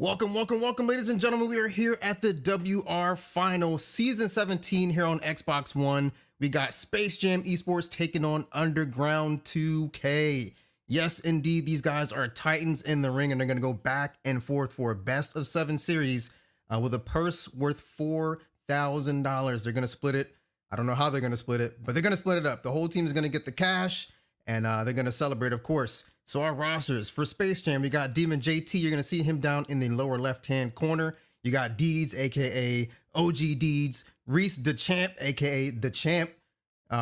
Welcome, ladies and gentlemen. We are here at the WR Final Season 17 here on Xbox One. We got Space Jam Esports taking on Underground2K. Yes, indeed, these guys are titans in the ring, and they're going to go back and forth for a best of 7 series with a purse worth $4,000. They're going to split it. I don't know how they're going to split it, but they're going to split it up. The whole team is going to get the cash, and they're going to celebrate, of course. So our rosters for Space Jam, we got Demon JT. You're going to see him down in the lower left-hand corner. You got Deeds, a.k.a. OG Deeds. Reese the Champ, a.k.a. the Champ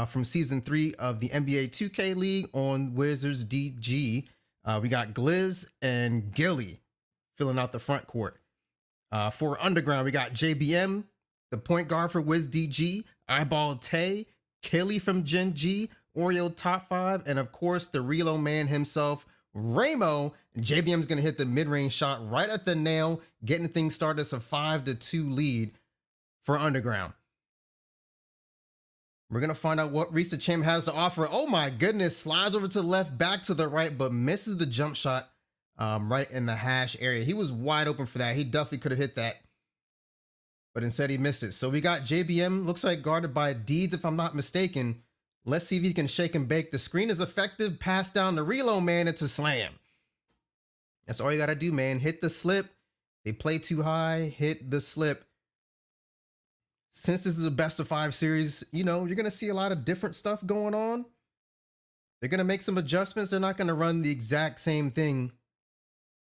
from Season 3 of the NBA 2K League on Wizards DG. We got Glizz and Gilly filling out the front court. For Underground, we got JBM, the point guard for Wiz DG, Eyeball Tay, Killy from Gen G, Oreo Top 5, and of course the reload man himself, Ramo. JBM's gonna hit the mid-range shot right at the nail, getting things started. It's a 5-2 lead for Underground. We're gonna find out what Reese the Champ has to offer. Oh my goodness, slides over to the left, back to the right, but misses the jump shot right in the hash area. He was wide open for that. He definitely could have hit that, but instead he missed it. So we got JBM, looks like guarded by Deeds if I'm not mistaken. Let's see if he can shake and bake. The screen is effective. Pass down the reload man into slam. That's all you got to do, man. Hit the slip. They play too high. Hit the slip. Since this is a best of 5 series, you know, you're going to see a lot of different stuff going on. They're going to make some adjustments. They're not going to run the exact same thing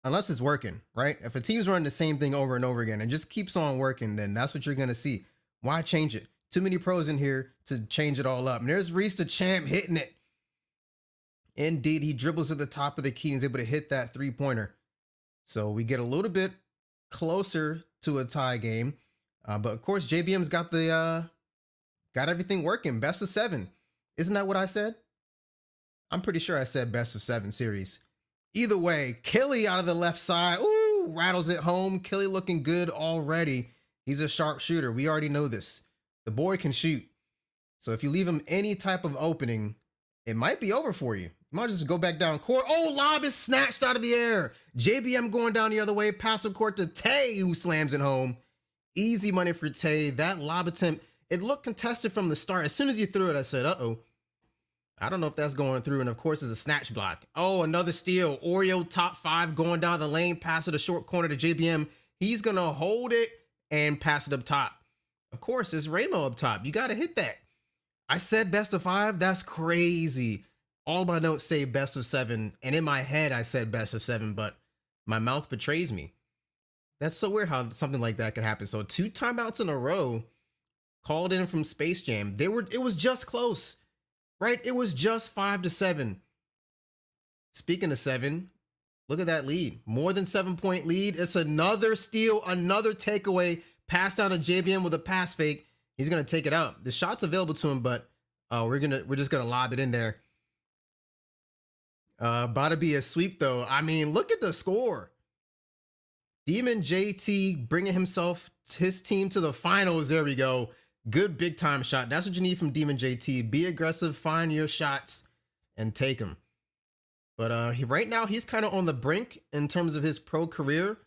unless it's working, right? If a team's running the same thing over and over again and just keeps on working, then that's what you're going to see. Why change it? Too many pros in here to change it all up. And there's Reese the Champ hitting it. Indeed, he dribbles at the top of the key and is able to hit that 3-pointer. So we get a little bit closer to a tie game. But of course, JBM's got the got everything working. Best of 7. Isn't that what I said? I'm pretty sure I said best of 7 series. Either way, Killy out of the left side. Ooh, rattles it home. Killy looking good already. He's a sharp shooter. We already know this. The boy can shoot. So if you leave him any type of opening, it might be over for you. You might just go back down court. Oh, lob is snatched out of the air. JBM going down the other way. Pass the court to Tay, who slams it home. Easy money for Tay. That lob attempt, it looked contested from the start. As soon as you threw it, I said, uh-oh. I don't know if that's going through. And of course, it's a snatch block. Oh, another steal. Oreo Top 5 going down the lane. Pass it a short corner to JBM. He's going to hold it and pass it up top. Of course, it's Ramo up top. You got to hit that. I said best of 5. That's crazy. All my notes say best of 7. And in my head, I said best of 7, but my mouth betrays me. That's so weird how something like that could happen. So 2 timeouts in a row called in from Space Jam. It was just close, right? It was just 5-7. Speaking of 7, look at that lead. More than 7-point lead. It's another steal, another takeaway. Pass down to JBM with a pass fake. He's gonna take it out. The shot's available to him, but we're just gonna lob it in there. About to be a sweep though. I mean, look at the score. Demon JT bringing his team to the finals. There we go. Good big time shot. That's what you need from Demon JT. Be aggressive, find your shots, and take them. But right now he's kind of on the brink in terms of his pro career.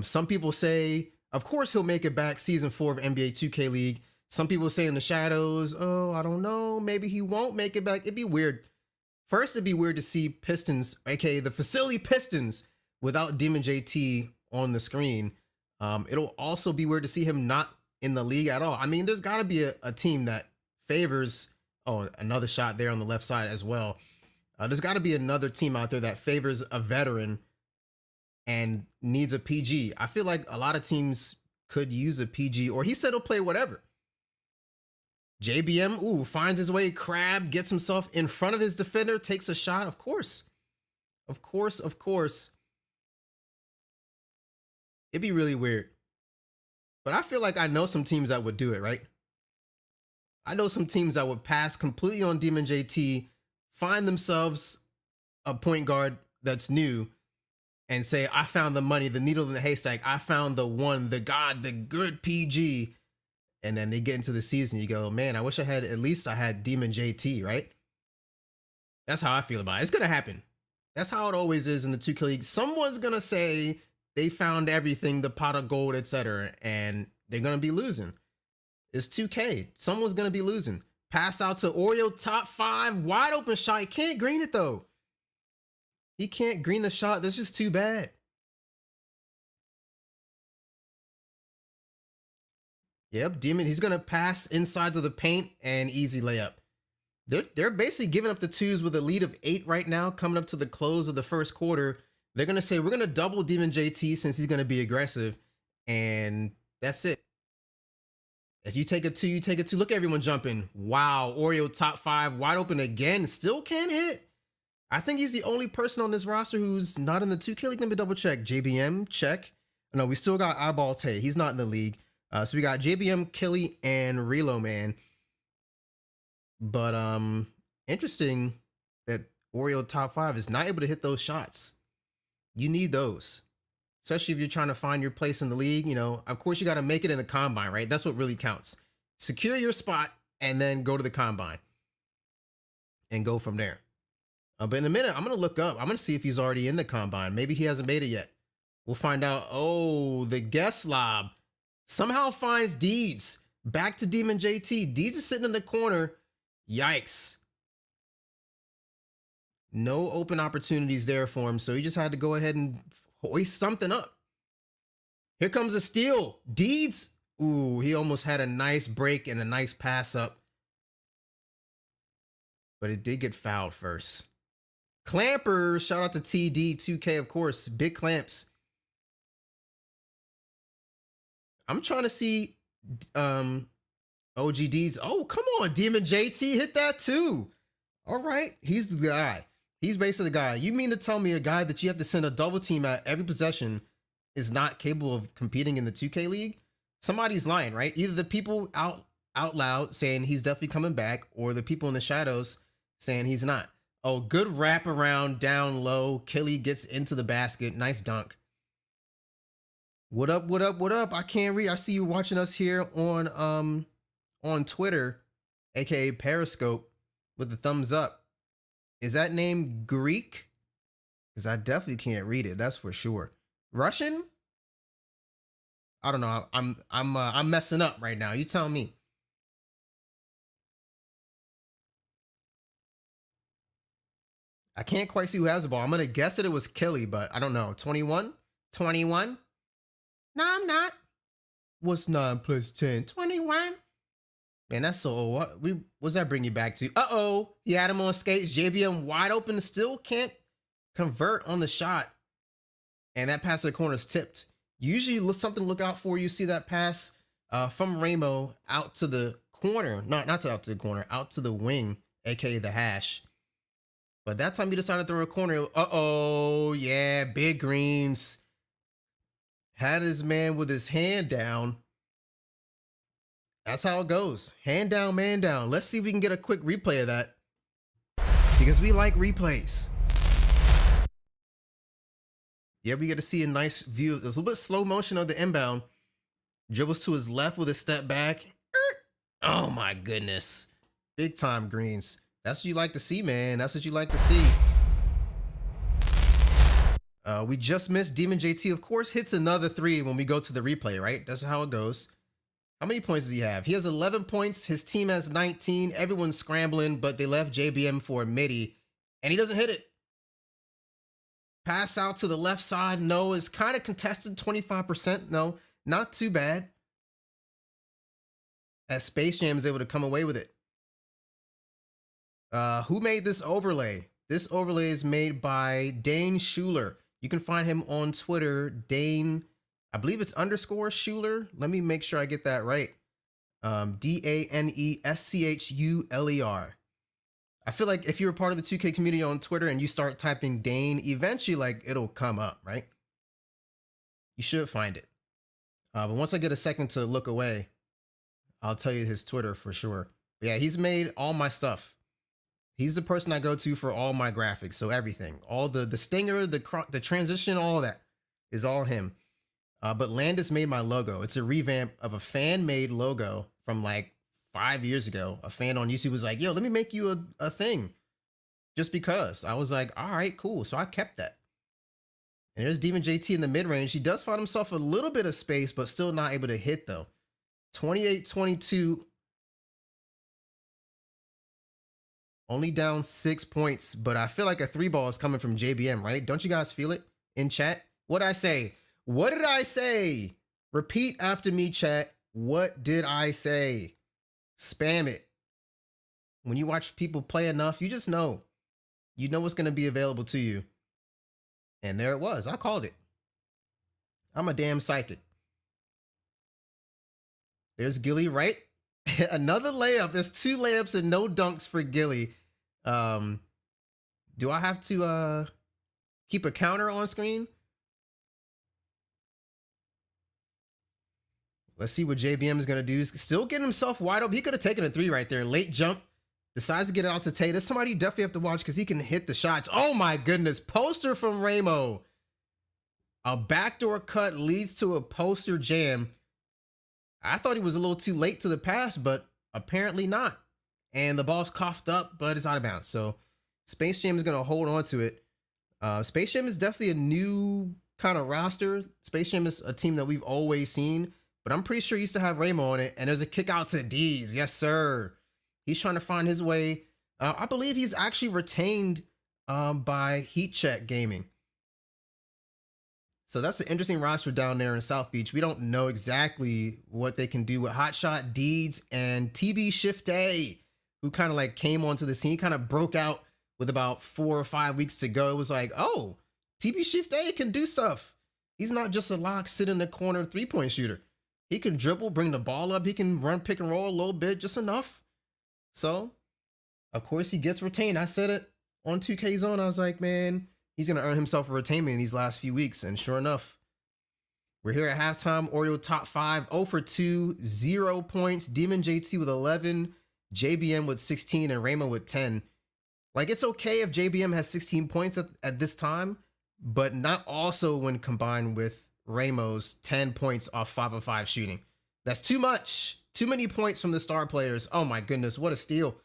Some people say, of course, he'll make it back Season 4 of NBA 2K League. Some people say in the shadows, oh, I don't know. Maybe he won't make it back. It'd be weird. First, it'd be weird to see Pistons, aka the facility Pistons, without Demon JT on the screen. It'll also be weird to see him not in the league at all. I mean, there's got to be a team that favors, oh, another shot there on the left side as well. There's got to be another team out there that favors a veteran and needs a PG. I feel like a lot of teams could use a PG, or he said he'll play whatever. JBM, ooh, finds his way. Crab gets himself in front of his defender, takes a shot. Of course. Of course. It'd be really weird. But I feel like I know some teams that would do it, right? I know some teams that would pass completely on Demon JT, find themselves a point guard that's new, and say, I found the money, the needle in the haystack. I found the one, the God, the good PG. And then they get into the season. You go, man, I wish I had Demon JT, right? That's how I feel about it. It's going to happen. That's how it always is in the 2K League. Someone's going to say, they found everything, the pot of gold, etc., and they're gonna be losing. It's 2K. Someone's gonna be losing. Pass out to Oreo, top 5, wide open shot. He can't green it though. He can't green the shot. That's just too bad. Yep, Demon. He's gonna pass inside to the paint and easy layup. They're basically giving up the twos with a lead of 8 right now, coming up to the close of the first quarter. They're gonna say we're gonna double Demon JT since he's gonna be aggressive, and that's it. If you take a 2, you take a 2. Look at everyone jumping. Wow, Oreo top 5, wide open again. Still can't hit. I think he's the only person on this roster who's not in the 2K league. Let me double check. JBM, check. No, we still got Eyeball Tay. He's not in the league. So we got JBM, Killy, and Relo Man. But interesting that Oreo top 5 is not able to hit those shots. You need those, especially if you're trying to find your place in the league. You know, of course, you got to make it in the combine, right? That's what really counts. Secure your spot and then go to the combine and go from there. But in a minute, I'm going to look up. I'm going to see if he's already in the combine. Maybe he hasn't made it yet. We'll find out. Oh, the guest lob somehow finds Deeds. Back to Demon JT. Deeds is sitting in the corner. Yikes. No open opportunities there for him, so he just had to go ahead and hoist something up. Here comes a steal. Deeds. Ooh, he almost had a nice break and a nice pass up. But it did get fouled first. Clampers. Shout out to TD2K, of course. Big clamps. I'm trying to see OGDs. Oh, come on, Demon JT hit that too. All right, he's the guy. He's basically the guy. You mean to tell me a guy that you have to send a double team at every possession is not capable of competing in the 2K league? Somebody's lying, right? Either the people out loud saying he's definitely coming back, or the people in the shadows saying he's not. Oh, good wrap around down low. Killy gets into the basket. Nice dunk. What up, what up, what up? I can't read. I see you watching us here on Twitter, aka Periscope, with the thumbs up. Is that name Greek? Because I definitely can't read it. That's for sure. Russian? I don't know. I'm messing up right now. You tell me. I can't quite see who has the ball. I'm gonna guess that it was Kelly, but I don't know. 21? 21? No, I'm not. What's 9 plus 10? 21. Man, that's so old. What's that bring you back to? Uh-oh. He had him on skates. JBM wide open. Still can't convert on the shot. And that pass to the corner is tipped. Usually something to look out for. You see that pass from Ramo out to the corner. Not out to the corner. Out to the wing, aka the hash. But that time he decided to throw a corner. Uh-oh. Yeah, big greens. Had his man with his hand down. That's how it goes. Hand down, man down. Let's see if we can get a quick replay of that, because we like replays. Yeah, we get to see a nice view. There's a little bit slow motion of the inbound. Dribbles to his left with a step back. Oh my goodness. Big time greens. That's what you like to see, man. That's what you like to see. We just missed. Demon JT, of course, hits another 3 when we go to the replay, right? That's how it goes. How many points does he have? He has 11 points. His team has 19. Everyone's scrambling, but they left JBM for a midi, and he doesn't hit it. Pass out to the left side. No, it's kind of contested, 25%. No, not too bad. As Space Jam is able to come away with it. Who made this overlay? This overlay is made by Dane Schuler. You can find him on Twitter, Dane, I believe it's _ Schuler. Let me make sure I get that right. DANESCHULER. I feel like if you're a part of the 2K community on Twitter and you start typing Dane, eventually like it'll come up, right? You should find it. But once I get a second to look away, I'll tell you his Twitter for sure. But yeah, he's made all my stuff. He's the person I go to for all my graphics. So everything, all the stinger, the transition, all that is all him. But Landis made my logo. It's a revamp of a fan-made logo from like 5 years ago. A fan on YouTube was like, yo, let me make you a thing. Just because. I was like, all right, cool. So I kept that. And there's Demon JT in the mid-range. He does find himself a little bit of space, but still not able to hit, though. 28-22. Only down 6 points, but I feel like a 3-ball is coming from JBM, right? Don't you guys feel it in chat? What'd I say? What did I say? Repeat after me, chat. What did I say? Spam it. When you watch people play enough, you just know. You know what's going to be available to you. And there it was. I called it. I'm a damn psychic. There's Gilly, right? Another layup. There's 2 layups and no dunks for Gilly. Do I have to keep a counter on screen? Let's see what JBM is going to do. Still getting himself wide open. He could have taken a 3 right there. Late jump. Decides to get it out to Tay. There's somebody you definitely have to watch because he can hit the shots. Oh my goodness. Poster from Ramo. A backdoor cut leads to a poster jam. I thought he was a little too late to the pass, but apparently not. And the ball's coughed up, but it's out of bounds. So Space Jam is going to hold on to it. Space Jam is definitely a new kind of roster. Space Jam is a team that we've always seen, but I'm pretty sure he used to have Ramo on it. And there's a kick out to Deez. Yes, sir. He's trying to find his way. I believe he's actually retained by Heat Check Gaming. So that's an interesting roster down there in South Beach. We don't know exactly what they can do with Hotshot, Deeds, and TB Shift A, who kind of like came onto the scene, kind of broke out with about 4 or 5 weeks to go. It was like, oh, TB Shift A can do stuff. He's not just a lock, sit in the corner 3-point shooter. He can dribble, bring the ball up. He can run pick and roll a little bit, just enough. So, of course, he gets retained. I said it on 2K Zone. I was like, man, he's going to earn himself a retainment in these last few weeks. And sure enough, we're here at halftime. Oreo top 5, 0 for 2, 0 points. Demon JT with 11, JBM with 16, and Ramo with 10. Like, it's okay if JBM has 16 points at this time, but not also when combined with Ramo's 10 points off 5 of 5 shooting. That's too much. Too many points from the star players. Oh my goodness, what a steal.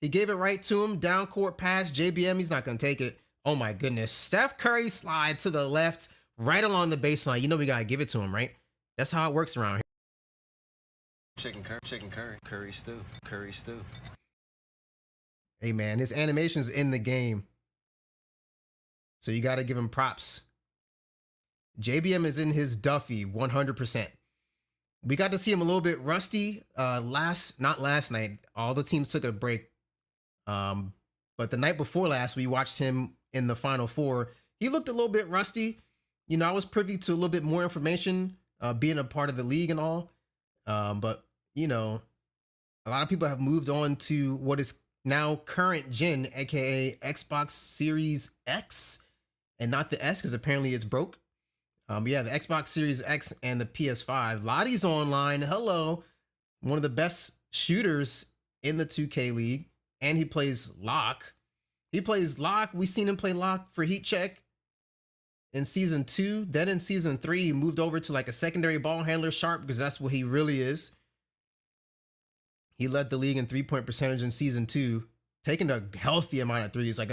He gave it right to him. Down court pass. JBM, he's not going to take it. Oh my goodness. Steph Curry slide to the left, right along the baseline. You know we got to give it to him, right? That's how it works around here. Chicken curry, curry stew. Hey man, his animation's in the game. So you got to give him props. JBM is in his Duffy 100%. We got to see him a little bit rusty not last night. All the teams took a break. But the night before last, we watched him in the Final Four. He looked a little bit rusty. You know, I was privy to a little bit more information, being a part of the league and all. But, you know, a lot of people have moved on to what is now current gen, aka Xbox Series X, and not the S, because apparently it's broke. Yeah, the Xbox Series X and the PS5. Lottie's online. Hello. One of the best shooters in the 2K League. And he plays lock. He plays lock. We've seen him play lock for Heat Check in Season 2. Then in Season 3, he moved over to like a secondary ball handler sharp because that's what he really is. He led the league in 3-point percentage in Season 2, taking a healthy amount of threes, like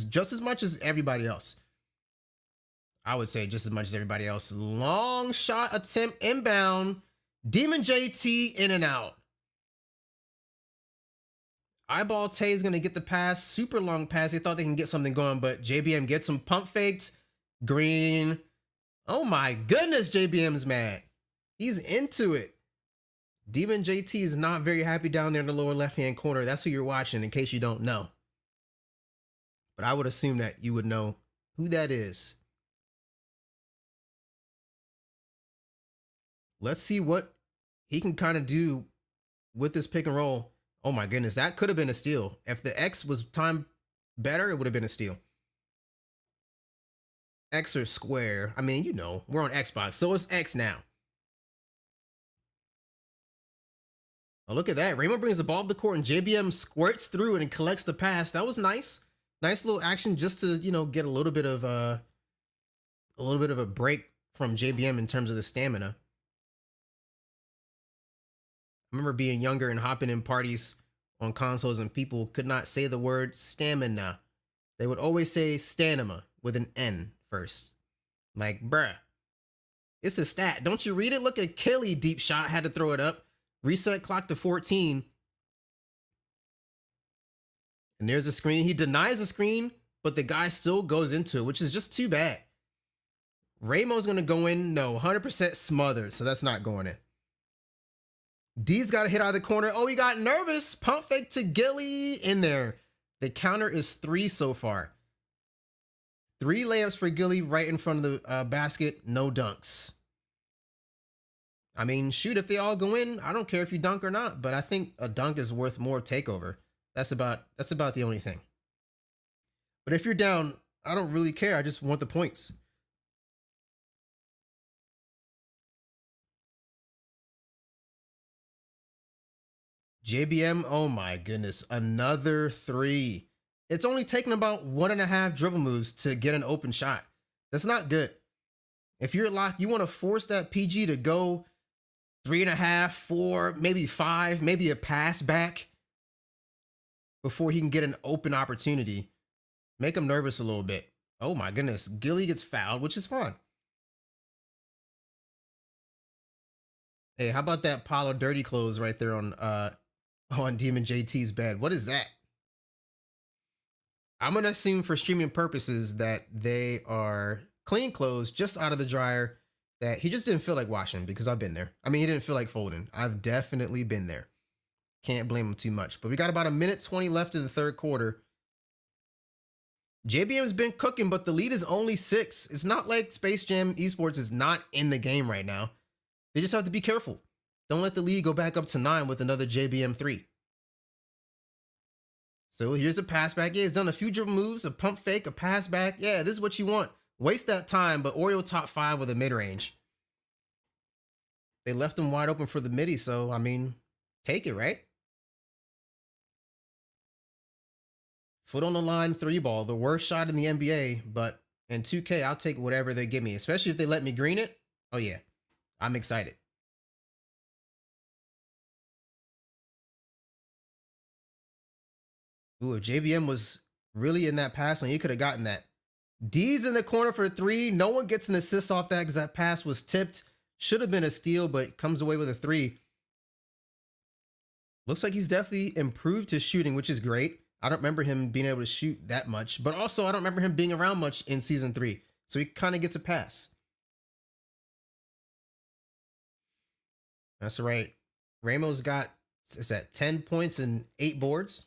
just as much as everybody else. I would say just as much as everybody else. Long shot attempt inbound. Demon JT in and out. Eyeball Tay is going to get the pass. Super long pass. They thought they can get something going, but JBM gets some pump fakes. Green. Oh my goodness, JBM's mad. He's into it. Demon JT is not very happy down there in the lower left-hand corner. That's who you're watching, in case you don't know. But I would assume that you would know who that is. Let's see what he can kind of do with this pick and roll. Oh my goodness, that could have been a steal. If the X was timed better, it would have been a steal. X or square. I mean, you know, we're on Xbox, so it's X now. Oh, look at that. Raymond brings the ball up the court and JBM squirts through it and collects the pass. That was nice. Nice little action just to, you know, get a little bit of a break from JBM in terms of the stamina. I remember being younger and hopping in parties on consoles and people could not say the word stamina. They would always say stamina with an N first. Like, bruh, it's a stat. Don't you read it? Look at Kelly, deep shot, had to throw it up. Reset clock to 14. And there's a screen. He denies the screen, but the guy still goes into it, which is just too bad. Ramo's going to go in. No, 100% smothered, so that's not going in. D's got a hit out of the corner. Oh, he got nervous. Pump fake to Gilly in there. The counter is 3 so far. 3 layups for Gilly right in front of the basket. No dunks. I mean, shoot, if they all go in, I don't care if you dunk or not, but I think a dunk is worth more takeover. That's about the only thing. But if you're down, I don't really care. I just want the points. JBM, oh my goodness, another 3. It's only taken about 1.5 dribble moves to get an open shot. That's not good. If you're locked, you want to force that PG to go 3.5, 4, maybe 5, maybe a pass back before he can get an open opportunity. Make him nervous a little bit. Oh my goodness, Gilly gets fouled, which is fine. Hey, how about that pile of dirty clothes right there on Demon JT's bed? What is that? I'm going to assume for streaming purposes that they are clean clothes just out of the dryer that he just didn't feel like washing, because I've been there. I mean, he didn't feel like folding. I've definitely been there. Can't blame him too much. But we got about 1:20 left in the third quarter. JBM's been cooking, but the lead is only 6. It's not like Space Jam Esports is not in the game right now. They just have to be careful. Don't let the lead go back up to 9 with another JBM 3. So here's a pass back. Yeah, he's done a few dribble moves, a pump fake, a pass back. Yeah, this is what you want. Waste that time, but Oreo top 5 with a mid-range. They left him wide open for the midi, so, I mean, take it, right? Foot on the line 3 ball, the worst shot in the NBA, but in 2K, I'll take whatever they give me, especially if they let me green it. Oh, yeah, I'm excited. Ooh, if JBM was really in that pass lane, he could have gotten that. D's in the corner for 3. No one gets an assist off that because that pass was tipped. Should have been a steal, but comes away with a 3. Looks like he's definitely improved his shooting, which is great. I don't remember him being able to shoot that much, but also I don't remember him being around much in season 3. So he kind of gets a pass. That's right. Ramo's got, is that 10 points and 8 boards?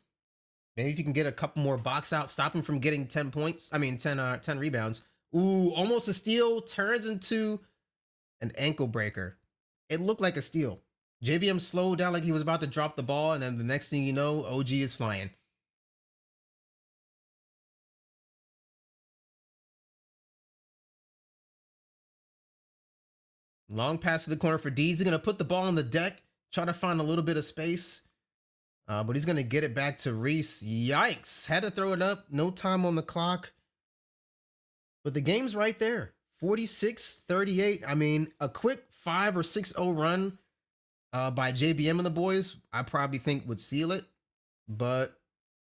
Maybe if you can get a couple more box out, stop him from getting 10 points. I mean, 10 rebounds. Ooh, almost a steal. Turns into an ankle breaker. It looked like a steal. JBM slowed down like he was about to drop the ball, and then the next thing you know, OG is flying. Long pass to the corner for D's. He's going to put the ball on the deck, try to find a little bit of space. But he's going to get it back to Reese. Yikes. Had to throw it up. No time on the clock. But the game's right there. 46-38. I mean, a quick 5 or 6-0 run by JBM and the boys, I probably think would seal it. But,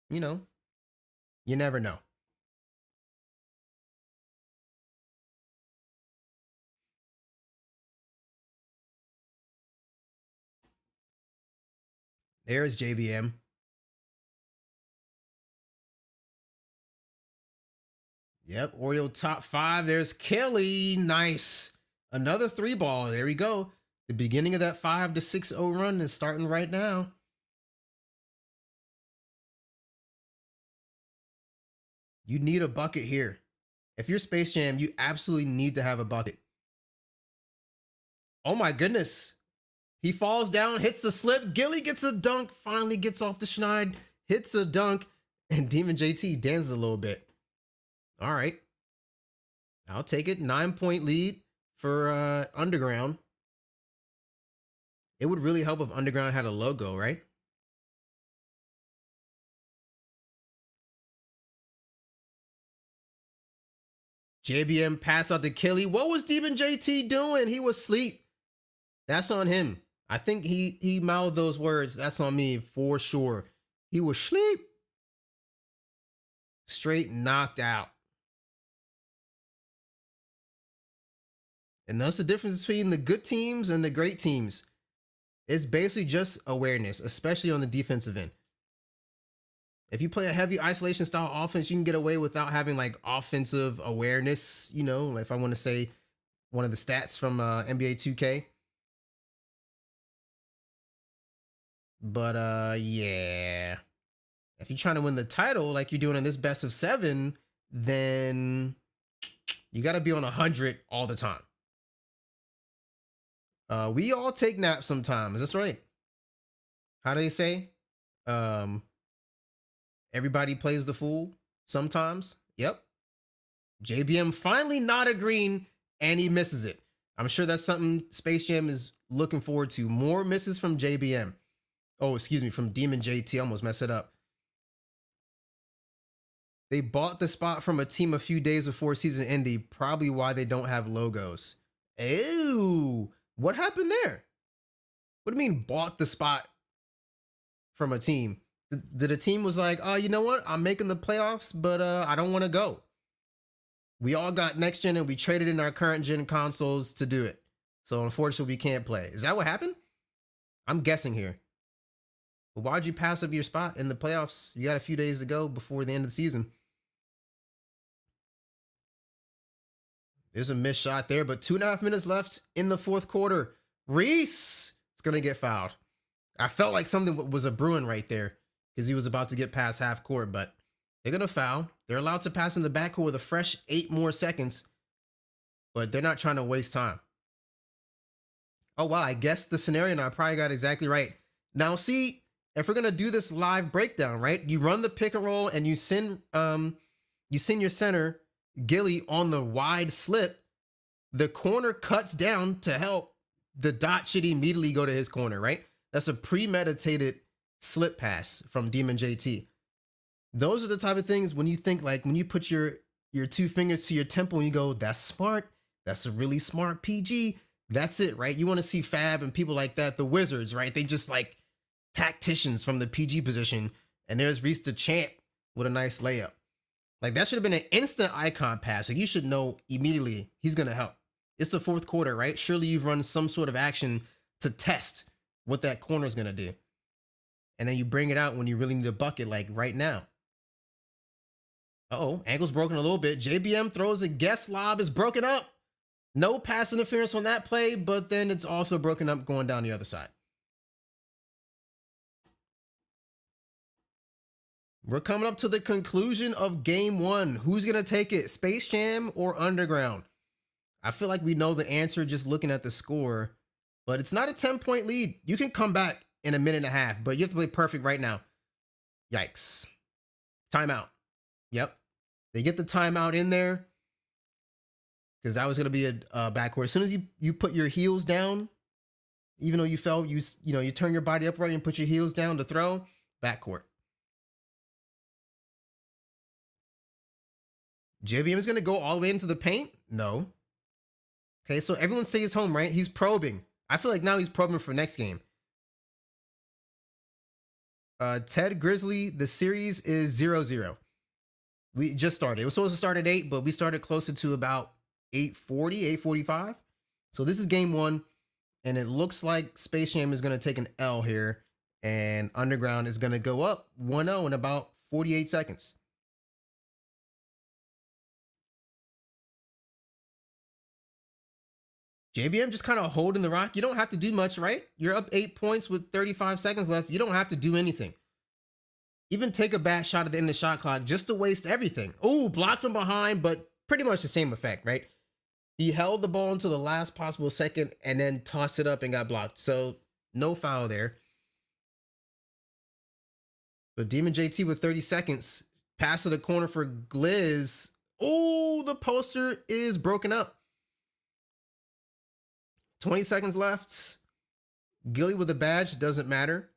you know, you never know. There's JBM. Yep, Oreo top 5. There's Kelly. Nice. Another 3 ball. There we go. The beginning of that 5 to 6-0 run is starting right now. You need a bucket here. If you're Space Jam, you absolutely need to have a bucket. Oh my goodness. He falls down, hits the slip. Gilly gets a dunk, finally gets off the schneid, hits a dunk, and Demon JT dances a little bit. All right. I'll take it. 9-point lead for Underground. It would really help if Underground had a logo, right? JBM passed out to Kelly. What was Demon JT doing? He was asleep. That's on him. I think he mouthed those words. That's on me for sure. He was asleep. Straight knocked out. And that's the difference between the good teams and the great teams. It's basically just awareness, especially on the defensive end. If you play a heavy isolation style offense, you can get away without having like offensive awareness, you know, if I want to say one of the stats from NBA 2K. But yeah. If you're trying to win the title like you're doing in this best of 7, then you got to be on 100 all the time. We all take naps sometimes. That's right. How do they say? Everybody plays the fool sometimes. Yep. JBM finally not a green and he misses it. I'm sure that's something Space Jam is looking forward to. More misses from JBM. Oh, excuse me, from Demon JT. Almost messed it up. They bought the spot from a team a few days before season ended. Probably why they don't have logos. Ew. What happened there? What do you mean bought the spot from a team? The team was like, oh, you know what? I'm making the playoffs, but I don't want to go. We all got next gen and we traded in our current gen consoles to do it. So unfortunately, we can't play. Is that what happened? I'm guessing here. But why'd you pass up your spot in the playoffs? You got a few days to go before the end of the season. There's a missed shot there, but 2.5 minutes left in the fourth quarter. Reese is going to get fouled. I felt like something was a brewing right there because he was about to get past half court, but they're going to foul. They're allowed to pass in the backcourt with a fresh 8 more seconds, but they're not trying to waste time. Oh, wow. I guess the scenario, and I probably got exactly right. Now, see, if we're going to do this live breakdown, right? You run the pick and roll and you send your center Gilly on the wide slip. The corner cuts down to help. The dot should immediately go to his corner, right? That's a premeditated slip pass from Demon JT. Those are the type of things when you think, like when you put your 2 fingers to your temple and you go, that's smart. That's a really smart PG. That's it, right? You want to see Fab and people like that, the Wizards, right? They just like tacticians from the PG position. And there's Reese the Champ with a nice layup. Like that should have been an instant icon pass. Like you should know immediately he's going to help. It's the fourth quarter, right? Surely you've run some sort of action to test what that corner is going to do. And then you bring it out when you really need a bucket, like right now. Uh-oh, ankle's broken a little bit. JBM throws a guess lob, is broken up. No pass interference on that play, but then it's also broken up going down the other side. We're coming up to the conclusion of game 1. Who's going to take it, Space Jam or Underground? I feel like we know the answer just looking at the score, but it's not a 10-point lead. You can come back in a minute and a half, but you have to play perfect right now. Yikes. Timeout. Yep. They get the timeout in there because that was going to be a backcourt. As soon as you put your heels down, even though you fell, you turn your body upright and put your heels down to throw, backcourt. JBM is going to go all the way into the paint? No. Okay, so everyone stays home, right? He's probing. I feel like now he's probing for next game. Ted Grizzly, the series is 0-0. We just started. It was supposed to start at 8, but we started closer to about 8:40, 8:45. So this is game 1, and it looks like Space Jam is going to take an L here, and Underground is going to go up 1-0 in about 48 seconds. JBM just kind of holding the rock. You don't have to do much, right? You're up 8 points with 35 seconds left. You don't have to do anything. Even take a bad shot at the end of the shot clock just to waste everything. Oh, blocked from behind, but pretty much the same effect, right? He held the ball until the last possible second and then tossed it up and got blocked. So no foul there. But Demon JT with 30 seconds. Pass to the corner for Gliz. Oh, the poster is broken up. 20 seconds left. Gilly with a badge, doesn't matter.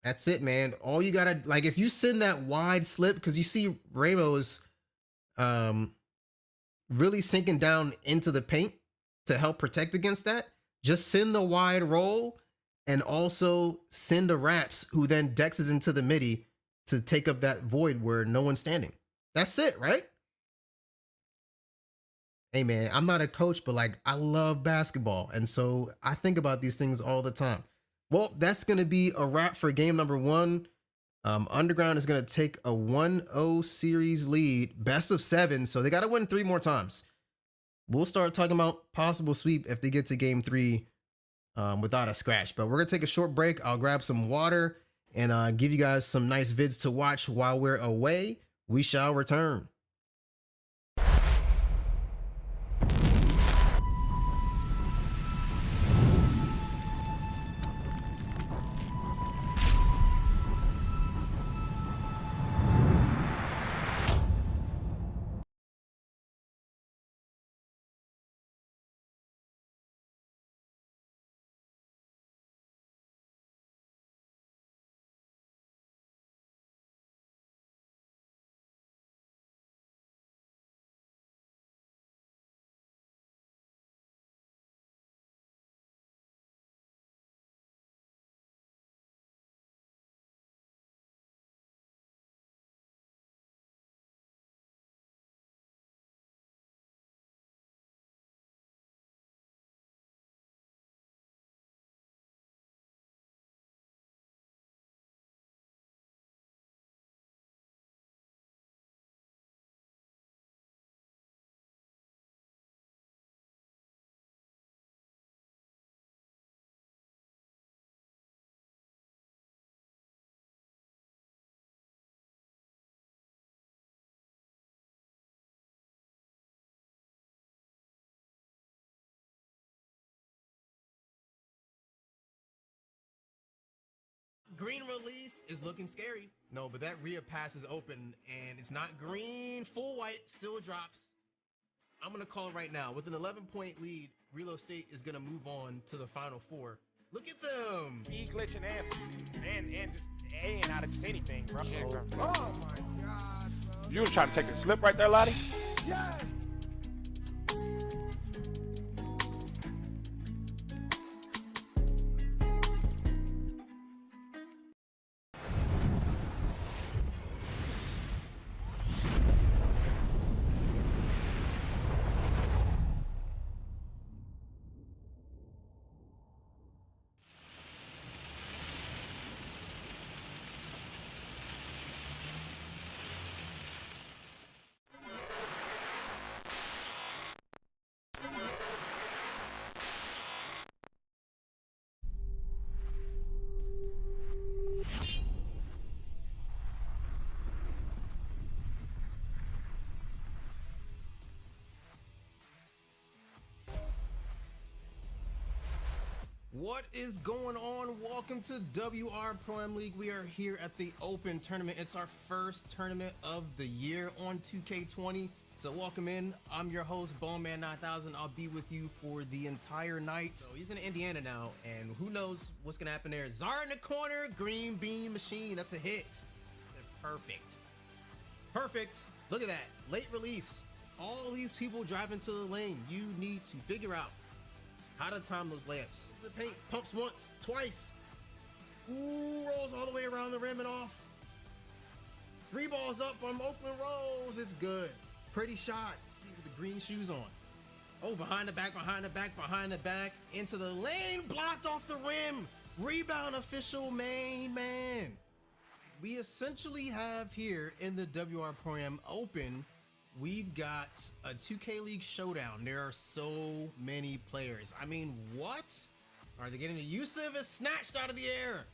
That's it, man. All you gotta, like, if you send that wide slip, because you see Ramos really sinking down into the paint to help protect against that, just send the wide roll and also send a Raps who then dexes into the midi to take up that void where no one's standing. That's it, right? Hey man, I'm not a coach, but like I love basketball. And so I think about these things all the time. Well, that's going to be a wrap for game number 1. Underground is going to take a 1-0 series lead, best of 7. So they got to win 3 more times. We'll start talking about possible sweep if they get to game 3 without a scratch. But we're going to take a short break. I'll grab some water and give you guys some nice vids to watch while we're away. We shall return. Green release is looking scary. No, but that rear pass is open and it's not green. Full white still drops. I'm going to call it right now. With an 11-point lead, Reload State is going to move on to the Final Four. Look at them. E glitching and just A out of just anything, bro. Oh my God, bro. You was trying to take a slip right there, Lottie? Yes. What is going on? Welcome to WR Pro Am League. We are here at the Open Tournament. It's our first tournament of the year on 2K20. So welcome in. I'm your host, Boneman 9000. I'll be with you for the entire night. So he's in Indiana now, and who knows what's gonna happen there. Zara in the corner, green bean machine. That's a hit. Perfect. Perfect. Look at that. Late release. All these people driving to the lane. You need to figure out how to time those layups. The paint pumps once, twice. Ooh, rolls all the way around the rim and off. 3 balls up on Oakland Rose. It's good. Pretty shot with the green shoes on. Oh, behind the back, behind the back, behind the back. Into the lane, blocked off the rim. Rebound official, main man. We essentially have here in the WR Pro Am Open, we've got a 2K League showdown. There are so many players. I mean, what? Are they getting the Yusuf is snatched out of the air?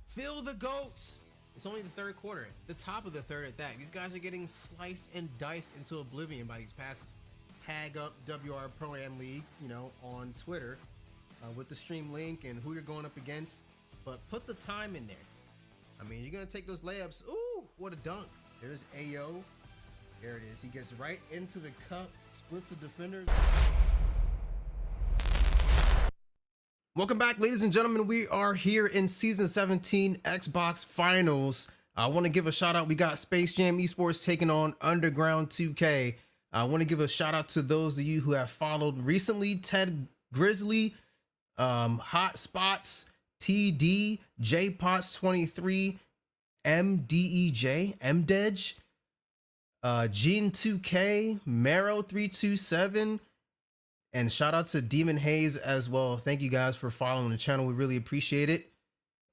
Phil the GOAT. It's only the 3rd quarter, the top of the 3rd at that. These guys are getting sliced and diced into oblivion by these passes. Tag up WR Pro Am League, you know, on Twitter with the stream link and who you're going up against. But put the time in there. I mean, you're gonna take those layups. Ooh, what a dunk. There's Ayo. There it is. He gets right into the cup, splits the defender. Welcome back, ladies and gentlemen. We are here in Season 17 Xbox Finals. I want to give a shout out. We got Space Jam Esports taking on Underground2K. I want to give a shout out to those of you who have followed recently. Ted Grizzly, Hot Spots, TD, JPots23, MDEJ, MDEJ. Gene2K, Marrow327, and shout out to Demon Hayes as well. Thank you guys for following the channel. We really appreciate it.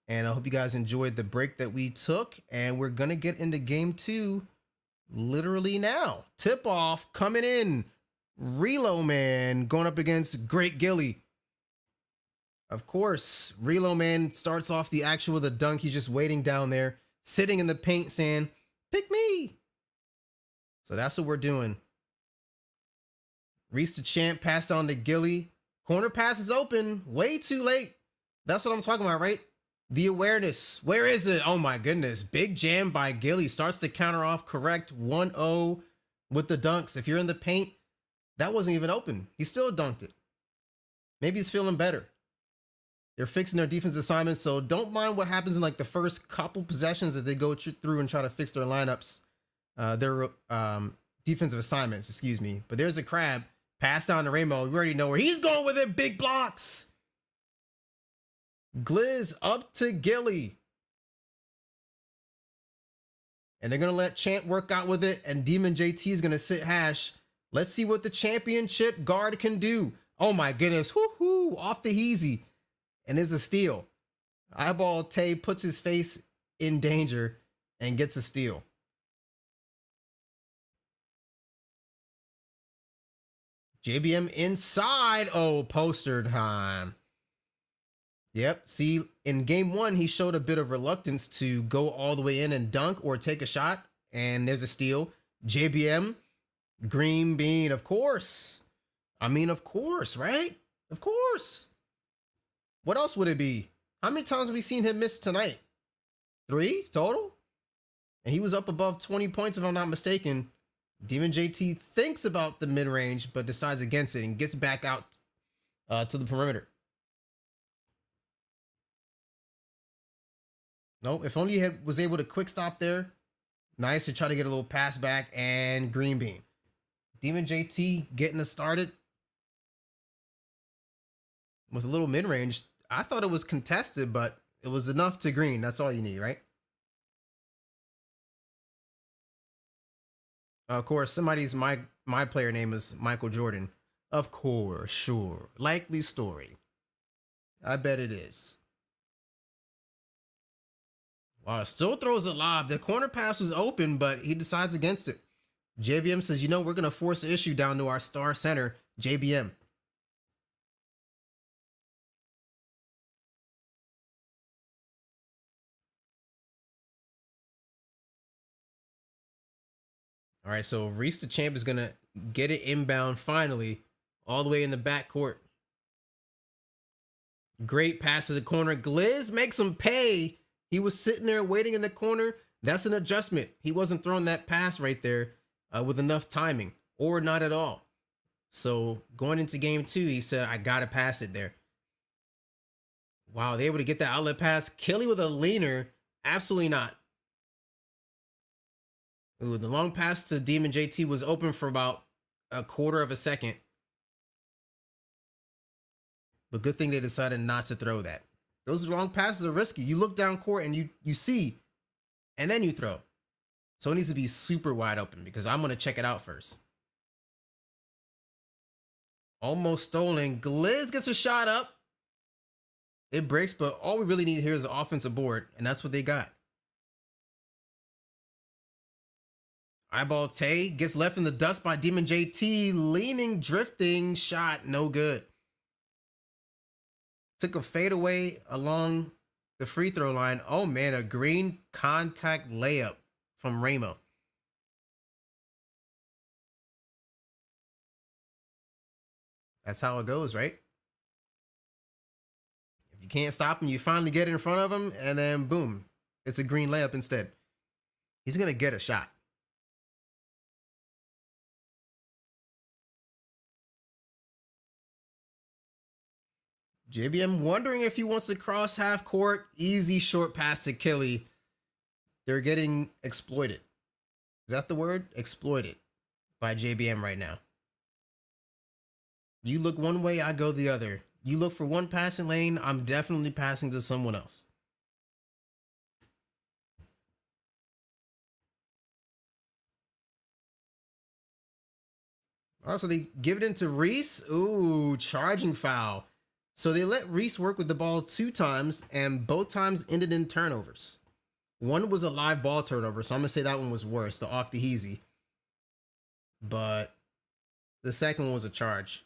And I hope you guys enjoyed the break that we took. And we're going to get into game 2 literally now. Tip off coming in. Relo Man going up against Great Gilly. Of course, Relo Man starts off the action with a dunk. He's just waiting down there, sitting in the paint saying, pick me. So that's what we're doing. Reese the champ passed on to Gilly. Corner pass is open. Way too late. That's what I'm talking about, right? The awareness. Where is it? Oh my goodness. Big jam by Gilly. Starts to counter off correct. 1-0 with the dunks. If you're in the paint, that wasn't even open. He still dunked it. Maybe he's feeling better. They're fixing their defense assignments, so don't mind what happens in like the first couple possessions that they go through and try to fix their lineups. Their defensive assignments, excuse me. But there's a crab. Pass down to Ramo. We already know where he's going with it. Big blocks. Gliz up to Gilly. And they're going to let Champ work out with it. And Demon JT is going to sit hash. Let's see what the championship guard can do. Oh my goodness. Woohoo. Off the heezy. And it's a steal. Eyeball Tay puts his face in danger and gets a steal. JBM inside. Oh, poster time. Yep. See, in game 1, he showed a bit of reluctance to go all the way in and dunk or take a shot. And there's a steal. JBM, green bean, of course. I mean, of course, right? Of course. What else would it be? How many times have we seen him miss tonight? 3 total? And he was up above 20 points, if I'm not mistaken. Demon JT thinks about the mid-range, but decides against it and gets back out to the perimeter. No, if only he was able to quick stop there. Nice to try to get a little pass back and green bean. Demon JT getting us started with a little mid-range. I thought it was contested, but it was enough to green. That's all you need, right? Of course, somebody's my player name is Michael Jordan. Of course, sure. Likely story. I bet it is. Wow, still throws a lob. The corner pass was open, but he decides against it. JBM says, you know, we're going to force the issue down to our star center, JBM. All right, so Reese the champ is going to get it inbound finally, all the way in the backcourt. Great pass to the corner. Gliz makes him pay. He was sitting there waiting in the corner. That's an adjustment. He wasn't throwing that pass right there with enough timing, or not at all. So going into game 2, he said, I got to pass it there. Wow, they able to get that outlet pass. Kelly with a leaner. Absolutely not. Ooh, the long pass to Demon JT was open for about a quarter of a second. But good thing they decided not to throw that. Those long passes are risky. You look down court and you see, and then you throw. So it needs to be super wide open because I'm going to check it out first. Almost stolen. Gliz gets a shot up. It breaks, but all we really need here is an offensive board, and that's what they got. Eyeball Tay gets left in the dust by Demon JT. Leaning, drifting, shot, no good. Took a fadeaway along the free throw line. Oh man, a green contact layup from Ramo. That's how it goes, right? If you can't stop him, you finally get in front of him, and then boom, it's a green layup instead. He's gonna get a shot. JBM wondering if he wants to cross half court. Easy short pass to Kelly. They're getting exploited. Is that the word? Exploited by JBM right now. You look one way, I go the other. You look for one passing lane, I'm definitely passing to someone else. Oh, so they give it into Reese. Ooh, charging foul. So they let Reese work with the ball 2 times, and both times ended in turnovers. One was a live ball turnover, so I'm going to say that one was worse, the off the easy. But the second one was a charge.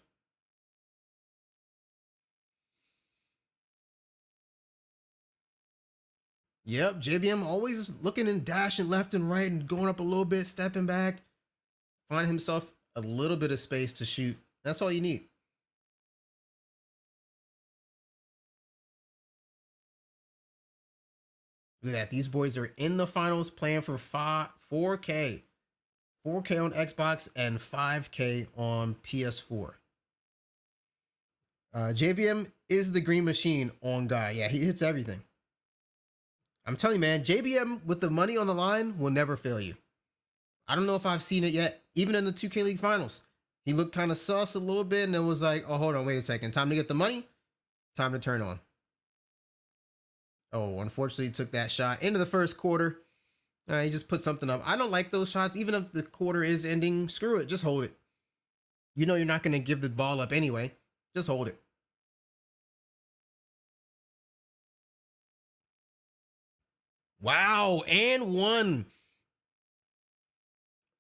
Yep, JBM always looking and dashing left and right and going up a little bit, stepping back, finding himself a little bit of space to shoot. That's all you need. Look at that. These boys are in the finals playing for 4K. 4K on Xbox and 5K on PS4. JBM is the green machine on guy. Yeah, he hits everything. I'm telling you, man, JBM with the money on the line will never fail you. I don't know if I've seen it yet, even in the 2K League Finals. He looked kind of sus a little bit and then was like, oh, hold on, wait a second. Time to get the money. Time to turn on. Oh, unfortunately, he took that shot into the first quarter. He just put something up. I don't like those shots. Even if the quarter is ending, screw it. Just hold it. You know you're not going to give the ball up anyway. Just hold it. Wow, and one.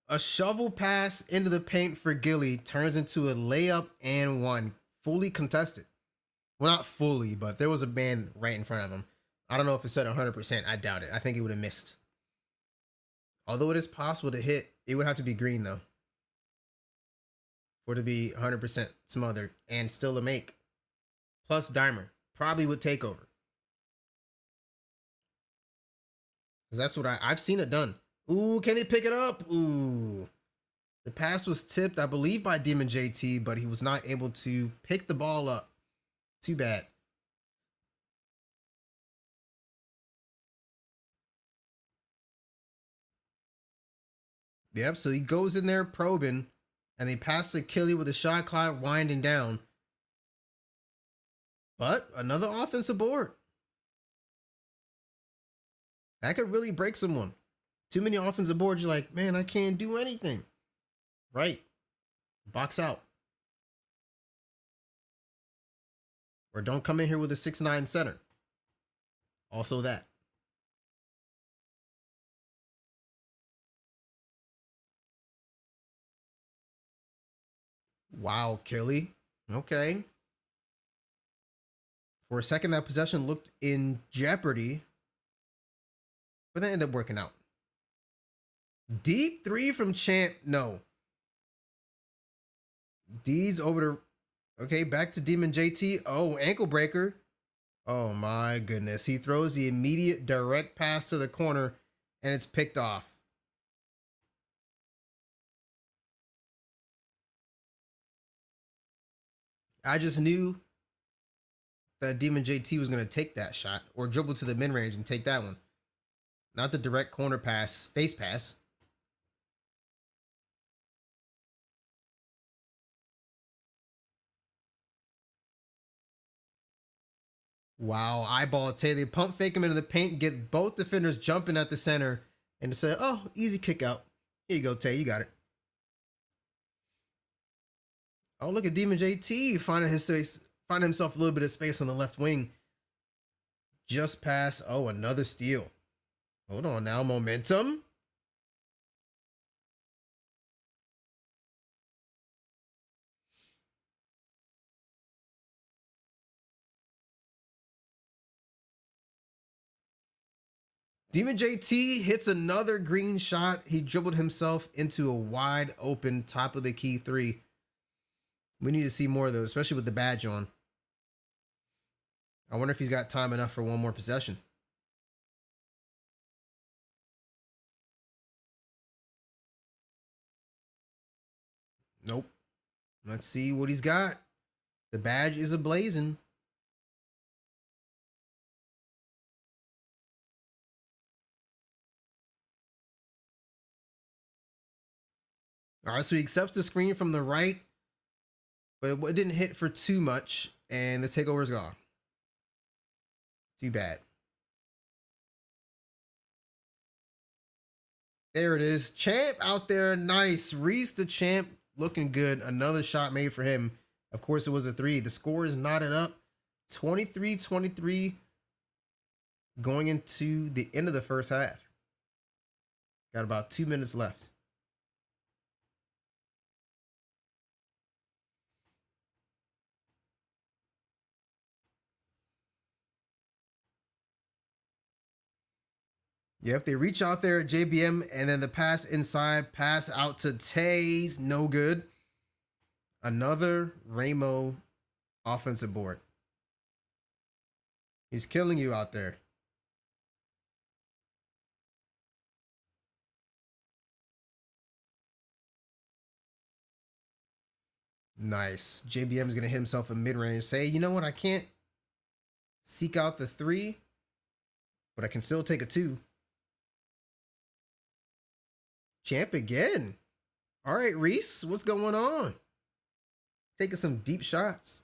A shovel pass into the paint for Gilly turns into a layup and one. Fully contested. Well, not fully, but there was a man right in front of him. I don't know if it said 100%. I doubt it. I think he would have missed. Although it is possible to hit, it would have to be green, though. For it to be 100% smothered and still a make. Plus Dimer. Probably would take over. Because that's what I've seen it done. Ooh, can he pick it up? Ooh. The pass was tipped, I believe, by Demon JT, but he was not able to pick the ball up. Too bad. Yep, so he goes in there probing, and they pass to Killy with a shot clock winding down. But another offensive board. That could really break someone. Too many offensive boards, you're like, man, I can't do anything. Right. Box out. Or don't come in here with a 6'9" center. Also that. Wow, Kelly. Okay. For a second, that possession looked in jeopardy. But that ended up working out. Deep 3 from Champ. No. Deeds over to... Okay, back to Demon JT. Oh, ankle breaker. Oh, my goodness. He throws the immediate direct pass to the corner, and it's picked off. I just knew that Demon JT was going to take that shot or dribble to the mid-range and take that one. Not the direct corner pass, face pass. Wow, eyeball Tay. They pump fake him into the paint, get both defenders jumping at the center, and to say, oh, easy kick out. Here you go, Tay. You got it. Oh, look at Demon JT finding himself a little bit of space on the left wing. Just pass. Oh, another steal. Hold on now. Momentum. Demon JT hits another green shot. He dribbled himself into a wide open top of the key 3. We need to see more of those, especially with the badge on. I wonder if he's got time enough for one more possession. Nope. Let's see what he's got. The badge is ablazing. All right, so he accepts the screen from the right, but it didn't hit for too much, and the takeover is gone. Too bad. There it is. Champ out there. Nice. Reese the Champ looking good. Another shot made for him. Of course, it was a 3. The score is knotted up 23-23 going into the end of the first half. Got about 2 minutes left. Yep, they reach out there at JBM, and then the pass inside, pass out to Taze, no good. Another Ramo offensive board. He's killing you out there. Nice. JBM is going to hit himself a mid-range. Say, you know what? I can't seek out the 3, but I can still take a 2. Champ again. All right, Reese, what's going on? Taking some deep shots.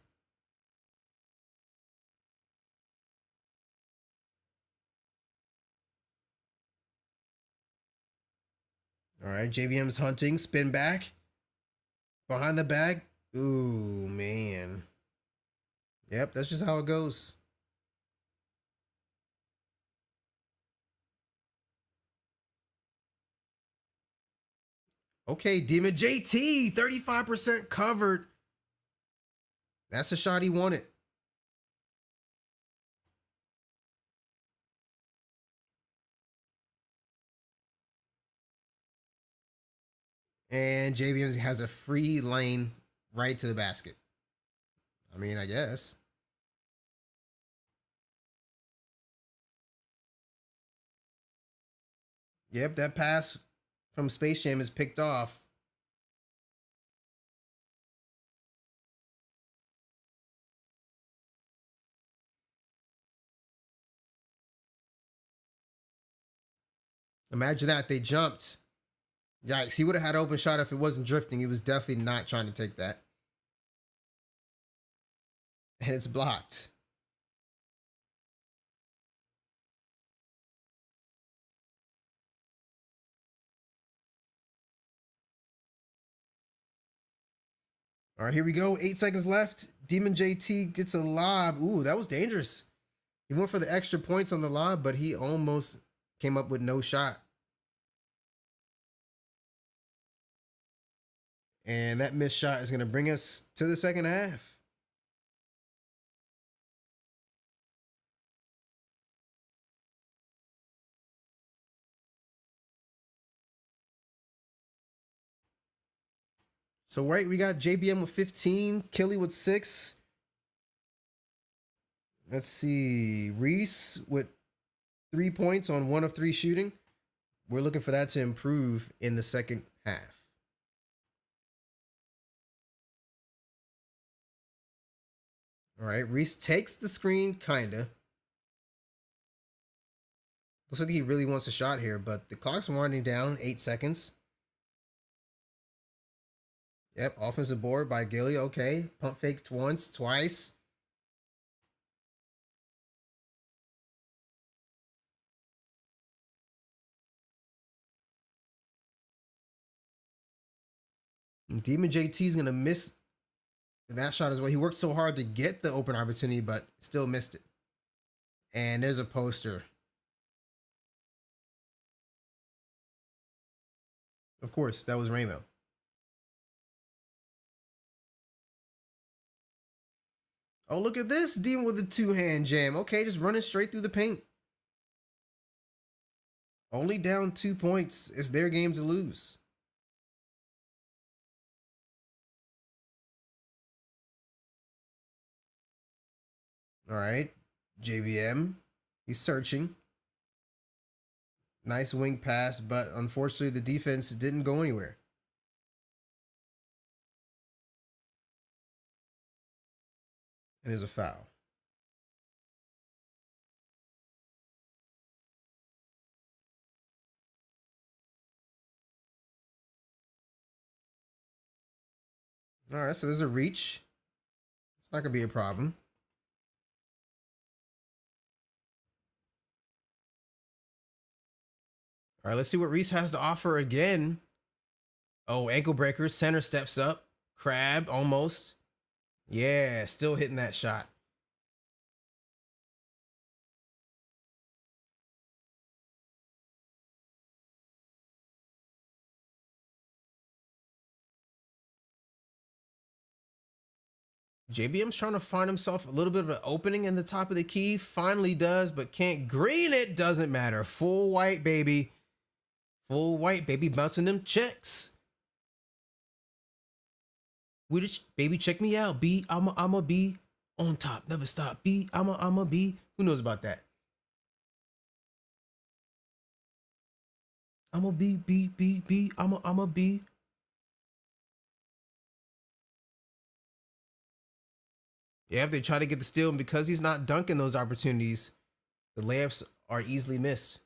All right, JBM's hunting. Spin back. Behind the bag. Ooh, man. Yep, that's just how it goes. Okay, Demon JT, 35% covered. That's the shot he wanted. And JBM has a free lane right to the basket. I mean, I guess. Yep, that pass from Space Jam is picked off. Imagine that. They jumped. Yikes. He would have had an open shot if it wasn't drifting. He was definitely not trying to take that. And it's blocked. All right, here we go. 8 seconds left. Demon JT gets a lob. Ooh, that was dangerous. He went for the extra points on the lob, but he almost came up with no shot. And that missed shot is going to bring us to the second half. So, right, we got JBM with 15, Killy with 6. Let's see, Reese with 3 points on 1 of 3 shooting. We're looking for that to improve in the second half. All right, Reese takes the screen, kinda. Looks like he really wants a shot here, but the clock's winding down, 8 seconds. Yep, offensive board by Gilly, okay. Pump fake once, twice. Demon JT is going to miss that shot as well. He worked so hard to get the open opportunity, but still missed it. And there's a poster. Of course, that was Ramo. Oh, look at this. Demon with a 2-hand jam. Okay, just running straight through the paint. Only down 2 points. It's their game to lose. All right, JBM. He's searching. Nice wing pass, but unfortunately the defense didn't go anywhere. And there's a foul. All right, so there's a reach. It's not going to be a problem. All right, let's see what Reese has to offer again. Oh, ankle breaker. Center steps up. Crab, almost. Yeah, still hitting that shot. JBM's trying to find himself a little bit of an opening in the top of the key. Finally does, but can't green it. Doesn't matter. Full white, baby. Full white, baby. Bouncing them checks. We just, baby, check me out. B, I'ma be on top. Never stop. B, I'ma be. Who knows about that? I'ma be. I'ma be. Yeah, they try to get the steal, and because he's not dunking those opportunities, the layups are easily missed.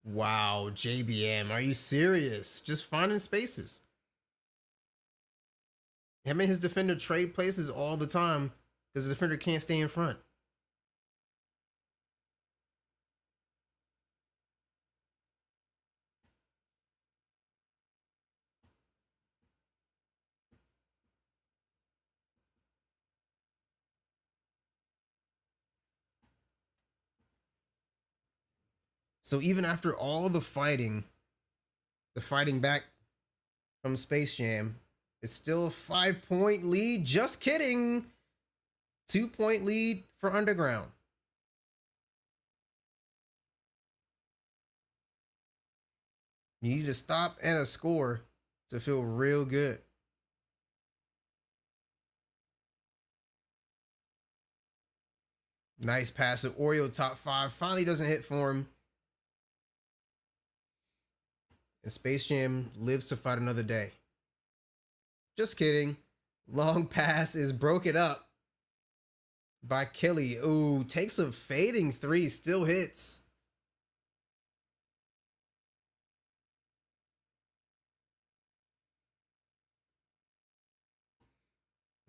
Wow, JBM, are you serious? Just finding spaces. Him and his defender trade places all the time because the defender can't stay in front. So even after all the fighting back from Space Jam, it's still a 5-point lead. Just kidding. 2-point lead for Underground. You need a stop and a score to feel real good. Nice pass to Oreo, top 5. Finally doesn't hit for him. And Space Jam lives to fight another day. Just kidding. Long pass is broken up by Kelly. Ooh, takes a fading 3, still hits.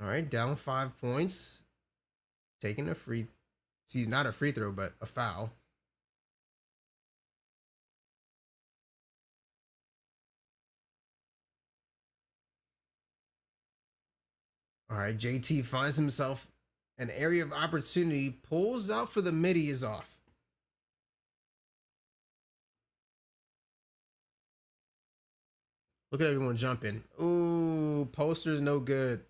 All right, down 5 points. Taking a free, see, not a free throw, but a foul. All right, JT finds himself an area of opportunity, pulls out for the midi, is off. Look at everyone jumping. Ooh, poster's no good.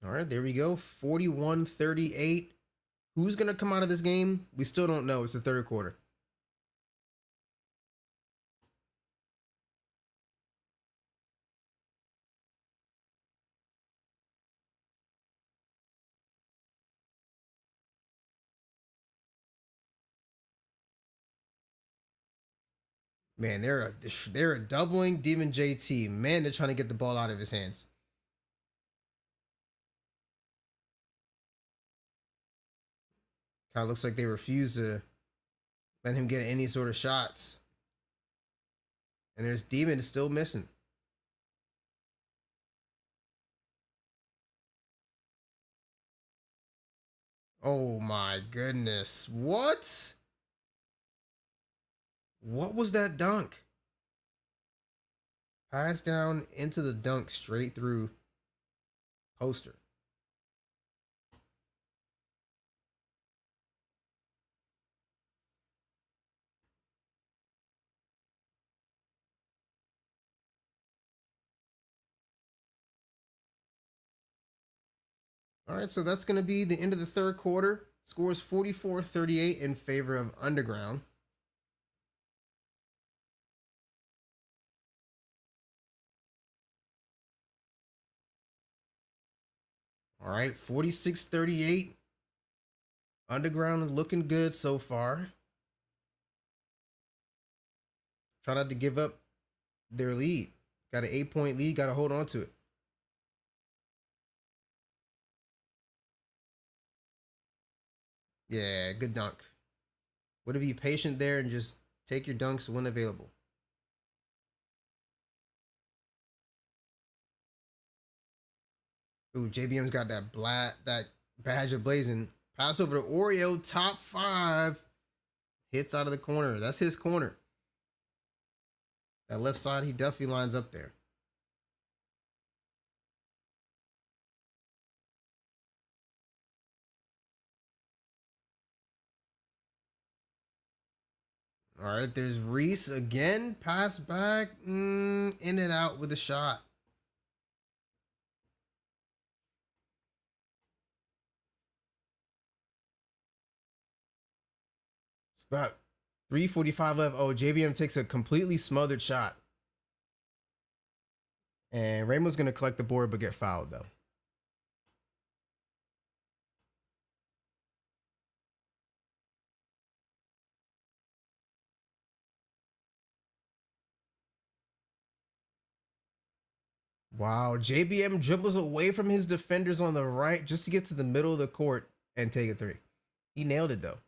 All right, there we go. 41-38. Who's going to come out of this game? We still don't know. It's the third quarter. Man, they're doubling Demon JT. Man, they're trying to get the ball out of his hands. Kind of looks like they refuse to let him get any sort of shots. And there's Demon still missing. Oh my goodness. What? What was that dunk? Pass down into the dunk straight through poster. All right, so that's going to be the end of the third quarter. Scores 44-38 in favor of Underground. All right, 46-38. Underground is looking good so far. Try not to give up their lead. Got an 8-point lead, got to hold on to it. Yeah, good dunk. Way to be patient there and just take your dunks when available. Ooh, JBM's got that badge of blazing. Pass over to Oreo, top 5. Hits out of the corner. That's his corner. That left side, he definitely lines up there. All right, there's Reese again. Pass back. In and out with a shot. It's about 3:45 left. Oh, JBM takes a completely smothered shot. And Rainbow's going to collect the board but get fouled, though. Wow, JBM dribbles away from his defenders on the right just to get to the middle of the court and take a 3. He nailed it, though.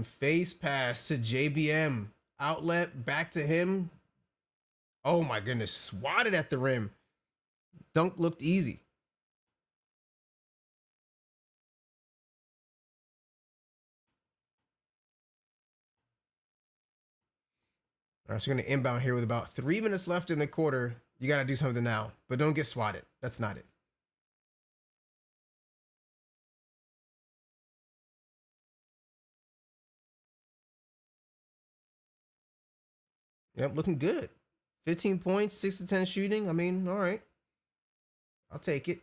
Face pass to JBM. Outlet, back to him. Oh my goodness, swatted at the rim. Dunk looked easy. All right, so we're going to inbound here with about 3 minutes left in the quarter. You got to do something now, but don't get swatted. That's not it. Yep, looking good. 15 points, 6 to 10 shooting. I mean, all right. I'll take it.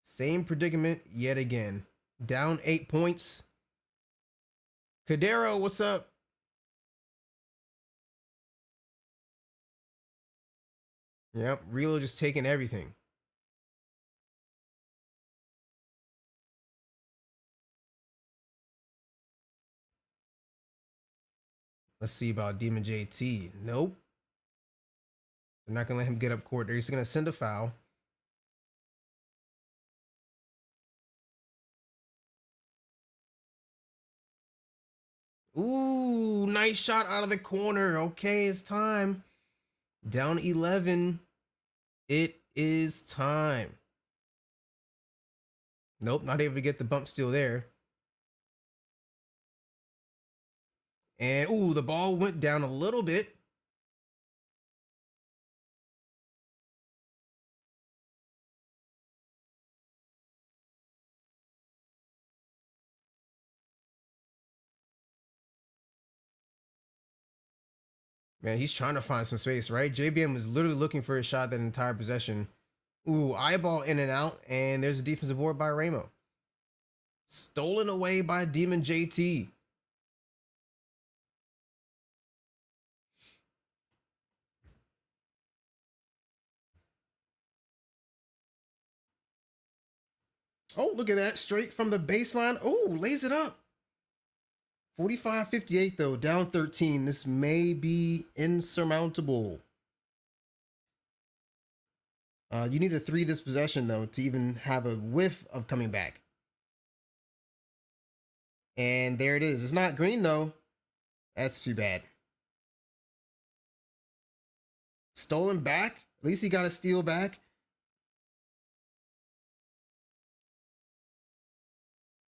Same predicament yet again. Down 8 points. Cadero, what's up? Yep, Relo just taking everything. Let's see about Demon JT. Nope. They're not going to let him get up court. They're just going to send a foul. Ooh, nice shot out of the corner. Okay, it's time. Down 11. It is time. Nope, not able to get the bump steal there. And, ooh, the ball went down a little bit. Man, he's trying to find some space, right? JBM was literally looking for a shot that entire possession. Ooh, eyeball in and out, and there's a defensive board by Ramo. Stolen away by Demon JT. Oh, look at that. Straight from the baseline. Oh, lays it up. 45-58, though. Down 13. This may be insurmountable. You need a 3 this possession, though, to even have a whiff of coming back. And there it is. It's not green, though. That's too bad. Stolen back. At least he got a steal back.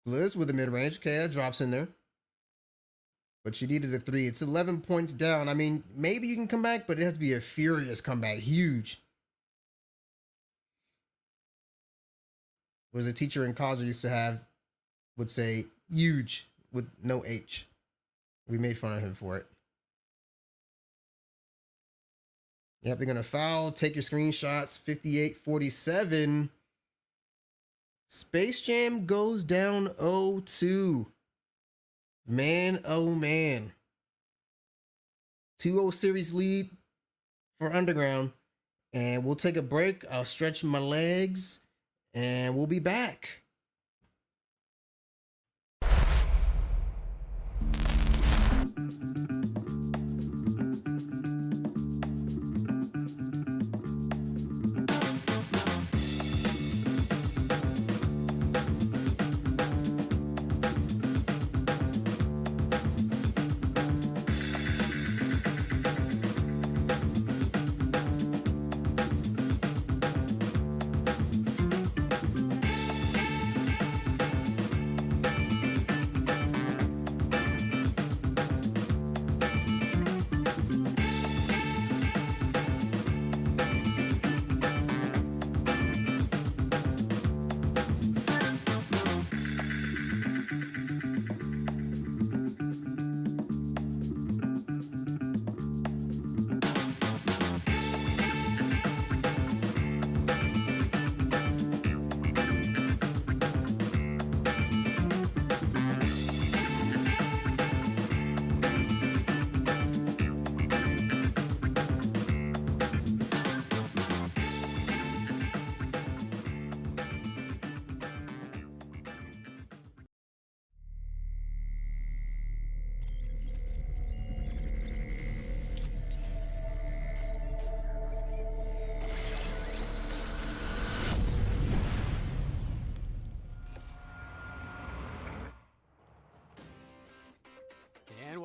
Blizz with the mid-range. Okay, that drops in there. But you needed a 3. It's 11 points down. I mean, maybe you can come back, but it has to be a furious comeback. Huge. Was a teacher in college I used to have, would say huge with no H. We made fun of him for it. Yep, they're going to foul. Take your screenshots. 58-47. Space Jam goes down 0-2. Man, oh man. 2-0 series lead for Underground. And we'll take a break. I'll stretch my legs. And we'll be back.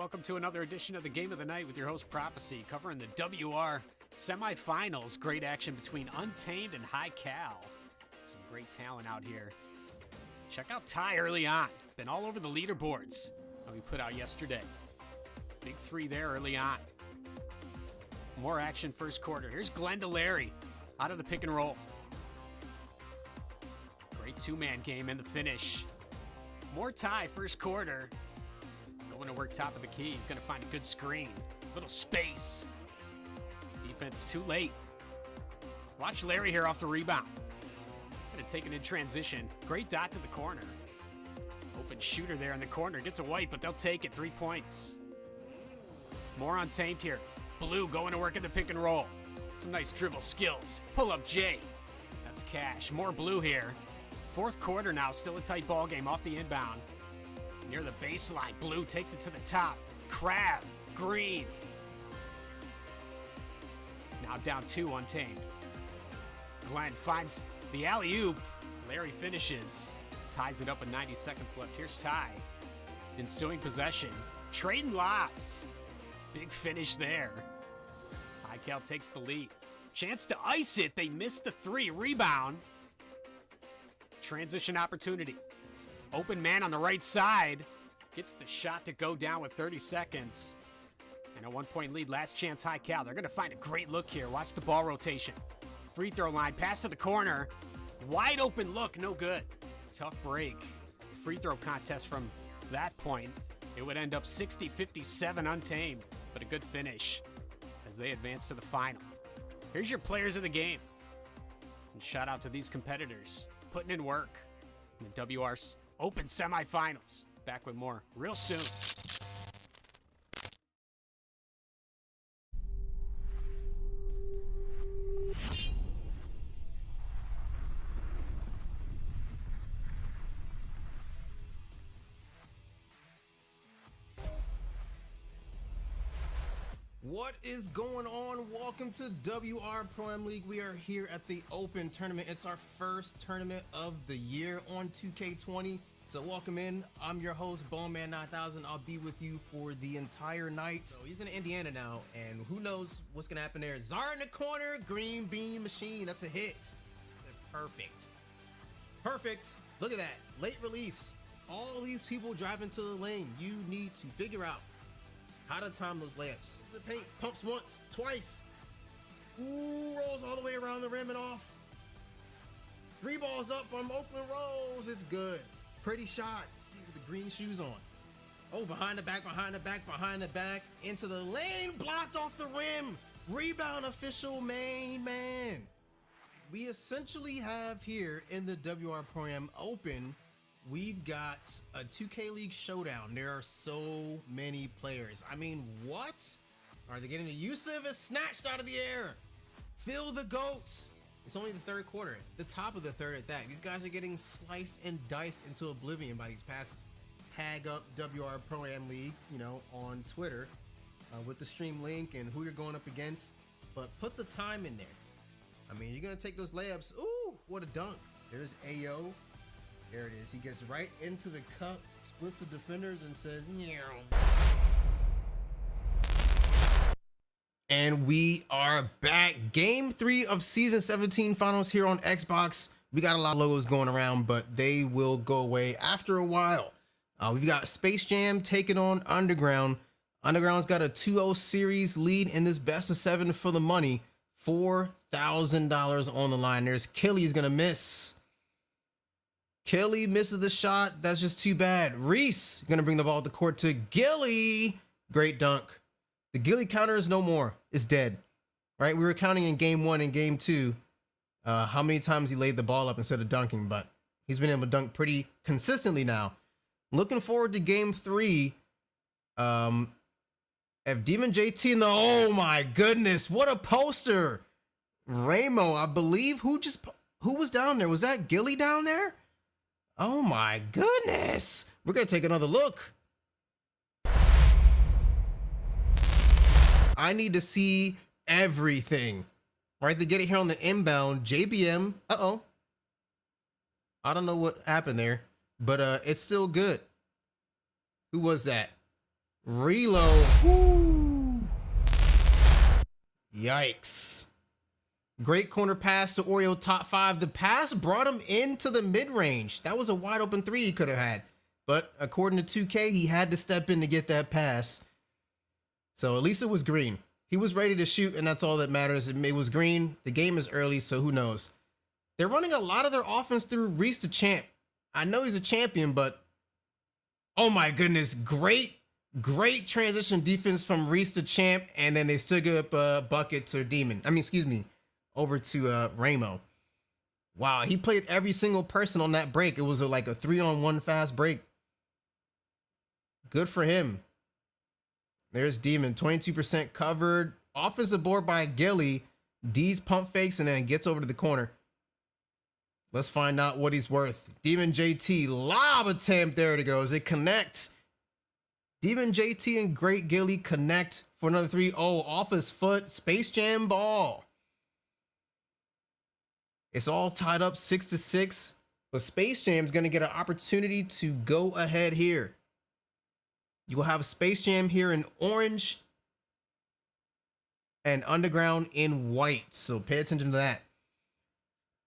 welcome to another edition of the Game of the Night with your host Prophecy, covering the WR semifinals. Great action between Untamed and High Cal. Some great talent out here. Check out Ty early on. Been all over the leaderboards that we put out yesterday. Big three there early on. More action first quarter. Here's Glenn to Larry out of the pick and roll. Great two-man game in the finish. More Ty first quarter. Going to work top of the key. He's going to find a good screen. Little space. Defense too late. Watch Larry here off the rebound. Going to take it in transition. Great dot to the corner. Open shooter there in the corner. Gets a white, but they'll take it. 3 points. More Untamed here. Blue going to work in the pick and roll. Some nice dribble skills. Pull up J. That's Cash. More Blue here. Fourth quarter now. Still a tight ball game off the inbound. Near the baseline. Blue takes it to the top. Crab. Green. Now down 2, Untamed. Glenn finds the alley-oop. Larry finishes. Ties it up with 90 seconds left. Here's Ty. Ensuing possession. Trading lobs. Big finish there. High Cal takes the lead. Chance to ice it. They missed the 3. Rebound. Transition opportunity. Open man on the right side. Gets the shot to go down with 30 seconds. And a 1-point lead. Last chance High Cal. They're going to find a great look here. Watch the ball rotation. Free throw line. Pass to the corner. Wide open look. No good. Tough break. Free throw contest from that point. It would end up 60-57 Untamed. But a good finish as they advance to the final. Here's your players of the game. And shout out to these competitors. Putting in work in the WR Open semifinals. Back with more real soon. What is going on? Welcome to WR Pro Am League. We are here at the Open Tournament. It's our first tournament of the year on 2K20. So welcome in. I'm your host, Bowman 9000. I'll be with you for the entire night. So he's in Indiana now, and who knows what's gonna happen there. Czar in the corner, green bean machine. That's a hit. Perfect. Perfect. Look at that. Late release. All these people driving to the lane. You need to figure out how to time those layups. The paint pumps once, twice. Ooh, rolls all the way around the rim and off. 3 balls up on Oakland Rolls. It's good. Pretty shot with the green shoes on. Oh, behind the back, behind the back, behind the back. Into the lane, blocked off the rim. Rebound official, main man. We essentially have here in the WR Pro Am Open, we've got a 2K League showdown. There are so many players. I mean, what? Are they getting a Yusuf is snatched out of the air. Phil the GOAT. It's only the third quarter, the top of the third at that. These guys are getting sliced and diced into oblivion by these passes. Tag up WR Pro Am League, you know, on Twitter with the stream link and who you're going up against. But put the time in there. I mean, you're going to take those layups. Ooh, what a dunk. There's Ayo. There it is. He gets right into the cup, splits the defenders, and says, "Meow." And we are back. Game 3 of Season 17 finals here on Xbox. We got a lot of logos going around, but they will go away after a while. We've got Space Jam taking on Underground. Underground's got a 2-0 series lead in this best of 7 for the money. $4,000 on the line. There's Killy's going to miss. Kelly misses the shot. That's just too bad. Reese gonna bring the ball to the court to Gilly. Great dunk. The Gilly counter is no more. It's dead. Right? We were counting in game 1 and game 2 how many times he laid the ball up instead of dunking, but he's been able to dunk pretty consistently now. Looking forward to game 3. If Demon JT in the, oh my goodness, what a poster. Ramo, I believe. Who was down there? Was that Gilly down there? Oh my goodness. We're going to take another look. I need to see everything. Right, they get it here on the inbound. JBM. Uh-oh. I don't know what happened there, but it's still good. Who was that? Reload. Woo. Yikes. Great corner pass to Oreo top 5. The pass brought him into the mid-range. That was a wide open 3 he could have had. But according to 2K, he had to step in to get that pass. So at least it was green. He was ready to shoot, and that's all that matters. It was green. The game is early, so who knows? They're running a lot of their offense through Reese the Champ. I know he's a champion, but oh my goodness, great transition defense from Reese the Champ, and then they still give up a bucket to Demon. I mean, excuse me, over to Ramo. Wow, he played every single person on that break. It was like a 3-on-1 fast break. Good for him. There's Demon, 22% covered. Offensive board by Gilly. D's pump fakes and then gets over to the corner. Let's find out what he's worth. Demon JT, lob attempt. There it goes. It connects. Demon JT and Great Gilly connect for another 3. Oh, off his foot. Space Jam ball. It's all tied up 6-6. But Space Jam's going to get an opportunity to go ahead here. You will have Space Jam here in orange and Underground in white. So pay attention to that.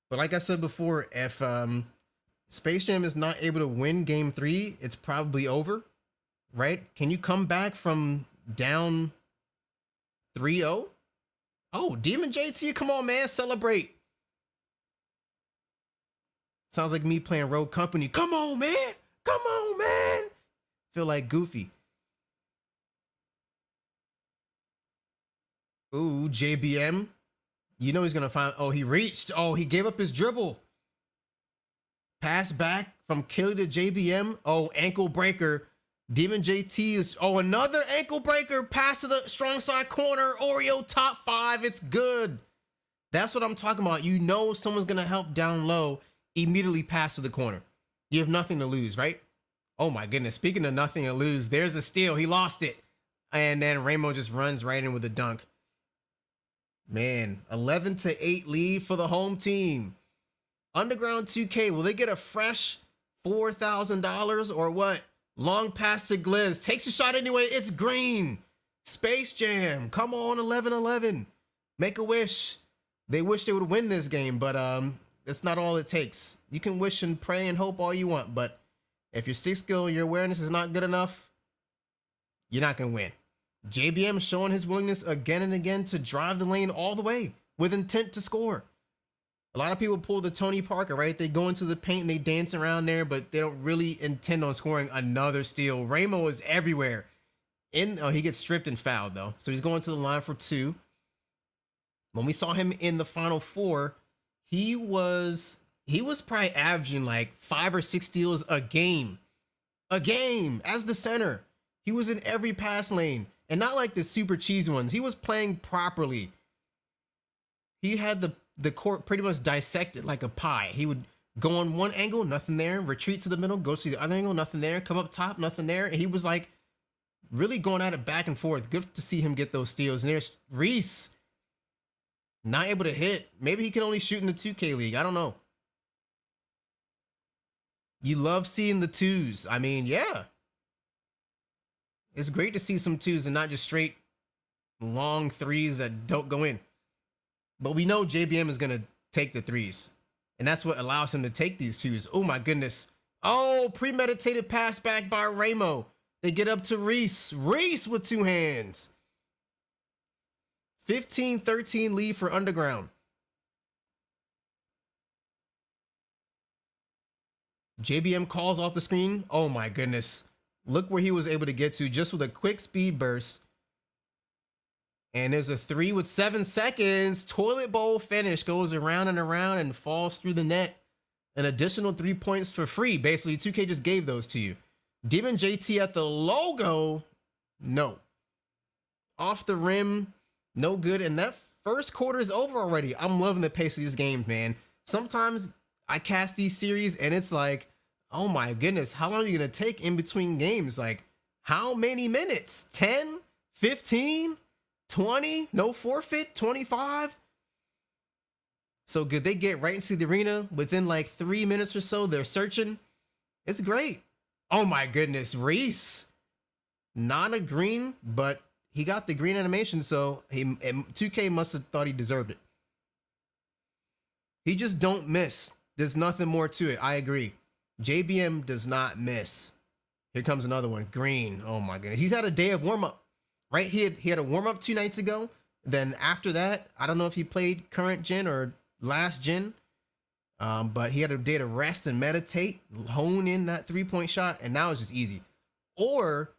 But like I said before, if Space Jam is not able to win game 3, it's probably over, right? Can you come back from down 3-0? Oh, Demon JT, come on, man, celebrate. Sounds like me playing Road Company. Come on, man. Come on, man. Feel like Goofy. Ooh, JBM. You know he's going to find... Oh, he reached. Oh, he gave up his dribble. Pass back from Killy to JBM. Oh, ankle breaker. Demon JT is... Oh, another ankle breaker. Pass to the strong side corner. Oreo top 5. It's good. That's what I'm talking about. You know someone's going to help down low. Immediately pass to the corner. You have nothing to lose, right? Oh, my goodness. Speaking of nothing to lose, there's a steal. He lost it. And then Ramo just runs right in with a dunk. Man, 11-8 lead for the home team. Underground2K, will they get a fresh $4,000 or what? Long pass to Gliz. Takes a shot anyway. It's green. Space Jam. Come on, 11-11. Make a wish. They wish they would win this game, but that's not all it takes. You can wish and pray and hope all you want, but if your stick skill, your awareness is not good enough, you're not going to win. JBM showing his willingness again and again to drive the lane all the way with intent to score. A lot of people pull the Tony Parker, right? They go into the paint and they dance around there, but they don't really intend on scoring another steal. Ramo is everywhere. Oh, he gets stripped and fouled though. So he's going to the line for 2. When we saw him in the Final Four, he was probably averaging like 5 or 6 steals a game as the center. He was in every pass lane. And not like the super cheesy ones. He was playing properly. He had the court pretty much dissected like a pie. He would go on one angle, nothing there. Retreat to the middle, go to the other angle, nothing there. Come up top, nothing there. And he was like really going at it back and forth. Good to see him get those steals. And there's Reese. Not able to hit. Maybe he can only shoot in the 2K league. I don't know. You love seeing the 2s. I mean, yeah. It's great to see some 2s and not just straight long 3s that don't go in. But we know JBM is going to take the 3s. And that's what allows him to take these 2s. Oh, my goodness. Oh, premeditated pass back by Ramo. They get up to Reese. Reese with 2 hands. 15-13 lead for Underground. JBM calls off the screen. Oh, my goodness. Look where he was able to get to just with a quick speed burst. And there's a 3 with 7 seconds. Toilet bowl finish. Goes around and around and falls through the net. An additional 3 points for free. Basically, 2K just gave those to you. Demon JT at the logo. No. Off the rim. No good. And that first quarter is over already. I'm loving the pace of these games, man. Sometimes I cast these series and it's like, oh my goodness, how long are you going to take in between games? Like, how many minutes? 10, 15, 20, no forfeit, 25? So good. They get right into the arena within like 3 minutes or so. They're searching. It's great. Oh my goodness, Reese. Not a green, but he got the green animation, so 2K must have thought he deserved it. He just don't miss. There's nothing more to it. I agree. JBM does not miss. Here comes another one. Green. Oh my goodness. He's had a day of warm-up, right? He had a warm-up 2 nights ago. Then after that, I don't know if he played current gen or last gen, but he had a day to rest and meditate, hone in that 3-point shot, and now it's just easy. Or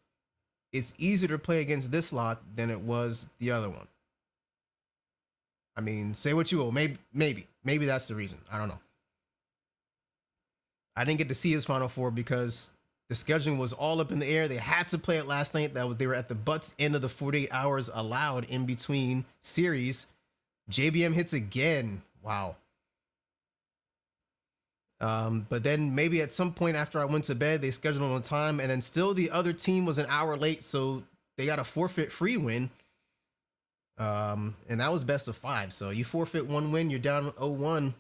it's easier to play against this lot than it was the other one. I mean, say what you will. Maybe that's the reason. I don't know. I didn't get to see his Final Four because the scheduling was all up in the air. They had to play it last night. They were at the butts end of the 48 hours allowed in between series. JBM hits again. Wow. But then maybe at some point after I went to bed, they scheduled on time, and then still the other team was an hour late, so they got a forfeit free win. And that was best of 5. So you forfeit 1 win, you're down 0-1.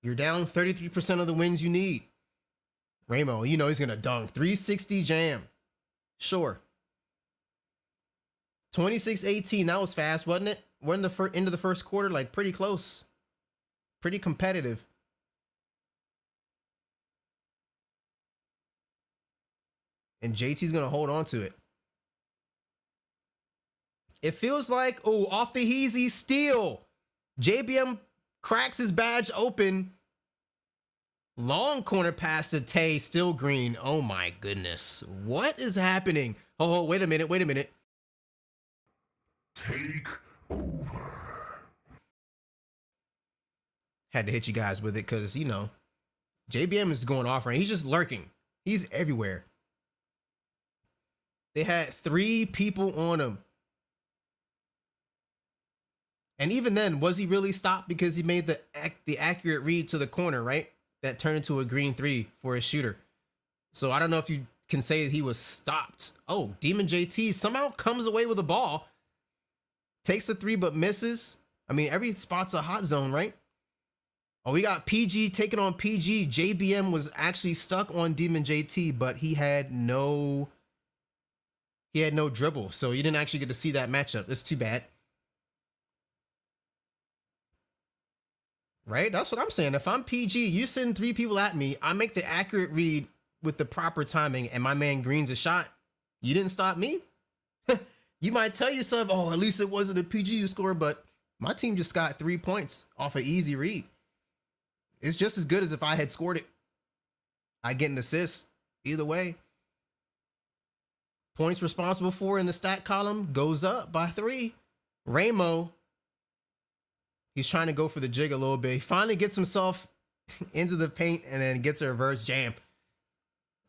You're down 33% of the wins you need. Ramo, you know he's gonna dunk. 360 jam. Sure. 26-18. That was fast, wasn't it? We're in the end of the first quarter, like pretty close. Pretty competitive. And JT's gonna hold on to it. It feels like, oh, off the heezy steal. JBM cracks his badge open. Long corner pass to Tay, still green. Oh my goodness. What is happening? Oh, wait a minute. Take over. Had to hit you guys with it because, you know, JBM is going off right. He's just lurking. He's everywhere. They had 3 people on him. And even then, was he really stopped because he made the accurate read to the corner, right? That turned into a green 3 for his shooter. So I don't know if you can say he was stopped. Oh, Demon JT somehow comes away with the ball. Takes the 3 but misses. I mean, every spot's a hot zone, right? Oh, we got PG taking on PG. JBM was actually stuck on Demon JT, but he had no dribble. So you didn't actually get to see that matchup. That's too bad. Right? That's what I'm saying. If I'm PG, you send 3 people at me, I make the accurate read with the proper timing, and my man greens a shot. You didn't stop me? You might tell yourself, oh, at least it wasn't a PG who scored, but my team just got 3 points off an easy read. It's just as good as if I had scored it. I get an assist. Either way. Points responsible for in the stat column goes up by 3. Ramo. He's trying to go for the jig a little bit. He finally gets himself into the paint and then gets a reverse jam.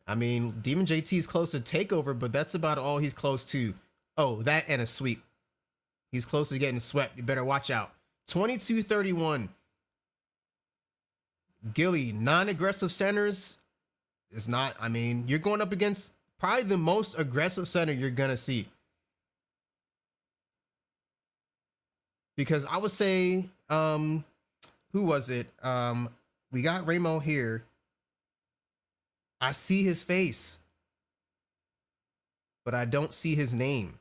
I mean, Demon JT is close to takeover, but that's about all he's close to. Oh, that and a sweep. He's close to getting swept. You better watch out. 22-31. Gilly, non-aggressive centers is not, I mean, you're going up against probably the most aggressive center you're going to see. Because I would say, who was it? We got Ramo here. I see his face, but I don't see his name.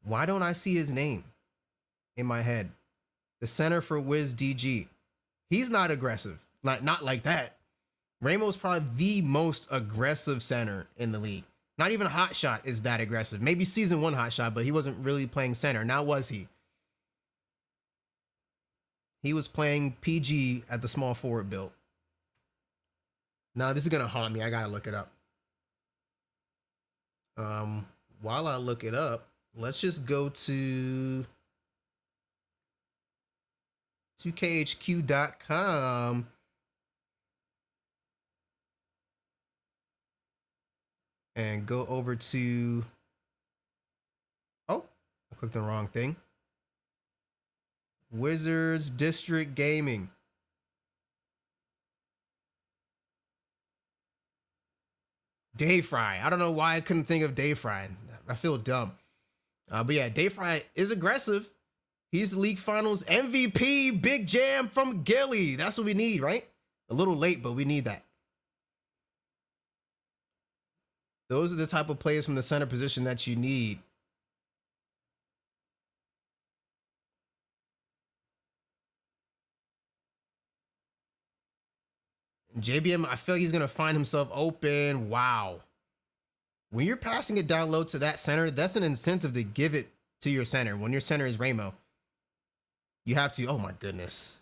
Why don't I see his name in my head? The center for Wiz DG. He's not aggressive. Not like that. Ramo's probably the most aggressive center in the league. Not even Hot Shot is that aggressive. Maybe season 1 Hot Shot, but he wasn't really playing center. Now was he? He was playing PG at the small forward build. Now this is gonna haunt me. I gotta look it up. While I look it up, let's just go to 2khq.com. And go over to, oh, I clicked the wrong thing. Wizards District Gaming. Day Fry. I don't know why I couldn't think of Day Fry. I feel dumb. But yeah, Day Fry is aggressive. He's the league finals MVP. Big jam from Gilly. That's what we need, right? A little late, but we need that. Those are the type of players from the center position that you need. JBM, I feel like he's going to find himself open. Wow. When you're passing it down low to that center, that's an incentive to give it to your center. When your center is Ramo, you have to, oh my goodness.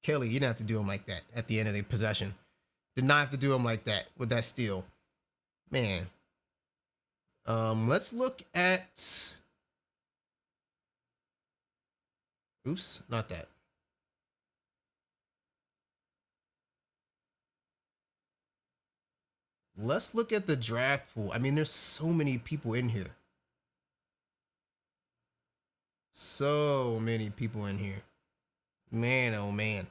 Kelly, you didn't have to do him like that at the end of the possession. Did not have to do him like that with that steal. Man. Let's look at, oops, not that. Let's look at the draft pool. I mean, there's so many people in here. So many people in here. Man, oh man.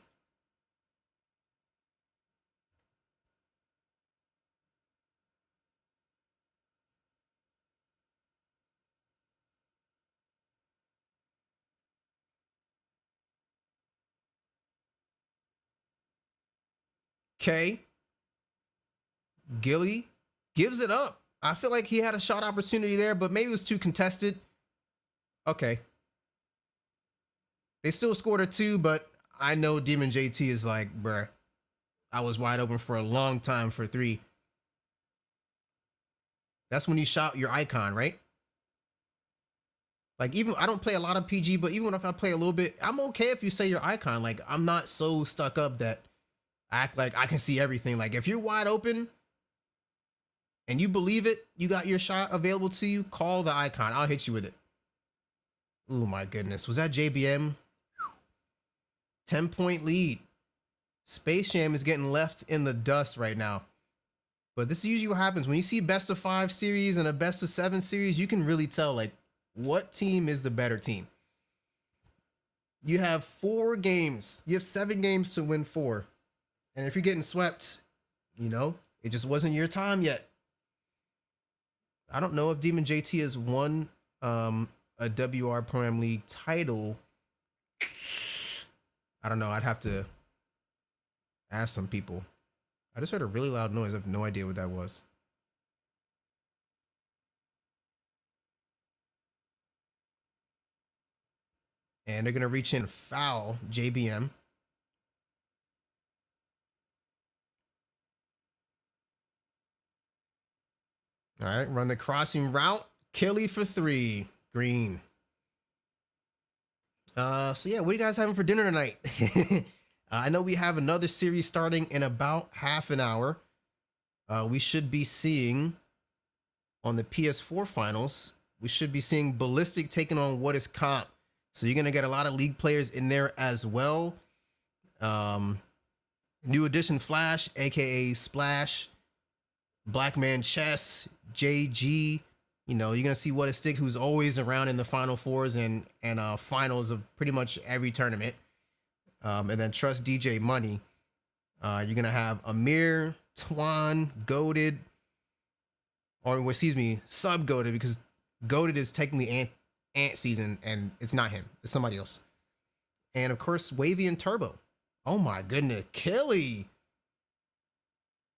Okay. Gilly gives it up. I feel like he had a shot opportunity there, but maybe it was too contested. Okay. They still scored a 2, but I know Demon JT is like, bruh, I was wide open for a long time for 3. That's when you shot your icon, right? Like, even I don't play a lot of PG, but even if I play a little bit, I'm okay if you say your icon. Like, I'm not so stuck up that I act like I can see everything. Like, if you're wide open and you believe it, you got your shot available to you, call the icon. I'll hit you with it. Oh my goodness. Was that JBM? 10-point lead. Space Jam is getting left in the dust right now. But this is usually what happens. When you see best of 5 series and a best of 7 series, you can really tell like what team is the better team. You have 4 games. You have 7 games to win 4. And if you're getting swept, you know, it just wasn't your time yet. I don't know if Demon JT has won a WR Prime League title. I don't know. I'd have to ask some people. I just heard a really loud noise. I have no idea what that was. And they're going to reach in foul JBM. All right, run the crossing route. Kelly for 3. Green. So yeah, what are you guys having for dinner tonight? I know we have another series starting in about half an hour. We should be seeing on the PS4 finals, we should be seeing Ballistic taking on What Is Comp. So you're going to get a lot of league players in there as well. New Edition Flash, aka Splash, Blackman Chess, JG. You know, you're going to see What Is Stick, who's always around in the Final Fours and finals of pretty much every tournament. And then Trust DJ Money. You're going to have Amir, Twan, Goated, or excuse me, Sub-Goated, because Goated is technically Ant season, and it's not him. It's somebody else. And, of course, Wavy and Turbo. Oh, my goodness. Killy.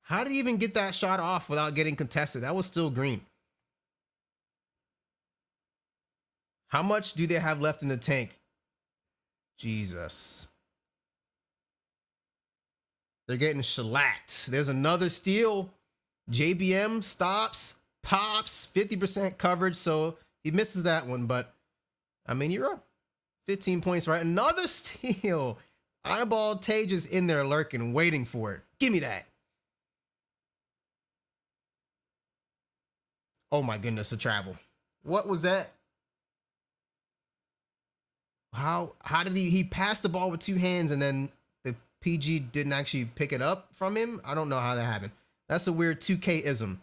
How did he even get that shot off without getting contested? That was still green. How much do they have left in the tank? Jesus. They're getting shellacked. There's another steal. JBM stops, pops, 50% coverage. So he misses that one. But, I mean, you're up 15 points, right? Another steal. Eyeball Tage is in there lurking, waiting for it. Give me that. Oh, my goodness, a travel. What was that? How did he pass the ball with 2 hands and then the PG didn't actually pick it up from him? I don't know how that happened. That's a weird 2K-ism.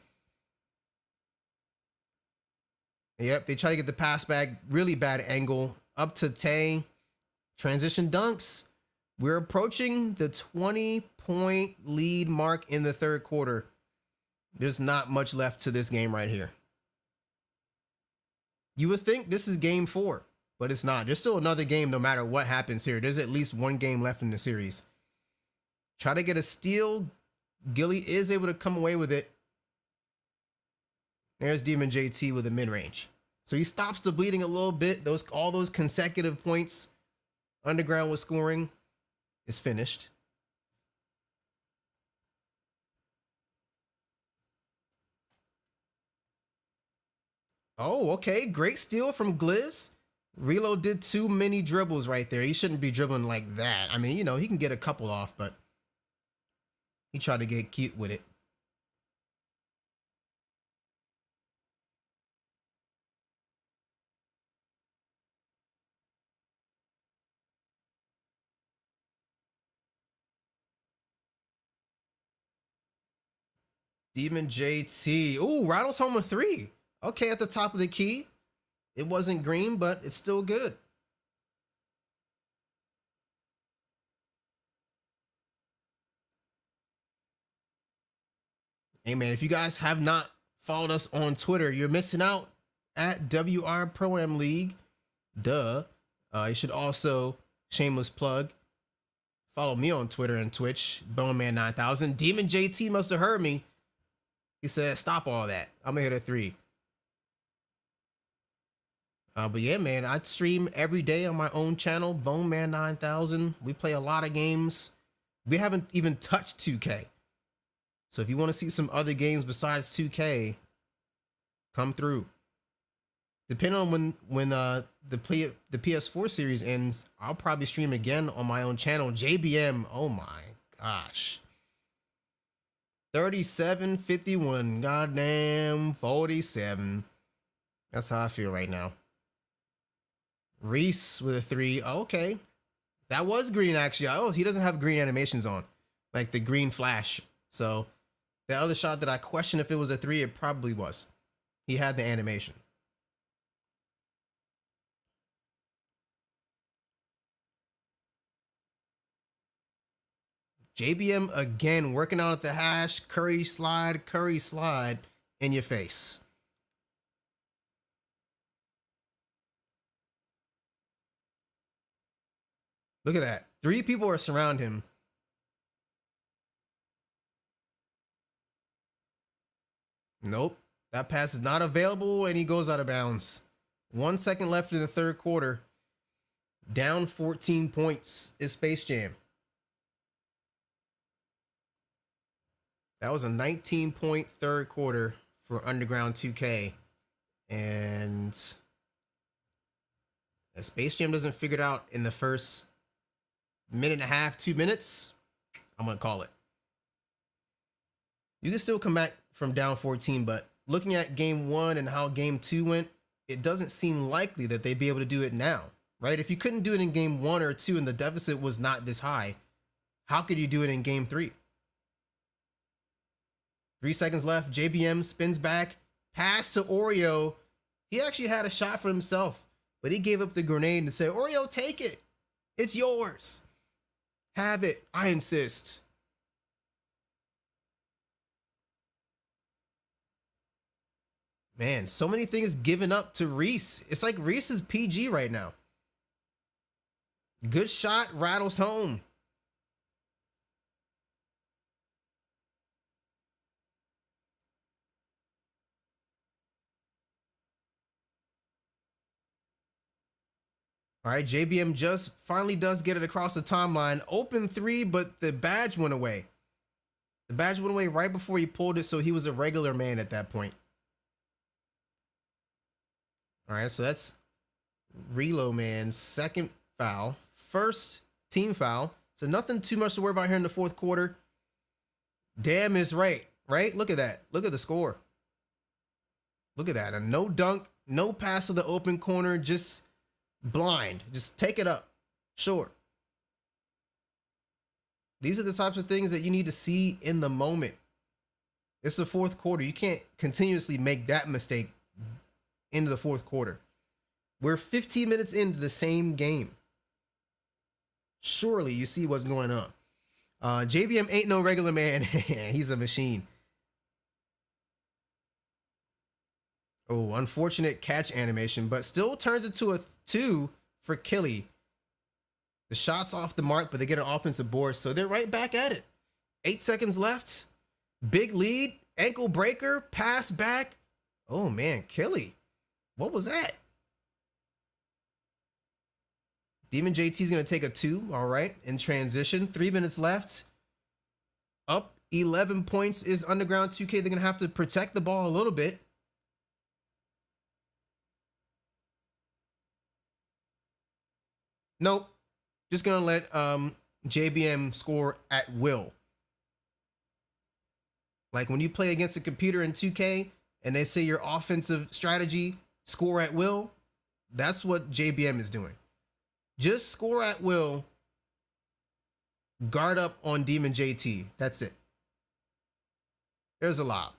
Yep, they try to get the pass back. Really bad angle. Up to Tay. Transition dunks. We're approaching the 20-point lead mark in the 3rd quarter. There's not much left to this game right here. You would think this is game 4. But it's not. There's still another game no matter what happens here. There's at least 1 game left in the series. Try to get a steal. Gilly is able to come away with it. There's Demon JT with a mid-range. So he stops the bleeding a little bit. All those consecutive points Underground was scoring is finished. Oh, okay. Great steal from Gliz. Reload did too many dribbles right there. He shouldn't be dribbling like that. I mean, you know, he can get a couple off, but he tried to get cute with it. Demon JT. Ooh, rattles home a 3. Okay, at the top of the key. It wasn't green, but it's still good. Hey, man, if you guys have not followed us on Twitter, you're missing out at WR Pro-Am League. Duh. You should also, shameless plug, follow me on Twitter and Twitch, Boneman9000. Demon JT must have heard me. He said, stop all that. I'm going to hit a 3. But yeah, man, I stream every day on my own channel, Boneman9000. We play a lot of games. We haven't even touched 2K. So if you want to see some other games besides 2K, come through. Depending on when the PS4 series ends, I'll probably stream again on my own channel. JBM, oh my gosh. 37-51, goddamn 47. That's how I feel right now. Reese with a 3. Oh, okay. That was green, actually. Oh, he doesn't have green animations on, like the green flash. So the other shot that I questioned if it was a 3, it probably was. He had the animation. JBM again, working out at the hash. Curry slide in your face. Look at that. 3 people are surrounding him. Nope. That pass is not available, and he goes out of bounds. 1 second left in the third quarter. Down 14 points is Space Jam. That was a 19-point third quarter for Underground2K. And if Space Jam doesn't figure it out in the first minute and a half, 2 minutes, I'm going to call it. You can still come back from down 14, but looking at game 1 and how game 2 went, it doesn't seem likely that they'd be able to do it now, right? If you couldn't do it in game 1 or 2 and the deficit was not this high, how could you do it in game 3? 3 seconds left. JBM spins back. Pass to Oreo. He actually had a shot for himself, but he gave up the grenade and said, Oreo, take it. It's yours. Have it. I insist. Man, so many things given up to Reese. It's like Reese is PG right now. Good shot. Rattles home. All right, JBM just finally does get it across the timeline. Open 3, but the badge went away. The badge went away right before he pulled it, so he was a regular man at that point. All right, so that's Reload Man's second foul. First team foul. So nothing too much to worry about here in the fourth quarter. Damn is right? Look at that. Look at the score. Look at that. A no dunk, no pass to the open corner, just blind. Just take it up. Sure. These are the types of things that you need to see in the moment. It's the fourth quarter. You can't continuously make that mistake into the fourth quarter. We're 15 minutes into the same game. Surely you see what's going on. JBM ain't no regular man. He's a machine. Oh, unfortunate catch animation, but still turns it to a 2 for Killy. The shot's off the mark, but they get an offensive board, so they're right back at it. 8 seconds left. Big lead. Ankle breaker. Pass back. Oh man, Killy. What was that? Demon JT is going to take a 2. All right. In transition. 3 minutes left. Up 11 points is Underground2K. They're going to have to protect the ball a little bit. Nope. Just going to let JBM score at will. Like when you play against a computer in 2K and they say your offensive strategy, score at will, that's what JBM is doing. Just score at will, guard up on Demon JT. That's it. There's a lot.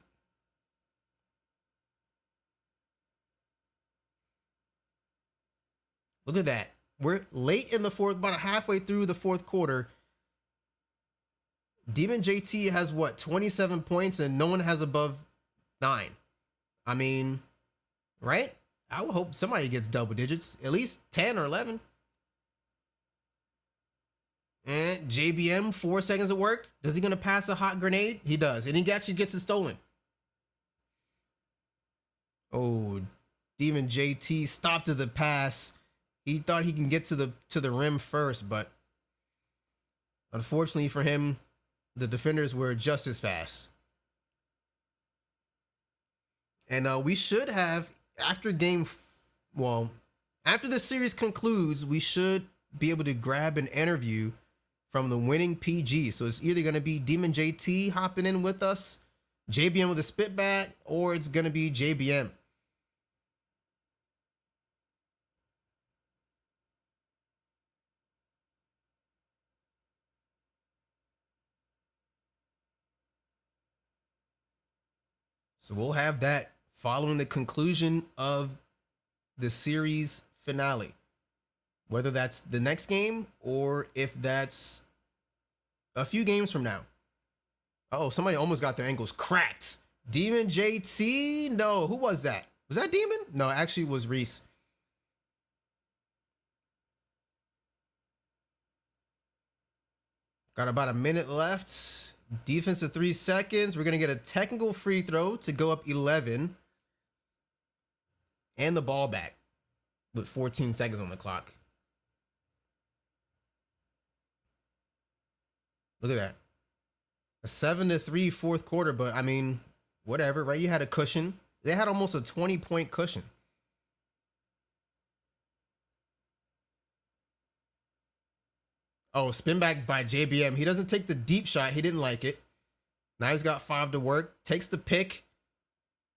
Look at that. We're late in the fourth, about halfway through the fourth quarter. Demon JT has what, 27 points, and no one has above 9. I mean, right? I would hope somebody gets double digits, at least 10 or 11. And JBM, 4 seconds of work. Does he gonna pass a hot grenade? He does, and he actually gets it stolen. Oh, Demon JT stopped at the pass. He thought he can get to the rim first, but unfortunately for him, the defenders were just as fast. And we should have, after this series concludes, we should be able to grab an interview from the winning PG. So it's either going to be Demon JT hopping in with us, JBM with a spit bat, or it's going to be JBM. So we'll have that following the conclusion of the series finale. Whether that's the next game or if that's a few games from now. Oh, somebody almost got their ankles cracked. Demon JT? No, who was that? Was that Demon? No, actually it was Reese. Got about a minute left. Defense of 3 seconds. We're going to get a technical free throw to go up 11. And the ball back with 14 seconds on the clock. Look at that. A 7-3 fourth quarter, but I mean, whatever, right? You had a cushion. They had almost a 20-point cushion. Oh, spin back by JBM. He doesn't take the deep shot. He didn't like it. Now he's got 5 to work. Takes the pick.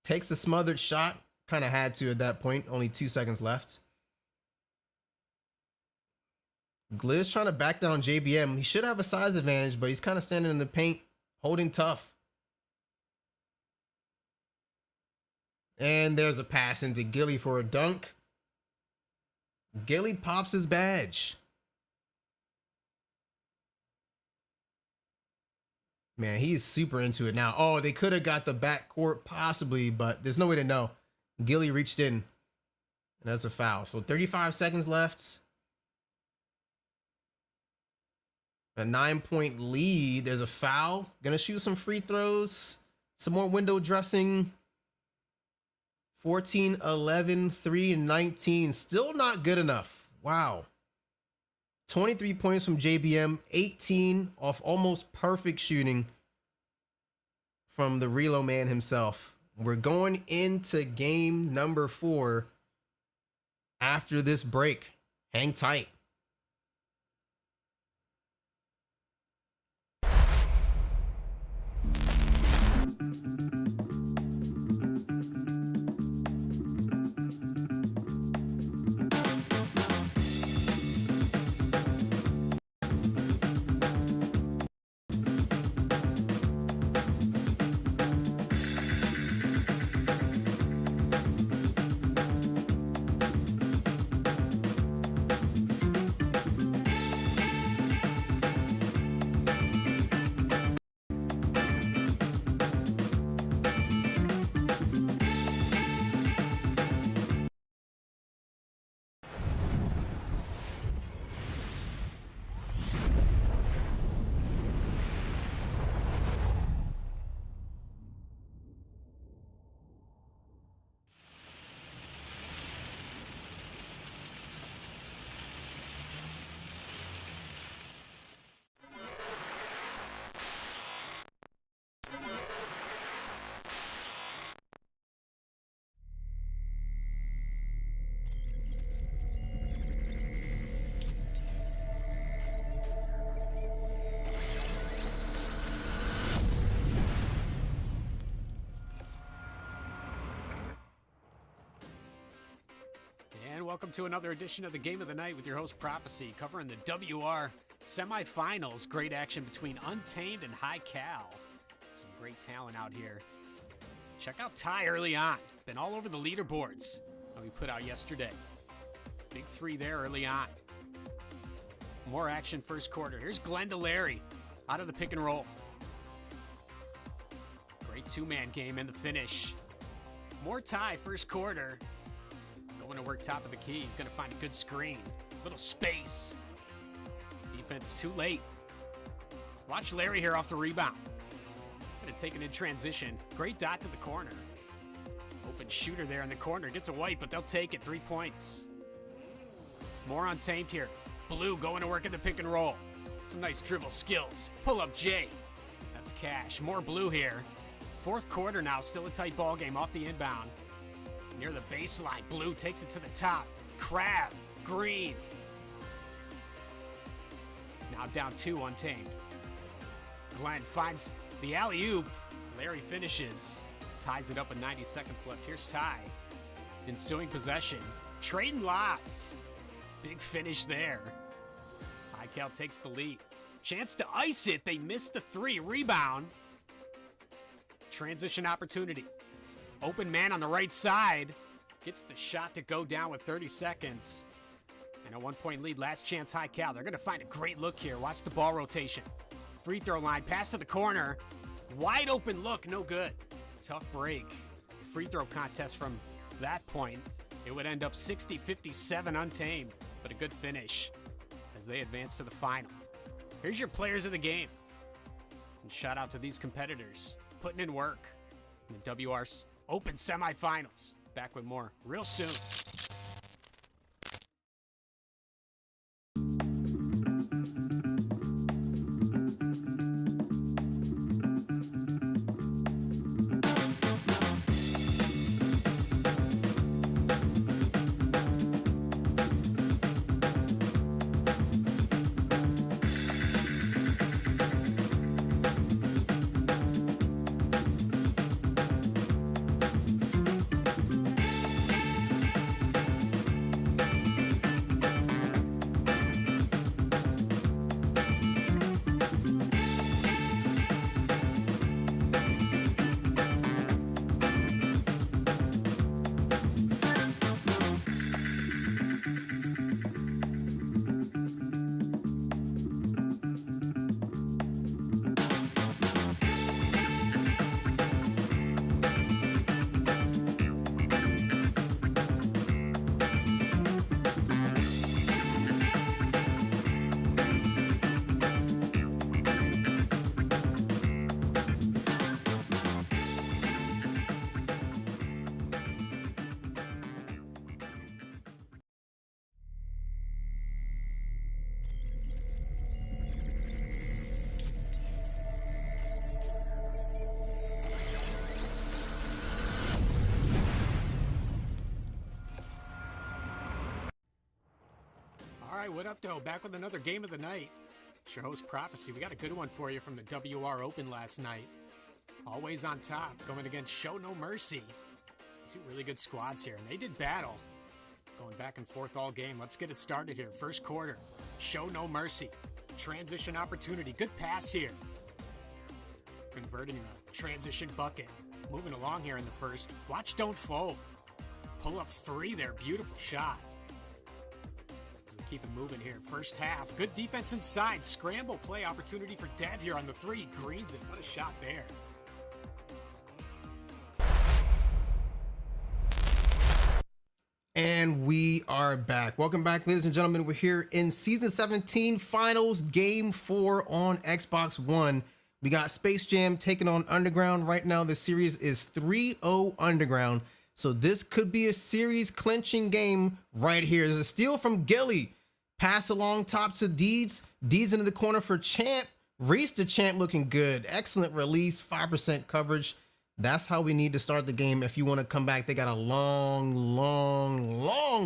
Takes the smothered shot. Kind of had to at that point. Only 2 seconds left. Gliz trying to back down JBM. He should have a size advantage, but he's kind of standing in the paint, holding tough. And there's a pass into Gilly for a dunk. Gilly pops his badge. Man, he's super into it now. Oh, they could have got the backcourt possibly, but there's no way to know. Gilly reached in, and that's a foul. So 35 seconds left. A 9-point lead. There's a foul. Gonna shoot some free throws. Some more window dressing. 14, 11, 3, and 19. Still not good enough. Wow. 23 points from JBM. 18 off almost perfect shooting from the Relo man himself. We're going into game number 4 after this break. Hang tight. welcome to another edition of the Game of the Night with your host Prophecy, covering the WR semifinals. Great action between Untamed and High Cal. Some great talent out here. Check out Ty early on. Been all over the leaderboards that we put out yesterday. Big three there early on. More action first quarter. Here's Glenn DeLary out of the pick and roll. Great two-man game in the finish. More Ty first quarter. Going to work top of the key. He's going to find a good screen. Little space. Defense too late. Watch Larry here off the rebound. Going to take it in transition. Great dot to the corner. Open shooter there in the corner. Gets a white, but they'll take it. 3 points. More Untamed here. Blue going to work in the pick and roll. Some nice dribble skills. Pull up J. That's Cash. More Blue here. Fourth quarter now. Still a tight ball game off the inbound. Near the baseline. Blue takes it to the top. Crab. Green. Now down 2 Untamed. Glenn finds the alley-oop. Larry finishes. Ties it up with 90 seconds left. Here's Ty. Ensuing possession. Trading lobs. Big finish there. High Cal takes the lead. Chance to ice it. They missed the 3. Rebound. Transition opportunity. Open man on the right side. Gets the shot to go down with 30 seconds. And a 1-point lead. Last chance High Cal. They're going to find a great look here. Watch the ball rotation. Free throw line. Pass to the corner. Wide open look. No good. Tough break. Free throw contest from that point. It would end up 60-57 Untamed. But a good finish as they advance to the final. Here's your players of the game. And shout out to these competitors. Putting in work in the WR Open semifinals. Back with more real soon. All right, what up, though? Back with another game of the night. It's your host, Prophecy. We got a good one for you from the WR Open last night. Always on top, going against Show No Mercy. Two really good squads here, and they did battle. Going back and forth all game. Let's get it started here. First quarter, Show No Mercy. Transition opportunity. Good pass here. Converting the transition bucket. Moving along here in the first. Watch don't fold. Pull up 3 there. Beautiful shot. Keep it moving here. First half. Good defense inside. Scramble play opportunity for Dev here on the 3. Greens it. What a shot there. And we are back. Welcome back, ladies and gentlemen. We're here in Season 17 Finals Game 4 on Xbox One. We got Space Jam taking on Underground. Right now, the series is 3-0 Underground. So this could be a series clinching game right here. There's a steal from Gilly. Pass along top to Deeds. Deeds into the corner for Champ. Reese the Champ looking good. Excellent release. 5% coverage. That's how we need to start the game if you want to come back. They got a long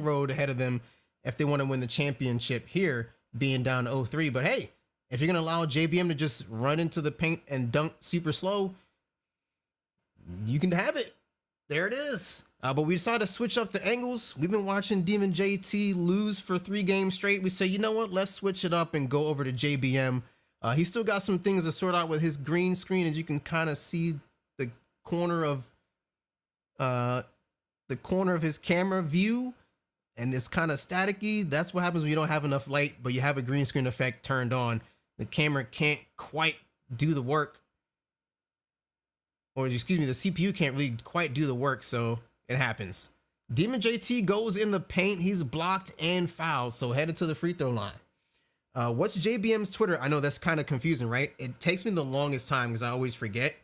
road ahead of them if they want to win the championship here, being down 0-3. But hey, if you're going to allow JBM to just run into the paint and dunk super slow, you can have it. There it is. But we decided to switch up the angles. We've been watching Demon JT lose for 3 games straight. We say, you know what? Let's switch it up and go over to JBM. He still got some things to sort out with his green screen, as you can kind of see the corner of his camera view, and it's kind of staticky. That's what happens when you don't have enough light, but you have a green screen effect turned on. The camera can't quite do the work, or excuse me, the CPU can't really quite do the work, so it happens. Demon JT goes in the paint. He's blocked and fouled, so headed to the free throw line. What's JBM's Twitter? I know that's kind of confusing, right? It takes me the longest time because I always forget.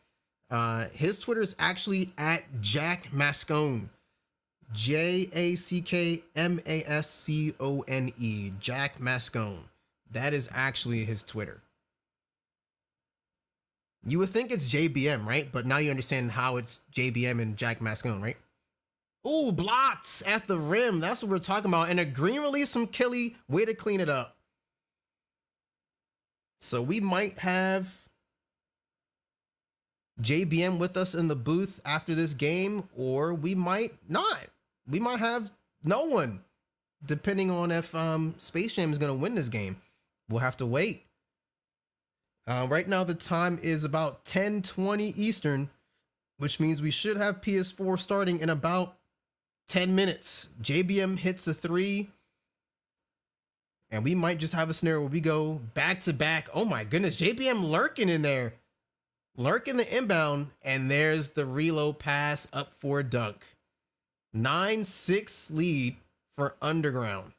His Twitter is actually at Jack Mascone. JACKMASCONE. Jack Mascone. That is actually his Twitter. You would think it's JBM, right? But now you understand how it's JBM and Jack Mascone, right? Ooh, blocked at the rim. That's what we're talking about. And a green release from Killy. Way to clean it up. So we might have JBM with us in the booth after this game, or we might not. We might have no one, depending on if Space Jam is going to win this game. We'll have to wait. Right now, the time is about 10:20 Eastern, which means we should have PS4 starting in about 10 minutes. JBM hits a 3. And we might just have a scenario where we go back to back. Oh my goodness, JBM lurking in there. Lurking the inbound, and there's the reload pass up for a dunk. 9-6 lead for Underground.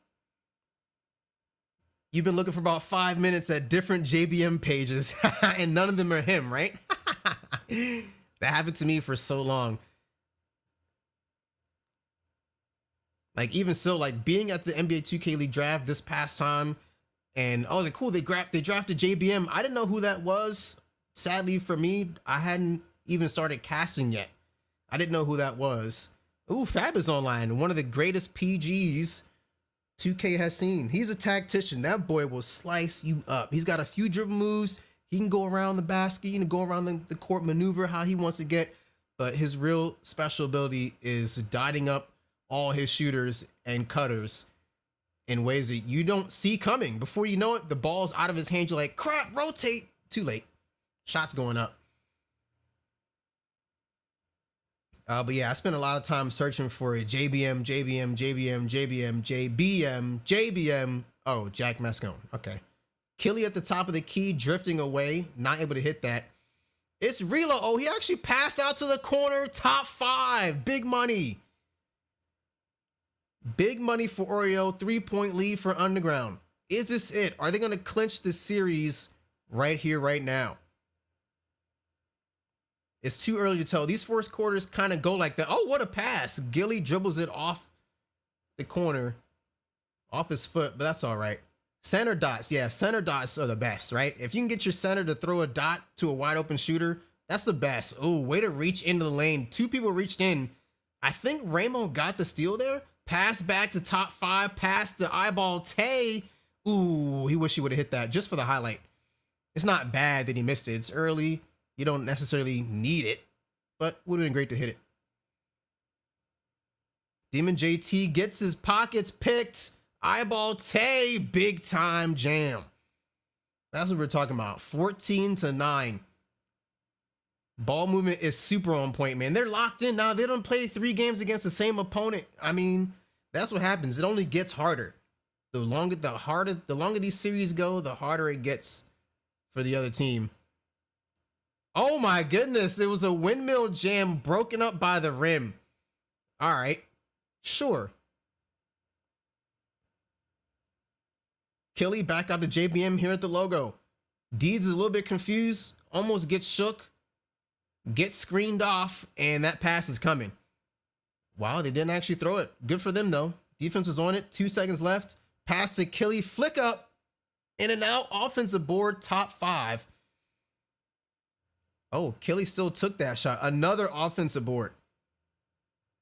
You've been looking for about 5 minutes at different JBM pages, and none of them are him, right? That happened to me for so long. Like, even so, like being at the NBA 2K League draft this past time, and oh, they're cool. They drafted JBM. I didn't know who that was. Sadly for me, I hadn't even started casting yet. I didn't know who that was. Ooh, Fab is online. One of the greatest PGs 2K has seen. He's a tactician. That boy will slice you up. He's got a few dribble moves. He can go around the basket. He can go around the court, maneuver how he wants to get. But his real special ability is dotting up all his shooters and cutters in ways that you don't see coming. Before you know it, the ball's out of his hand. You're like, crap, rotate. Too late. Shots going up. But yeah, I spent a lot of time searching for a JBM. Oh, Jack Mascone. Okay. Killy at the top of the key, drifting away, not able to hit that. It's Reload. Oh, he actually passed out to the corner. Top 5. Big money. Big money for Oreo. 3-point lead for Underground. Is this it? Are they going to clinch the series right here, right now? It's too early to tell. These first quarters kind of go like that. Oh, what a pass. Gilly dribbles it off the corner, off his foot, but that's all right. Center dots. Yeah, center dots are the best, right? If you can get your center to throw a dot to a wide open shooter, that's the best. Oh, way to reach into the lane. 2 people reached in. I think Raymond got the steal there. Pass back to top 5. Pass to eyeball Tay. Ooh, he wish he would have hit that just for the highlight. It's not bad that he missed it. It's early. You don't necessarily need it, but would have been great to hit it. Demon JT gets his pockets picked. Eyeball Tay, big time jam. That's what we're talking about. 14-9. Ball movement is super on point, man. They're locked in now. They don't play 3 games against the same opponent. I mean, that's what happens. It only gets harder. The longer these series go, the harder it gets for the other team. Oh my goodness, there was a windmill jam broken up by the rim. All right, sure. Killy back out to JBM here at the logo. Deeds is a little bit confused, almost gets shook, gets screened off, and that pass is coming. Wow, they didn't actually throw it. Good for them though. Defense was on it, 2 seconds left. Pass to Killy, flick up, in and out, offensive board, top 5. Oh, Killy still took that shot. Another offensive board.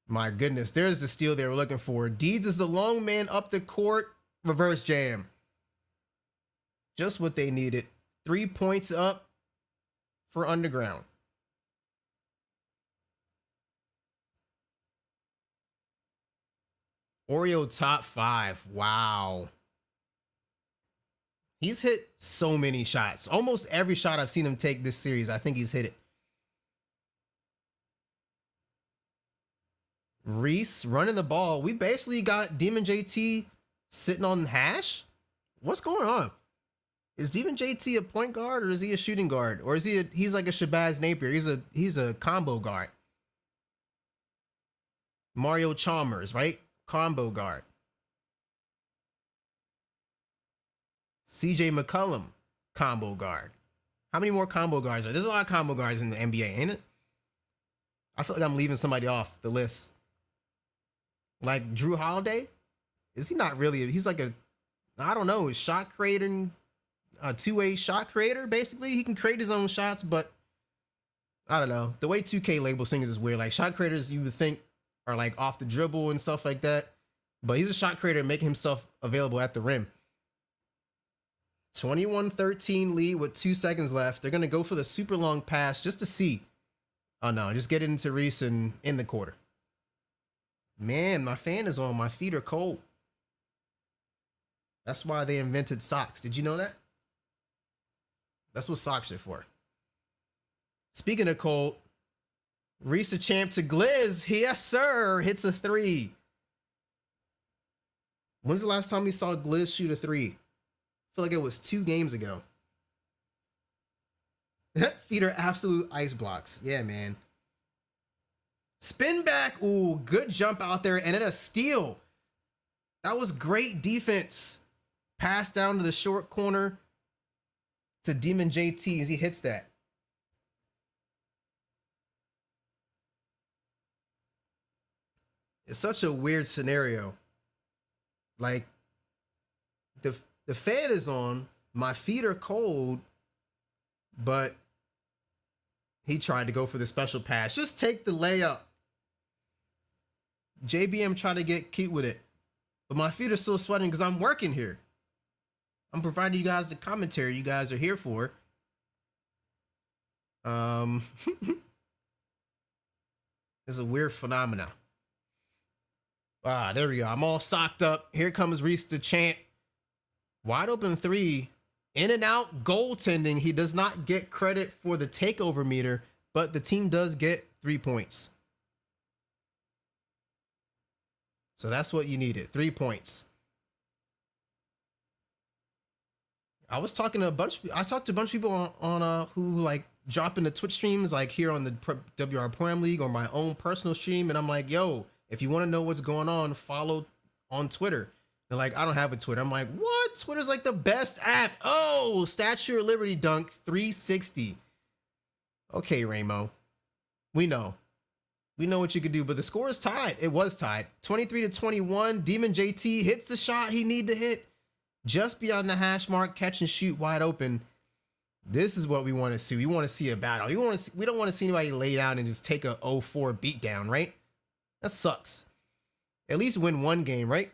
My goodness, there's the steal they were looking for. Deeds is the long man up the court. Reverse jam. Just what they needed. 3 points up for Underground. Oreo top 5. Wow. He's hit so many shots. Almost every shot I've seen him take this series, I think he's hit it. Reese running the ball. We basically got Demon JT sitting on hash. What's going on? Is Demon JT a point guard or is he a shooting guard? Or is he's like a Shabazz Napier? He's a combo guard. Mario Chalmers, right? Combo guard. CJ McCollum, combo guard. How many more combo guards are there? There's a lot of combo guards in the NBA, ain't it? I feel like I'm leaving somebody off the list. Like Drew Holiday? Is he not really? He's like I don't know, a shot creator, a two-way shot creator, basically. He can create his own shots, but I don't know. The way 2K labels things is weird. Like shot creators you would think are like off the dribble and stuff like that. But he's a shot creator making himself available at the rim. 21-13 lead with 2 seconds left. They're going to go for the super long pass just to see. Oh, no. Just get it into Reese and in the quarter. Man, my fan is on. My feet are cold. That's why they invented socks. Did you know that? That's what socks are for. Speaking of cold, Reese the champ to Gliz. Yes, sir. Hits a 3. When's the last time we saw Gliz shoot a 3? I feel like it was 2 games ago. Feet are absolute ice blocks. Yeah, man. Spin back. Ooh, good jump out there. And then a steal. That was great defense. Pass down to the short corner to Demon JT as he hits that. It's such a weird scenario. Like, the fan is on, my feet are cold, but he tried to go for the special pass. Just take the layup. JBM tried to get cute with it, but my feet are still sweating because I'm working here. I'm providing you guys the commentary you guys are here for. It's a weird phenomena. Ah, there we go. I'm all socked up. Here comes Reese the champ. Wide open 3. In and out goaltending. He does not get credit for the takeover meter, but the team does get 3 points. So that's what you needed. 3 points. I was talking to a bunch. I talked to a bunch of people on who like drop into Twitch streams, like here on the WR Prime League or my own personal stream, and I'm like, yo, if you want to know what's going on, follow on Twitter. They're like, I don't have a Twitter. I'm like, what? Twitter's like the best app. Oh, Statue of Liberty dunk 360. Okay, Ramo. We know. We know what you could do, but the score is tied. It was tied. 23-21. Demon JT hits the shot he need to hit. Just beyond the hash mark, catch and shoot wide open. This is what we want to see. We want to see a battle. We don't want to see anybody lay down and just take a 0-4 beatdown, right? That sucks. At least win one game, right?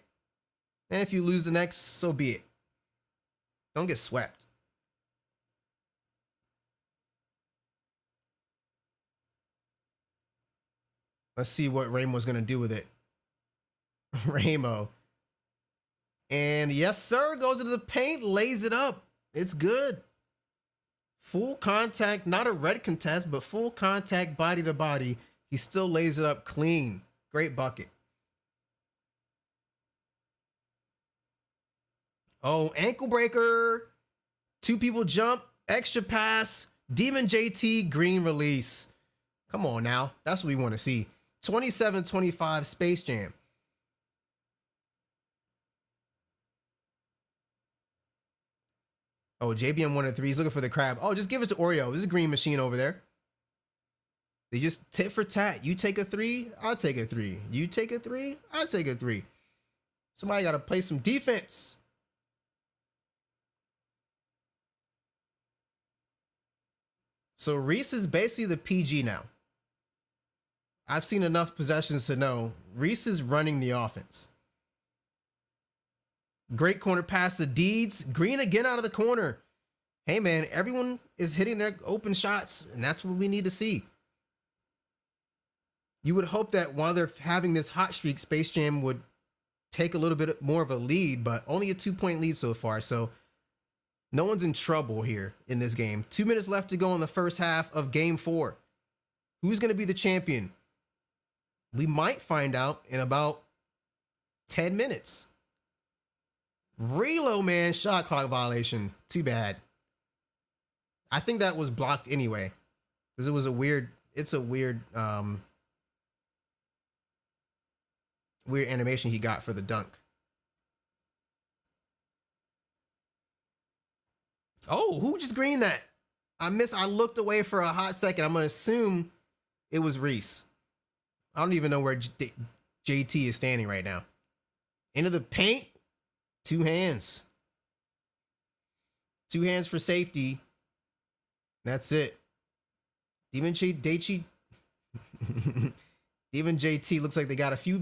And if you lose the next, so be it. Don't get swept. Let's see what Ramo's going to do with it. Ramo. And yes, sir, goes into the paint, lays it up. It's good. Full contact, not a red contest, but full contact, body to body. He still lays it up clean. Great bucket. Oh, ankle breaker. 2 people jump, extra pass, Demon JT, green release. Come on now. That's what we want to see. 27-25 Space Jam. Oh, JBM 1-3. He's looking for the crab. Oh, just give it to Oreo. There's a green machine over there. They just tit for tat. You take a 3, I'll take a 3. You take a 3, I'll take a 3. Somebody got to play some defense. So Reese is basically the PG now. I've seen enough possessions to know Reese is running the offense. Great corner pass to Deeds. Green again out of the corner. Hey, man, everyone is hitting their open shots, and that's what we need to see. You would hope that while they're having this hot streak, Space Jam would take a little bit more of a lead, but only a 2-point lead so far. So no one's in trouble here in this game. 2 minutes left to go in the first half of game 4. Who's going to be the champion? We might find out in about 10 minutes. Reload, man, shot clock violation. Too bad. I think that was blocked anyway, because it was a weird, weird animation he got for the dunk. Oh, who just greened that? I looked away for a hot second. I'm going to assume it was Reese. I don't even know where JT is standing right now. Into the paint. 2 hands. 2 hands for safety. That's it. Even JT looks like they got a few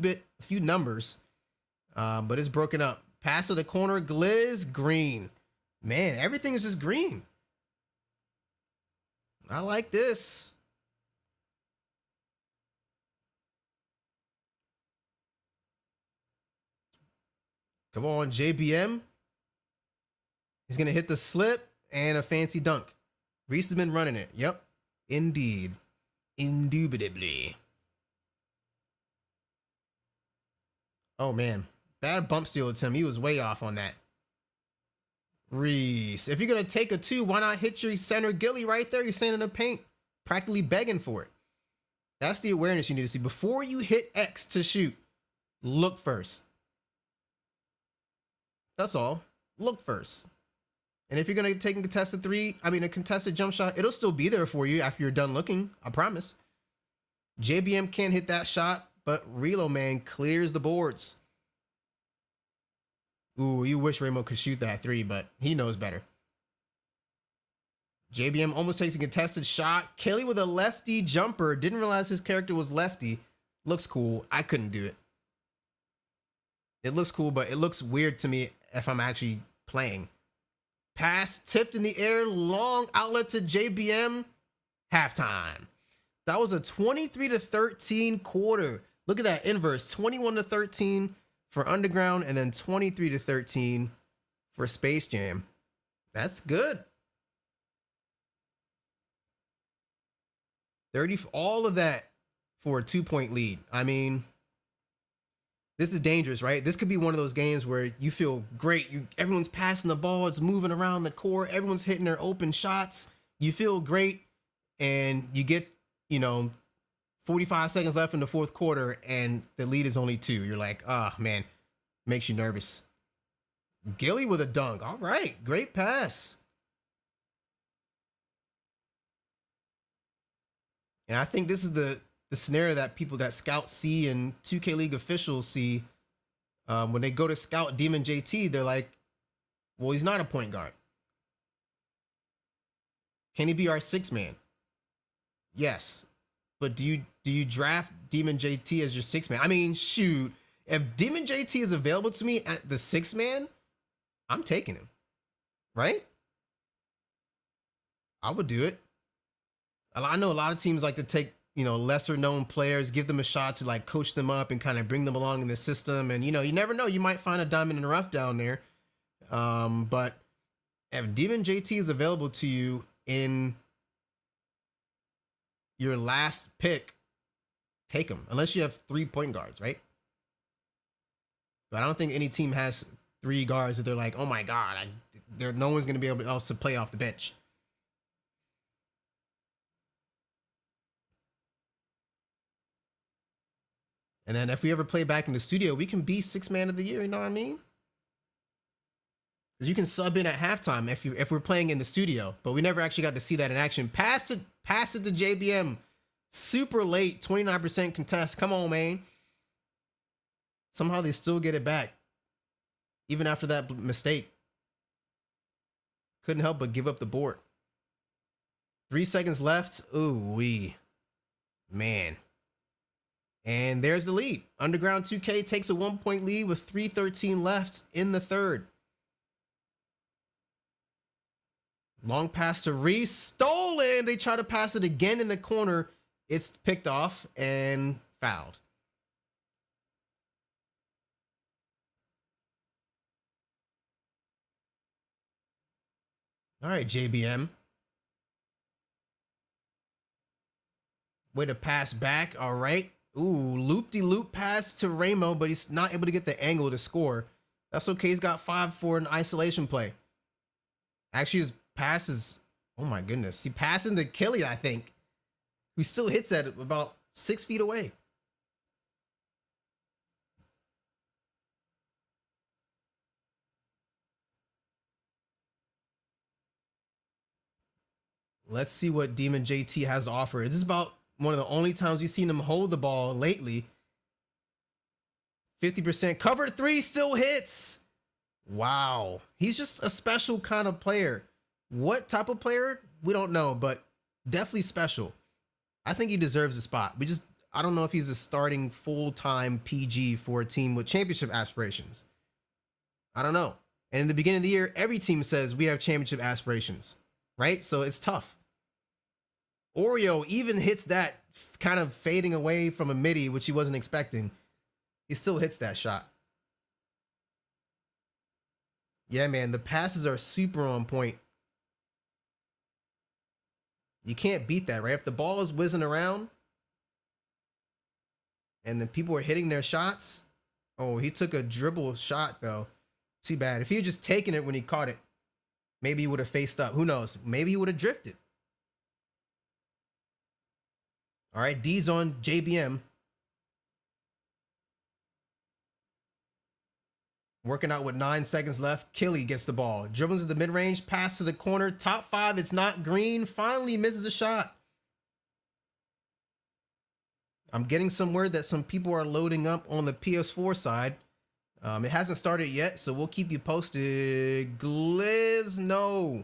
numbers, but it's broken up. Pass to the corner, Gliz, green. Man, everything is just green. I like this. Come on, JBM. He's going to hit the slip and a fancy dunk. Reese has been running it. Yep. Indeed. Indubitably. Oh, man. Bad bump steal attempt. He was way off on that. Reese. If you're going to take a 2, why not hit your center Gilly right there? You're standing in the paint. Practically begging for it. That's the awareness you need to see. Before you hit X to shoot, look first. That's all. Look first. And if you're going to take a contested jump shot, it'll still be there for you after you're done looking. I promise. JBM can't hit that shot, but Reload Man clears the boards. Ooh, you wish Ramo could shoot that 3, but he knows better. JBM almost takes a contested shot. Kelly with a lefty jumper. Didn't realize his character was lefty. Looks cool. I couldn't do it. It looks cool, but it looks weird to me if I'm actually playing. Pass tipped in the air, long outlet to JBM. Halftime. That was a 23-13 quarter. Look at that inverse. 21-13 for Underground, and then 23-13 for Space Jam. That's good. 30, all of that for a 2-point lead. I mean, this is dangerous, right? This could be one of those games where you feel great. Everyone's passing the ball. It's moving around the court. Everyone's hitting their open shots. You feel great. And you get, 45 seconds left in the fourth quarter and the lead is only 2. You're like, oh, man, makes you nervous. Gilly with a dunk. All right. Great pass. And I think this is the scenario that people that scouts see and 2K League officials see when they go to scout Demon JT. They're like, well, he's not a point guard. Can he be our 6th man? Yes. But do you draft Demon JT as your 6th man? I mean, shoot, if Demon JT is available to me at the 6th man, I'm taking him, right? I would do it. I know a lot of teams like to take, lesser known players, give them a shot to like coach them up and kind of bring them along in the system. And, you never know, you might find a diamond in the rough down there. But if Demon JT is available to you in your last pick, take him, unless you have 3 point guards, right? But I don't think any team has 3 guards that they're like, oh my God, no one's going to be able else to play off the bench. And then if we ever play back in the studio, we can be 6th man of the year. You know what I mean? Because you can sub in at halftime if we're playing in the studio, but we never actually got to see that in action. Pass it to JBM. Super late, 29% contest. Come on, man. Somehow they still get it back, even after that mistake. Couldn't help but give up the board. 3 seconds left. Ooh wee, man. And there's the lead. Underground2K takes a 1-point lead with 3:13 left in the third. Long pass to Reese. Stolen. They try to pass it again in the corner. It's picked off and fouled. All right, JBM. Way to pass back. All right. Ooh, loop-de-loop pass to Ramo, but he's not able to get the angle to score. That's okay. He's got 5 for an isolation play. Actually, his pass is, oh my goodness. He passed into Killy, I think. He still hits that about 6 feet away. Let's see what Demon JT has to offer. This is about one of the only times we've seen him hold the ball lately. 50% cover 3 still hits. Wow. He's just a special kind of player. What type of player? We don't know, but definitely special. I think he deserves a spot. I don't know if he's a starting full-time PG for a team with championship aspirations. I don't know. And in the beginning of the year, every team says we have championship aspirations, right? So it's tough. Oreo even hits that kind of fading away from a midi, which he wasn't expecting. He still hits that shot. Yeah, man, the passes are super on point. You can't beat that, right? If the ball is whizzing around and then people are hitting their shots. Oh, he took a dribble shot, though. Too bad. If he had just taken it when he caught it, maybe he would have faced up. Who knows? Maybe he would have drifted. All right, D's on JBM. Working out with 9 seconds left. Killy gets the ball. Dribbles to the mid-range. Pass to the corner. Top 5. It's not green. Finally misses a shot. I'm getting some word that some people are loading up on the PS4 side. It hasn't started yet, so we'll keep you posted. Gliz, no.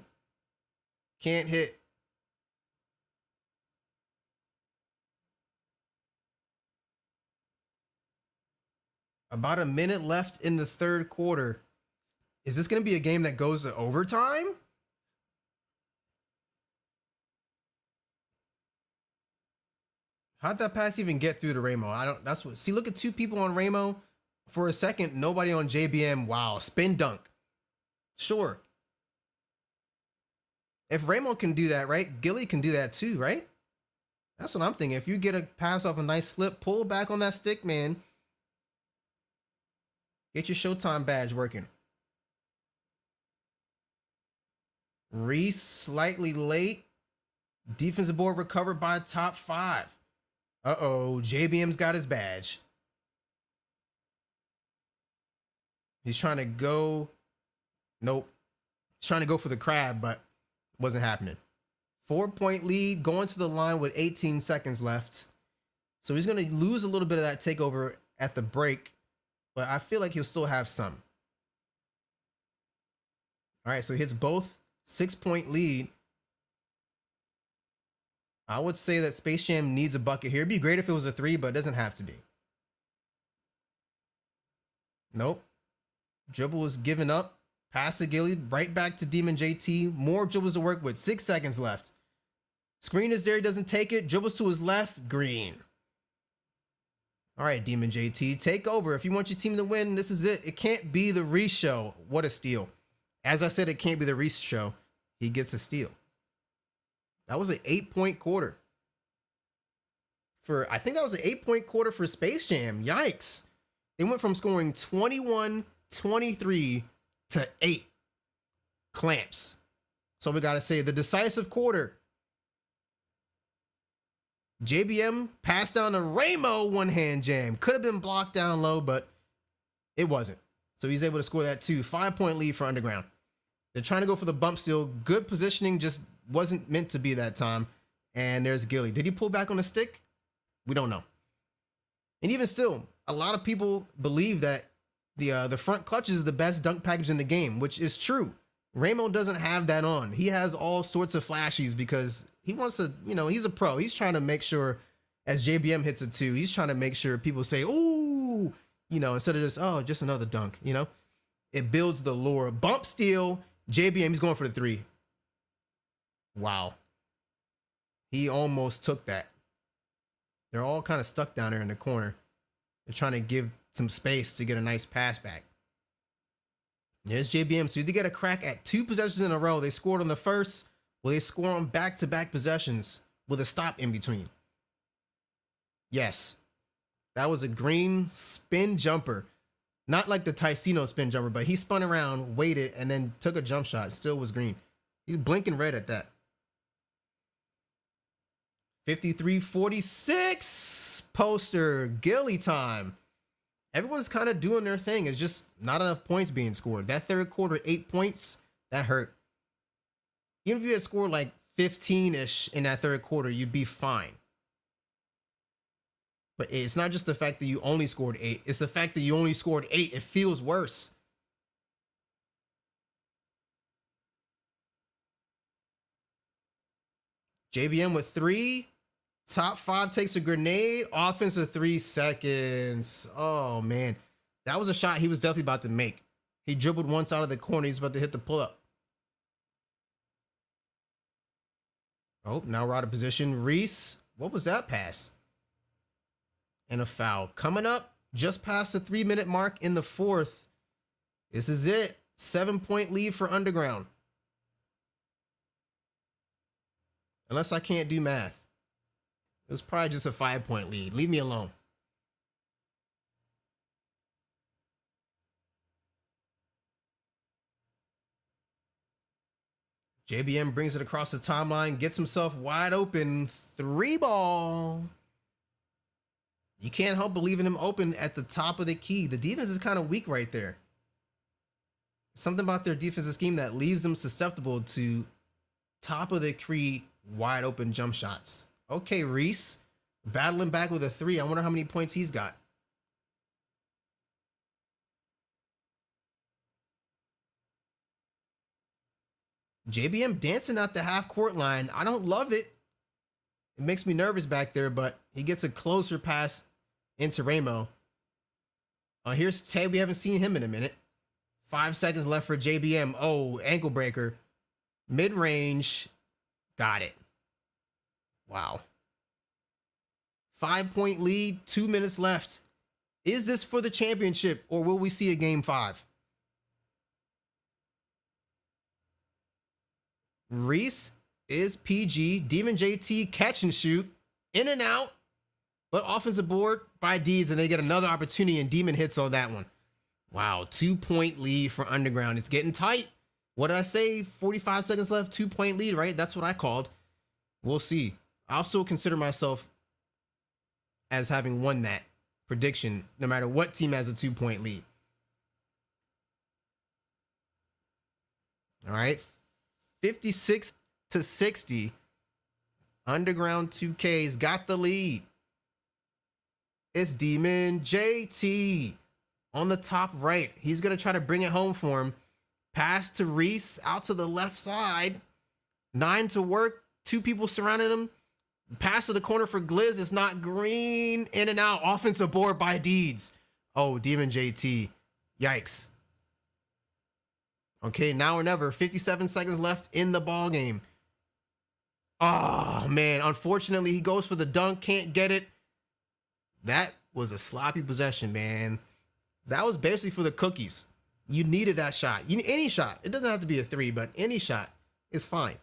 Can't hit. About a minute left in the third quarter. Is this going to be a game that goes to overtime? How'd that pass even get through to Ramo? See, look at 2 people on Ramo. For a second, nobody on JBM. Wow, spin dunk. Sure. If Ramo can do that, right? Gilly can do that too, right? That's what I'm thinking. If you get a pass off a nice slip, pull back on that stick, man. Get your Showtime badge working. Reese slightly late. Defensive board recovered by top 5. Uh-oh, JBM's got his badge. He's trying to go. Nope. He's trying to go for the crab, but wasn't happening. 4-point lead, going to the line with 18 seconds left. So he's going to lose a little bit of that takeover at the break, but I feel like he'll still have some. All right, so he hits both. 6-point lead. I would say that Space Jam needs a bucket here. It'd be great if it was a 3, but it doesn't have to be. Nope. Dribble is given up. Pass to Gilly. Right back to Demon JT. More dribbles to work with. 6 seconds left. Screen is there. He doesn't take it. Dribbles to his left. Green. All right, Demon JT. Take over. If you want your team to win, this is it. It can't be the Reese show. What a steal. As I said, it can't be the Reese show. He gets a steal. That was an 8-point quarter. I think that was an 8-point quarter for Space Jam. Yikes. They went from scoring 21, 23 to 8. Clamps. So we got to say the decisive quarter. JBM passed down to Ramo, one-hand jam. Could have been blocked down low, but it wasn't. So he's able to score that too. 5-point lead for Underground. They're trying to go for the bump steal. Good positioning, just wasn't meant to be that time. And there's Gilly. Did he pull back on the stick? We don't know. And even still, a lot of people believe that the front clutch is the best dunk package in the game, which is true. Ramo doesn't have that on. He has all sorts of flashies because he wants to, he's a pro. He's trying to make sure, as JBM hits a 2, he's trying to make sure people say, ooh, instead of just another dunk, It builds the lure. Bump steal. JBM, he's going for the 3. Wow. He almost took that. They're all kind of stuck down there in the corner. They're trying to give some space to get a nice pass back. There's JBM. So you did get a crack at 2 possessions in a row. They scored on the first. Will they score on back-to-back possessions with a stop in between? Yes. That was a green spin jumper. Not like the Ticino spin jumper, but he spun around, waited, and then took a jump shot. Still was green. He was blinking red at that. 53-46. Poster. Gilly time. Everyone's kind of doing their thing. It's just not enough points being scored. That third quarter, 8 points, that hurt. Even if you had scored like 15-ish in that third quarter, you'd be fine. But it's not just the fact that you only scored 8. It's the fact that you only scored 8. It feels worse. JBM with 3. Top 5 takes a grenade. Offensive 3 seconds. Oh, man. That was a shot he was definitely about to make. He dribbled once out of the corner. He's about to hit the pull-up. Oh, now we're out of position. Reese. What was that pass? And a foul. Coming up just past the 3-minute mark in the fourth. This is it. 7-point lead for Underground. Unless I can't do math. It was probably just a 5-point lead. Leave me alone. JBM brings it across the timeline, gets himself wide open. 3 ball. You can't help but leaving him open at the top of the key. The defense is kind of weak right there. Something about their defensive scheme that leaves them susceptible to top of the key wide open jump shots. Okay, Reese battling back with a 3. I wonder how many points he's got. JBM dancing at the half court line. I don't love it. It makes me nervous back there, but he gets a closer pass into Ramo. Oh, here's Tay. We haven't seen him in a minute. 5 seconds left for JBM. Oh, ankle breaker. Mid-range. Got it. Wow. 5-point lead. 2 minutes left. Is this for the championship, or will we see a game 5? Reese is PG. Demon JT catch and shoot. In and out. But offensive board by Deeds, and they get another opportunity, and Demon hits on that one. Wow, 2-point lead for Underground. It's getting tight. What did I say? 45 seconds left, 2-point lead, right? That's what I called. We'll see. I'll still consider myself as having won that prediction, no matter what team has a 2-point lead. All right, 56-60. Underground2K's got the lead. It's Demon JT on the top right. He's going to try to bring it home for him. Pass to Reese out to the left side. 9 to work. 2 people surrounding him. Pass to the corner for Gliz. It's not green. In and out. Offensive board by Deeds. Oh, Demon JT. Yikes. Okay, now or never. 57 seconds left in the ball game. Oh, man. Unfortunately, he goes for the dunk. Can't get it. That was a sloppy possession, man. That was basically for the cookies. You needed that shot. You need any shot. It doesn't have to be a 3, but any shot is fine.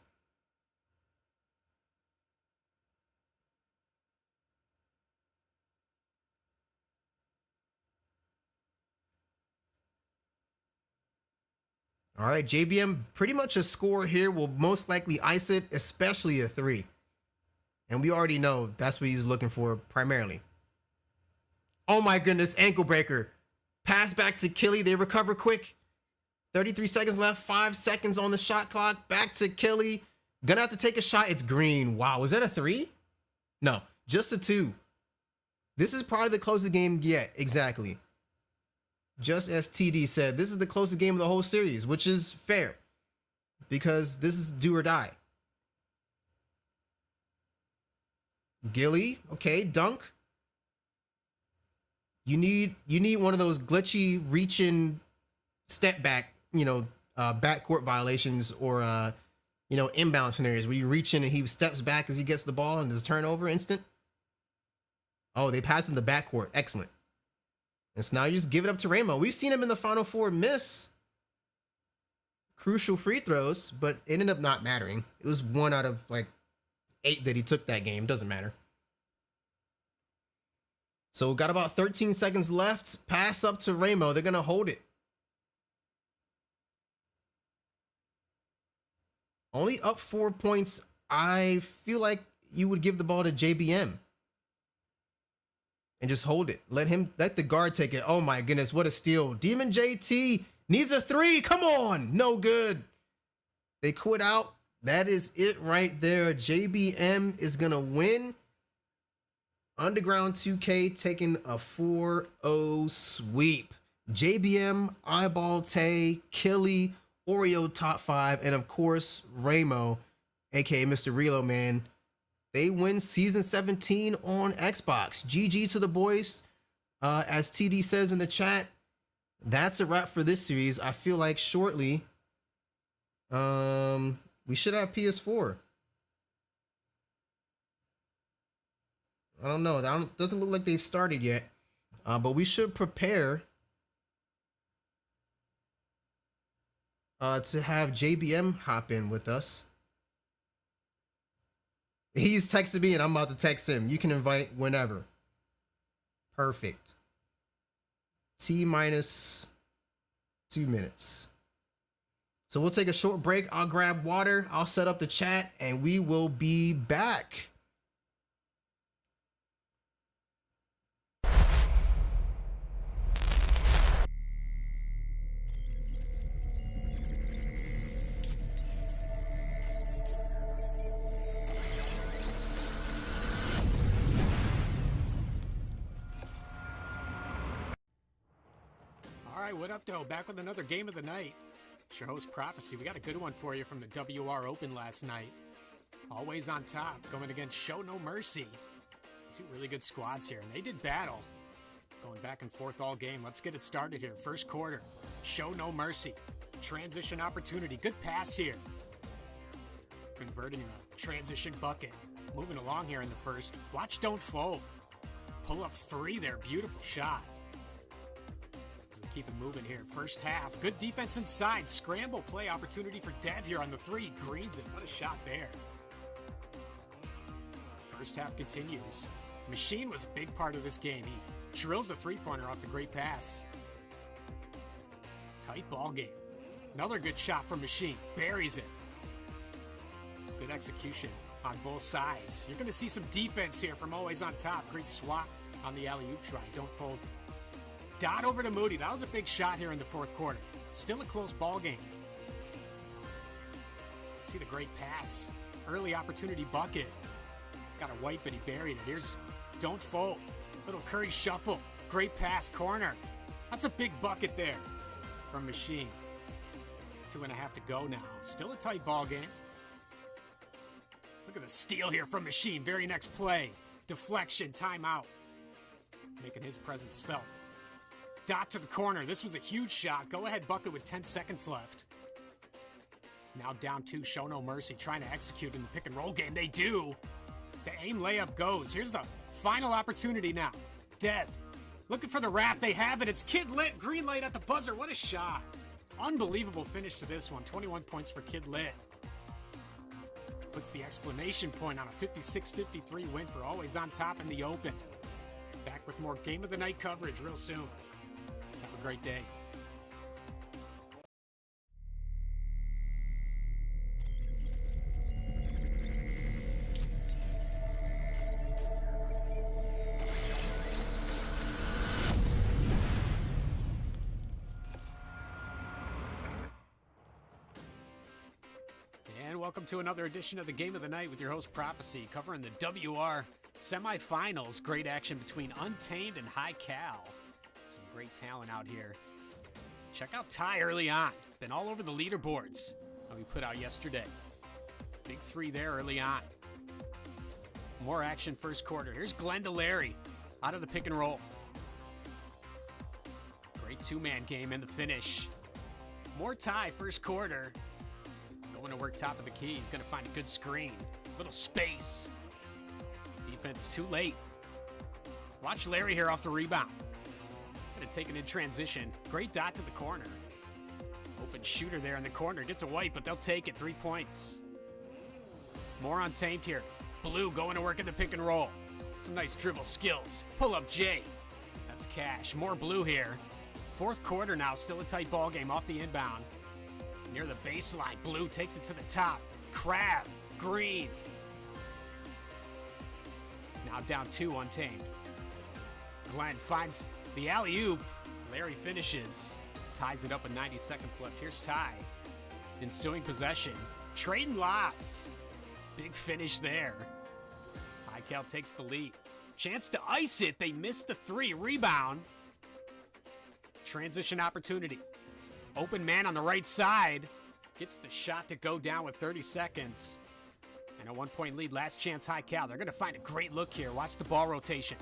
All right, JBM, pretty much a score here, will most likely ice it, especially a 3. And we already know that's what he's looking for primarily. Oh my goodness, ankle breaker. Pass back to Killy. They recover quick. 33 seconds left. 5 seconds on the shot clock. Back to Killy. Gonna have to take a shot. It's green. Wow, is that a 3? No, just a 2. This is probably the closest game yet. Exactly. Just as TD said, this is the closest game of the whole series, which is fair because this is do or die. Gilly, okay, dunk. You need one of those glitchy reach-in step back, backcourt violations or inbound scenarios where you reach in and he steps back as he gets the ball and there's a turnover instant. Oh, they pass in the backcourt. Excellent. And so now you just give it up to Ramo. We've seen him in the Final Four miss crucial free throws, but it ended up not mattering. It was 1 out of like 8 that he took that game. Doesn't matter. So got about 13 seconds left. Pass up to Ramo. They're going to hold it. Only up 4 points. I feel like you would give the ball to JBM and just hold it. Let the guard take it. Oh my goodness, what a steal. Demon JT needs a 3. Come on. No good. They quit out. That is it right there. JBM is going to win. Underground2K taking a 4-0 sweep. JBM, Eyeball Tay, Killy, Oreo top 5, and of course, Ramo, aka Mr. Reload Man. They win season 17 on Xbox. GG to the boys. As TD says in the chat, that's a wrap for this series. I feel like shortly, we should have PS4. I don't know. That doesn't look like they've started yet. But we should prepare to have JBM hop in with us. He's texted me and I'm about to text him. You can invite whenever. Perfect. T-minus 2 minutes. So we'll take a short break. I'll grab water. I'll set up the chat and we will be back. What up, though? Back with another game of the night. It's your host, Prophecy. We got a good one for you from the WR Open last night. Always on top, going against Show No Mercy. 2 really good squads here, and they did battle. Going back and forth all game. Let's get it started here. First quarter, Show No Mercy. Transition opportunity. Good pass here. Converting a transition bucket. Moving along here in the first. Watch, don't fold. Pull up 3 there. Beautiful shot. Keep it moving here. First half. Good defense inside. Scramble play opportunity for Dev here on the 3. Greens it. What a shot there. First half continues. Machine was a big part of this game. He drills a 3-pointer off the great pass. Tight ball game. Another good shot from Machine. Buries it. Good execution on both sides. You're going to see some defense here from Always on Top. Great swap on the alley-oop try. Don't fold. Dot over to Moody. That was a big shot here in the fourth quarter. Still a close ball game. See the great pass. Early opportunity bucket. Got a wipe, but he buried it. Here's don't fold. Little Curry shuffle. Great pass, corner. That's a big bucket there from Machine. 2.5 to go now. Still a tight ball game. Look at the steal here from Machine. Very next play. Deflection, timeout. Making his presence felt. Dot to the corner. This was a huge shot. Go ahead bucket with 10 seconds left. Now down 2, Show No Mercy, trying to execute in the pick and roll game. They do. The aim layup goes. Here's the final opportunity now. Dev looking for the wrap. They have it. It's Kid Lit. Green light at the buzzer. What a shot. Unbelievable finish to this one. 21 points for Kid Lit. Puts the exclamation point on a 56-53 win for Always on Top in the Open. Back with more Game of the Night coverage real soon. Have a great day. And welcome to another edition of the Game of the Night with your host Prophecy, covering the WR semifinals. Great action between Untamed and High Cal. Some great talent out here. Check out Ty early on. Been all over the leaderboards that we put out yesterday. Big 3 there early on. More action first quarter. Here's Glenda Larry out of the pick and roll. Great 2-man game in the finish. More Ty first quarter. Going to work top of the key. He's going to find a good screen. Little space. Defense too late. Watch Larry here off the rebound. Going to take it in transition. Great dot to the corner. Open shooter there in the corner. Gets a wipe, but they'll take it. 3 points. More untamed here. Blue going to work in the pick and roll. Some nice dribble skills. Pull up J. That's Cash. More blue here. 4th quarter now. Still a tight ball game off the inbound. Near the baseline. Blue takes it to the top. Crab. Green. Now down 2 untamed. Glenn finds the alley-oop. Larry finishes. Ties it up with 90 seconds left. Here's Ty. Ensuing possession. Trading lobs. Big finish there. High Cal takes the lead. Chance to ice it. They missed the 3. Rebound. Transition opportunity. Open man on the right side. Gets the shot to go down with 30 seconds. And a 1-point lead. Last chance High Cal. They're going to find a great look here. Watch the ball rotation.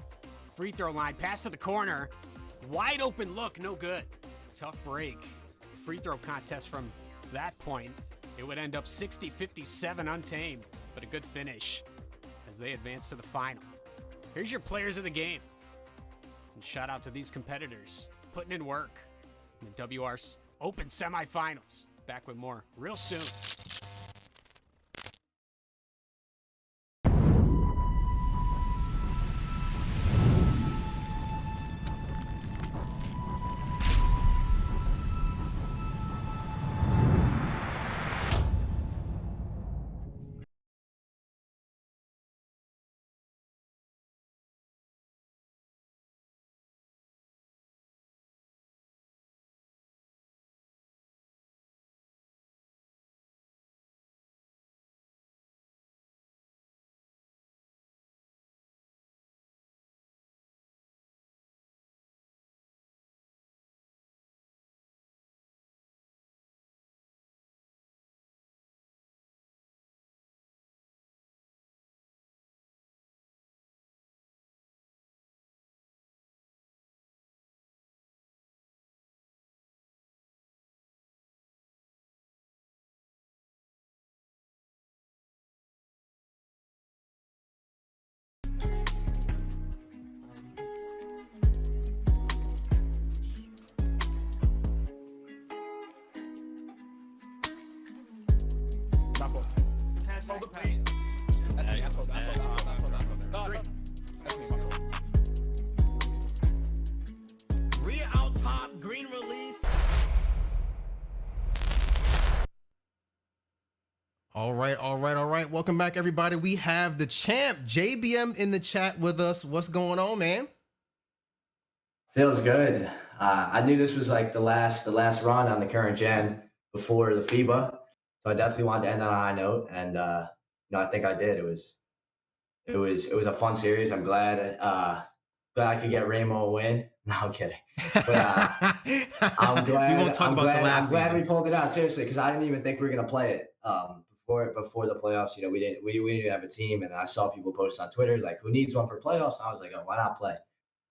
Free throw line. Pass to the corner. Wide open look. No good. Tough break. Free throw contest from that point. It would end up 60-57 untamed. But a good finish as they advance to the final. Here's your players of the game. And shout out to these competitors putting in work in the WR Open semifinals. Back with more real soon. Rhea out top, green release. All right. Welcome back, everybody. We have the champ, JBM, in the chat with us. What's going on, man? Feels good. I knew this was like the last run on the current gen before the FIBA, so I definitely wanted to end on a high note, and I think I did. It was a fun series. I'm glad I could get Ramo a win. No, I'm kidding. But I'm glad. We won't talk about the last I'm glad season. we pulled it out seriously because I didn't even think we were gonna play it before the playoffs. We didn't have a team, and I saw people post on Twitter like, "Who needs one for playoffs?" And I was like, "Oh, why not play?"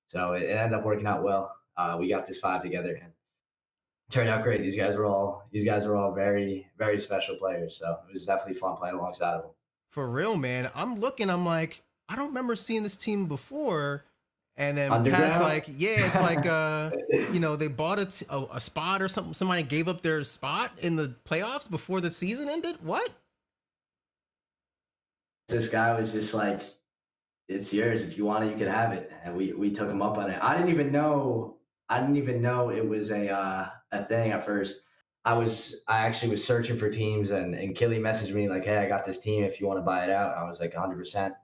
So it ended up working out well. We got this 5 together and it turned out great. These guys are all very, very special players. So it was definitely fun playing alongside of them. For real, man. I'm like, I don't remember seeing this team before. And then Underground? Pat's like, yeah, it's like, they bought a spot or something. Somebody gave up their spot in the playoffs before the season ended. What? This guy was just like, "It's yours. If you want it, you can have it." And we took him up on it. I didn't even know it was a thing at first. I actually was searching for teams, and Killy messaged me like, "Hey, I got this team. If you want to buy it out." I was like, 100%.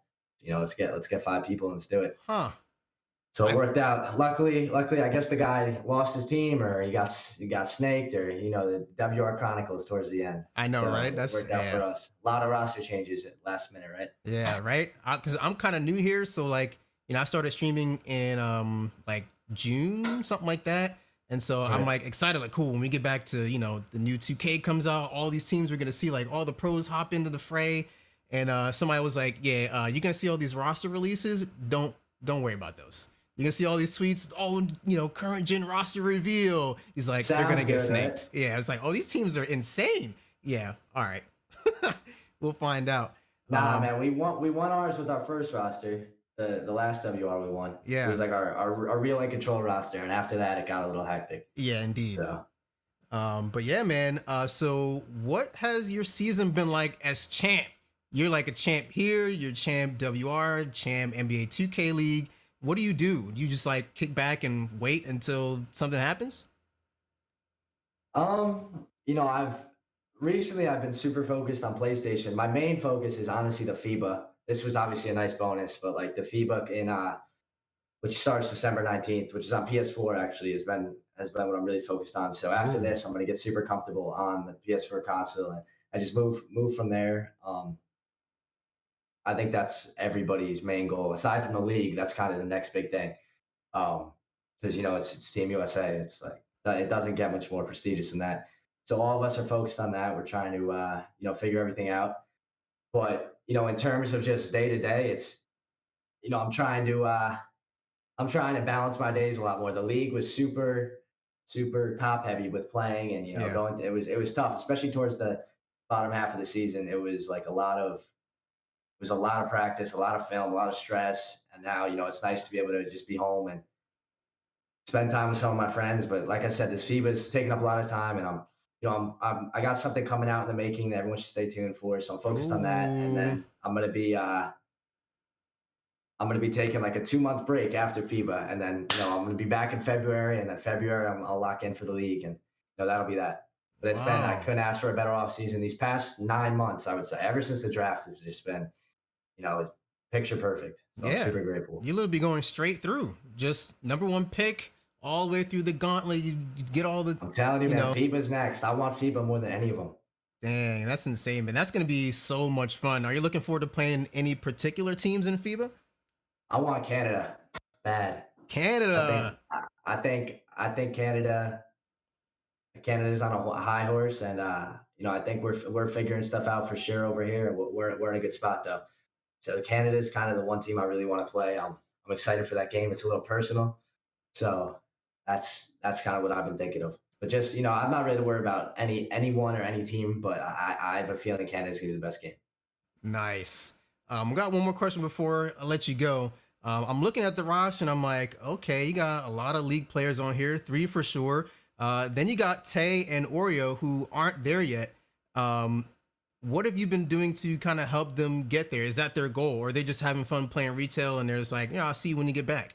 Let's get 5 people and let's do it. Huh. So it worked out. Luckily, I guess the guy lost his team, or he got snaked, or the WR Chronicles towards the end. I know, So right? it worked out for us. A lot of roster changes at last minute, right? Yeah, right. Because I'm kind of new here, so like, I started streaming in like June, something like that, and so I'm like excited, like, cool. When we get back to the new 2K comes out, all these teams we're gonna see, like all the pros hop into the fray, and somebody was like, yeah, you're gonna see all these roster releases. Don't worry about those. You're gonna see all these tweets. Oh, current gen roster reveal. He's like, they're gonna get snaked. Right? Yeah, it's like, oh, these teams are insane. Yeah, all right. We'll find out. Nah, man, we won ours with our first roster. The last WR we won. Yeah, it was like our real and control roster, and after that it got a little hectic. Yeah, indeed. So But yeah, man. So what has your season been like as champ? You're like a champ here. You're champ WR, champ NBA 2K League. What do? Do you just like kick back and wait until something happens? You know, I've been super focused on PlayStation. My main focus is honestly the FIBA. This was obviously a nice bonus, but like the FIBA in which starts December 19th, which is on PS4 actually, has been what I'm really focused on. So after this, I'm gonna get super comfortable on the PS4 console, and I just move from there. I think that's everybody's main goal. Aside from the league, that's kind of the next big thing. Because you know it's Team USA. It's like it doesn't get much more prestigious than that. So all of us are focused on that. We're trying to you know, figure everything out. But you know, in terms of just day to day, it's, you know, I'm trying to balance my days a lot more. The league was super top heavy with playing, and you know, it was tough, especially towards the bottom half of the season. It was like a lot of practice, a lot of film, a lot of stress. And now, you know, it's nice to be able to just be home and spend time with some of my friends. But like I said, this FIBA is taking up a lot of time, and I got something coming out in the making that everyone should stay tuned for. So I'm focused on that, and then I'm gonna be taking like a 2-month break after FIBA, and then, you know, I'm gonna be back in February, and then February I'll lock in for the league, and you know, that'll be that. But it's been, I couldn't ask for a better off season. These past 9 months, I would say, ever since the draft, it's just been, you know, it's picture perfect. So I'm super grateful. You literally be going straight through, just #1 pick all the way through the gauntlet. You get all the. I'm telling you, man, FIBA's next. I want FIBA more than any of them. Dang, that's insane, man. That's gonna be so much fun. Are you looking forward to playing any particular teams in FIBA? I want Canada bad. Canada. I think Canada's on a high horse, and you know, I think we're figuring stuff out for sure over here. We're in a good spot though. So Canada is kind of the one team I really want to play. I'm excited for that game. It's a little personal, so that's kind of what I've been thinking of. But just, you know, I'm not really worried about anyone or any team, but I have a feeling Canada's gonna be the best game. Nice. We got one more question before I let you go. I'm looking at the roster and I'm like, okay, you got a lot of league players on here, 3 for sure. Then you got Tay and Oreo who aren't there yet. What have you been doing to kind of help them get there? Is that their goal, or are they just having fun playing retail and they're just like, I'll see you when you get back?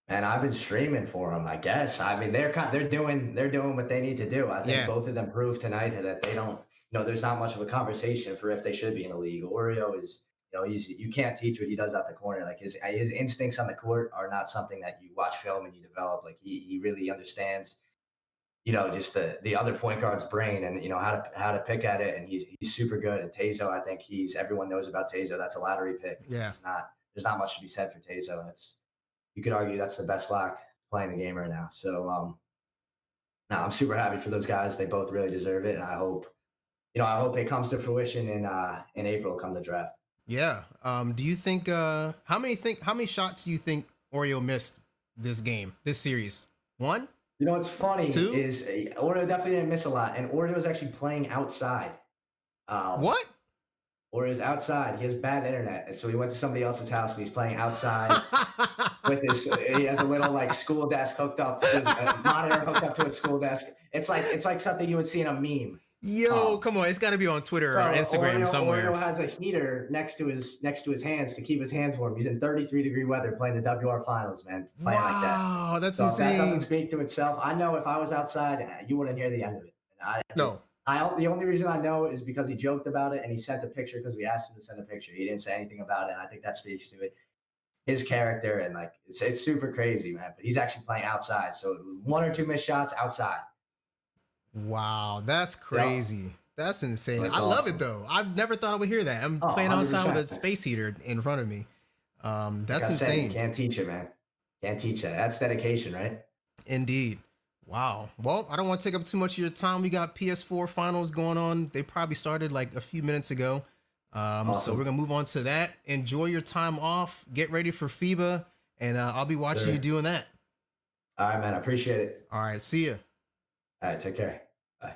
And I've been streaming for them, I guess. I mean, they're doing what they need to do. I think both of them proved tonight that they don't, you know, there's not much of a conversation for if they should be in a league. Oreo is, you know, you can't teach what he does out the corner. Like his instincts on the court are not something that you watch film and you develop. Like he really understands, you know, just the other point guard's brain, and you know, how to pick at it. And he's super good. And TEEZO, I think everyone knows about TEEZO. That's a lottery pick. Yeah. There's not much to be said for TEEZO. And you could argue that's the best lock playing the game right now. So I'm super happy for those guys. They both really deserve it, and I hope it comes to fruition in April come the draft. Yeah. Do you think how many shots do you think Oreo missed this series? 1? You know what's funny 2? is Oreo definitely didn't miss a lot, and Oreo is actually playing outside. What? Oreo's outside. He has bad internet, and so he went to somebody else's house and he's playing outside with his. He has a little like school desk hooked up, his monitor hooked up to his school desk. It's like something you would see in a meme. Yo, come on! It's got to be on Twitter or Instagram somewhere. Oreo has a heater next to his hands to keep his hands warm. He's in 33-degree weather playing the WR finals, man. Playing like that. Wow, that's so insane. That doesn't speak to itself. I know if I was outside, you wouldn't hear the end of it. No. The only reason I know is because he joked about it and he sent a picture because we asked him to send a picture. He didn't say anything about it, and I think that speaks to it. His character, and like it's super crazy, man. But he's actually playing outside, so 1 or 2 missed shots outside. Wow, that's crazy. Yep. That's insane. I love it though. I've never thought I would hear that. I'm playing 100%. outside with a space heater in front of me. That's insane. You can't teach it, man. Can't teach it. That's dedication, right? Indeed. Wow. Well, I don't want to take up too much of your time. We got PS4 finals going on. They probably started like a few minutes ago. Awesome. So we're going to move on to that. Enjoy your time off. Get ready for FIBA. And I'll be watching you doing that. All right, man. I appreciate it. All right. See ya. All right. Take care. Bye.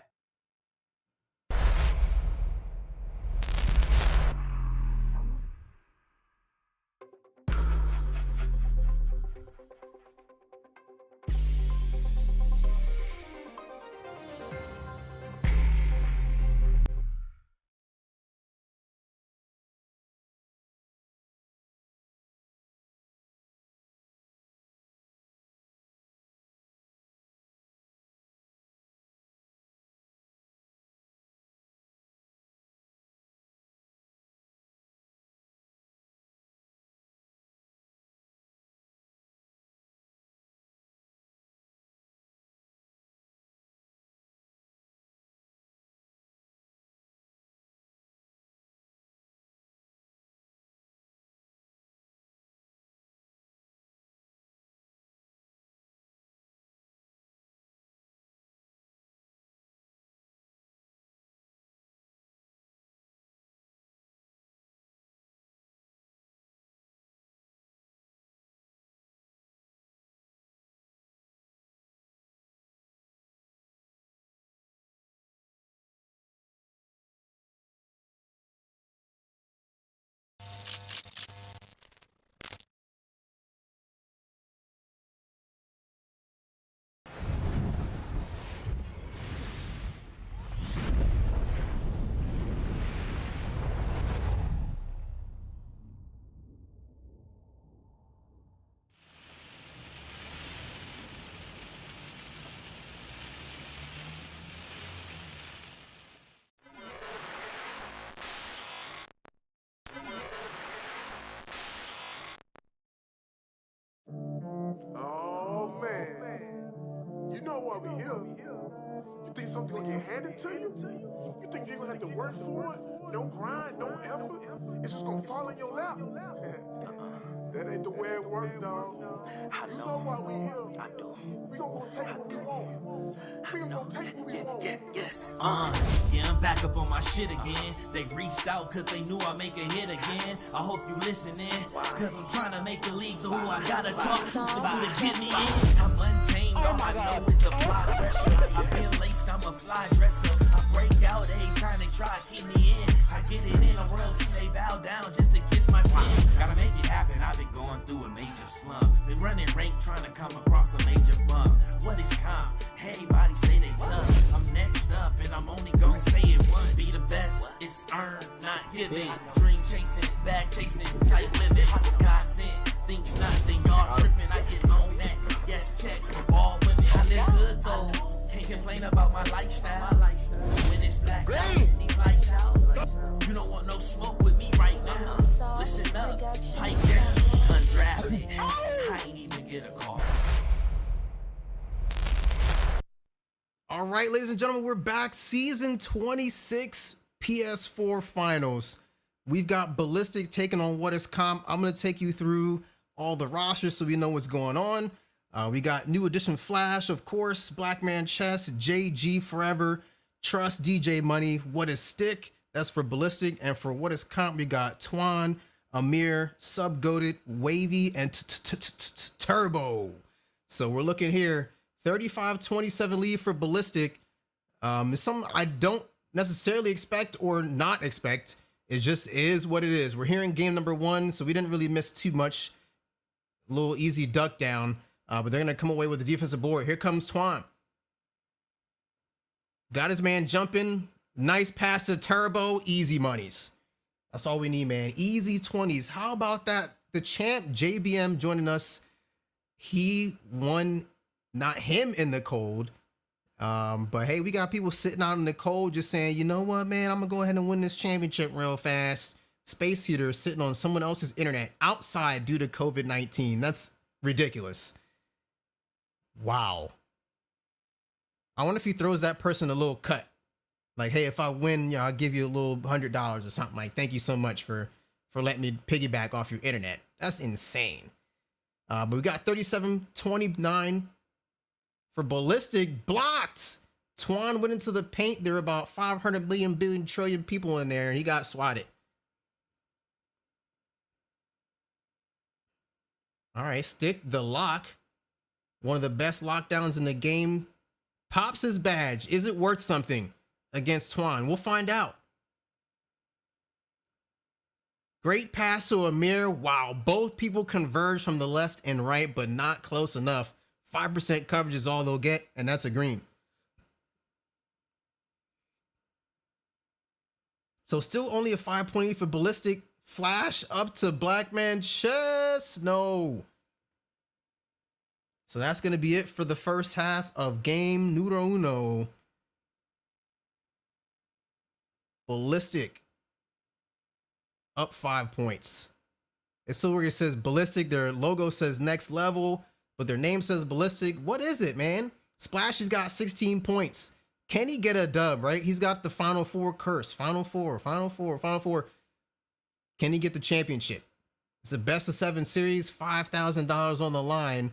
know why we here. You think something gonna get handed to you? You think you're gonna have to work for it? No grind, no effort? It's just gonna fall in your lap. That ain't the way it works, dog. You know why we here. I do. We gonna go take what we want. We gonna go take what we want. Yeah, I'm back up on my shit again. They reached out cause they knew I'd make a hit again. I hope you listening, cause I'm trying to make the league. So who I gotta talk to to get me in? I'm untamed, all I know is a fly dresser. I've been laced, I'm a fly dresser. I break out every time they try to keep me in. I get it in, a royalty, they bow down just to kiss my teeth. Gotta make it happen, I've been going through a major slump. Been running rank trying to come across a major bump. What is comp? Everybody say they tough. I'm next up and I'm only gonna say it once. To be the best, it's earned, not given. Dream chasing, bag chasing, type living. God sent, thinks nothing, y'all tripping. I get on that, yes check from all women. I live good though, can't complain about my lifestyle. When it's black out and these lights out, you don't want no smoke with me right now. Listen up, pipe down, undrafted. I ain't even get a call. All right, ladies and gentlemen, we're back. Season 26 PS4 Finals. We've got Ballistic taking on What Is Comp. I'm going to take you through all the rosters so we know what's going on. We got New Edition Flash, of course, Black Man Chess, JG Forever, Trust, DJ Money, What Is Stick, that's for Ballistic. And for What Is Comp, we got Twan, Amir, Subgoated, Wavy, and Turbo. So we're looking here. 35-27 lead for Ballistic. It's something I don't necessarily expect or not expect. It just is what it is. We're here in game number 1, so we didn't really miss too much. A little easy duck down, but they're going to come away with the defensive board. Here comes Twan. Got his man jumping. Nice pass to Turbo. Easy monies. That's all we need, man. Easy 20s. How about that? The champ, JBM, joining us. He won. Not him in the cold, but hey, we got people sitting out in the cold just saying, you know what, man, I'm gonna go ahead and win this championship real fast. Space Heater sitting on someone else's internet outside due to COVID-19. That's ridiculous. Wow. I wonder if he throws that person a little cut. Like, hey, if I win, I'll give you a little $100 or something. Like, thank you so much for letting me piggyback off your internet. That's insane. But we got 37-29 for Ballistic. Blocked. Twan went into the paint. There were about 500 million billion trillion people in there, and he got swatted. All right, Stick the lock. One of the best lockdowns in the game. Pops his badge. Is it worth something against Twan? We'll find out. Great pass to Amir. Wow, both people converge from the left and right, but not close enough. 5% coverage is all they'll get, and that's a green. So still only a 5.8 for Ballistic. Flash up to Black Man Chess. No. So that's going to be it for the first half of game numero uno. Ballistic up 5 points. It's still where it says Ballistic. Their logo says Next Level, but their name says Ballistic. What is it, man? Splashy's got 16 points. Can he get a dub, right? He's got the Final Four curse. Final Four. Can he get the championship? It's a best of 7 series, $5,000 on the line.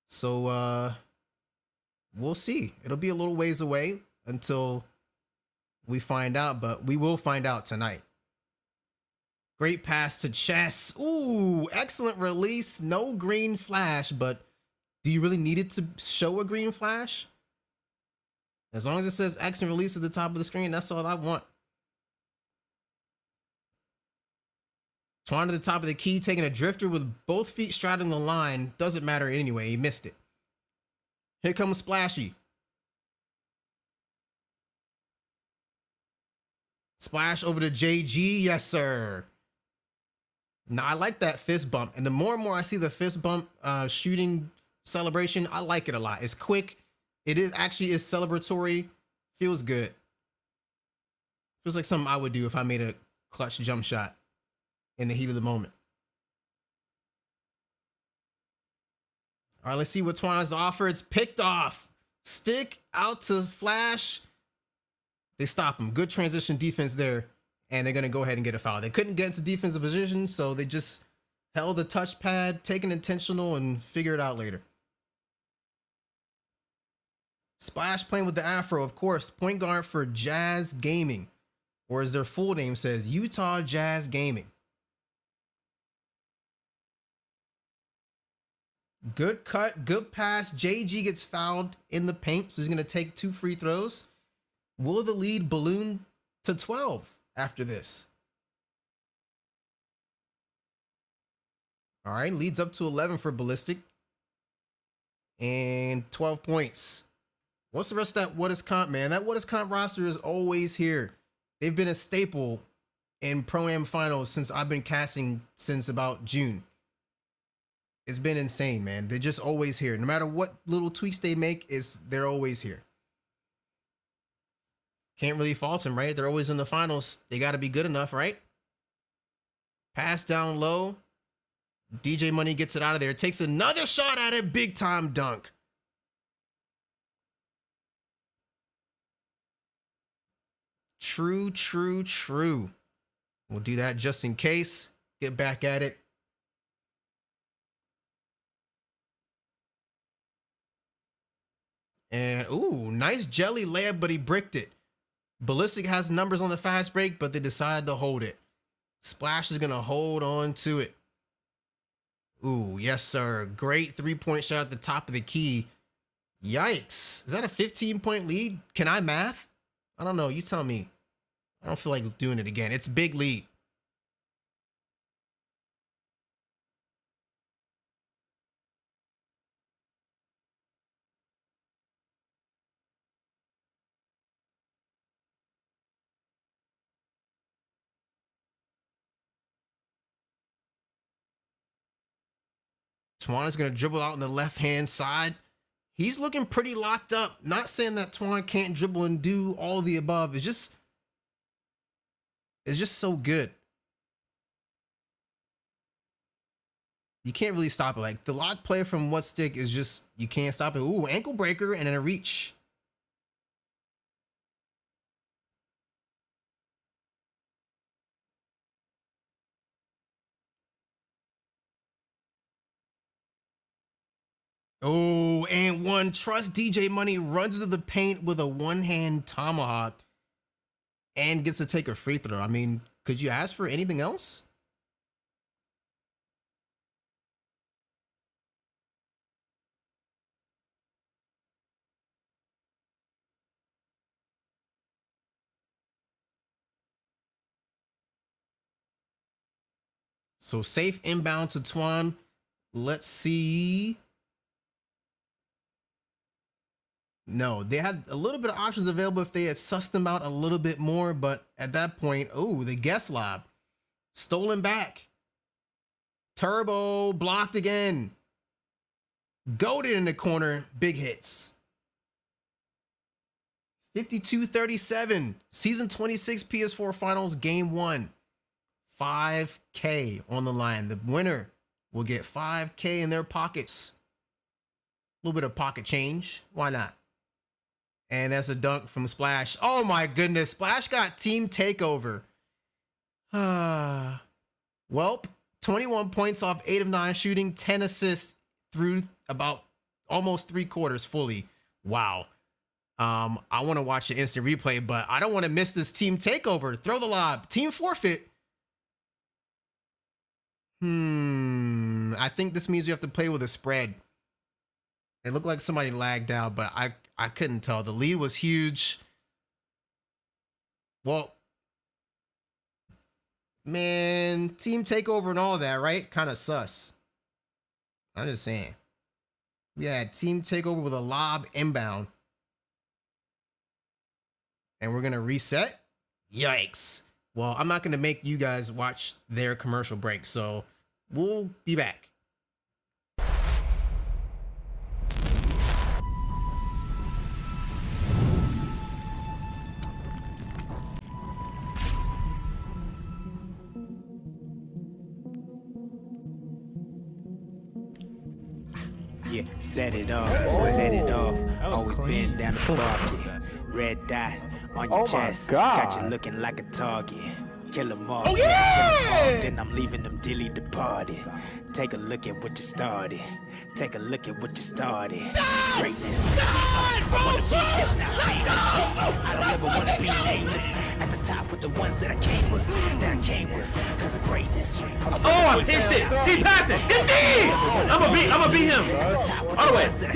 So we'll see. It'll be a little ways away until we find out, but we will find out tonight. Great pass to Chess. Ooh, excellent release. No green flash, but do you really need it to show a green flash? As long as it says excellent release at the top of the screen, that's all I want. Twan to the top of the key, taking a drifter with both feet straddling the line. Doesn't matter anyway. He missed it. Here comes Splashy. Splash over to JG. Yes, sir. Now, I like that fist bump. And the more and more I see the fist bump shooting celebration, I like it a lot. It's quick. It is actually is celebratory. Feels good. Feels like something I would do if I made a clutch jump shot in the heat of the moment. All right, let's see what Twan has to offer. It's picked off. Stick out to Flash. They stop him. Good transition defense there. And they're going to go ahead and get a foul. They couldn't get into defensive position, so they just held the touchpad, take an intentional, and figure it out later. Splash playing with the afro, of course. Point guard for Jazz Gaming. Or as their full name says, Utah Jazz Gaming. Good cut, good pass. JG gets fouled in the paint, so he's going to take 2 free throws. Will the lead balloon to 12 after this? All right, leads up to 11 for Ballistic. And 12 points. What's the rest of that What Is Comp, man? That What Is Comp roster is always here. They've been a staple in Pro-Am finals since I've been casting since about June. It's been insane, man. They're just always here. No matter what little tweaks they make, they're always here. Can't really fault them, right? They're always in the finals. They got to be good enough, right? Pass down low. DJ Money gets it out of there. Takes another shot at it. Big time dunk. True, true, true. We'll do that just in case. Get back at it. And, ooh, nice jelly layup, but he bricked it. Ballistic has numbers on the fast break, but they decided to hold it. Splash is going to hold on to it. Ooh, yes, sir. Great three-point shot at the top of the key. Yikes. Is that a 15-point lead? Can I math? I don't know. You tell me. I don't feel like doing it again. It's a big lead. Twan is going to dribble out on the left-hand side. He's looking pretty locked up. Not saying that Twan can't dribble and do all of the above. It's just so good. You can't really stop it. Like, the lock play from What Stick is just, you can't stop it. Ooh, ankle breaker and then a reach. Oh, and one. Trust DJ Money runs into the paint with a one-hand tomahawk and gets to take a free throw. I mean, could you ask for anything else? So safe inbound to Twan. Let's see. No, they had a little bit of options available if they had sussed them out a little bit more, but at that point, oh, the guest lob. Stolen back. Turbo blocked again. Goated in the corner. Big hits. 52-37. Season 26 PS4 Finals Game 1. 5K on the line. The winner will get 5K in their pockets. A little bit of pocket change. Why not? And that's a dunk from Splash. Oh my goodness. Splash got team takeover. Welp, 21 points off 8 of 9 shooting, 10 assists through about almost 3 quarters fully. Wow. I want to watch the instant replay, but I don't want to miss this team takeover. Throw the lob. Team forfeit. I think this means you have to play with a spread. It looked like somebody lagged out, but I couldn't tell. The lead was huge. Well, man, team takeover and all that, right? Kind of sus. I'm just saying. We had team takeover with a lob inbound. And we're going to reset. Yikes. Well, I'm not going to make you guys watch their commercial break, so we'll be back. Yeah, set it off, set it off. Always been down to spark it. Red dot on your chest. Got you looking like a target. Kill 'em all, kill 'em all, then I'm leaving them dilly departed. Take a look at what you started. Take a look at what you started. Greatness. I wanna be this, not famous. I don't ever wanna be nameless. At the top with the ones that I came with. Cause of greatness. Oh, hit shit. He passing. Get deep. I'ma beat him. All the way. Get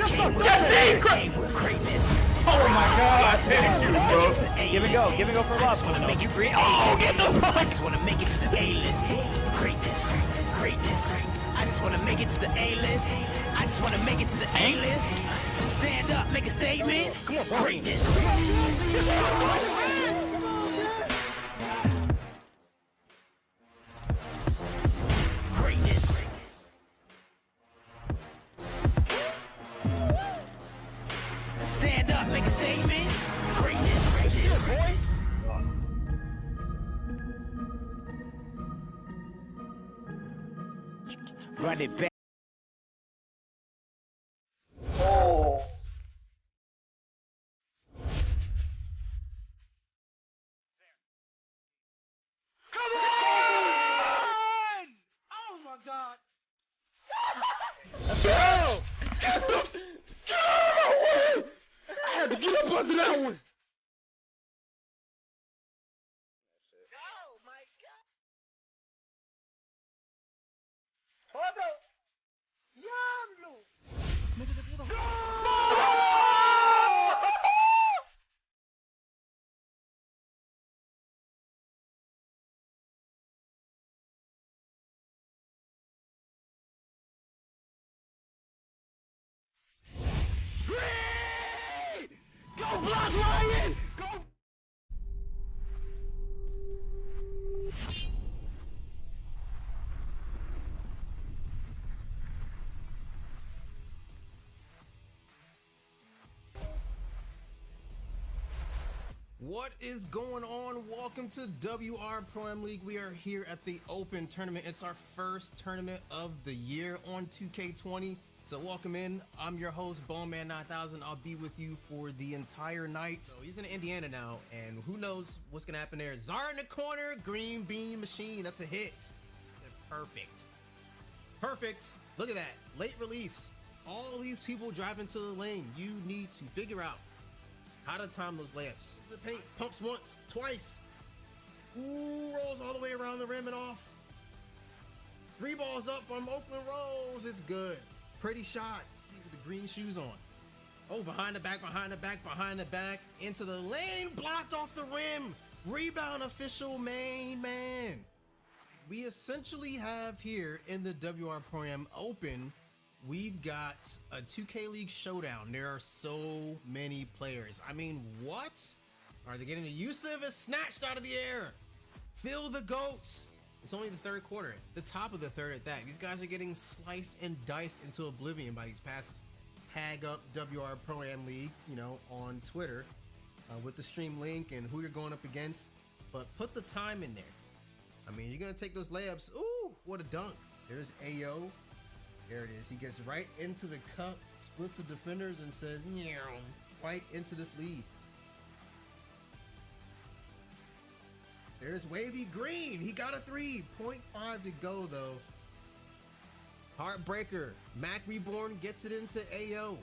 deep. Greatness. Oh my God. Finish you, bro. Give and go for love. You free. Oh, get the fuck. I just wanna make it to the A-list. Greatness. I just wanna make it to the A-list. I just wanna make it to the A-list. Stand up, make a statement. Come on, greatness. Greatness. Stand up, make a statement. Greatness. Run it back. What is going on? Welcome to WR Pro Am League. We are here at the Open Tournament. It's our first tournament of the year on 2K20. So welcome in. I'm your host, Bowman 9000. I'll be with you for the entire night. So he's in Indiana now, and who knows what's gonna happen there. Czar in the corner, green bean machine. That's a hit. Perfect. Perfect. Look at that. Late release. All these people driving to the lane. You need to figure out how to time those layups. The paint pumps once, twice. Ooh, rolls all the way around the rim and off. 3 balls up from Oakland Rose. It's good. Pretty shot with the green shoes on. Oh, behind the back, into the lane, blocked off the rim. Rebound official, main man. We essentially have here in the WR Pro Am Open, we've got a 2K League showdown. There are so many players. I mean, what? Are they getting the Yusuf is snatched out of the air? Phil the GOAT. It's only the third quarter, the top of the third at that. These guys are getting sliced and diced into oblivion by these passes. Tag up WR Pro Am League, you know, on Twitter with the stream link and who you're going up against, but put the time in there. I mean, you're gonna take those layups. Ooh, what a dunk. There's Ayo. There it is. He gets right into the cup, splits the defenders, and says, "Meow," right into this lead. There's Wavy Green. He got a 3. 0.5 to go, though. Heartbreaker. Mac Reborn gets it into Ayo.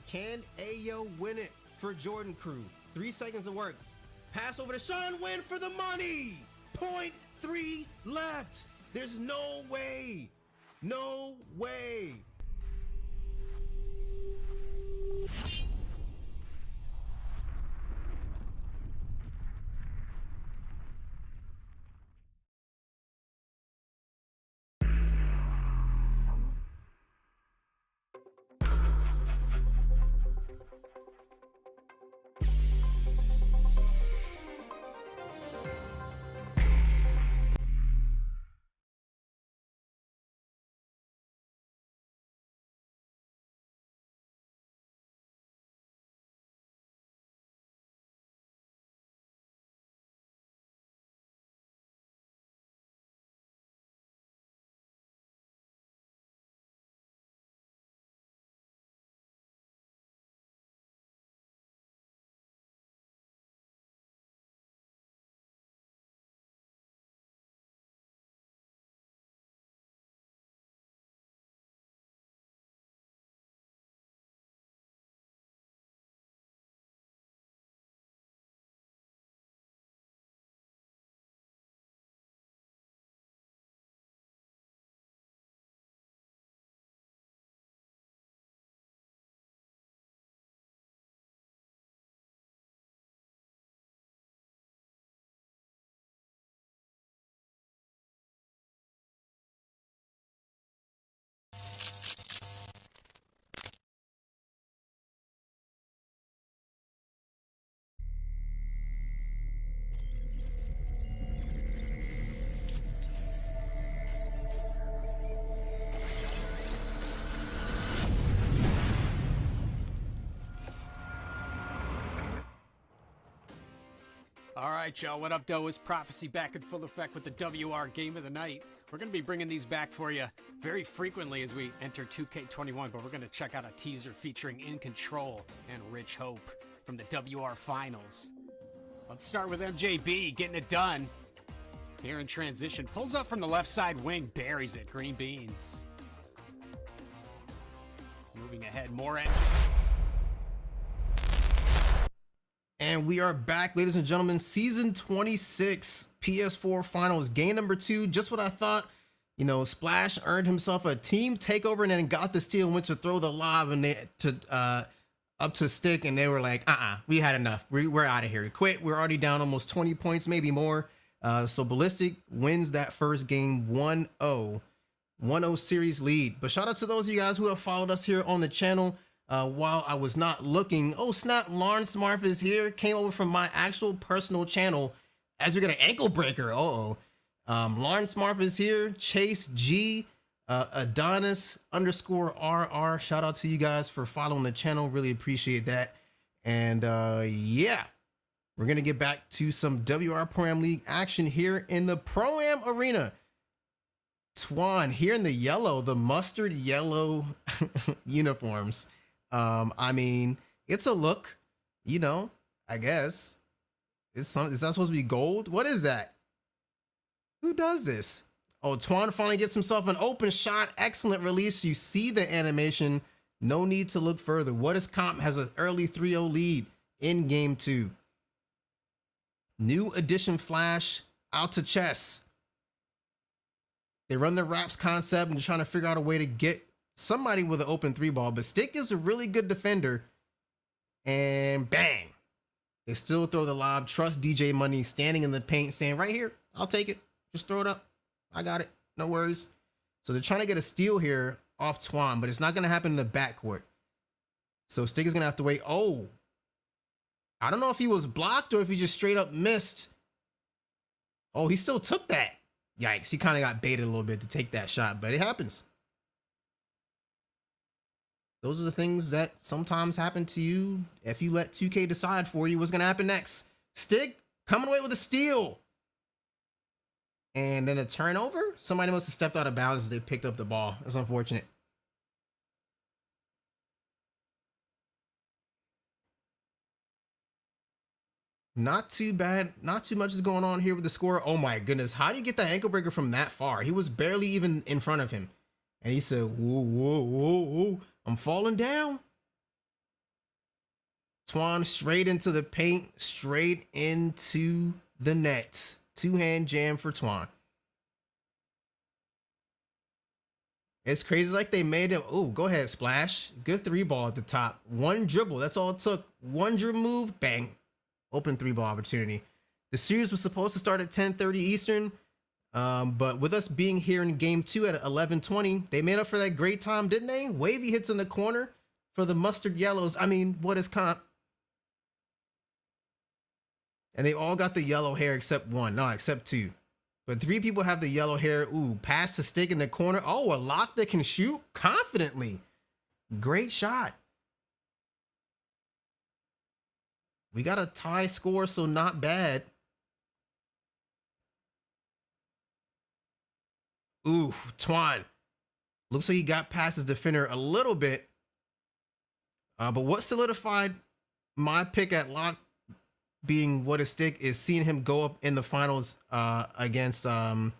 Can Ayo win it for Jordan Crew? 3 seconds to work. Pass over to Sean Wynn for the money. 0.3 left. There's no way. No way. All right, y'all. What up, though? Is Prophecy back in full effect with the WR Game of the Night. We're going to be bringing these back for you very frequently as we enter 2K21, but we're going to check out a teaser featuring In Control and Rich Hope from the WR Finals. Let's start with MJB getting it done. Here in transition. Pulls up from the left side wing, buries it. Green beans. Moving ahead, more MJ. And we are back, ladies and gentlemen. Season 26 PS4 Finals, game number 2. Just what I thought. You know, Splash earned himself a team takeover and then got the steal and went to throw the lob and up to Stick, and they were like, we had enough. We're out of here. We quit. We're already down almost 20 points, maybe more. So Ballistic wins that first game 1-0. 1-0 series lead. But shout out to those of you guys who have followed us here on the channel. While I was not looking, oh snap, Lawrence Marf is here, came over from my actual personal channel as we got an ankle breaker. Lawrence Marf is here, Chase G, Adonis _RR. Shout out to you guys for following the channel, really appreciate that. And yeah, we're gonna get back to some WR Pro-Am League action here in the Pro-Am Arena. Twan here in the yellow, the mustard yellow uniforms. I mean, it's a look, you know, I guess. Is that supposed to be gold? What is that? Who does this? Oh, Twan finally gets himself an open shot. Excellent release. You see the animation. No need to look further. What is Comp has an early 3-0 lead in game 2. New addition Flash out to chess. They run the wraps concept and trying to figure out a way to get somebody with an open 3-ball, but Stick is a really good defender. And bang, they still throw the lob. Trust DJ Money standing in the paint saying, right here, I'll take it. Just throw it up. I got it. No worries. So they're trying to get a steal here off Twan, but it's not going to happen in the backcourt. So Stick is going to have to wait. Oh, I don't know if he was blocked or if he just straight up missed. Oh, he still took that. Yikes. He kind of got baited a little bit to take that shot, but it happens. Those are the things that sometimes happen to you if you let 2K decide for you what's going to happen next. Stick coming away with a steal. And then a turnover. Somebody must have stepped out of bounds as they picked up the ball. That's unfortunate. Not too bad. Not too much is going on here with the score. Oh my goodness. How do you get that ankle breaker from that far? He was barely even in front of him. And he said, whoa, whoa, whoa, whoa. I'm falling down. Twan straight into the paint, straight into the net. Two-hand jam for Twan. It's crazy like they made him. Oh, go ahead, Splash. Good 3-ball at the top. One dribble. That's all it took. One dribble move. Bang. Open 3-ball opportunity. The series was supposed to start at 10:30 Eastern. But with us being here in game 2 at 11:20, they made up for that great time, didn't they? Wavy hits in the corner for the mustard yellows. I mean, what is Comp? And they all got the yellow hair except one. No, except 2. But 3 people have the yellow hair. Ooh, pass to Stick in the corner. Oh, a lock that can shoot confidently. Great shot. We got a tie score, so not bad. Ooh, Twan. Looks like he got past his defender a little bit. But what solidified my pick at lock being what is Stick is seeing him go up in the finals against Ant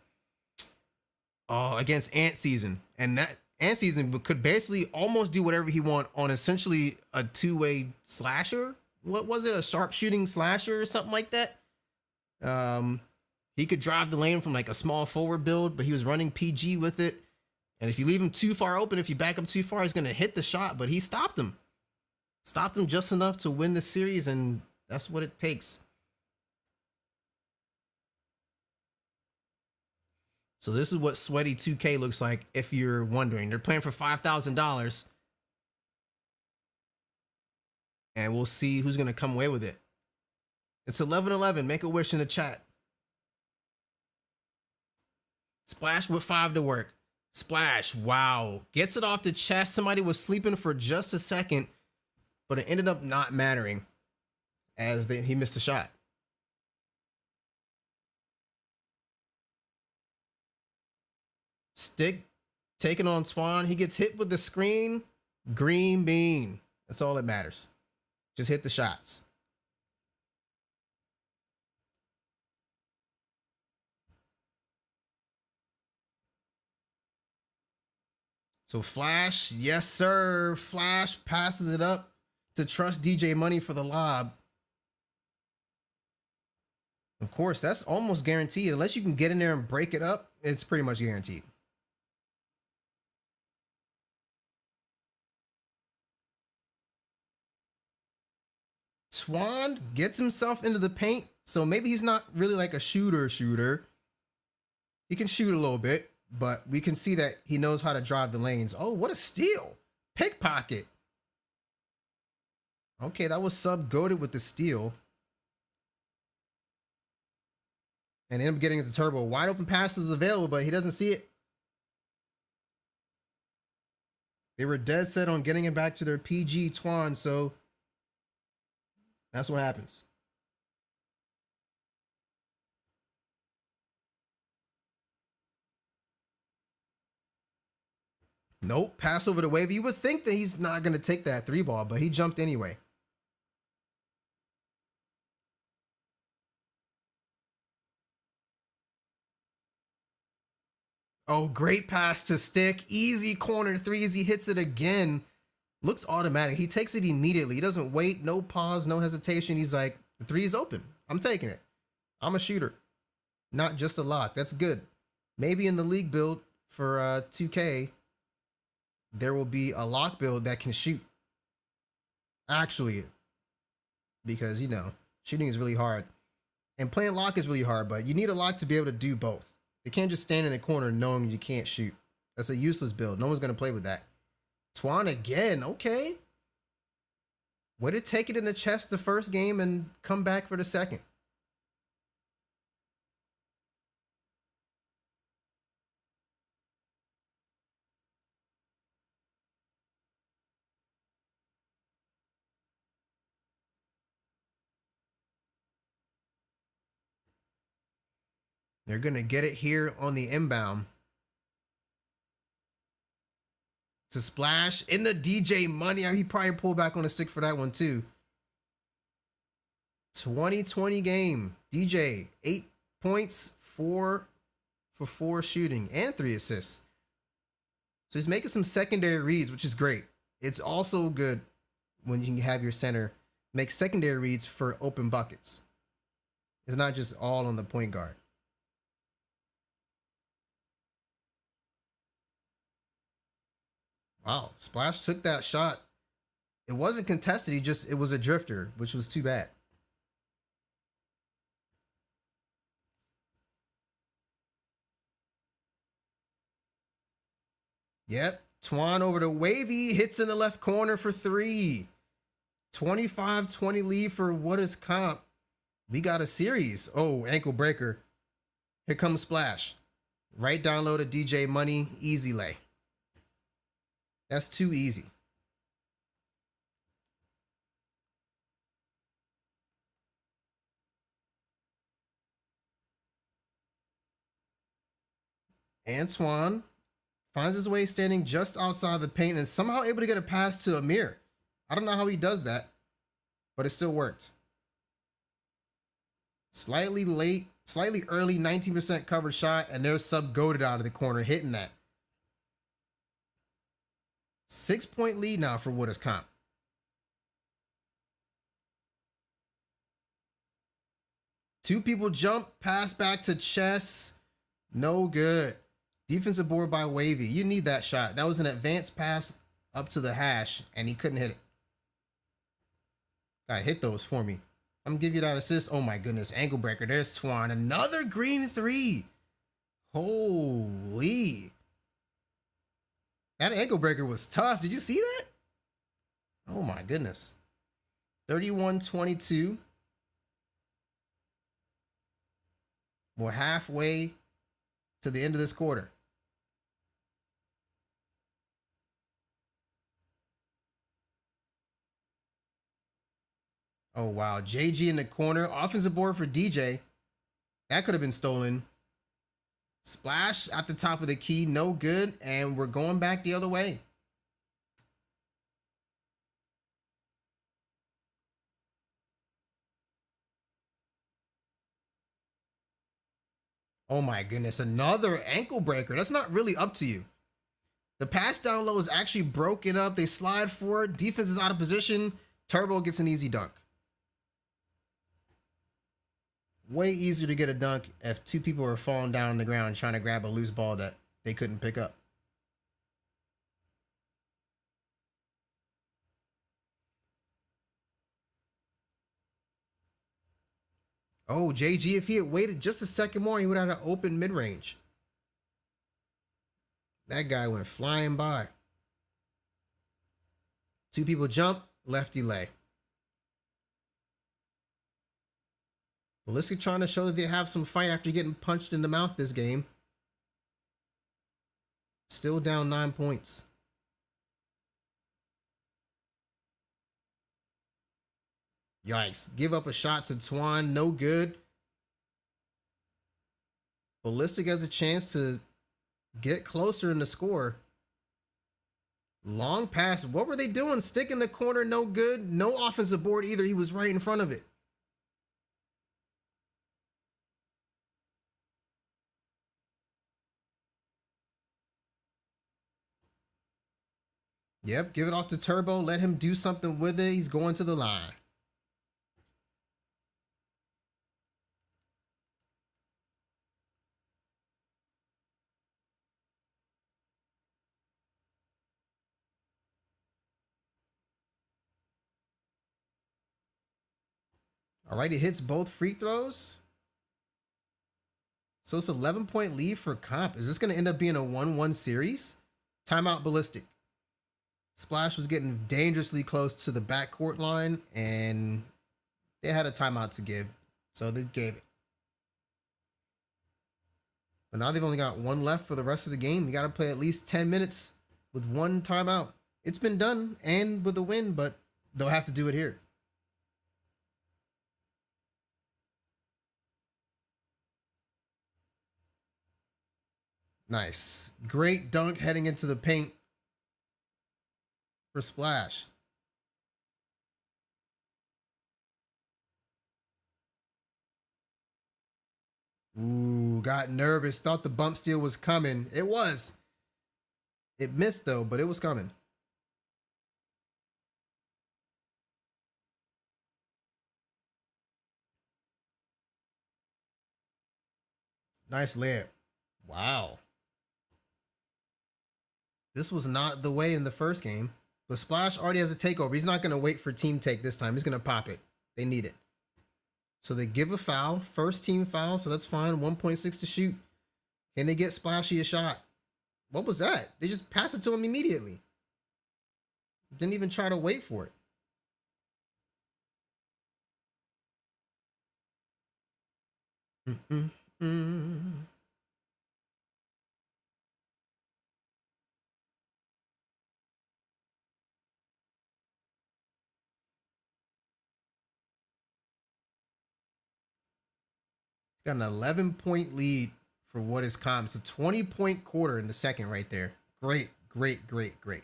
Season. And that Ant Season could basically almost do whatever he want on essentially a 2-way slasher. What was it? A sharpshooting slasher or something like that? He could drive the lane from like a small forward build, but he was running PG with it. And if you leave him too far open, if you back up too far, he's going to hit the shot, but he stopped him. Stopped him just enough to win the series, and that's what it takes. So this is what Sweaty 2K looks like, if you're wondering. They're playing for $5,000. And we'll see who's going to come away with it. It's 11-11. Make a wish in the chat. Splash with 5 to work. Splash, wow. Gets it off the chest. Somebody was sleeping for just a second, but it ended up not mattering as he missed a shot. Stick taking on Swan. He gets hit with the screen. Green bean. That's all that matters. Just hit the shots. So Flash, yes sir. Flash passes it up to trust DJ Money for the lob. Of course, that's almost guaranteed. Unless you can get in there and break it up, it's pretty much guaranteed. Swan gets himself into the paint, so maybe he's not really like a shooter. He can shoot a little bit, but we can see that he knows how to drive the lanes. Oh, what a steal. Pickpocket. Okay, that was sub-goated with the steal. And ended up getting into turbo. Wide open pass is available, but he doesn't see it. They were dead set on getting it back to their PG Twan, so that's what happens. Nope, pass over the wave. You would think that he's not going to take that 3-ball, but he jumped anyway. Oh, great pass to Stick. Easy corner 3 as he hits it again. Looks automatic. He takes it immediately. He doesn't wait. No pause, no hesitation. He's like, the 3 is open. I'm taking it. I'm a shooter. Not just a lock. That's good. Maybe in the league build for 2K, there will be a lock build that can shoot. Actually, because, you know, shooting is really hard. And playing lock is really hard, but you need a lock to be able to do both. You can't just stand in the corner knowing you can't shoot. That's a useless build. No one's going to play with that. Twan again. Okay. Way to take it in the chest the first game and come back for the second. They're going to get it here on the inbound. To Splash in the DJ Money. He probably pulled back on the stick for that one too. 2020 game. DJ, 8 points, 4 for 4 shooting, and 3 assists. So he's making some secondary reads, which is great. It's also good when you can have your center make secondary reads for open buckets. It's not just all on the point guard. Wow, Splash took that shot. It wasn't contested, it was a drifter, which was too bad. Yep, Twan over to Wavy, hits in the left corner for 3. 25-20 lead for what is comp. We got a series. Oh, ankle breaker. Here comes Splash. Right down low to DJ Money, easy lay. That's too easy. Antoine finds his way standing just outside the paint and somehow able to get a pass to Amir. I don't know how he does that, but it still worked. Slightly late, slightly early, 19% covered shot, and they're sub-goated out of the corner, hitting that. 6-point lead now for what is comp. Two people jump, pass back to Chess. No good. Defensive board by Wavy. You need that shot. That was an advanced pass up to the hash, and he couldn't hit it. Gotta hit those for me. I'm gonna give you that assist. Oh my goodness. Ankle breaker. There's Twan. Another green 3. Holy. That ankle breaker was tough. Did you see that? Oh my goodness. 31-22. We're halfway to the end of this quarter. Oh wow. JG in the corner. Offensive board for DJ. That could have been stolen. Splash at the top of the key, no good, and we're going back the other way. Oh my goodness, another ankle breaker. That's not really up to you. The pass down low is actually broken up. They slide forward. Defense is out of position. Turbo gets an easy dunk. Way easier to get a dunk if two people are falling down on the ground trying to grab a loose ball that they couldn't pick up. Oh, JG, if he had waited just a second more, he would have had an open mid-range. That guy went flying by. Two people jump, lefty lay. Ballistic trying to show that they have some fight after getting punched in the mouth this game. Still down 9 points. Yikes. Give up a shot to Twan. No good. Ballistic has a chance to get closer in the score. Long pass. What were they doing? Stick in the corner. No good. No offensive board either. He was right in front of it. Yep. Give it off to Turbo. Let him do something with it. He's going to the line. All right, he hits both free throws. So it's 11-point lead for Comp. Is this going to end up being a 1-1 series? Timeout Ballistic. Splash was getting dangerously close to the backcourt line, and they had a timeout to give, so they gave it. But now they've only got one left for the rest of the game. You got to play at least 10 minutes with one timeout. It's been done, and with a win, but they'll have to do it here. Nice. Great dunk heading into the paint for Splash. Ooh, got nervous. Thought the bump steal was coming. It was. It missed though, but it was coming. Nice layup. Wow. This was not the way in the first game, but Splash already has a takeover. He's not going to wait for team take this time. He's going to pop it. They need it. So they give a foul, first team foul, so that's fine. 1.6 to shoot. Can they get Splashy a shot? What was that? They just passed it to him immediately. Didn't even try to wait for it. Got an 11-point lead for what is Comp. So 20-point quarter in the second right there. Great, great, great, great.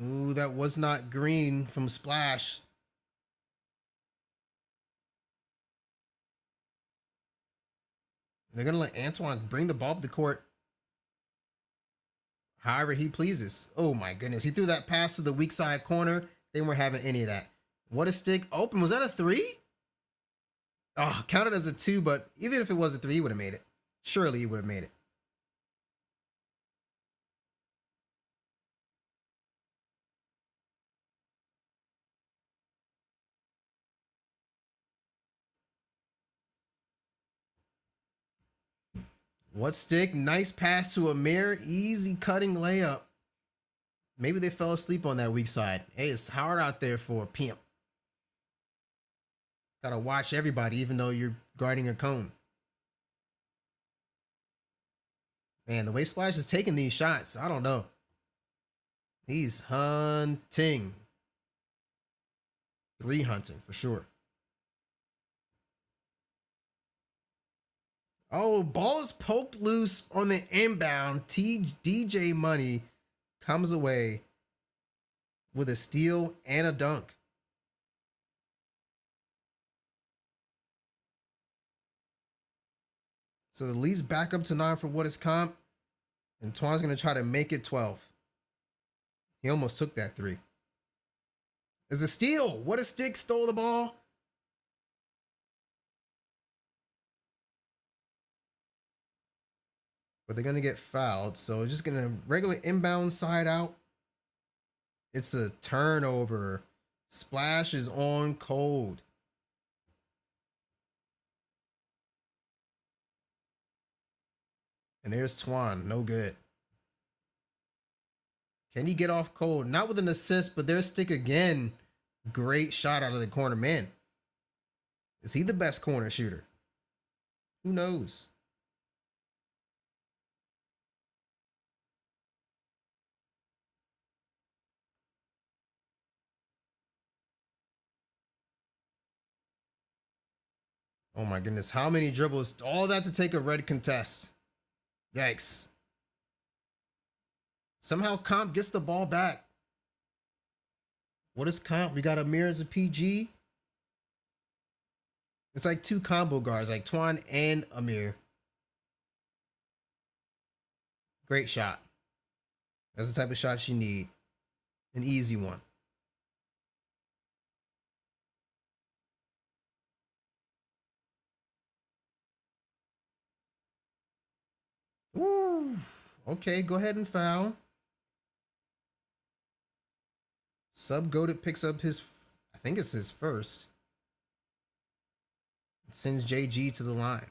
Ooh, that was not green from Splash. They're going to let Antoine bring the ball up the court however he pleases. Oh my goodness. He threw that pass to the weak side corner. They weren't having any of that. What a stick. Open. Was that a 3? Oh, counted as a 2, but even if it was a 3, he would have made it. Surely he would have made it. What stick? Nice pass to Amir. Easy cutting layup. Maybe they fell asleep on that weak side. Hey, it's hard out there for a pimp. Gotta watch everybody, even though you're guarding a cone. Man, the way Splash is taking these shots, I don't know. He's hunting. 3 hunting for sure. Oh, ball is poked loose on the inbound. DJ Money comes away with a steal and a dunk. So the lead's back up to 9 for what is comp. And Twan's going to try to make it 12. He almost took that 3. There's a steal. What a stick, stole the ball. But they're going to get fouled. So just going to regular inbound side out. It's a turnover. Splash is on cold. And there's Twan. No good. Can he get off cold? Not with an assist, but there's stick again. Great shot out of the corner. Man, is he the best corner shooter? Who knows? Oh my goodness. How many dribbles? All that to take a red contest. Yikes. Somehow Comp gets the ball back. What is Comp? We got Amir as a PG. It's like 2 combo guards, like Twan and Amir. Great shot. That's the type of shot you need. An easy one. Ooh. Okay, go ahead and foul. Sub-Goated picks up his, I think it's his first. Sends JG to the line.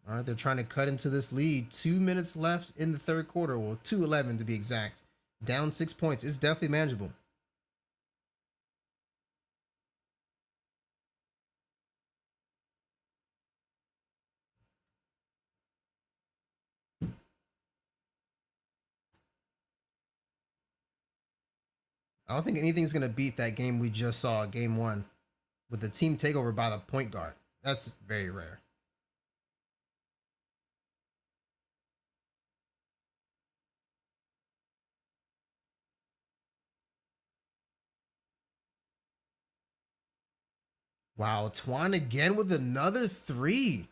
All right, they're trying to cut into this lead. 2 minutes left in the third quarter. Well, 2:11 to be exact. Down 6 points. It's definitely manageable. I don't think anything's going to beat that game we just saw, game 1, with the team takeover by the point guard. That's very rare. Wow, Twan again with another 3.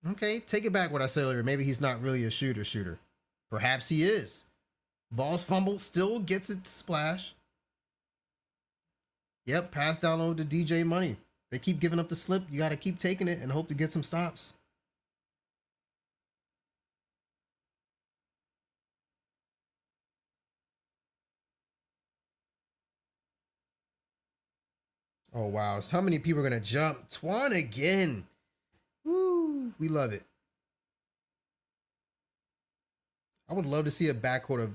Okay, take it back what I said earlier. Maybe he's not really a shooter. Perhaps he is. Ball's fumbled, still gets it to Splash. Yep, pass down low to DJ Money. They keep giving up the slip. You got to keep taking it and hope to get some stops. Oh, wow. So how many people are going to jump? Twan again. Woo, we love it. I would love to see a backcourt of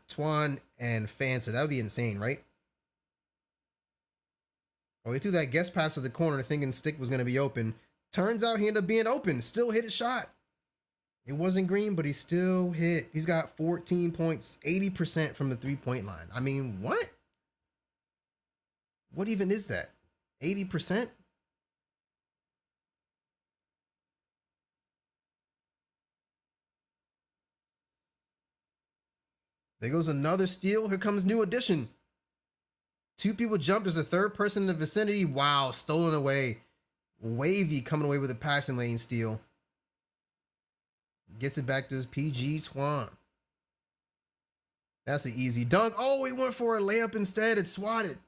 Twan and Fanta. That would be insane, right? Oh, he threw that guest pass to the corner thinking Stick was going to be open. Turns out he ended up being open. Still hit his shot. It wasn't green, but he still hit. He's got 14 points, 80% from the 3-point line. I mean, what? What even is that? 80%? There goes another steal. Here comes new addition. 2 people jumped. There's a third person in the vicinity. Wow, stolen away. Wavy coming away with a passing lane steal. Gets it back to his PG Twan. That's an easy dunk. Oh, he went for a layup instead. It's swatted.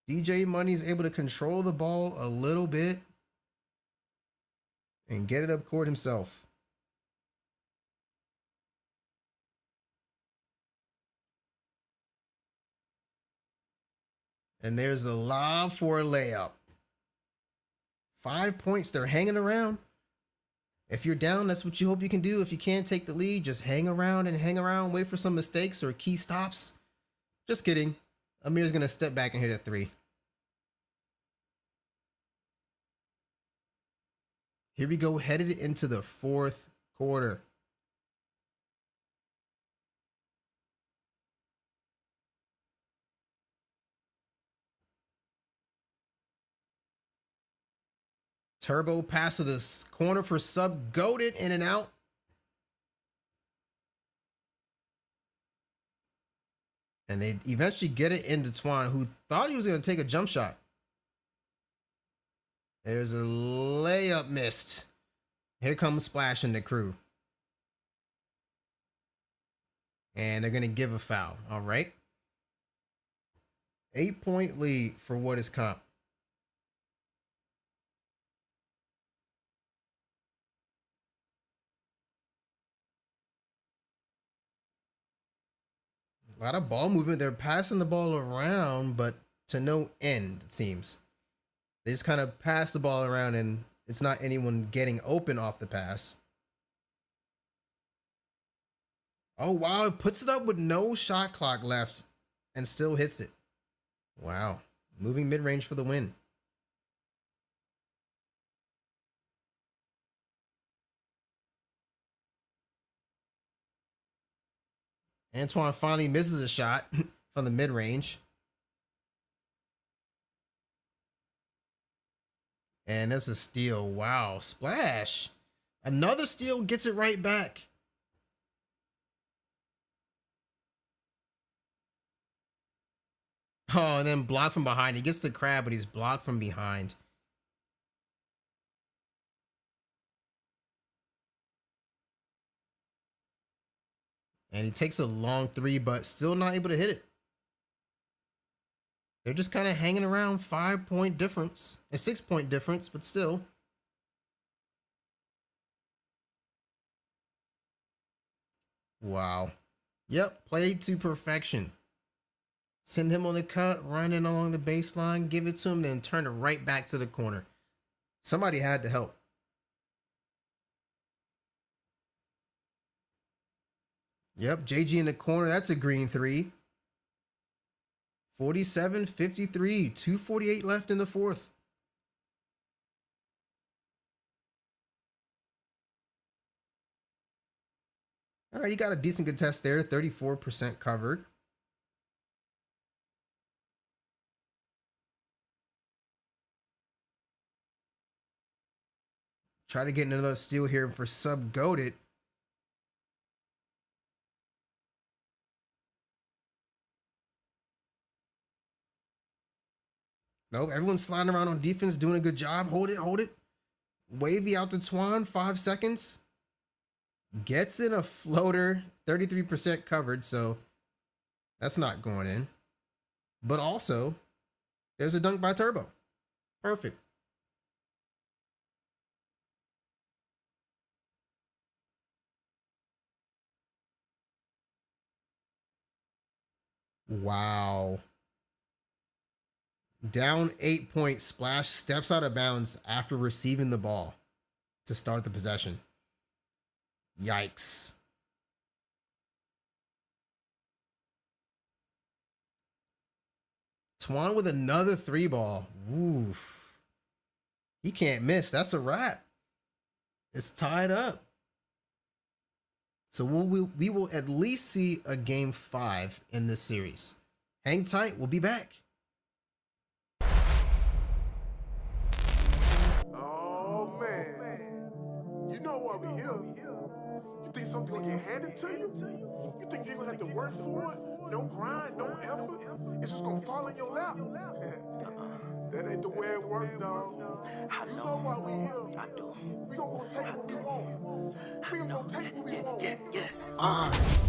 DJ Money is able to control the ball a little bit and get it up court himself. And there's the lob for a layup. 5 points. They're hanging around. If you're down, that's what you hope you can do. If you can't take the lead, just hang around and hang around. Wait for some mistakes or key stops. Just kidding. Amir's going to step back and hit a 3. Here we go, headed into the fourth quarter. Turbo pass to this corner for sub, goated in and out. And they eventually get it into Twan, who thought he was going to take a jump shot. There's a layup missed. Here comes Splash and the crew. And they're going to give a foul. All right. 8-point lead for what is comp. A lot of ball movement. They're passing the ball around, but to no end, it seems. They just kind of pass the ball around, and it's not anyone getting open off the pass. Oh, wow. It puts it up with no shot clock left and still hits it. Wow. Moving mid-range for the win. Antoine finally misses a shot from the mid-range. And that's a steal. Wow. Splash. Another steal, gets it right back. Oh, and then blocked from behind. He gets the crab, but he's blocked from behind. And he takes a long three, but still not able to hit it. They're just kind of hanging around 5-point difference. A 6-point difference, but still. Wow. Yep, played to perfection. Send him on the cut, running along the baseline, give it to him, then turn it right back to the corner. Somebody had to help. Yep, JG in the corner. That's a green three. 47-53, 2:48 left in the fourth. All right, he got a decent contest there, 34% covered. Try to get another steal here for sub goated. Nope, everyone's sliding around on defense, doing a good job. Hold it, hold it. Wavy out to Twan, 5 seconds. Gets in a floater, 33% covered, so that's not going in. But also, there's a dunk by Turbo. Perfect. Wow. Down 8 points. Splash steps out of bounds after receiving the ball to start the possession. Yikes. Twan with another 3-ball. Oof. He can't miss. That's a wrap. It's tied up. So we will at least see a game 5 in this series. Hang tight. We'll be back. Oh, man. You know why we here. You think something gonna get handed to you? You think you're gonna have to work for it? No grind, no effort? It's just gonna fall in your lap. That ain't the way it works, dog. You know why we here. I do. We gonna take what we want. We gonna take what we want.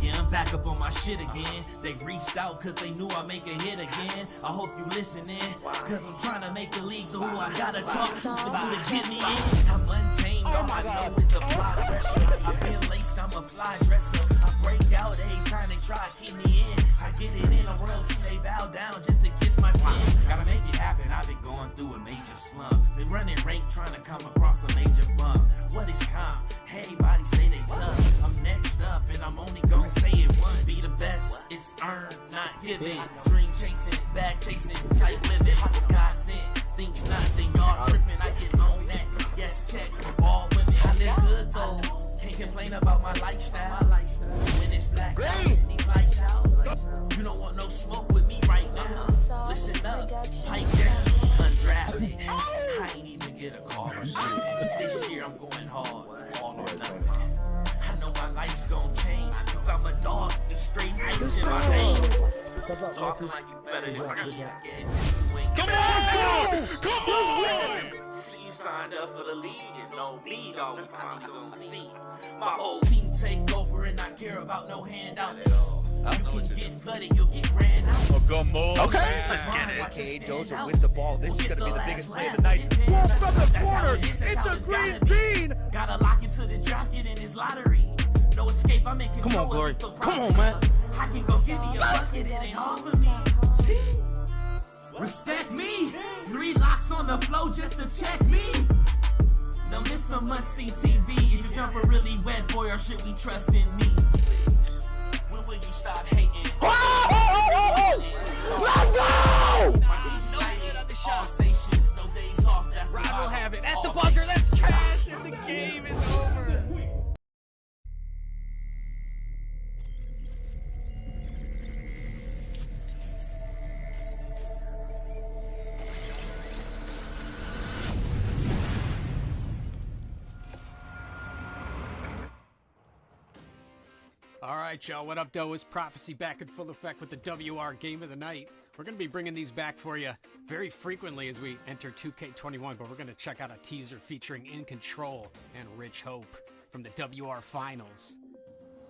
Yeah, I'm back up on my shit again. They reached out cause they knew I'd make a hit again. I hope you listening, cause I'm trying to make the league, so who I gotta talk to to get me in. I'm untamed, all I know is a fly pressure. I've been laced, I'm a fly dresser. I break out every time they try to keep me in. I get it in a royalty, they bow down just to kiss my tears. Gotta make it happen, I've been going through a major slump. Been running rank trying to come across a major bump. What is comp? Everybody say they tough. I'm next up and I'm only gonna say it once. Be the best, it's earned, not given. Dream chasing, bag chasing, type living. God sent, thinks nothing, y'all tripping. I get on that, yes check, all Talking like you better than me. Come on! Come on! You signed up for the league and no me, dog. We finally gonna see my whole team take over and not care about no handouts. You can get flooded, you'll get ran out. Oh, come on. Okay, let's get it. Okay, Dozer with the ball. This is gonna be the biggest play of the night. Wolf from the corner. It's a green bean. Gotta lock into the draft, get in this lottery. No escape, I'm in control. Come on, Glory. Of the Come on, man. I can go give me a bucket, it ain't hard for me. Respect me. 3 locks on the floor just to check me. Now this some must-see TV. Is your jumper really wet, boy, or should we trust in me? When will you stop hating? Let's go! All stations, no days off. That's the Rod will motto. have it at the All buzzer. patience. That's trash, and the game is over. All right, y'all. What up, though? Is Prophecy back in full effect with the WR Game of the Night. We're going to be bringing these back for you very frequently as we enter 2K21, but we're going to check out a teaser featuring In Control and Rich Hope from the WR Finals.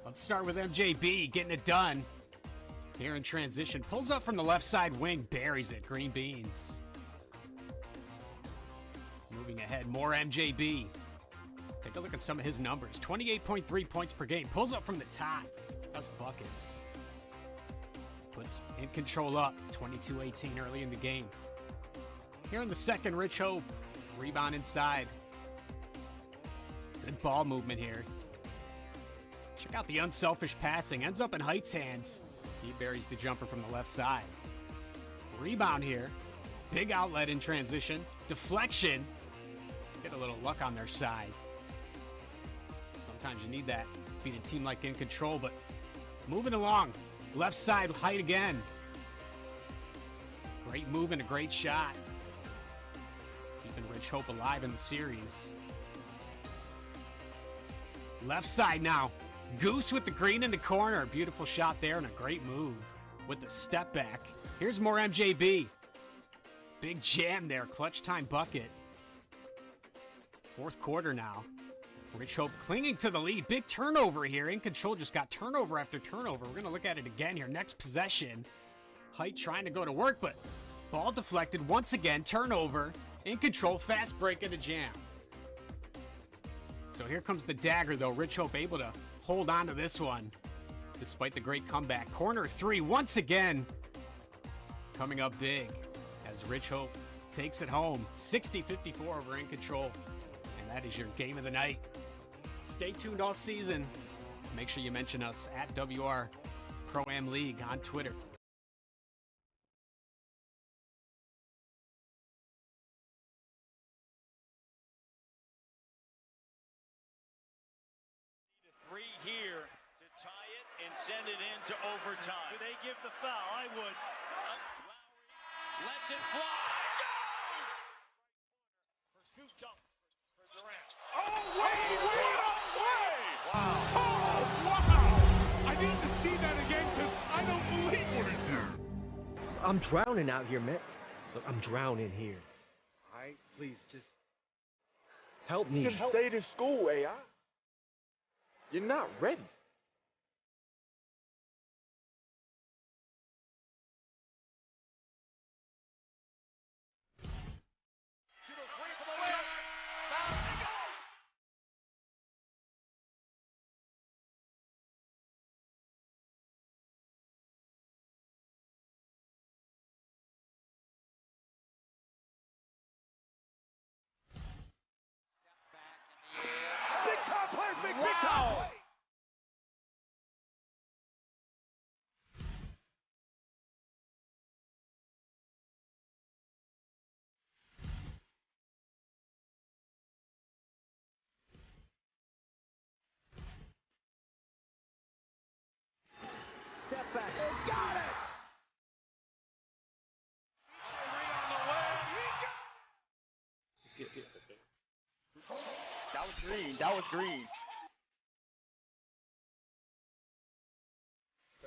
Let's start with MJB getting it done. Here in transition. Pulls up from the left side wing, buries it. Green beans. Moving ahead, more MJB. Take a look at some of his numbers. 28.3 points per game. Pulls up from the top. That's buckets. Puts In Control up. 22-18 early in the game. Here in the second, Rich Hope. Rebound inside. Good ball movement here. Check out the unselfish passing. Ends up in Height's hands. He buries the jumper from the left side. Rebound here. Big outlet in transition. Deflection. Get a little luck on their side. Sometimes you need that. Beat a team like In Control, but moving along. Left side, Height again. Great move and a great shot. Keeping Rich Hope alive in the series. Left side now. Goose with the green in the corner. Beautiful shot there and a great move with the step back. Here's more MJB. Big jam there. Clutch time bucket. Fourth quarter now. Rich Hope clinging to the lead. Big turnover here. In Control just got turnover after turnover. We're going to look at it again here. Next possession. Height trying to go to work, but ball deflected once again. Turnover. In Control. Fast break and a jam. So here comes the dagger, though. Rich Hope able to hold on to this one despite the great comeback. Corner 3 once again. Coming up big as Rich Hope takes it home. 60-54 over In Control. And that is your game of the night. Stay tuned all season. Make sure you mention us at WR Pro-Am League on Twitter. Three here to tie it and send it into overtime. Do they give the foul? I would. Lowry lets it fly. Goes! First two dunks for Durant. Oh, wait! Wow! Oh, wow! I need to see that again because I don't believe what he did. I'm drowning out here, man. Look, I'm drowning here. All right, please just help me. You should have stayed in school, AI. You're not ready. Big time play, big time play. Step back. Got it! That was green. That was green.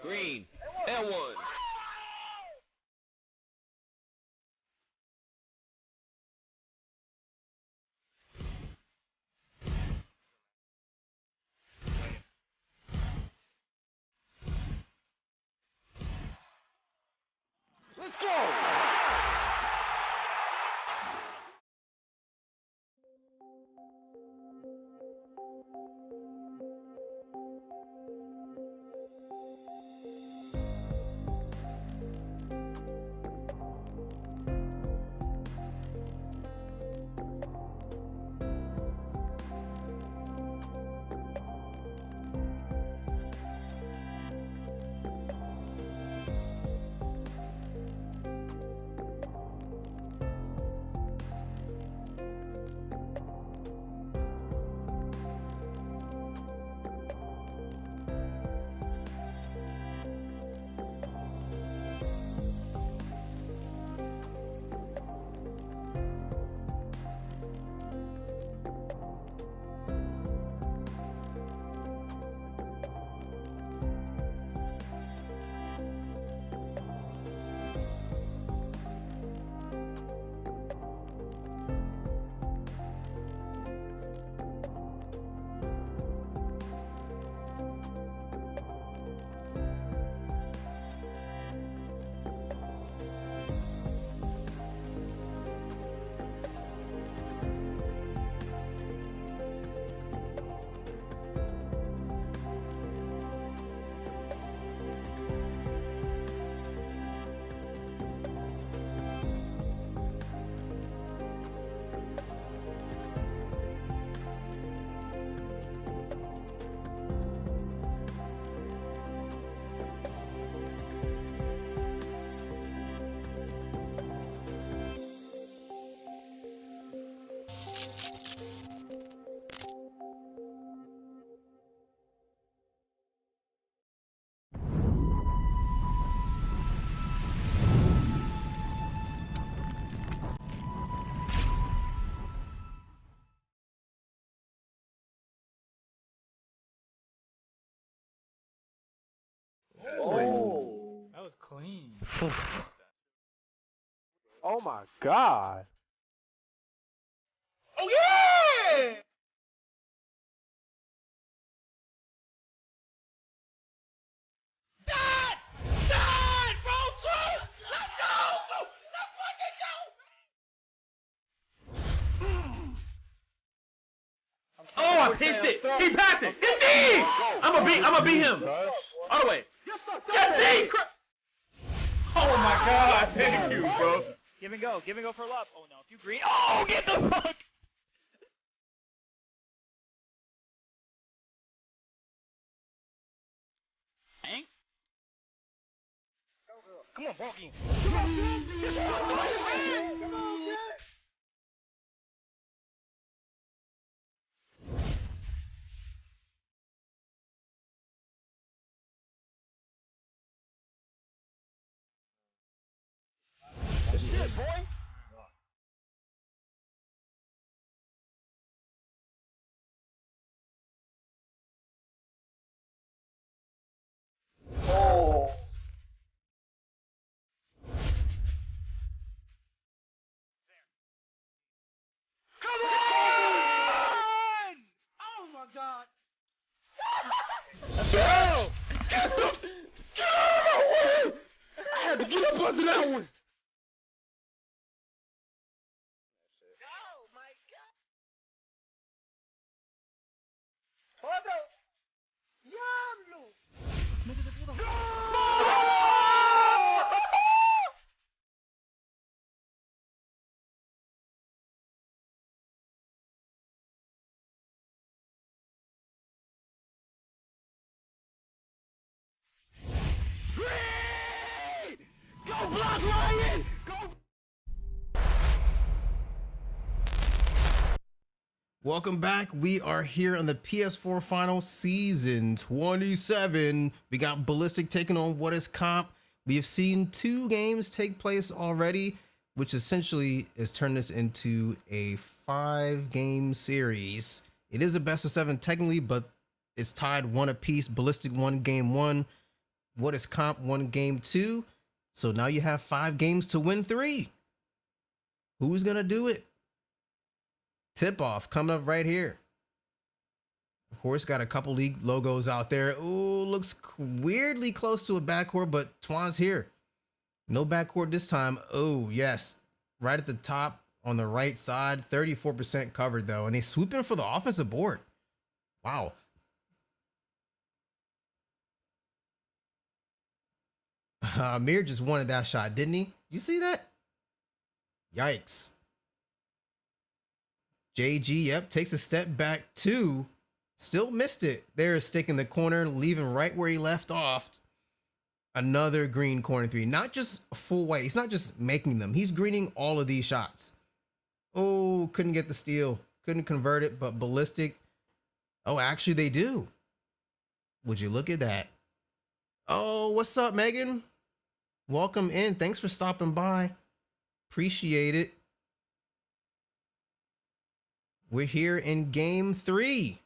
Green. And one. Oh my God. Oh yeah! Dad! Dad! Roll two! Let's go! Let's fucking go! Oh, I pinched it. Keep passing. Get deep. I'ma beat him. All the way. Get deep. Oh my God. Thank you, bro. Give and go for a lob. Oh no, if you green. Oh, get the fuck! Hank? Come on, Balky. Come on, shit, boy. Oh. Come on! Oh my God. Let's go! Get out of my way! I had to get up under that one. Go block Ryan! Go! Welcome back. We are here on the PS4 final season 27. We got Ballistic taking on What Is Comp. We have seen 2 games take place already, which essentially has turned this into a 5-game series. It is a best of 7 technically, but it's tied 1 apiece. Ballistic won game 1. What Is Comp won game 2. So now you have 5 games to win 3. Who's gonna do it? Tip off coming up right here. Of course, got a couple league logos out there. Ooh, looks weirdly close to a backcourt, but Twan's here. No backcourt this time. Oh, yes. Right at the top on the right side. 34% covered, though. And he's swooping for the offensive board. Wow. Amir just wanted that shot, didn't he? You see that? Yikes. JG, yep, takes a step back 2. Still missed it. There's stick in the corner, leaving right where he left off. Another green corner 3. Not just full white. He's not just making them. He's greening all of these shots. Oh, couldn't get the steal. Couldn't convert it, but Ballistic. Oh, actually they do. Would you look at that? Oh, what's up, Megan? Welcome in. Thanks for stopping by. Appreciate it. We're here in game 3.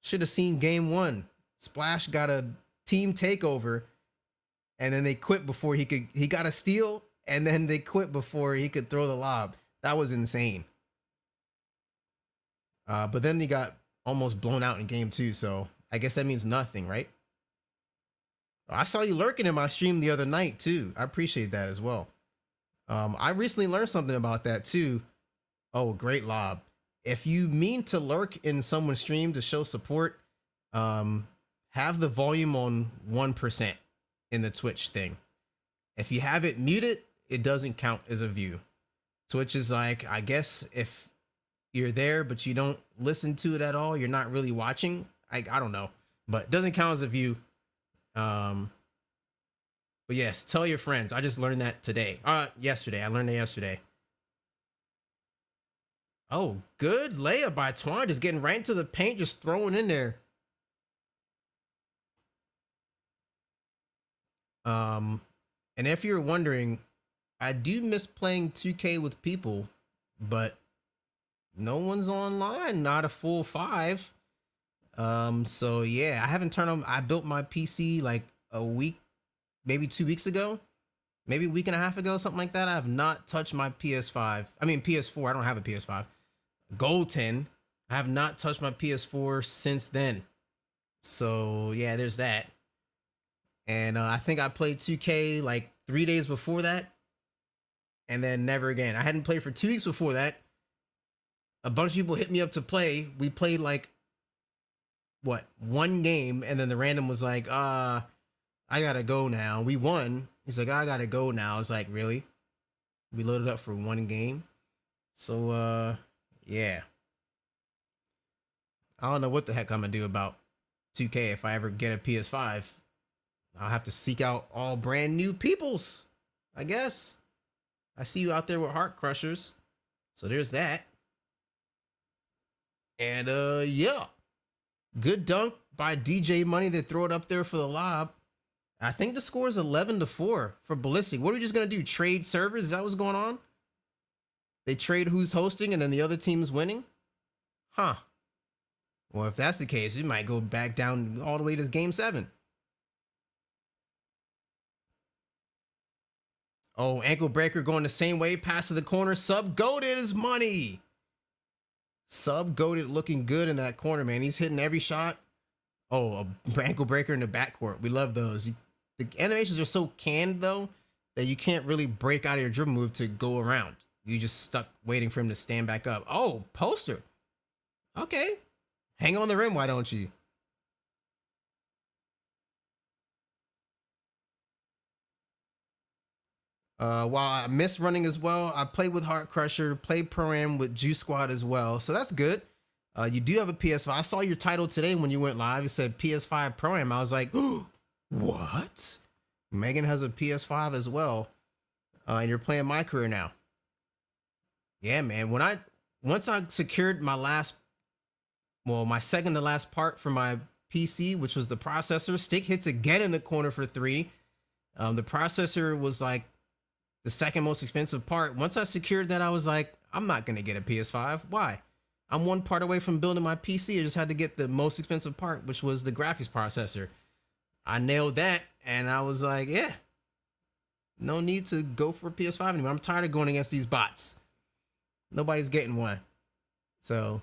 Should have seen game 1. Splash got a team takeover, and then they quit before he got a steal, and then they quit before he could throw the lob. That was insane. But then he got almost blown out in game 2, so I guess that means nothing, right? I saw you lurking in my stream the other night too. I appreciate that as well. I recently learned something about that too. Oh, great lob. If you mean to lurk in someone's stream to show support, have the volume on 1% in the Twitch thing. If you have it muted, it doesn't count as a view. Twitch is like, I guess if you're there, but you don't listen to it at all, you're not really watching. I don't know, but it doesn't count as a view. But yes, tell your friends. I just learned that today. Yesterday. I learned it yesterday. Oh, good layup by Twan. Just getting right into the paint, just throwing in there. And if you're wondering, I do miss playing 2K with people, but no one's online, not a full 5. So yeah, I haven't turned on. I built my PC like a week maybe 2 weeks ago, maybe a week and a half ago, something like that. I have not touched my PS5. I mean, PS4. I don't have a PS5. Gold 10. I have not touched my PS4 since then. So yeah, there's that. And I think I played 2K like 3 days before that, and then never again. I hadn't played for 2 weeks before that. A bunch of people hit me up to play. We played like what, one game, and then the random was like, I gotta go now. We won. He's like, I gotta go now. I was like, really? We loaded up for one game. So yeah. I don't know what the heck I'm gonna do about 2K if I ever get a PS5. I'll have to seek out all brand new peoples, I guess. I see you out there with Heart Crushers. So there's that. And yeah. Good dunk by DJ Money. They throw it up there for the lob. I think the score is 11-4 for Ballistic. What are we just gonna do? Trade servers? Is that what's going on? They trade who's hosting and then the other team's winning? Huh. Well, if that's the case, we might go back down all the way to game 7. Oh, ankle breaker going the same way. Pass to the corner. Sub goated his money. Sub goated looking good in that corner, man. He's hitting every shot. Oh, a ankle breaker in the backcourt. We love those. The animations are so canned, though, that you can't really break out of your dribble move to go around. You just stuck waiting for him to stand back up. Oh, poster. Okay. Hang on the rim, why don't you? While I miss running as well, I played with Heart Crusher, played Pro-Am with Juice Squad as well. So that's good. You do have a PS5. I saw your title today when you went live. It said PS5 Pro-Am. I was like, what? Megan has a PS5 as well. And you're playing My Career now. Yeah, man. Once I secured my my second to last part for my PC, which was the processor, stick hits again in the corner for 3. The processor was like the second most expensive part. Once I secured that, I was like, I'm not going to get a PS5. Why? I'm one part away from building my PC. I just had to get the most expensive part, which was the graphics processor. I nailed that, and I was like, yeah, no need to go for a PS5 anymore. I'm tired of going against these bots. Nobody's getting one. So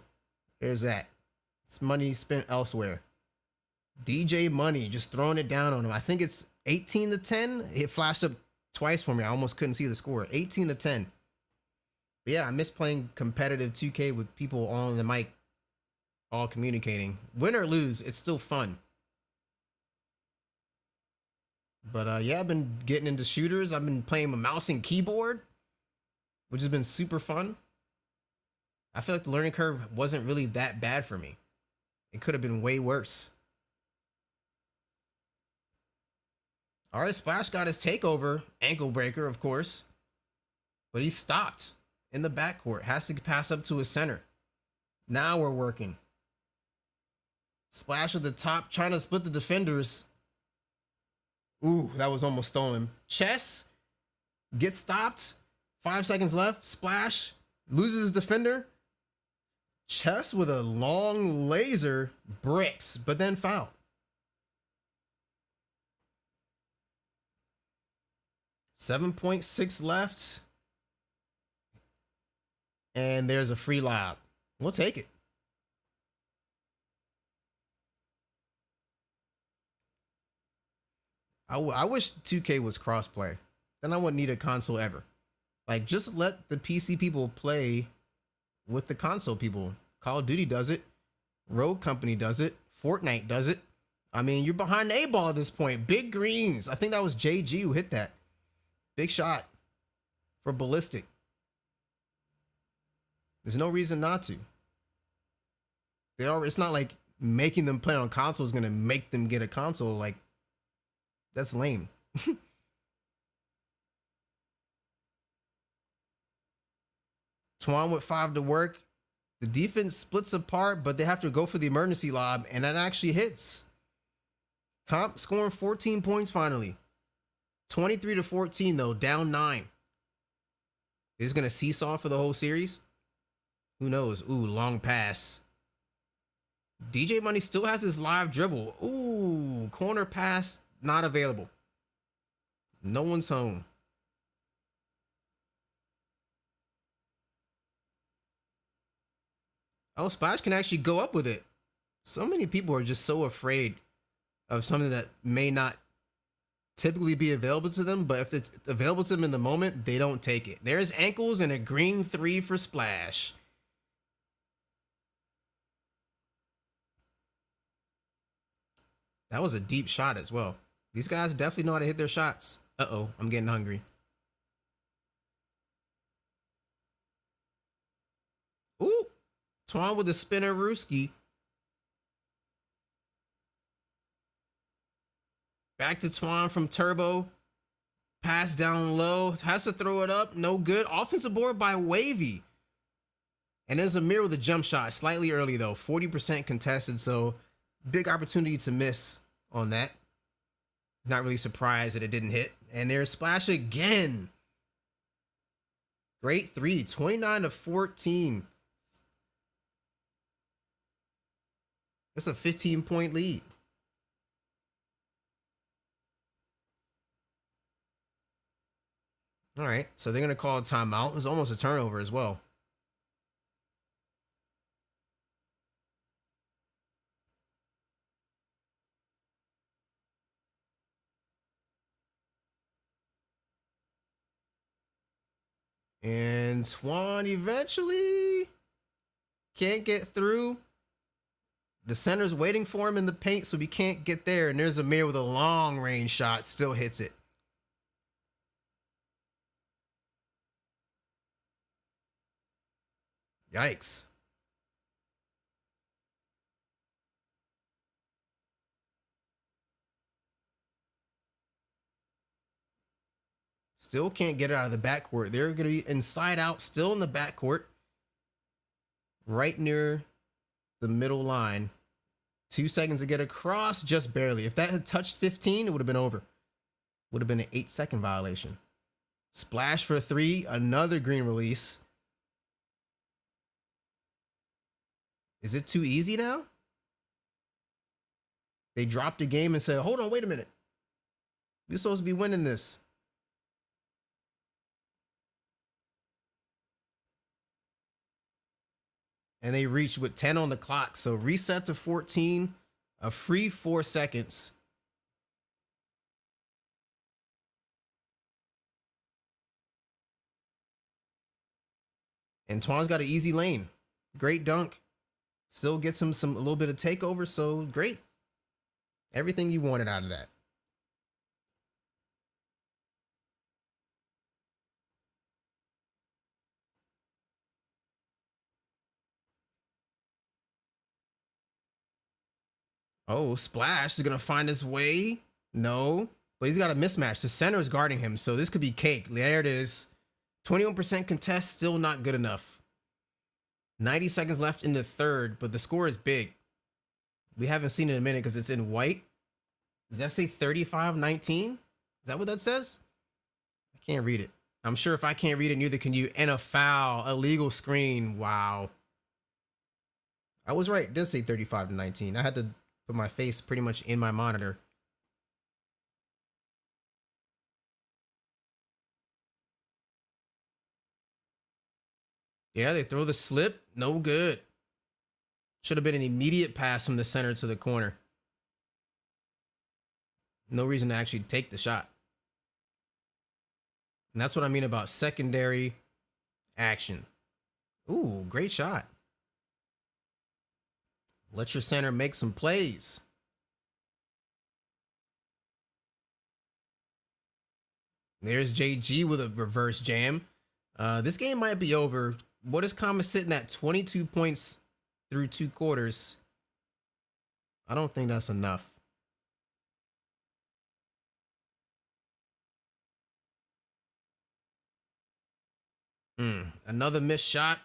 there's that. It's money spent elsewhere. DJ Money just throwing it down on him. I think it's 18-10. It flashed up twice for me. I almost couldn't see the score. 18-10. But yeah, I miss playing competitive 2K with people on the mic, all communicating. Win or lose, it's still fun. But yeah, I've been getting into shooters. I've been playing with mouse and keyboard, which has been super fun. I feel like the learning curve wasn't really that bad for me. It could have been way worse. All right, Splash got his takeover. Ankle breaker, of course. But he stopped in the backcourt. Has to pass up to his center. Now we're working. Splash at the top, trying to split the defenders. Ooh, that was almost stolen. Chess gets stopped. 5 seconds left. Splash loses his defender. Chess with a long laser bricks, but then foul. .6 left. And there's a free lob. We'll take it. I wish 2K was crossplay. Then I wouldn't need a console ever. Like, just let the PC people play with the console people. Call of Duty does it. Rogue Company does it. Fortnite does it. I mean, you're behind the 8-ball at this point. Big greens. I think that was JG who hit that. Big shot for Ballistic. There's no reason not to. It's not like making them play on console is going to make them get a console. Like, that's lame. Twan with 5 to work. The defense splits apart, but they have to go for the emergency lob, and that actually hits. Comp scoring 14 points finally. 23-14 though, down 9. Is going to seesaw for the whole series? Who knows? Ooh, long pass. DJ Money still has his live dribble. Ooh, corner pass not available. No one's home. Oh, Splash can actually go up with it. So many people are just so afraid of something that may not typically be available to them, but if it's available to them in the moment, they don't take it. There's ankles and a green 3 for Splash. That was a deep shot as well. These guys definitely know how to hit their shots. Uh-oh, I'm getting hungry. Ooh, Twan with the spinner Rooski. Back to Twan from Turbo. Pass down low. Has to throw it up. No good. Offensive board by Wavy. And there's a mirror with a jump shot. Slightly early, though. 40% contested, so big opportunity to miss on that. Not really surprised that it didn't hit. And there's Splash again. Great 3. 29-14. That's a 15-point lead. All right, so they're going to call a timeout. It was almost a turnover as well. And Twan eventually can't get through. The center's waiting for him in the paint, so he can't get there. And there's Amir with a long range shot, still hits it. Yikes. Still can't get it out of the backcourt. They're going to be inside out, still in the backcourt. Right near the middle line. 2 seconds to get across, just barely. If that had touched 15, it would have been over. Would have been an 8-second violation. Splash for 3, another green release. Is it too easy now? They dropped the game and said, hold on, wait a minute. We're supposed to be winning this. And they reached with 10 on the clock. So reset to 14, a free 4 seconds. And Twan's got an easy lane. Great dunk. Still gets him a little bit of takeover. So great. Everything you wanted out of that. Oh, Splash is going to find his way. No, but he's got a mismatch. The center is guarding him, so this could be cake. There it is. 21% contest, still not good enough. 90 seconds left in the third, but the score is big. We haven't seen it in a minute because it's in white. Does that say 35-19? Is that what that says? I can't read it. I'm sure if I can't read it, neither can you. And a foul, a legal screen. Wow. I was right. It does say 35-19. I had to put my face pretty much in my monitor. Yeah, they throw the slip. No good. Should have been an immediate pass from the center to the corner. No reason to actually take the shot. And that's what I mean about secondary action. Ooh, great shot. Let your center make some plays. There's JG with a reverse jam. This game might be over. What is Kama sitting at 22 points through 2 quarters? I don't think that's enough. Another missed shot.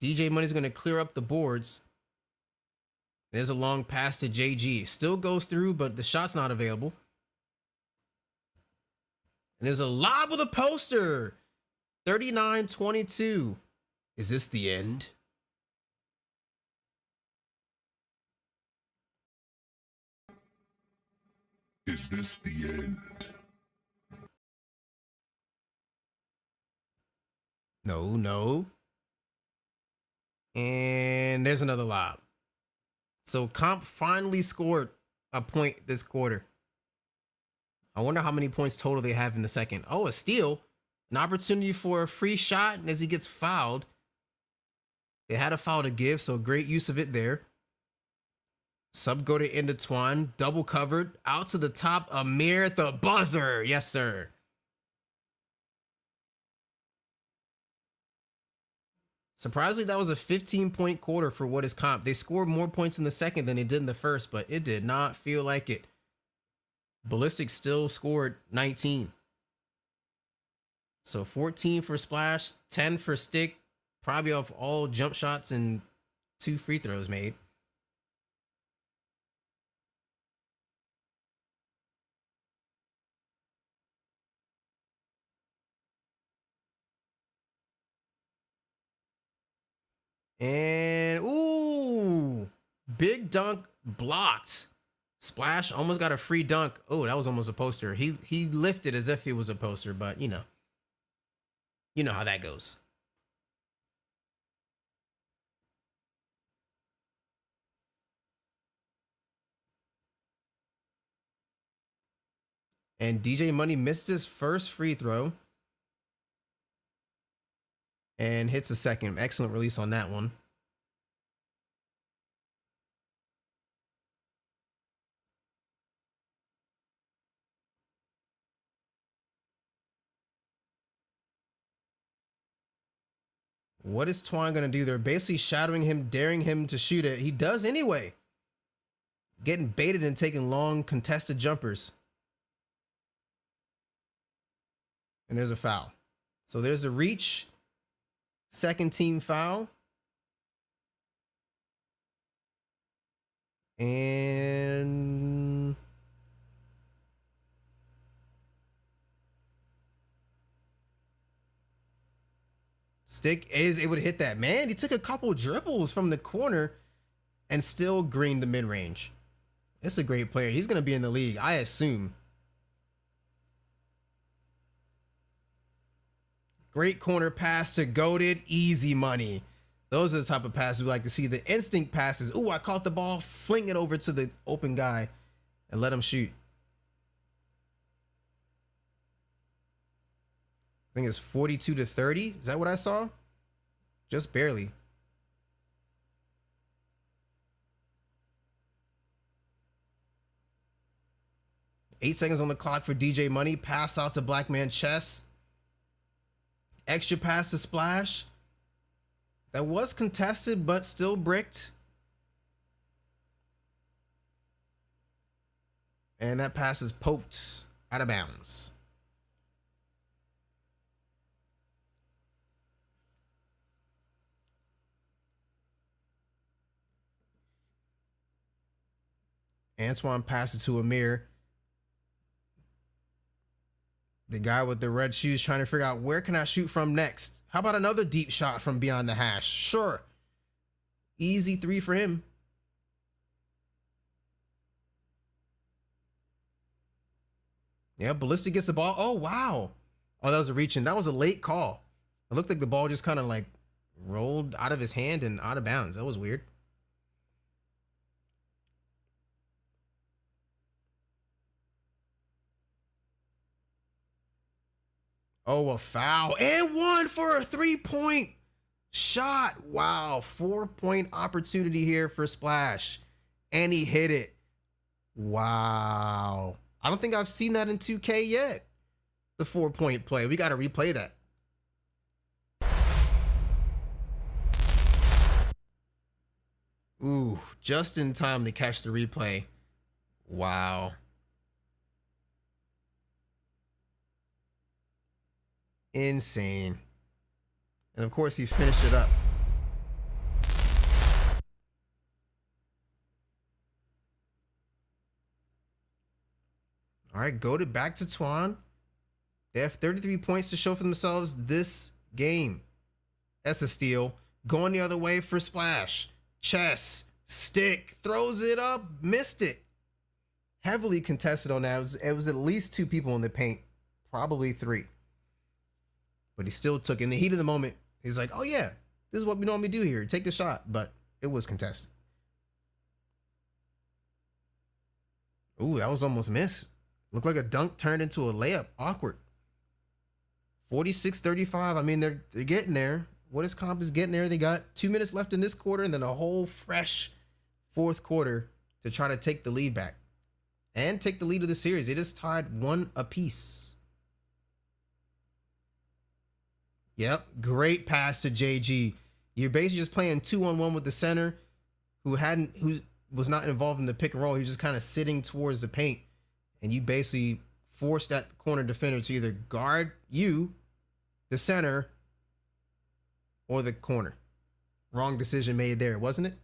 DJ Money's going to clear up the boards. There's a long pass to JG. Still goes through, but the shot's not available. And there's a lob with a poster. 39-22. Is this the end? Is this the end? No. And there's another lob. So Comp finally scored a point this quarter. I wonder how many points total they have in the second. Oh, a steal. An opportunity for a free shot, and as he gets fouled, they had a foul to give, so great use of it there. Sub go to end of Twan, double covered, out to the top, Amir at the buzzer. Yes, sir. Surprisingly, that was a 15-point quarter for what is Comp. They scored more points in the second than they did in the first, but it did not feel like it. Ballistic still scored 19. So 14 for Splash, 10 for Stick, probably off all jump shots and 2 free throws made. And, ooh, big dunk blocked. Splash almost got a free dunk. Oh, that was almost a poster. He lifted as if it was a poster, but you know how that goes. And DJ Money missed his first free throw and hits a second. Excellent release on that one. What is Twan going to do? They're basically shadowing him, daring him to shoot it. He does anyway. Getting baited and taking long contested jumpers. And there's a foul. So there's a reach. Second team foul. And Stick is able to hit that. Man, he took a couple dribbles from the corner and still greened the mid-range. It's a great player. He's going to be in the league, I assume. Great corner pass to Goated. Easy money. Those are the type of passes we like to see. The instinct passes. Ooh, I caught the ball. Fling it over to the open guy and let him shoot. I think it's 42-30. Is that what I saw? Just barely. Eight seconds on the clock for DJ Money. Pass out to Black Man Chess. Extra pass to Splash. That was contested, but still bricked. And that pass is poked out of bounds. Antoine passes to Amir. The guy with the red shoes trying to figure out where can I shoot from next. How about another deep shot from beyond the hash? Sure. Easy 3 for him. Yeah, Ballistic gets the ball. Oh, wow. Oh, that was a reach-in. That was a late call. It looked like the ball just kind of like rolled out of his hand and out of bounds. That was weird. Oh, a foul. And one for a 3-point shot. Wow. 4-point opportunity here for Splash. And he hit it. Wow. I don't think I've seen that in 2K yet. The 4-point play. We got to replay that. Ooh, just in time to catch the replay. Wow. Insane. And of course he finished it up. All right, go back to Twan. They have 33 points to show for themselves this game. That's a steal. Going the other way for Splash. Chess. Stick. Throws it up. Missed it. Heavily contested on that. It was at least 2 people in the paint. Probably 3. but he still took in the heat of the moment. He's like, oh yeah, this is what we normally do here. Take the shot, but it was contested. Ooh, that was almost missed. Looked like a dunk turned into a layup. Awkward. 46-35. I mean, they're getting there. What is Comp is getting there. They got 2 minutes left in this quarter and then a whole fresh fourth quarter to try to take the lead back and take the lead of the series. They just tied 1 apiece. Yep, great pass to JG. You're basically just playing 2-on-1 with the center who was not involved in the pick and roll. He was just kind of sitting towards the paint, and you basically force that corner defender to either guard you, the center, or the corner. Wrong decision made there, wasn't it?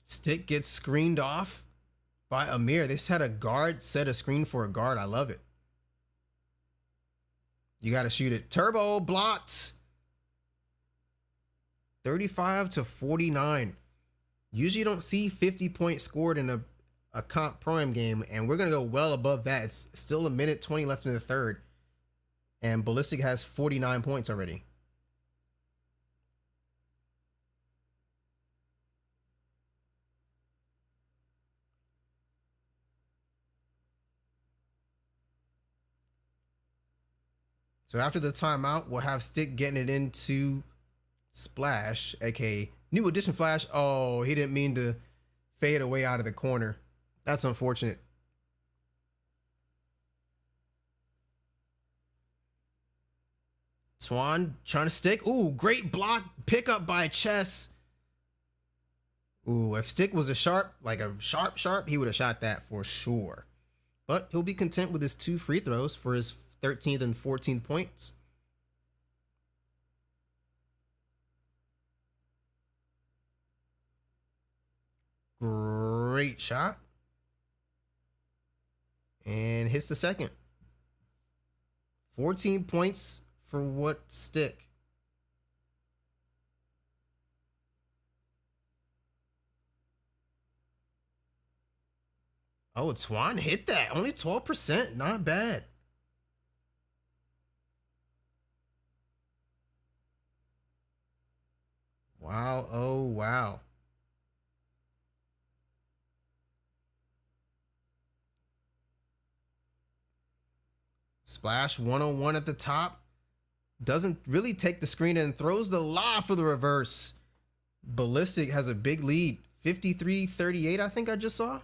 Stick gets screened off by Amir. They just had a guard set a screen for a guard. I love it. You got to shoot it. Turbo blocked. 35-49. Usually you don't see 50 points scored in a comp prime game, and we're going to go well above that. It's still 1:20 left in the third, and Ballistic has 49 points already. So after the timeout, we'll have Stick getting it into Splash, aka New Edition Flash. Oh, he didn't mean to fade away out of the corner. That's unfortunate. Swan trying to stick. Ooh, great block pickup by Chess. Ooh, if Stick was a sharp, he would have shot that for sure. But he'll be content with his 2 free throws for his 13th and 14th points. Great shot. And hits the second. 14 points for what Stick? Oh, Twan hit that. Only 12%. Not bad. Wow. Oh, wow. Splash 101 at the top. Doesn't really take the screen and throws the lob for the reverse. Ballistic has a big lead. 53-38, I think I just saw.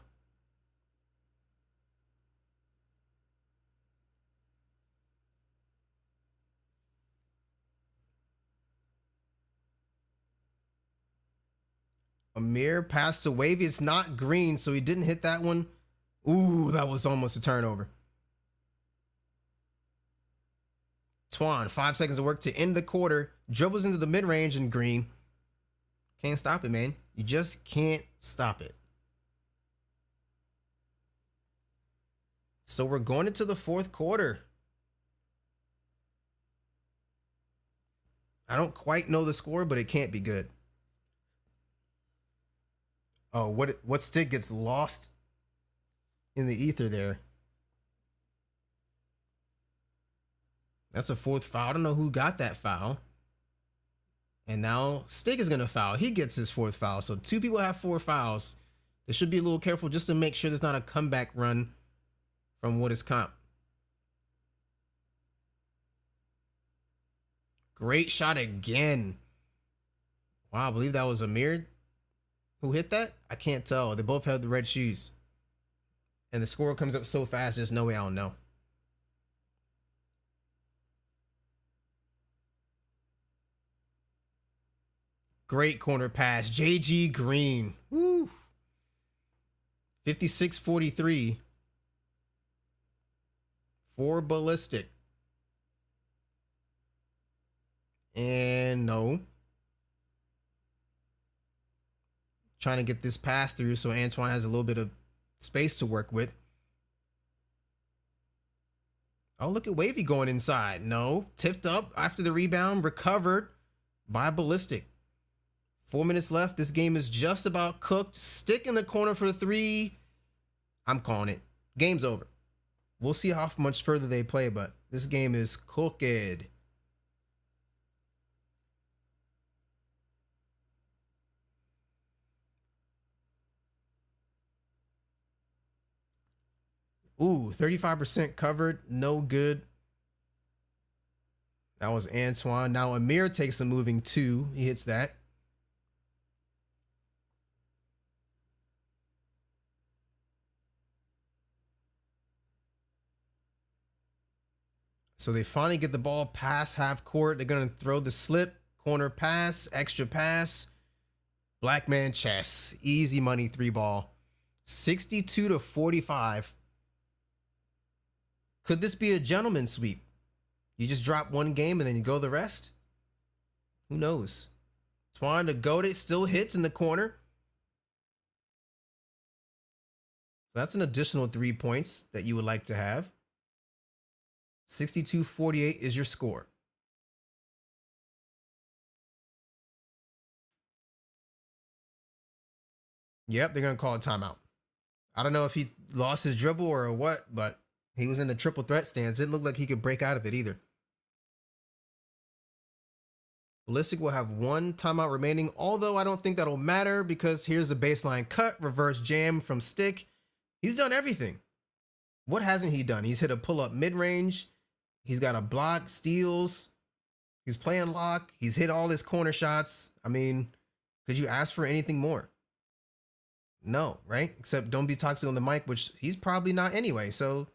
Amir passed to Wavy. It's not green, so he didn't hit that one. Ooh, that was almost a turnover. Twan, 5 seconds of work to end the quarter. Dribbles into the mid-range and green. Can't stop it, man. You just can't stop it. So we're going into the fourth quarter. I don't quite know the score, but it can't be good. Oh, what Stick gets lost in the ether there? That's a 4th foul. I don't know who got that foul. And now Stick is going to foul. He gets his 4th foul. So 2 people have 4 fouls. They should be a little careful just to make sure there's not a comeback run from what is comp. Great shot again. Wow, I believe that was Amir who hit that. I can't tell. They both have the red shoes. And the score comes up so fast, there's no way I'll know. Great corner pass. JG Green. Woo. 56-43 for Ballistic. And no. Trying to get this pass through so Antoine has a little bit of space to work with. Oh, look at Wavy going inside. No. Tipped up after the rebound. Recovered by Ballistic. 4 minutes left. This game is just about cooked. Stick in the corner for 3. I'm calling it. Game's over. We'll see how much further they play, but this game is cooked. Ooh, 35% covered. No good. That was Antoine. Now Amir takes a moving 2. He hits that. So they finally get the ball past half court. They're going to throw the slip, corner pass, extra pass, black man chess, easy money 3 ball, 62-45. Could this be a gentleman's sweep? You just drop 1 game and then you go the rest? Who knows? Twan to goat it, still hits in the corner. So that's an additional 3 points that you would like to have. 62-48 is your score. Yep, they're going to call a timeout. I don't know if he lost his dribble or what, but he was in the triple threat stance. Didn't look like he could break out of it either. Ballistic will have 1 timeout remaining, although I don't think that'll matter because here's the baseline cut, reverse jam from Stick. He's done everything. What hasn't he done? He's hit a pull-up mid-range. He's got a block, steals. He's playing lock. He's hit all his corner shots. I mean, could you ask for anything more? No, right? Except don't be toxic on the mic, which he's probably not anyway. So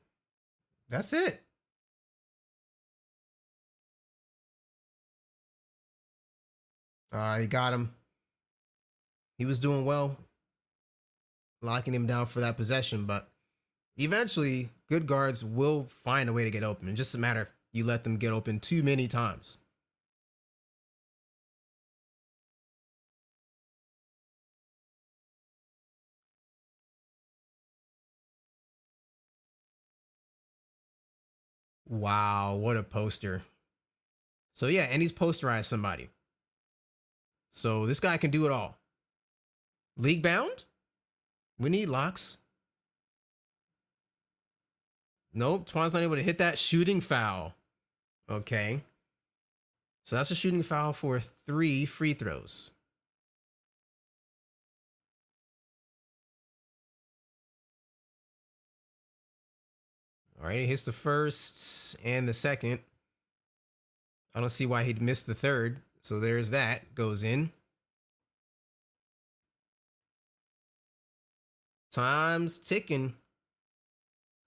that's it. He got him. He was doing well, locking him down for that possession, but eventually good guards will find a way to get open. It's just a matter if you let them get open too many times. Wow, what a poster. So yeah, and he's posterized somebody. So this guy can do it all. League bound? We need locks. Nope, Twan's not able to hit that. Shooting foul. Okay. So that's a shooting foul for 3 free throws. All right, he hits the first and the second. I don't see why he'd miss the third. So there's that. Goes in. Time's ticking.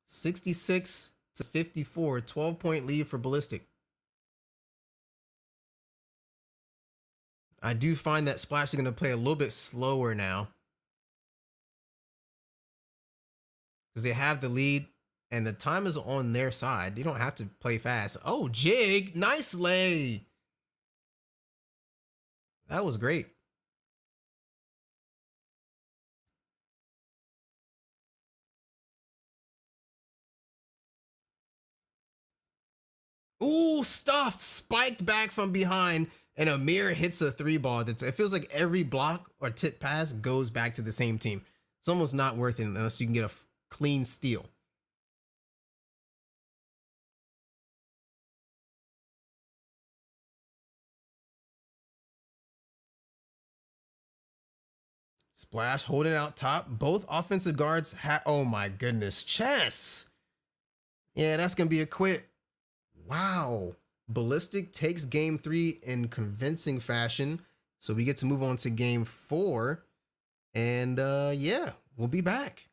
66-54. 12-point lead for Ballistic. I do find that Splash is going to play a little bit slower now, because they have the lead and the time is on their side. You don't have to play fast. Oh, Jig. Nice lay. That was great. Ooh, stuffed. Spiked back from behind. And Amir hits a 3 ball. It feels like every block or tip pass goes back to the same team. It's almost not worth it unless you can get a clean steal. Splash holding out top. Both offensive guards have, oh my goodness, chess. Yeah, that's going to be a quit. Wow. Ballistic takes game 3 in convincing fashion. So we get to move on to game 4. And yeah, we'll be back.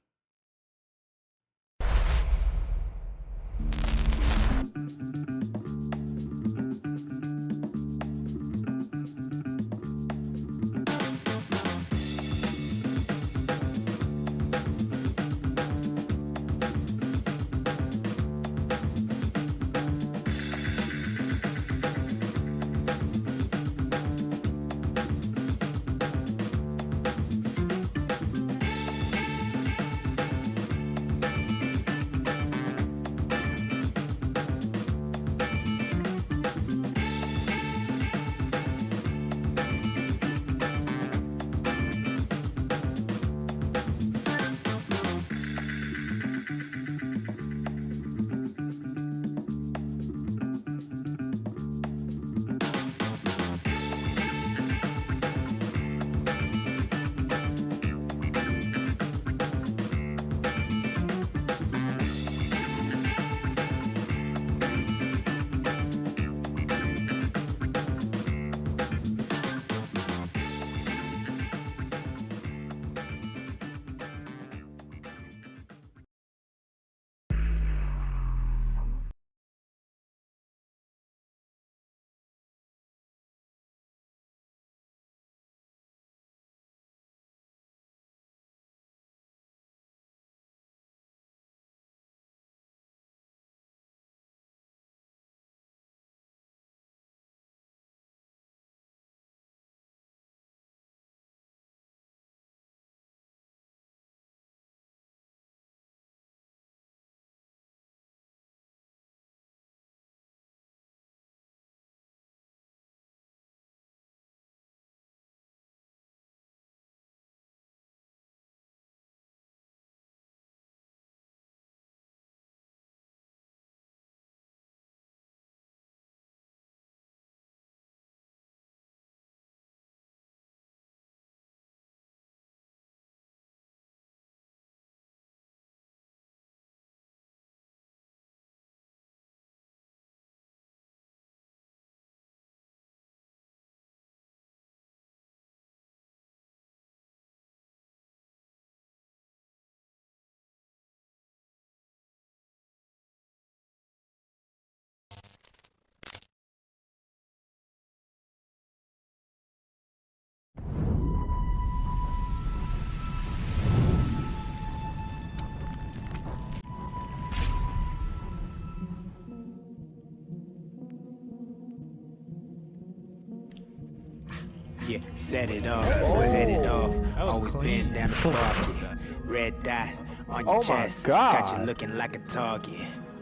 Set it off, set it off. Always been down to spark it. Red dot on your chest. Got you looking like a target.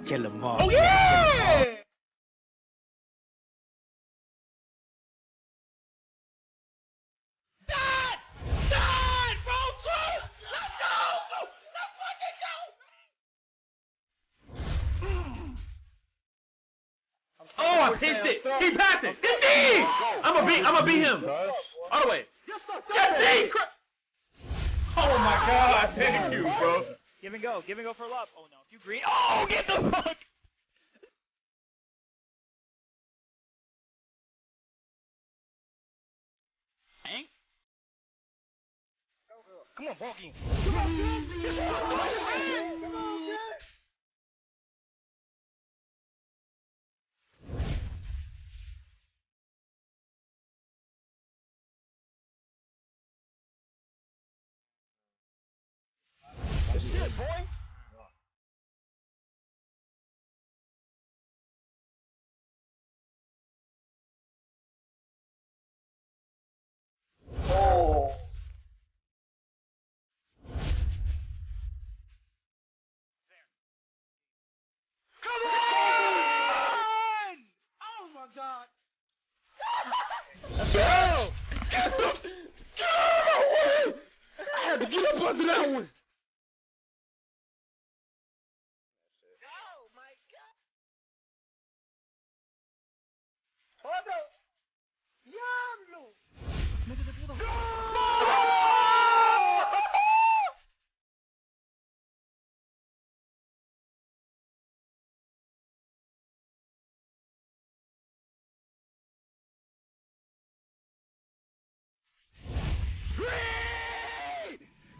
Kill 'em all. Oh yeah! Oh, I pinched it. He passed it. Get deep. I'ma beat him. All the way. Get deep. Oh my God! Thank you, bro. Give and go for a lob. Oh no, if you green. Oh, get the fuck. Hank? Come on, Bonky. Come on, Good shit, boy. Oh. Come on! Oh my God! Let's go! Get out of my way! I had to get up under that one.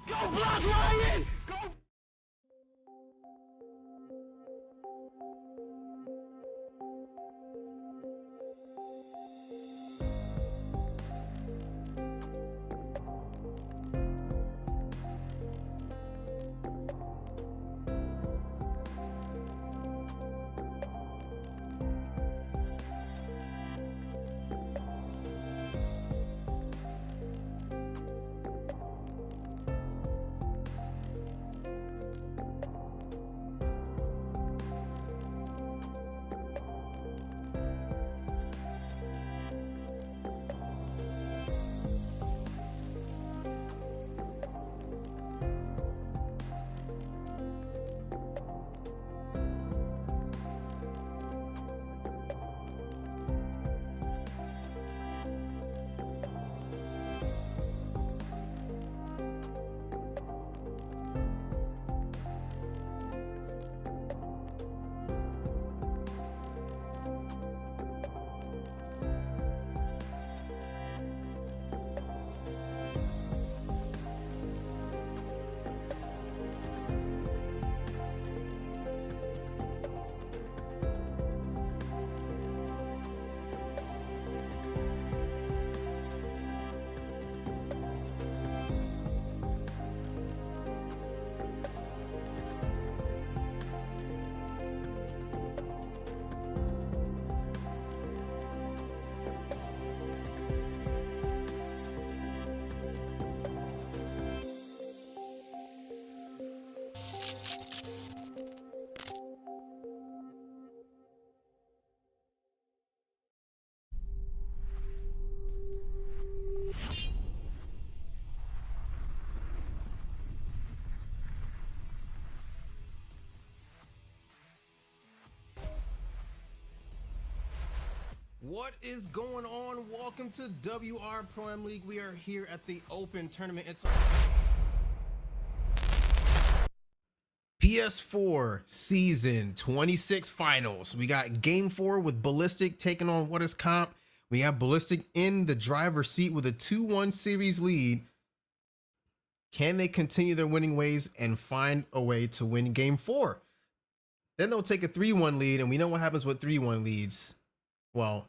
Go block Ryan! Go! What is going on? Welcome to WR Pro Am League. We are here at the Open Tournament. It's PS4 Season 26 Finals. We got Game 4 with Ballistic taking on What Is Comp. We have Ballistic in the driver's seat with a 2-1 series lead. Can they continue their winning ways and find a way to win Game 4? Then they'll take a 3-1 lead, and we know what happens with 3-1 leads. Well,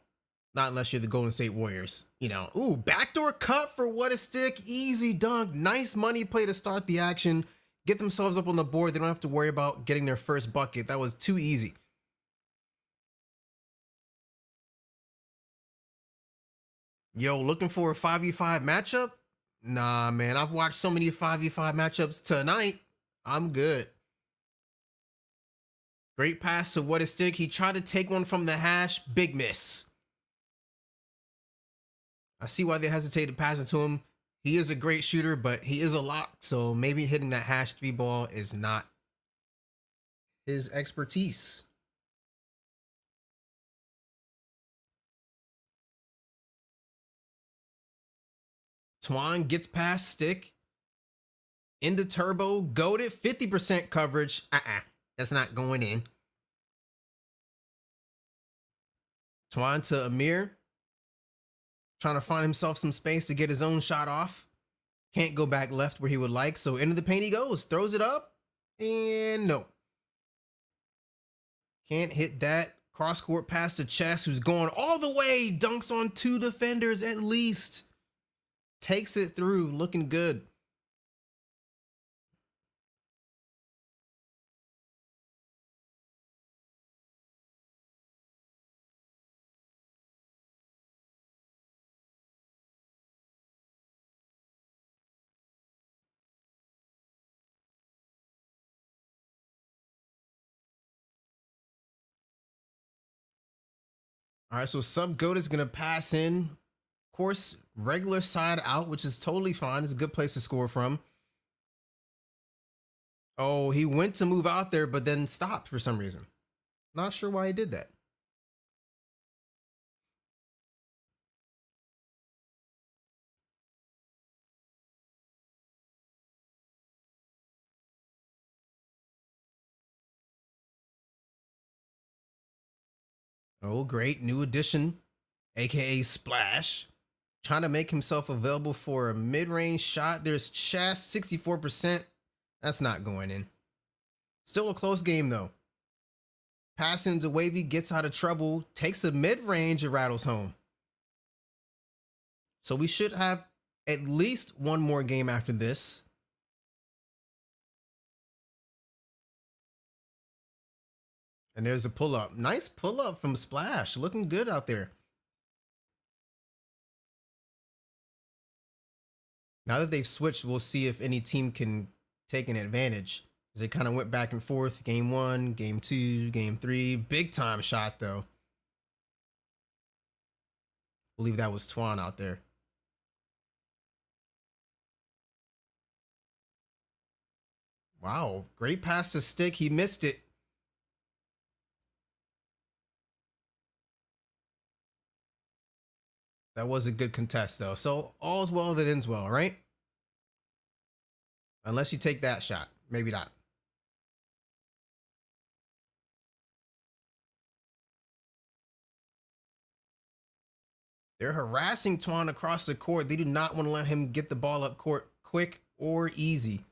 not unless you're the Golden State Warriors. You know, ooh, backdoor cut for What Is Stick. Easy dunk. Nice money play to start the action. Get themselves up on the board. They don't have to worry about getting their first bucket. That was too easy. Yo, looking for a 5v5 matchup? Nah, man. I've watched so many 5v5 matchups tonight. I'm good. Great pass to What a Stick. He tried to take one from the hash. Big miss. I see why they hesitated passing to him. He is a great shooter, but he is a lock. So maybe hitting that hash 3 ball is not his expertise. Twan gets past Stick. Into Turbo. Goated. 50% coverage. That's not going in. Twan to Amir. Trying to find himself some space to get his own shot off. Can't go back left where he would like. So into the paint he goes. Throws it up. And no. Can't hit that. Cross court pass to Chess, who's going all the way. Dunks on 2 defenders at least. Takes it through. Looking good. All right, so Sub Goat is going to pass in. Of course, regular side out, which is totally fine. It's a good place to score from. Oh, he went to move out there, but then stopped for some reason. Not sure why he did that. Oh, great. New addition, aka Splash. Trying to make himself available for a mid-range shot. There's Chess, 64%. That's not going in. Still a close game, though. Passing to Wavy, gets out of trouble, takes a mid-range and rattles home. So we should have at least one more game after this. And there's a pull-up. Nice pull-up from Splash. Looking good out there. Now that they've switched, we'll see if any team can take an advantage. As they kind of went back and forth. Game 1, game 2, game 3. Big time shot, though. I believe that was Twan out there. Wow. Great pass to Stick. He missed it. That was a good contest, though. So all's well that ends well, right? Unless you take that shot. Maybe not. They're harassing Twan across the court. They do not want to let him get the ball up court quick or easy.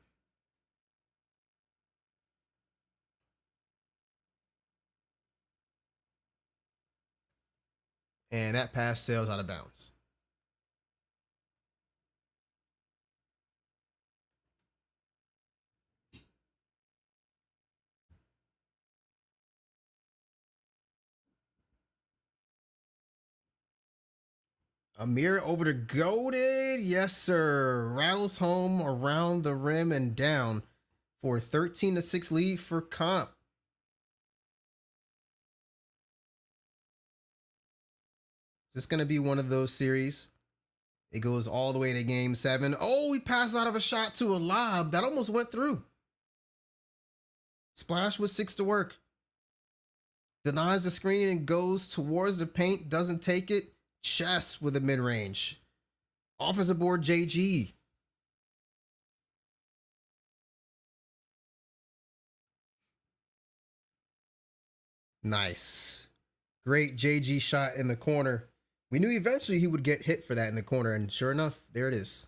And that pass sails out of bounds. Amir over to Goated. Yes, sir. Rattles home around the rim and down for a 13-6 lead for Comp. Is this going to be one of those series? It goes all the way to game 7. Oh, he passed out of a shot to a lob. That almost went through. Splash with 6 to work. Denies the screen and goes towards the paint. Doesn't take it. Chess with a mid-range. Offensive board, JG. Nice. Great JG shot in the corner. We knew eventually he would get hit for that in the corner, and sure enough, there it is.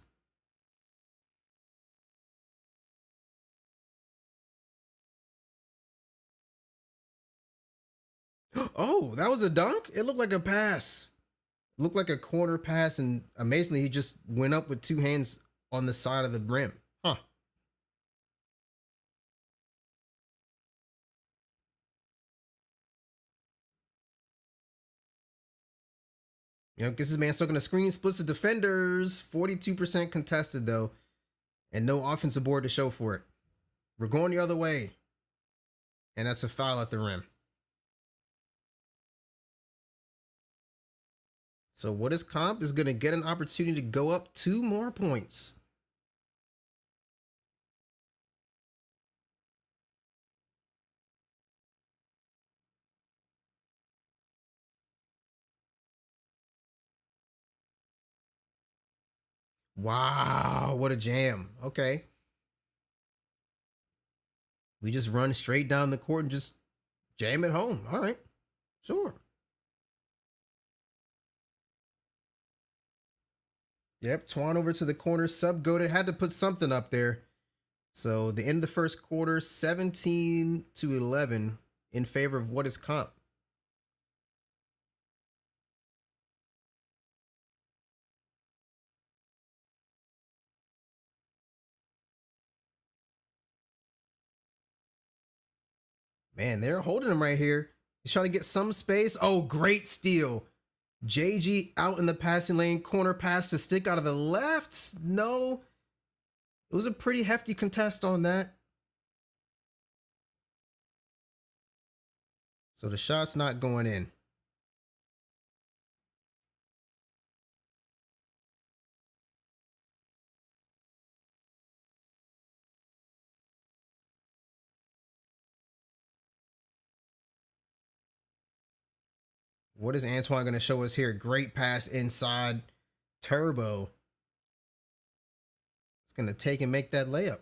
Oh, that was a dunk? It looked like a pass. It looked like a corner pass, and amazingly, he just went up with 2 hands on the side of the rim. Huh. You know, gets his man stuck on the screen, splits the defenders. 42% contested, though. And no offensive board to show for it. We're going the other way. And that's a foul at the rim. So what is comp is going to get an opportunity to go up 2 more points. Wow, what a jam. Okay. We just run straight down the court and just jam it home. All right. Sure. Yep, Twan over to the corner, sub-goated, had to put something up there. So the end of the first quarter, 17-11 in favor of what is comp. Man, they're holding him right here. He's trying to get some space. Oh, great steal. JG out in the passing lane, corner pass to stick out of the left. No, it was a pretty hefty contest on that. So the shot's not going in. What is Antoine going to show us here? Great pass inside. Turbo. It's going to take and make that layup.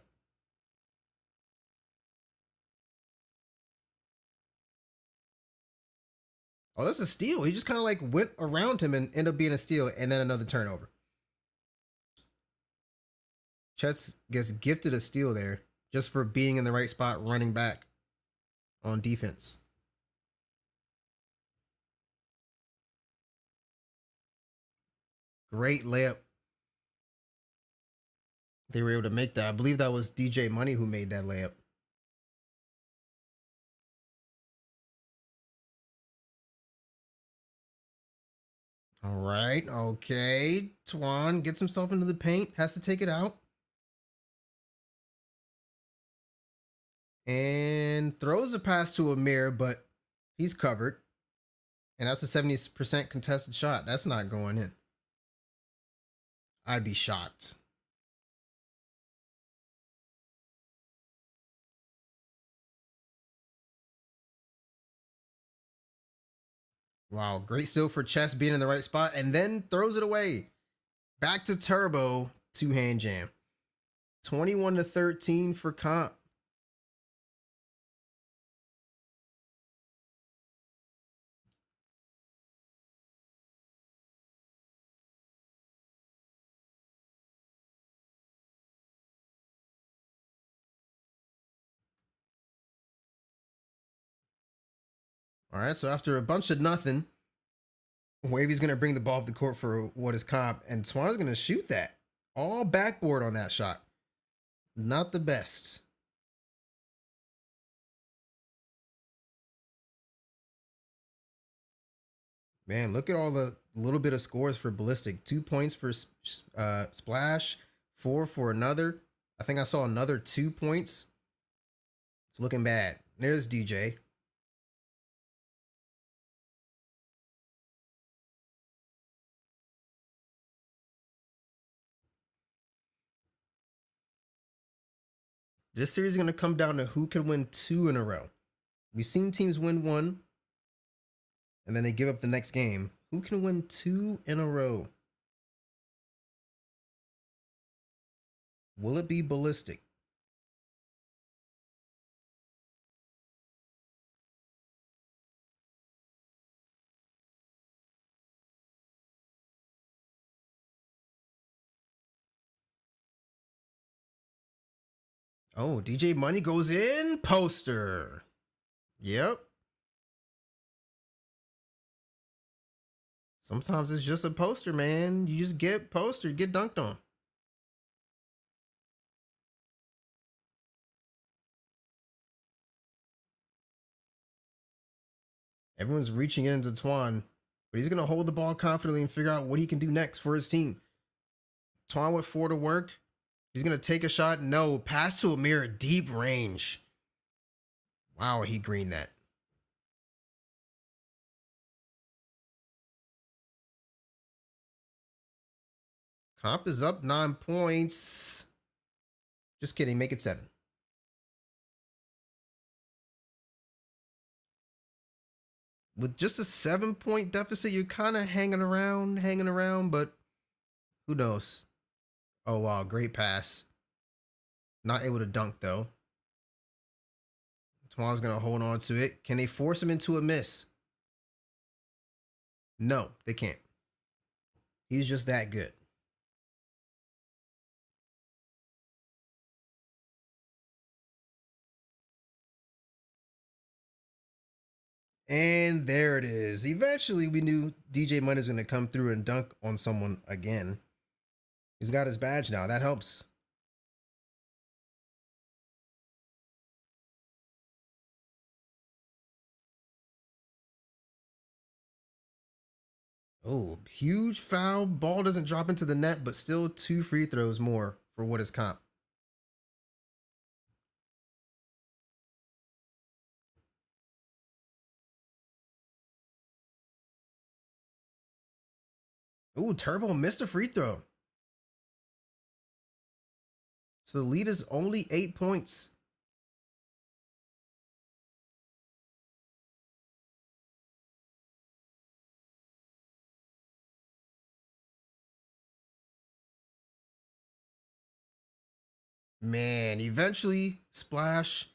Oh, that's a steal. He just kind of like went around him and ended up being a steal and then another turnover. Chet's gets gifted a steal there just for being in the right spot, running back on defense. Great layup. They were able to make that. I believe that was DJ Money who made that layup. All right. Okay. Twan gets himself into the paint. Has to take it out. And throws a pass to Amir, but he's covered. And that's a 70% contested shot. That's not going in. I'd be shocked. Wow, great steal for Chess being in the right spot and then throws it away. Back to Turbo, 2-hand jam. 21-13 for comp. All right, so after a bunch of nothing, Wavy's going to bring the ball up the court for what is comp, and Twan's going to shoot that. All backboard on that shot. Not the best. Man, look at all the little bit of scores for Ballistic. 2 points for Splash, 4 for another. I think I saw another 2 points. It's looking bad. There's DJ. This series is going to come down to who can win 2 in a row. We've seen teams win 1, and then they give up the next game. Who can win 2 in a row? Will it be Ballistic? Oh, DJ Money goes in. Poster. Yep. Sometimes it's just a poster, man. You just get postered, get dunked on. Everyone's reaching into Twan. But he's going to hold the ball confidently and figure out what he can do next for his team. Twan with 4 to work. He's going to take a shot. No, pass to Amir, deep range. Wow, he greened that. Comp is up 9 points. Just kidding, make it 7. With just a 7-point deficit, you're kind of hanging around, but who knows? Oh, wow, great pass. Not able to dunk, though. Twan's going to hold on to it. Can they force him into a miss? No, they can't. He's just that good. And there it is. Eventually, we knew DJ Money was going to come through and dunk on someone again. He's got his badge now. That helps. Oh, huge foul. Ball doesn't drop into the net, but still 2 free throws more for what is comp. Ooh, Turbo missed a free throw. So the lead is only 8 points. Man, eventually Splash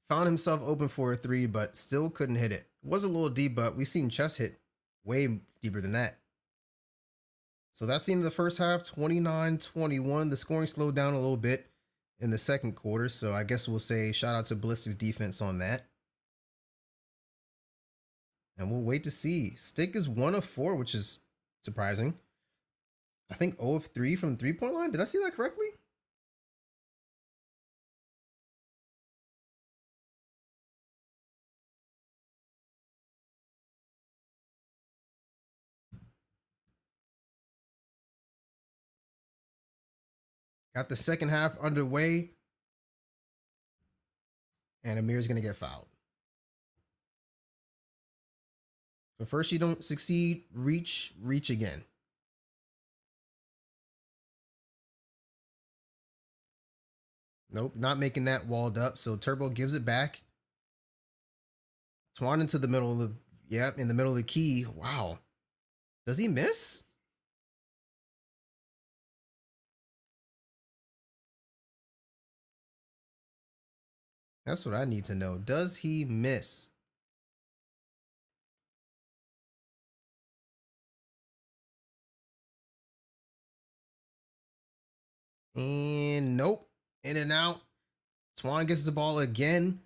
found himself open for a 3, but still couldn't hit it. It was a little deep, but we've seen Chess hit way deeper than that. So that's the end of the first half, 29-21. The scoring slowed down a little bit in the second quarter, so I guess we'll say shout out to Ballistic's defense on that. And we'll wait to see. Stick is 1 of 4, which is surprising. I think 0 of 3 from the 3-point line. Did I see that correctly? Got the second half underway. And Amir's going to get fouled. So first you don't succeed, reach again. Nope, not making that walled up. So Turbo gives it back. Twan into the middle of the, yep, in the middle of the key. Wow. Does he miss? That's what I need to know. Does he miss? And nope. In and out. Twan gets the ball again.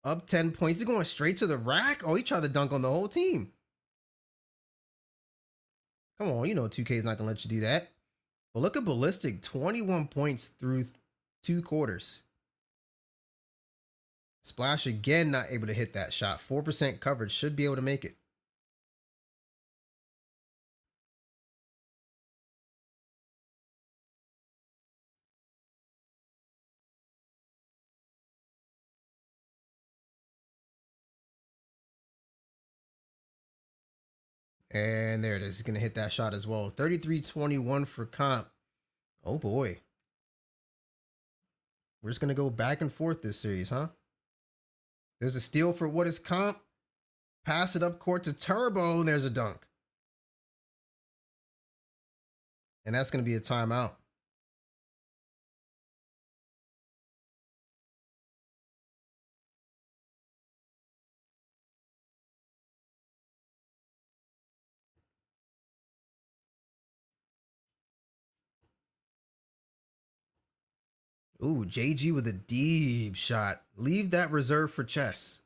Up 10 points. He's going straight to the rack. Oh, he tried to dunk on the whole team. Come on, you know 2K is not going to let you do that. But look at Ballistic. 21 points through 2 quarters. Splash again, not able to hit that shot. 4% coverage, should be able to make it. And there it is. He's going to hit that shot as well. 33-21 for comp. Oh boy. We're just going to go back and forth this series, huh? There's a steal for what is comp. Pass it up court to Turbo, and there's a dunk. And that's going to be a timeout. Ooh, JG with a deep shot. Leave that reserved for Chess.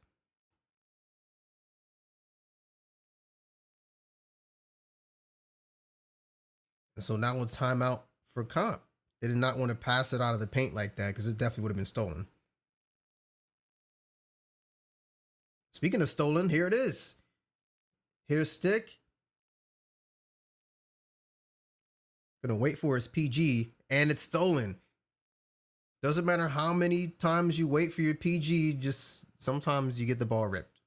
And so now it's timeout for comp. They did not want to pass it out of the paint like that because it definitely would have been stolen. Speaking of stolen, here it is. Here's Stick. Gonna wait for his PG, and it's stolen. Doesn't matter how many times you wait for your PG, just sometimes you get the ball ripped.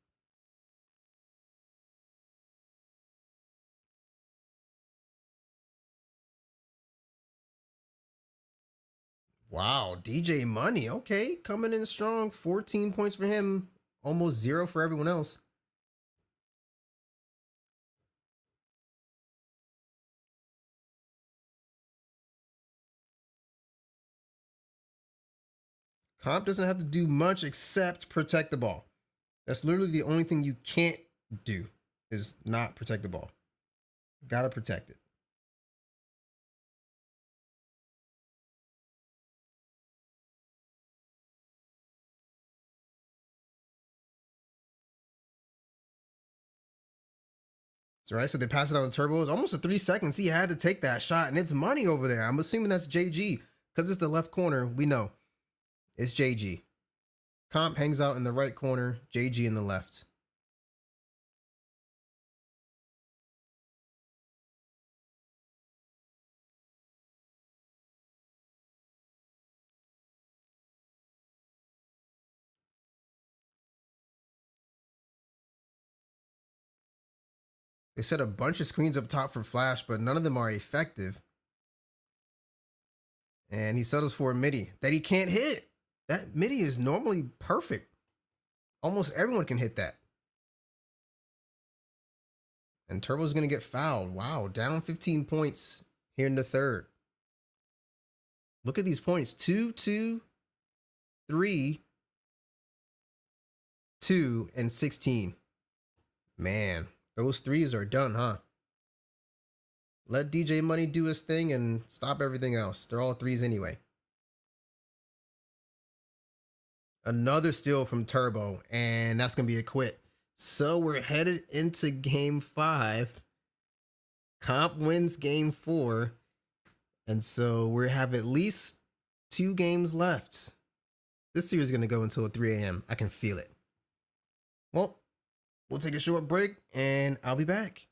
Wow, DJ Money, okay, coming in strong. 14 points for him, almost 0 for everyone else. Comp doesn't have to do much except protect the ball. That's literally the only thing you can't do, is not protect the ball. Gotta protect it. So right, so they pass it on to Turbo. It's almost a 3 seconds. He had to take that shot, and it's money over there. I'm assuming that's JG because it's the left corner. We know it's JG. Comp hangs out in the right corner, JG in the left. They set a bunch of screens up top for Flash, but none of them are effective. And he settles for a midi that he can't hit. That midi is normally perfect. Almost everyone can hit that. And Turbo's going to get fouled. Wow, down 15 points here in the third. Look at these points. 2, 2, 3, 2, and 16. Man, those threes are done, huh? Let DJ Money do his thing and stop everything else. They're all threes anyway. Another steal from Turbo, and that's going to be a quit. So we're headed into game 5. Comp wins game 4. And so we have at least 2 games left. This series is going to go until 3 a.m. I can feel it. Well, we'll take a short break, and I'll be back.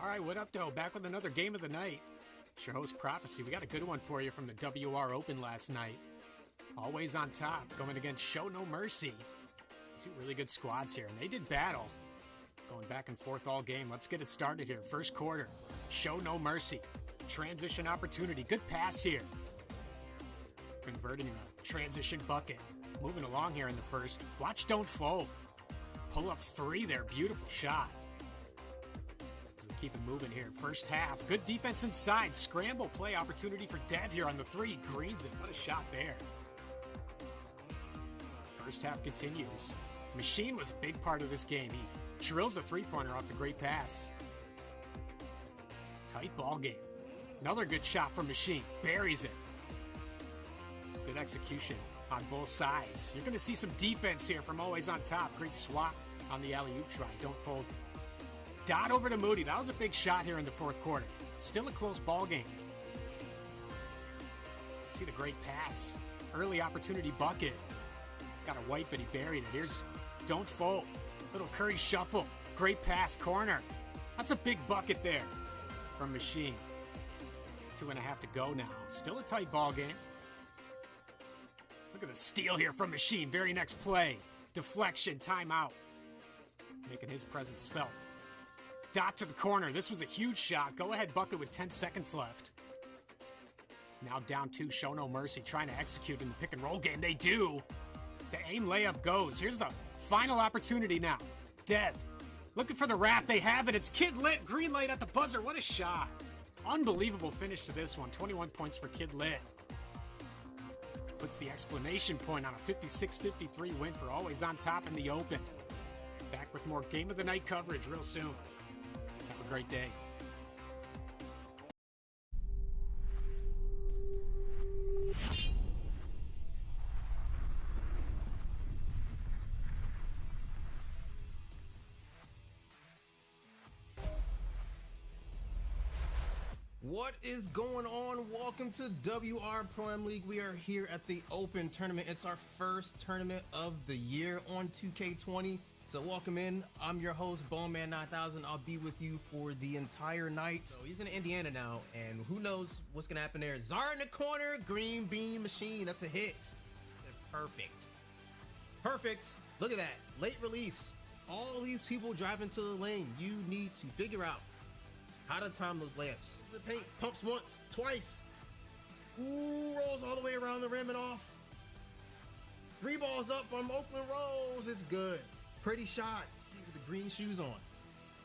All right, what up, though? Back with another game of the night. It's your host, Prophecy. We got a good one for you from the WR Open last night. Always on top, going against Show No Mercy. 2 really good squads here, and they did battle. Going back and forth all game. Let's get it started here. First quarter, Show No Mercy. Transition opportunity. Good pass here. Converting a transition bucket. Moving along here in the first. Watch, don't fold. Pull up 3 there. Beautiful shot. Keep it moving here. First half. Good defense inside. Scramble play opportunity for Dev here on the 3. Greens it. What a shot there. First half continues. Machine was a big part of this game. He drills a 3-pointer off the great pass. Tight ball game. Another good shot from Machine. Buries it. Good execution on both sides. You're going to see some defense here from Always on Top. Great swap on the alley-oop try. Don't fold. Dot over to Moody. That was a big shot here in the fourth quarter. Still a close ball game. See the great pass. Early opportunity bucket. Got a wipe, but he buried it. Here's don't fold. Little Curry shuffle. Great pass, corner. That's a big bucket there from Machine. 2.5 to go now. Still a tight ball game. Look at the steal here from Machine. Very next play. Deflection, timeout. Making his presence felt. Dot to the corner. This was a huge shot. Go ahead bucket with 10 seconds left. Now down 2, show no mercy. Trying to execute in the pick and roll game. They do. The aim layup goes. Here's the final opportunity now. Dev. Looking for the wrap. They have it. It's Kid Lit. Green light at the buzzer. What a shot. Unbelievable finish to this one. 21 points for Kid Lit. Puts the exclamation point on a 56-53 win for Always on Top in the Open. Back with more Game of the Night coverage real soon. Have a great day. What is going on? Welcome to WR Pro Am League. We are here at the Open Tournament. It's our first tournament of the year on 2K20. So welcome in. I'm your host, Bowman 9000. I'll be with you for the entire night. So he's in Indiana now, and who knows what's gonna happen there. Czar in the corner, green bean machine. That's a hit. Perfect. Perfect. Look at that. Late release. All these people driving to the lane. You need to figure out how to time those layups. The paint pumps once, twice. Ooh, rolls all the way around the rim and off. 3 balls up on Oakland rolls. It's good. Pretty shot with the green shoes on.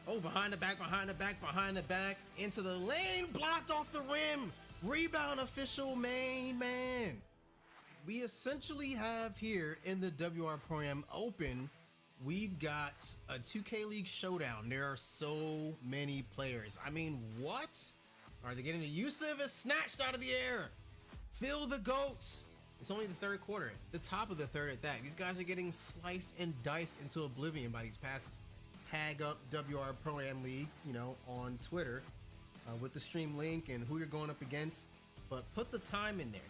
Oh, behind the back, behind the back, behind the back. Into the lane, blocked off the rim. Rebound official, main man. We essentially have here in the WR Pro Am Open, we've got a 2K League showdown. There are so many players. I mean, what? Are they getting the Yusuf is snatched out of the air? Phil the GOAT. It's only the third quarter, the top of the third at that. These guys are getting sliced and diced into oblivion by these passes. Tag up WR Pro Am League, you know, on Twitter with the stream link and who you're going up against. But put the time in there.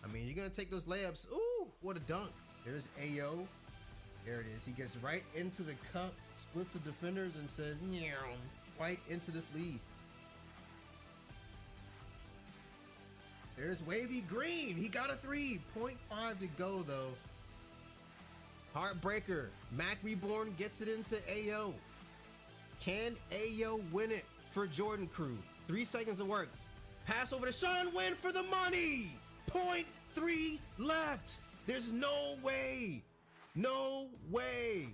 I mean, you're gonna take those layups. Ooh, what a dunk. There's Ayo. There it is. He gets right into the cup, splits the defenders, and says, "Meow," right into this lead. There's Wavy Green. He got a 3. 0.5 to go, though. Heartbreaker. Mac Reborn gets it into Ayo. Can Ayo win it for Jordan Crew? 3 seconds of work. Pass over to Sean Wynn for the money. 0.3 left. There's no way. No way.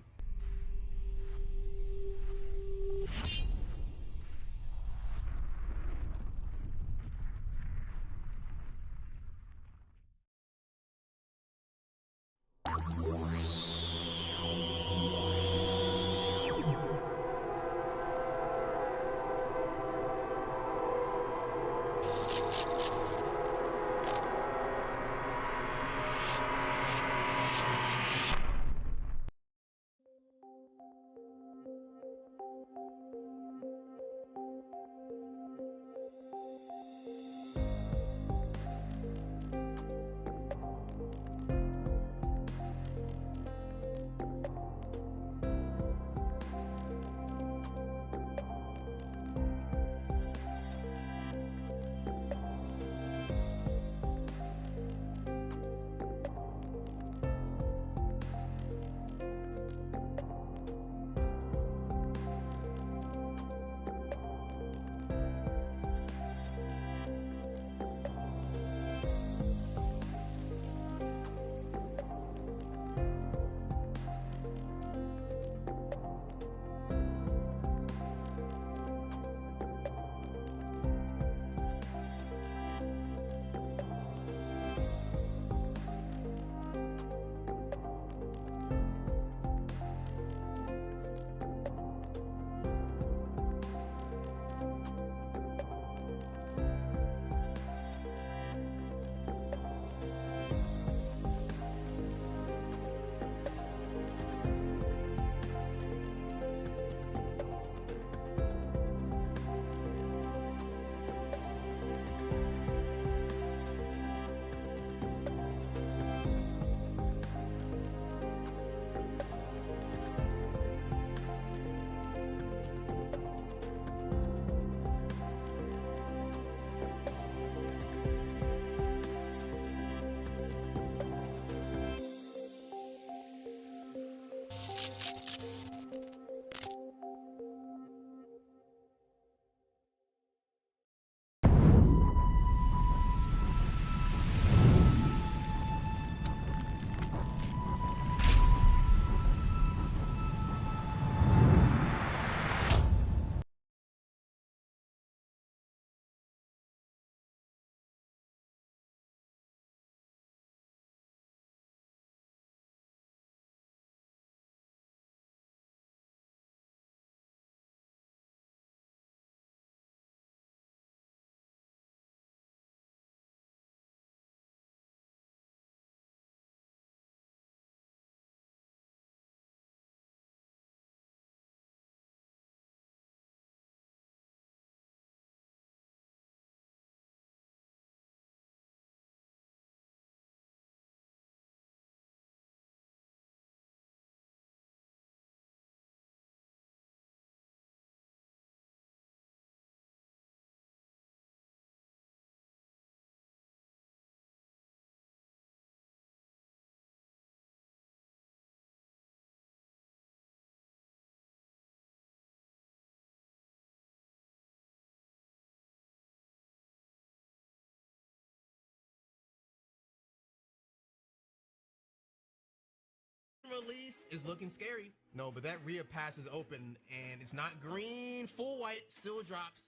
release is looking scary. No, but that rear pass is open, and it's not green. Full white still drops.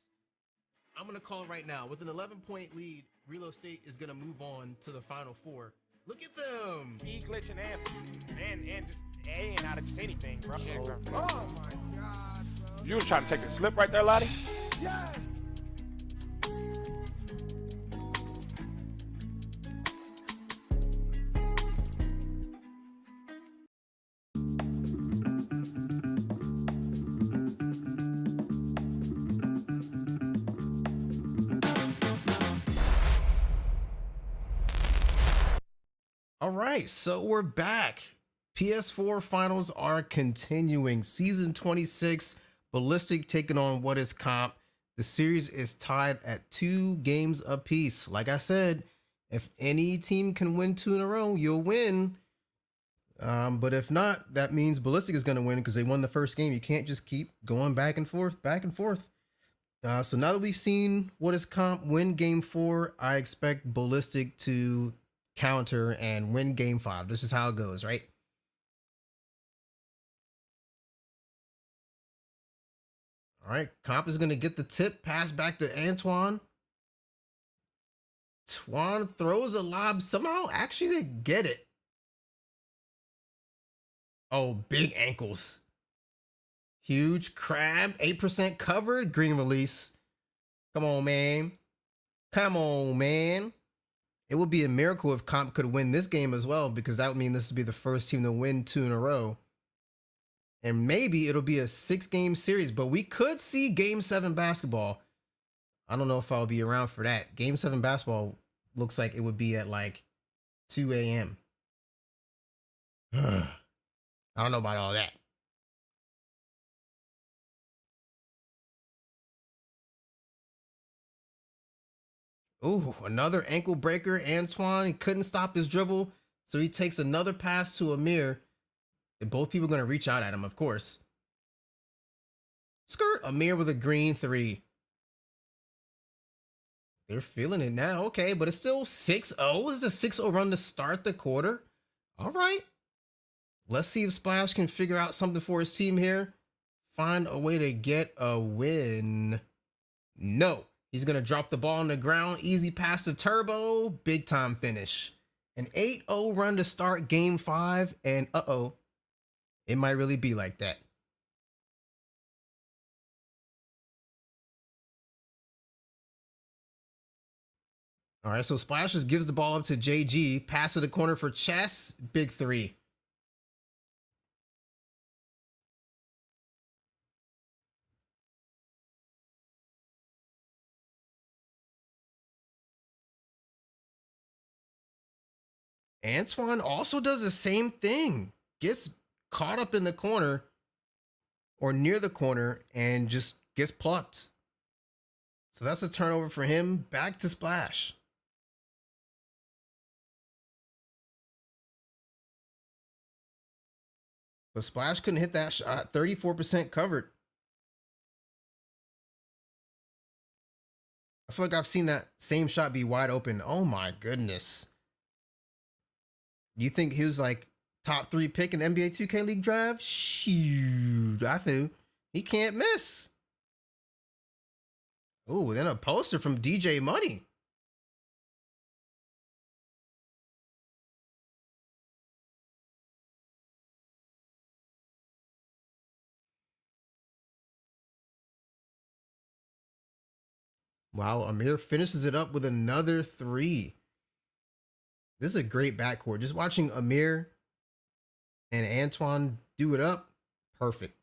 I'm going to call it right now. With an 11-point lead, Reload State is going to move on to the Final Four. Look at them. E glitching and just A and out of just anything, bro. Oh my God, bro. You was trying to take the slip right there, Lottie? Yes. All right, so we're back. PS4 finals are continuing. Season 26, Ballistic taking on What Is Comp. The series is tied at 2 games apiece. Like I said, if any team can win 2 in a row, you'll win. But if not, that means Ballistic is going to win because they won the first game. You can't just keep going back and forth, back and forth. So now that we've seen What Is Comp win game 4, I expect Ballistic to counter and win game 5. This is how it goes, right? All right, Comp is going to get the tip, pass back to Antoine. Twan throws a lob. Somehow, actually, they get it. Oh, big ankles. Huge crab, 8% covered, green release. Come on, man. Come on, man. It would be a miracle if Comp could win this game as well, because that would mean this would be the first team to win 2 in a row. And maybe it'll be a 6-game series, but we could see Game 7 basketball. I don't know if I'll be around for that. Game 7 basketball looks like it would be at like 2 a.m. I don't know about all that. Ooh, another ankle breaker. Antoine, he couldn't stop his dribble, so he takes another pass to Amir. And both people are going to reach out at him, of course. Skirt. Amir with a green 3. They're feeling it now. Okay, but it's still 6-0. This is a 6-0 run to start the quarter. All right. Let's see if Splash can figure out something for his team here. Find a way to get a win. No. He's going to drop the ball on the ground. Easy pass to Turbo. Big time finish. An 8-0 run to start game 5. And uh-oh. It might really be like that. All right, so Splash just gives the ball up to JG. Pass to the corner for Chess. Big 3. Antoine also does the same thing. Gets caught up in the corner or near the corner and just gets plucked. So that's a turnover for him. Back to Splash. But Splash couldn't hit that shot. 34% covered. I feel like I've seen that same shot be wide open. Oh my goodness. You think he was like top 3 pick in the NBA 2K League draft? Shoot, I think he can't miss. Oh, then a poster from DJ Money. Wow, Amir finishes it up with another 3. This is a great backcourt. Just watching Amir and Antoine do it up, perfect.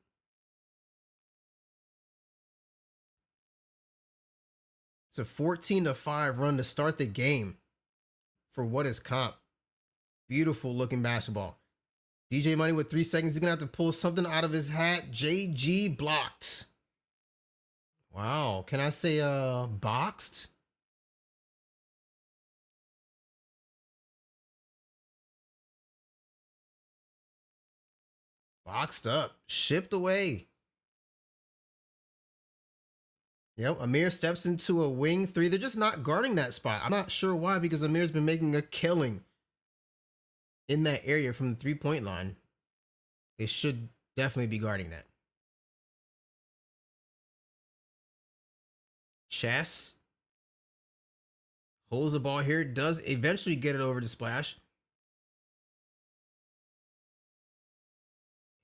It's a 14-5 run to start the game for What Is Comp. Beautiful looking basketball. DJ Money with 3 seconds. He's going to have to pull something out of his hat. JG blocked. Wow. Can I say boxed? Boxed up. Shipped away. Yep, Amir steps into a wing 3. They're just not guarding that spot. I'm not sure why, because Amir's been making a killing in that area from the 3-point line. They should definitely be guarding that. Chess holds the ball here, does eventually get it over to Splash.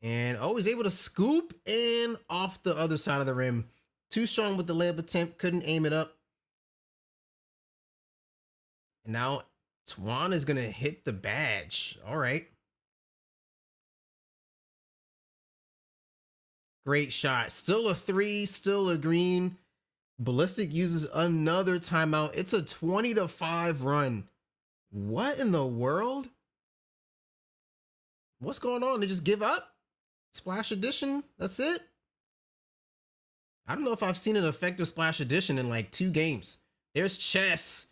And he's able to scoop in off the other side of the rim. Too strong with the layup attempt, couldn't aim it up. And now Twan is going to hit the badge. All right. Great shot. Still a 3, still a green. Ballistic uses another timeout. It's a 20-5 run. What in the world? What's going on? They just give up? Splash Edition? That's it? I don't know if I've seen an effective Splash Edition in like 2 games. There's Chess.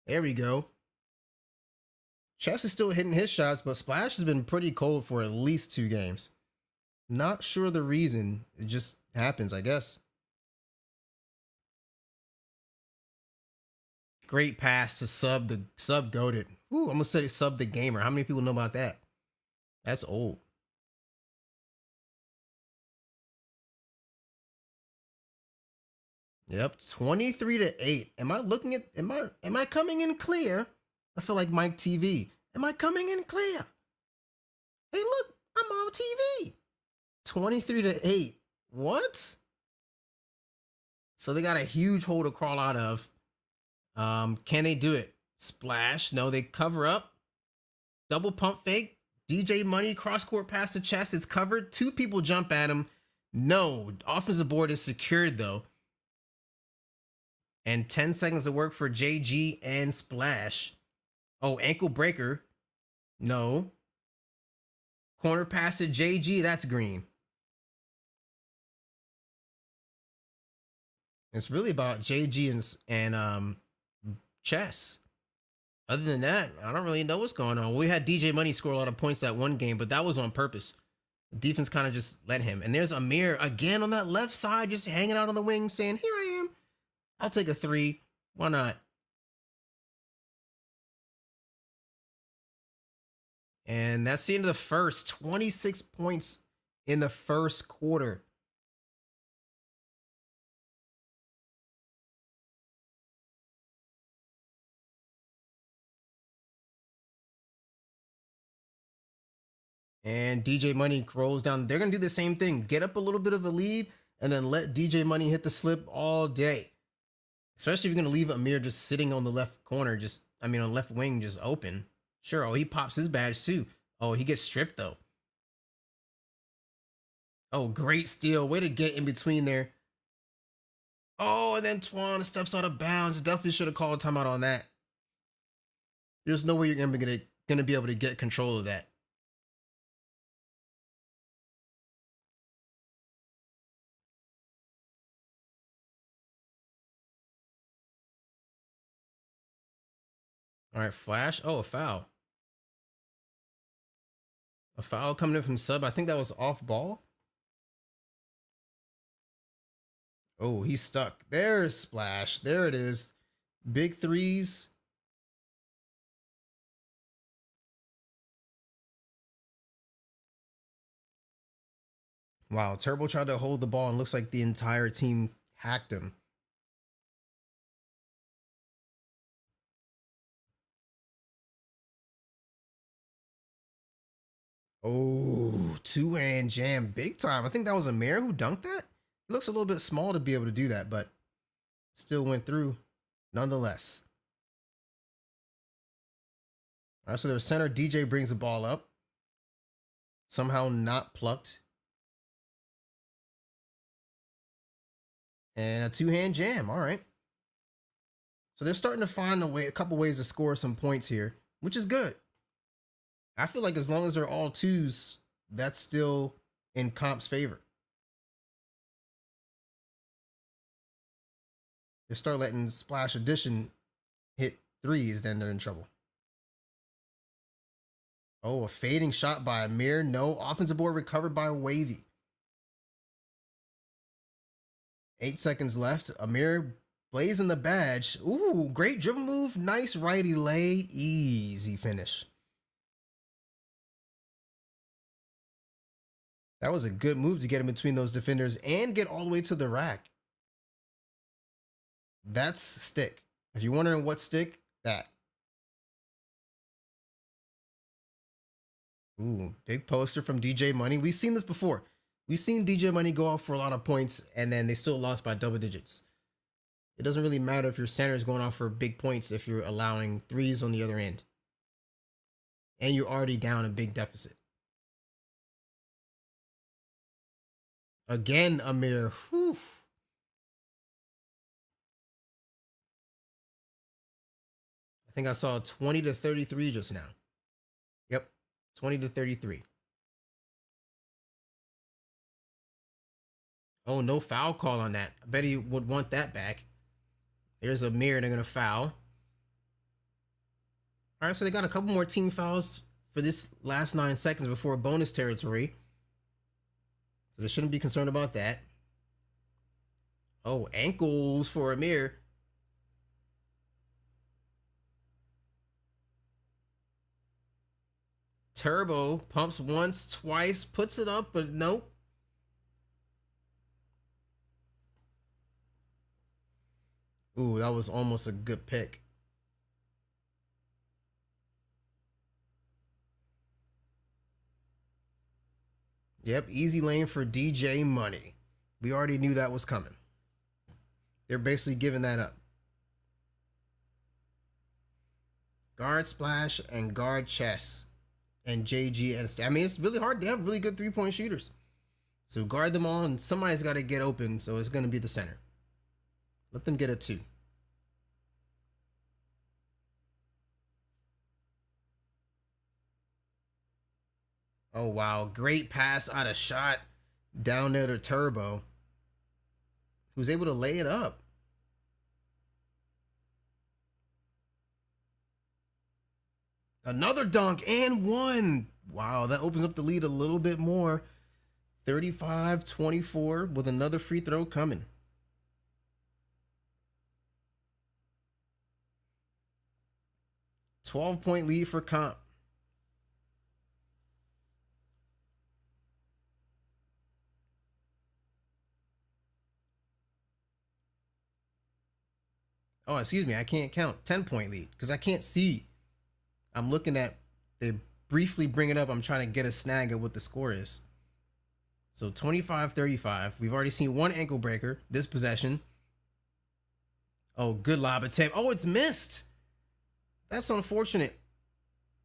There we go. Chess is still hitting his shots, but Splash has been pretty cold for at least 2 games. Not sure the reason. It just happens, I guess. Great pass to sub goated. Ooh, I'm gonna say sub the gamer. How many people know about that? That's old. Yep, 23-8. Am I looking at am I coming in clear? I feel like Mike TV. Am I coming in clear? Hey, look, I'm on TV. 23-8. What? So they got a huge hole to crawl out of. Can they do it? Splash. No, they cover up. Double pump fake. DJ Money cross court pass to Chest. It's covered. 2 people jump at him. No, offensive board is secured though. And 10 seconds of work for JG and Splash. Oh, ankle breaker. No. Corner pass to JG. That's green. It's really about JG and Chess. Other than that, I don't really know what's going on. We had DJ Money score a lot of points that one game, but that was on purpose. The defense kind of just let him. And there's Amir again on that left side, just hanging out on the wing saying, here I am. I'll take a 3. Why not? And that's the end of the first. 26 points in the first quarter. And DJ Money rolls down. They're going to do the same thing. Get up a little bit of a lead and then let DJ Money hit the slip all day. Especially if you're going to leave Amir just sitting on the left corner, on the left wing, just open. Sure. Oh, he pops his badge too. Oh, he gets stripped though. Oh, great steal. Way to get in between there. Oh, and then Twan steps out of bounds. Definitely should have called a timeout on that. There's no way you're going to be able to get control of that. All right, Flash. Oh, a foul. A foul coming in from sub. I think that was off ball. Oh, he's stuck. There's Splash. There it is. Big threes. Wow, Turbo tried to hold the ball and looks like the entire team hacked him. Oh, 2-hand jam. Big time. I think that was Amir who dunked that. He looks a little bit small to be able to do that, but still went through nonetheless. All right, so their center, DJ, brings the ball up. Somehow not plucked. And a 2-hand jam. All right. So they're starting to find a couple ways to score some points here, which is good. I feel like as long as they're all 2s, that's still in Comp's favor. They start letting Splash Edition hit 3s, then they're in trouble. Oh, a fading shot by Amir. No. Offensive board recovered by Wavy. 8 seconds left. Amir blazing the badge. Ooh, great dribble move. Nice righty lay. Easy finish. That was a good move to get in between those defenders and get all the way to the rack. That's stick. If you're wondering what stick, that. Ooh, big poster from DJ Money. We've seen this before. We've seen DJ Money go off for a lot of points and then they still lost by double digits. It doesn't really matter if your center is going off for big points if you're allowing threes on the other end. And you're already down a big deficit. Again, Amir. Whew. I think I saw 20 to 33 just now. Yep, 20 to 33. Oh, no foul call on that. I bet he would want that back. There's Amir, they're going to foul. All right, so they got a couple more team fouls for this last 9 seconds before bonus territory. So they shouldn't be concerned about that. Oh, ankles for Amir. Turbo pumps once, twice, puts it up, but nope. Ooh, that was almost a good pick. Yep, easy lane for DJ Money. We already knew that was coming. They're basically giving that up. Guard splash and guard chess. And JG and I mean, it's really hard. They have really good three-point shooters. So guard them all, and somebody's got to get open, so it's going to be the center. Let them get a 2. Oh, wow. Great pass out of shot down there to Turbo, who's able to lay it up. Another dunk and one. Wow, that opens up the lead a little bit more. 35-24 with another free throw coming. $12-point lead for Comp. Oh, excuse me, I can't count. 10-point lead because I can't see. I'm looking at, they briefly bring it up. I'm trying to get a snag at what the score is. So 25-35. We've already seen one ankle breaker this possession. Oh, good lob attempt. Oh, it's missed. That's unfortunate.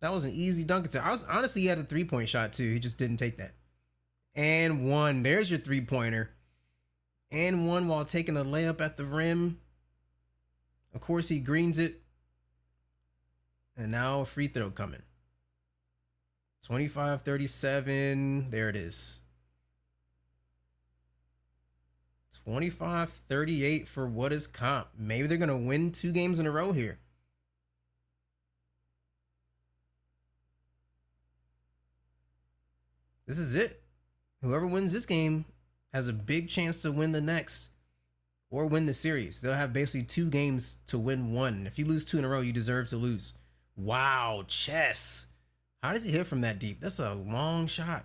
That was an easy dunk attempt. Honestly, he had a 3-point shot too. He just didn't take that. And one. There's your 3-pointer. And one while taking a layup at the rim. Of course, he greens it. And now a free throw coming. 25-37. There it is. 25-38 for what is Comp. Maybe they're going to win 2 games in a row here. This is it. Whoever wins this game has a big chance to win the next or win the series. They'll have basically 2 games to win 1. If you lose 2 in a row, you deserve to lose. Wow, chess. How does he hit from that deep? That's a long shot.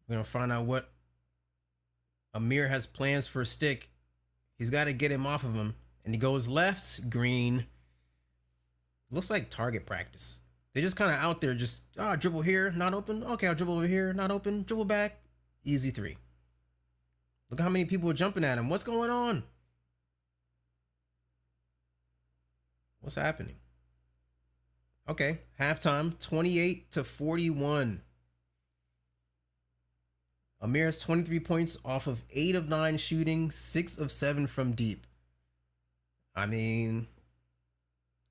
We're going to find out what Amir has plans for a stick. He's got to get him off of him. And he goes left, green. Looks like target practice. They're just kind of out there, just dribble here, not open. Okay, I'll dribble over here, not open. Dribble back, easy 3. Look how many people are jumping at him. What's going on? What's happening? Okay, halftime, 28-41. Amir has 23 points off of 8 of 9 shooting, 6 of 7 from deep. I mean,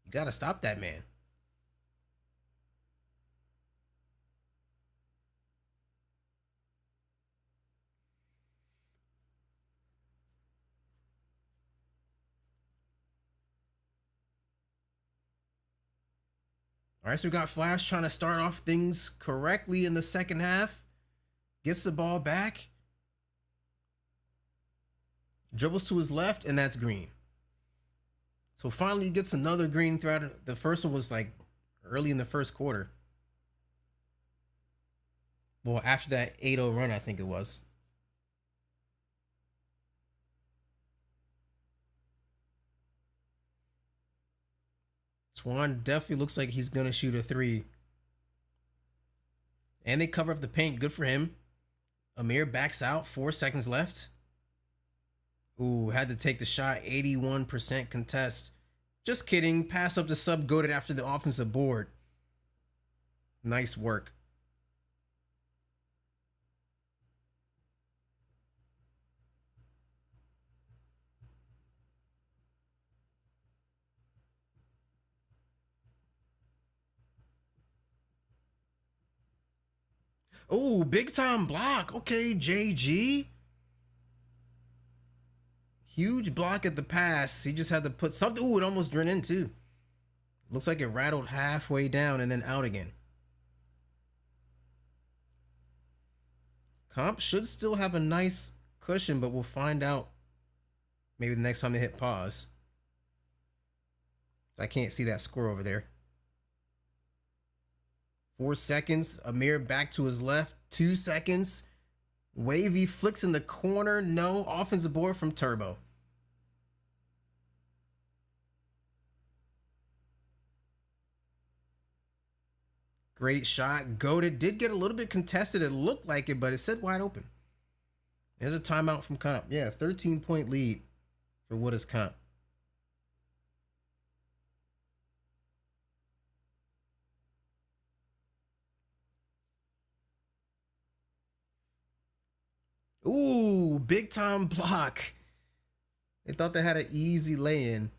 you got to stop that man. All right, so we got Flash trying to start off things correctly in the second half. Gets the ball back. Dribbles to his left, and that's green. So finally he gets another green throughout. The first one was like early in the first quarter. Well, after that 8-0 run, I think it was. Swan definitely looks like he's going to shoot a 3. And they cover up the paint. Good for him. Amir backs out. 4 seconds left. Ooh, had to take the shot. 81% contest. Just kidding. Pass up to sub goated after the offensive board. Nice work. Oh, big time block. Okay, JG. Huge block at the pass. He just had to put something. Ooh, it almost drained in too. Looks like it rattled halfway down and then out again. Comp should still have a nice cushion, but we'll find out maybe the next time they hit pause. I can't see that score over there. 4 seconds. Amir back to his left. 2 seconds. Wavy flicks in the corner. No. Offensive board from Turbo. Great shot. Goated. Did get a little bit contested. It looked like it, but it said wide open. There's a timeout from Comp. Yeah, 13-point lead for what is Comp. Ooh, big time block. They thought they had an easy lay-in,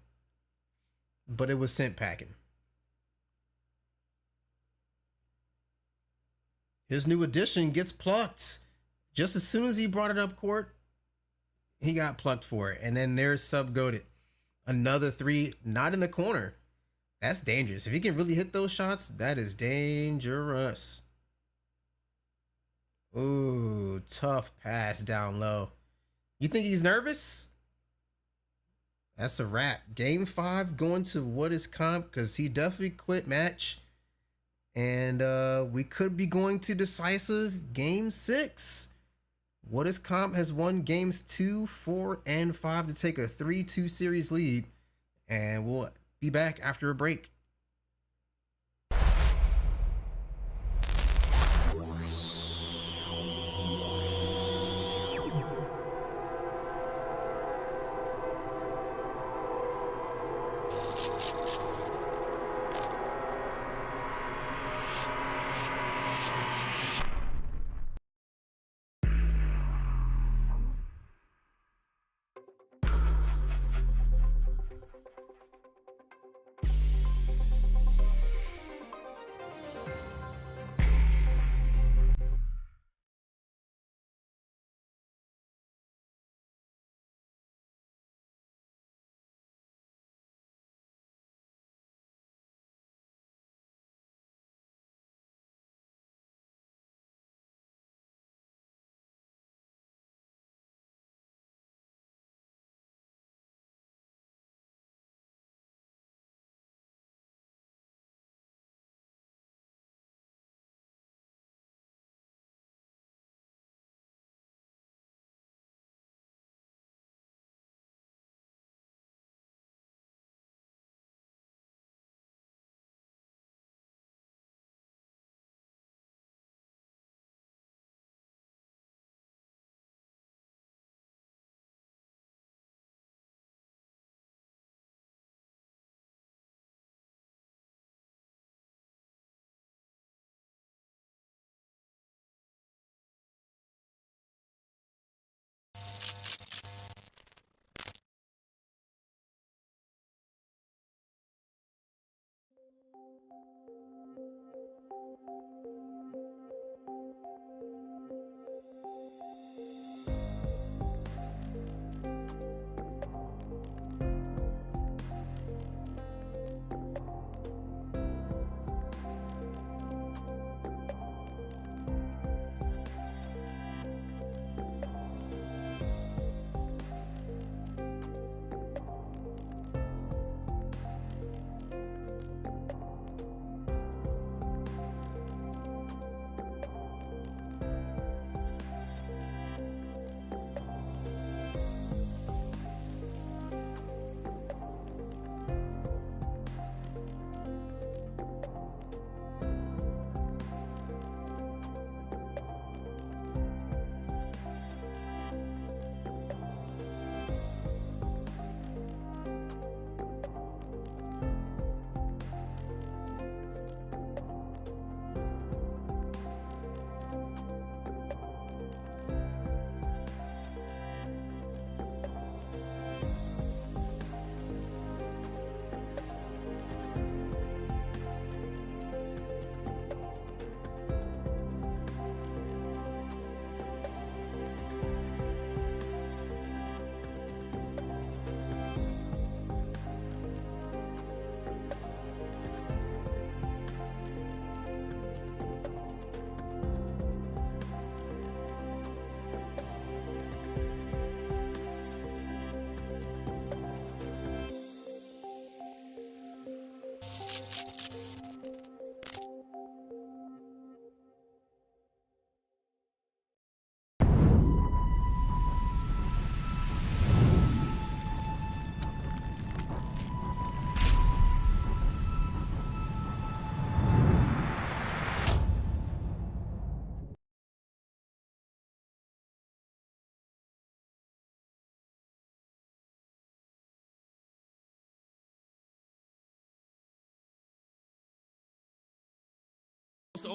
but it was sent packing. His new addition gets plucked. Just as soon as he brought it up court, he got plucked for it. And then there's sub-goated. Another 3, not in the corner. That's dangerous. If he can really hit those shots, that is dangerous. Ooh, tough pass down low. You think he's nervous? That's a wrap. Game 5 going to what is Comp, because he definitely quit match. And we could be going to decisive game 6. What is Comp has won games 2, 4, and 5 to take a 3-2 series lead. And we'll be back after a break.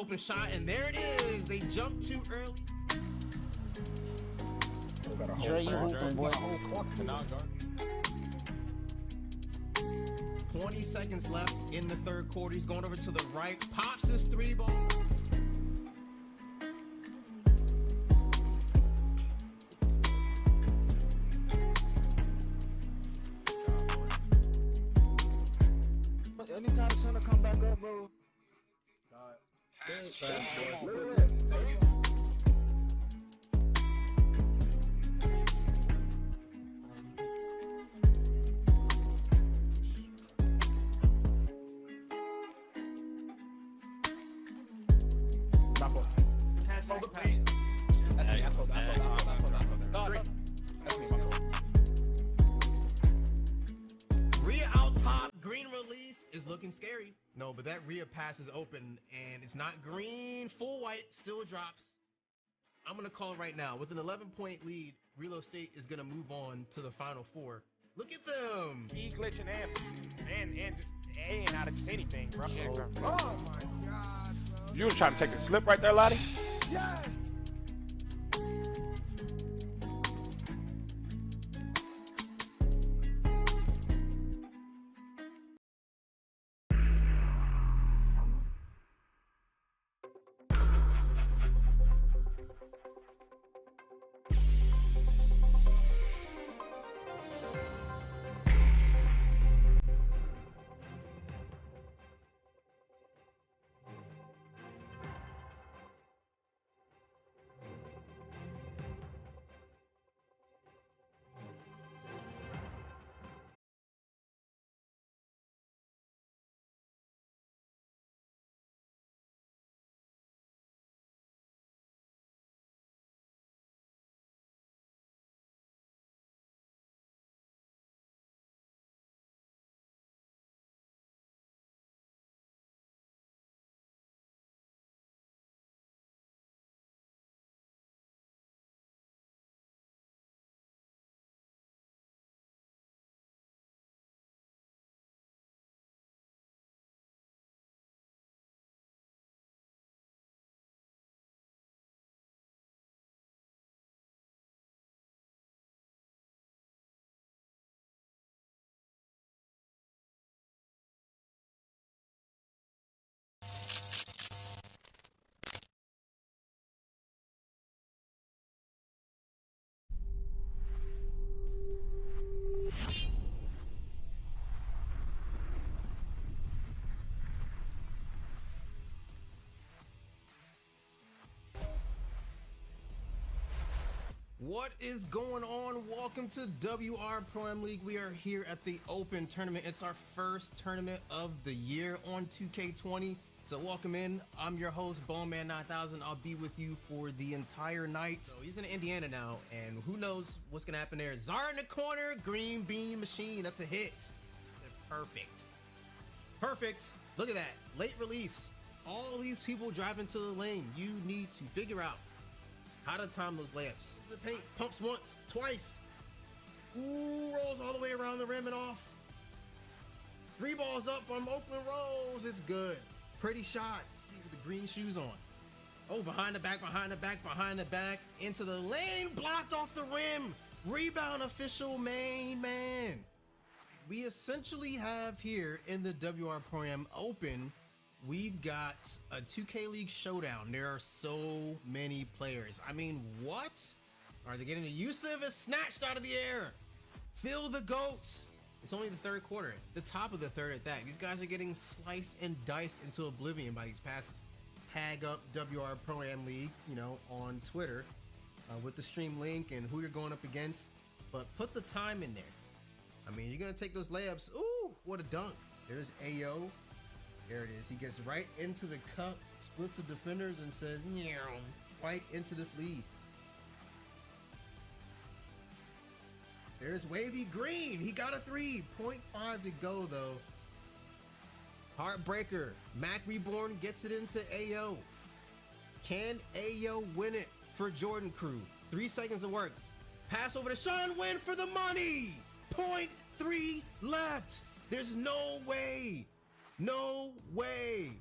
open shot, and there it is. They jumped too early. Dre, you hooping, boy. 20 seconds left in the third quarter. He's going over to the right, pops his three ball. Anytime the center come back up, bro. Rhea out top, green release is looking scary. No, but that Rhea pass is open and it's not green, full white, still drops. I'm gonna call it right now. With an 11-point lead, Reload State is gonna move on to the Final Four. Look at them. E glitching and just A out of just anything, bro. Oh my God, bro. You was trying to take a slip right there, Lottie? Yes. What is going on? Welcome to WR Pro Am League. We are here at the Open Tournament. It's our first tournament of the year on 2K20. So welcome in. I'm your host, Bowman 9000. I'll be with you for the entire night. So he's in Indiana now, and who knows what's gonna happen there. Zara in the corner, green bean machine. That's a hit. Perfect. Perfect. Look at that. Late release. All these people driving to the lane. You need to figure out how to time those layups. The paint pumps once, twice. Ooh, rolls all the way around the rim and off. Three balls up on Oakland rolls. It's good. Pretty shot with the green shoes on. Oh, behind the back, behind the back, behind the back. Into the lane, blocked off the rim. Rebound official, main man. We essentially have here in the WR Pro Am Open, we've got a 2K League showdown. There are so many players. I mean, what? Are they getting the Yusuf is snatched out of the air? Phil the GOAT. It's only the third quarter, the top of the third at that. These guys are getting sliced and diced into oblivion by these passes. Tag up WR Pro Am League, you know, on Twitter with the stream link and who you're going up against, but put the time in there. I mean, you're gonna take those layups. Ooh, what a dunk. There's Ayo. There it is. He gets right into the cup, splits the defenders, and says, "Meow," right into this lead. There's Wavy Green. He got a 3. 0.5 to go, though. Heartbreaker. Mac Reborn gets it into Ayo. Can Ayo win it for Jordan Crew? 3 seconds of work. Pass over to Sean Wynn for the money. 0.3 left. There's no way. No way.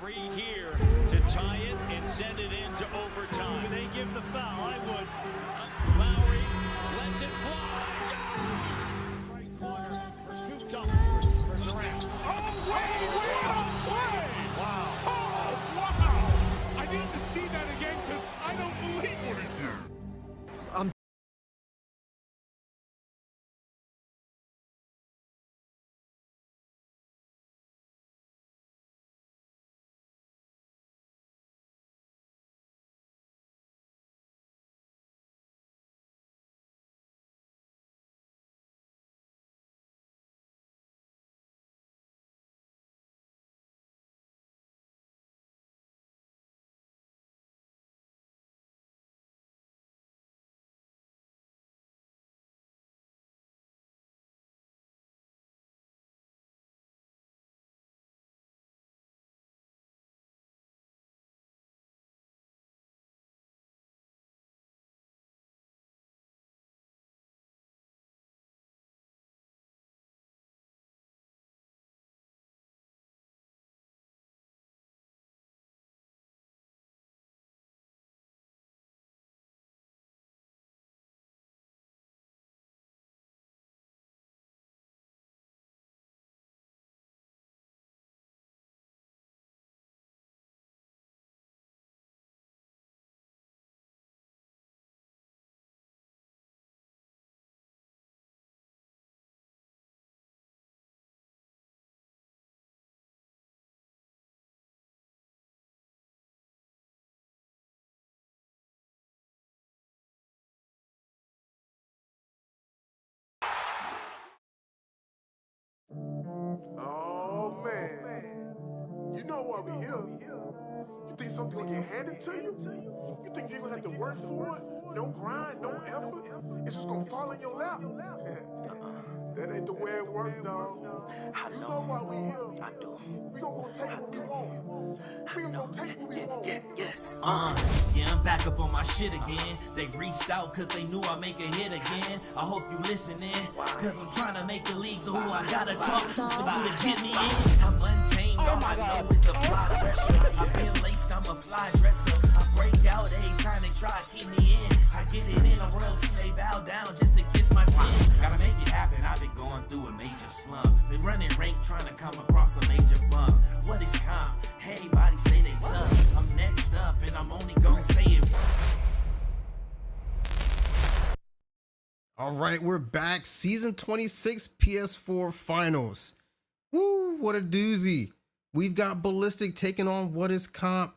Three here to tie it and send it into overtime. They give the foul, I would. Lowry lets it fly. Right corner for two dunks for Durant. Oh, wait, play! Wow. Oh, wow. I need to see that again because I don't believe what he did. Oh, man. You know why we here. You think something gonna get handed to you? You think you're gonna have to work for it? No grind, no effort? It's just gonna fall in your lap? That ain't the way it works, dog. You know why we here. I do. We gonna take what we want. We gonna take what we want. Yeah, I'm back up on my shit again. They reached out cause they knew I'd make a hit again. I hope you listening, cause I'm trying to make the league. So who I gotta talk to get me in. I'm untamed, all I know is the block pressure. I've been laced, I'm a fly dresser. I break out every time they try to keep me in. I get it in a royalty, they bow down just to kiss my tin. Gotta make it happen, I've been going through a major slump. Been running rank trying to come across a major bump. What is comp? Everybody say they tough. I'm next up and I'm only gonna say it. All right, we're back. Season 26 PS4 Finals. Woo, what a doozy. We've got Ballistic taking on What Is Comp.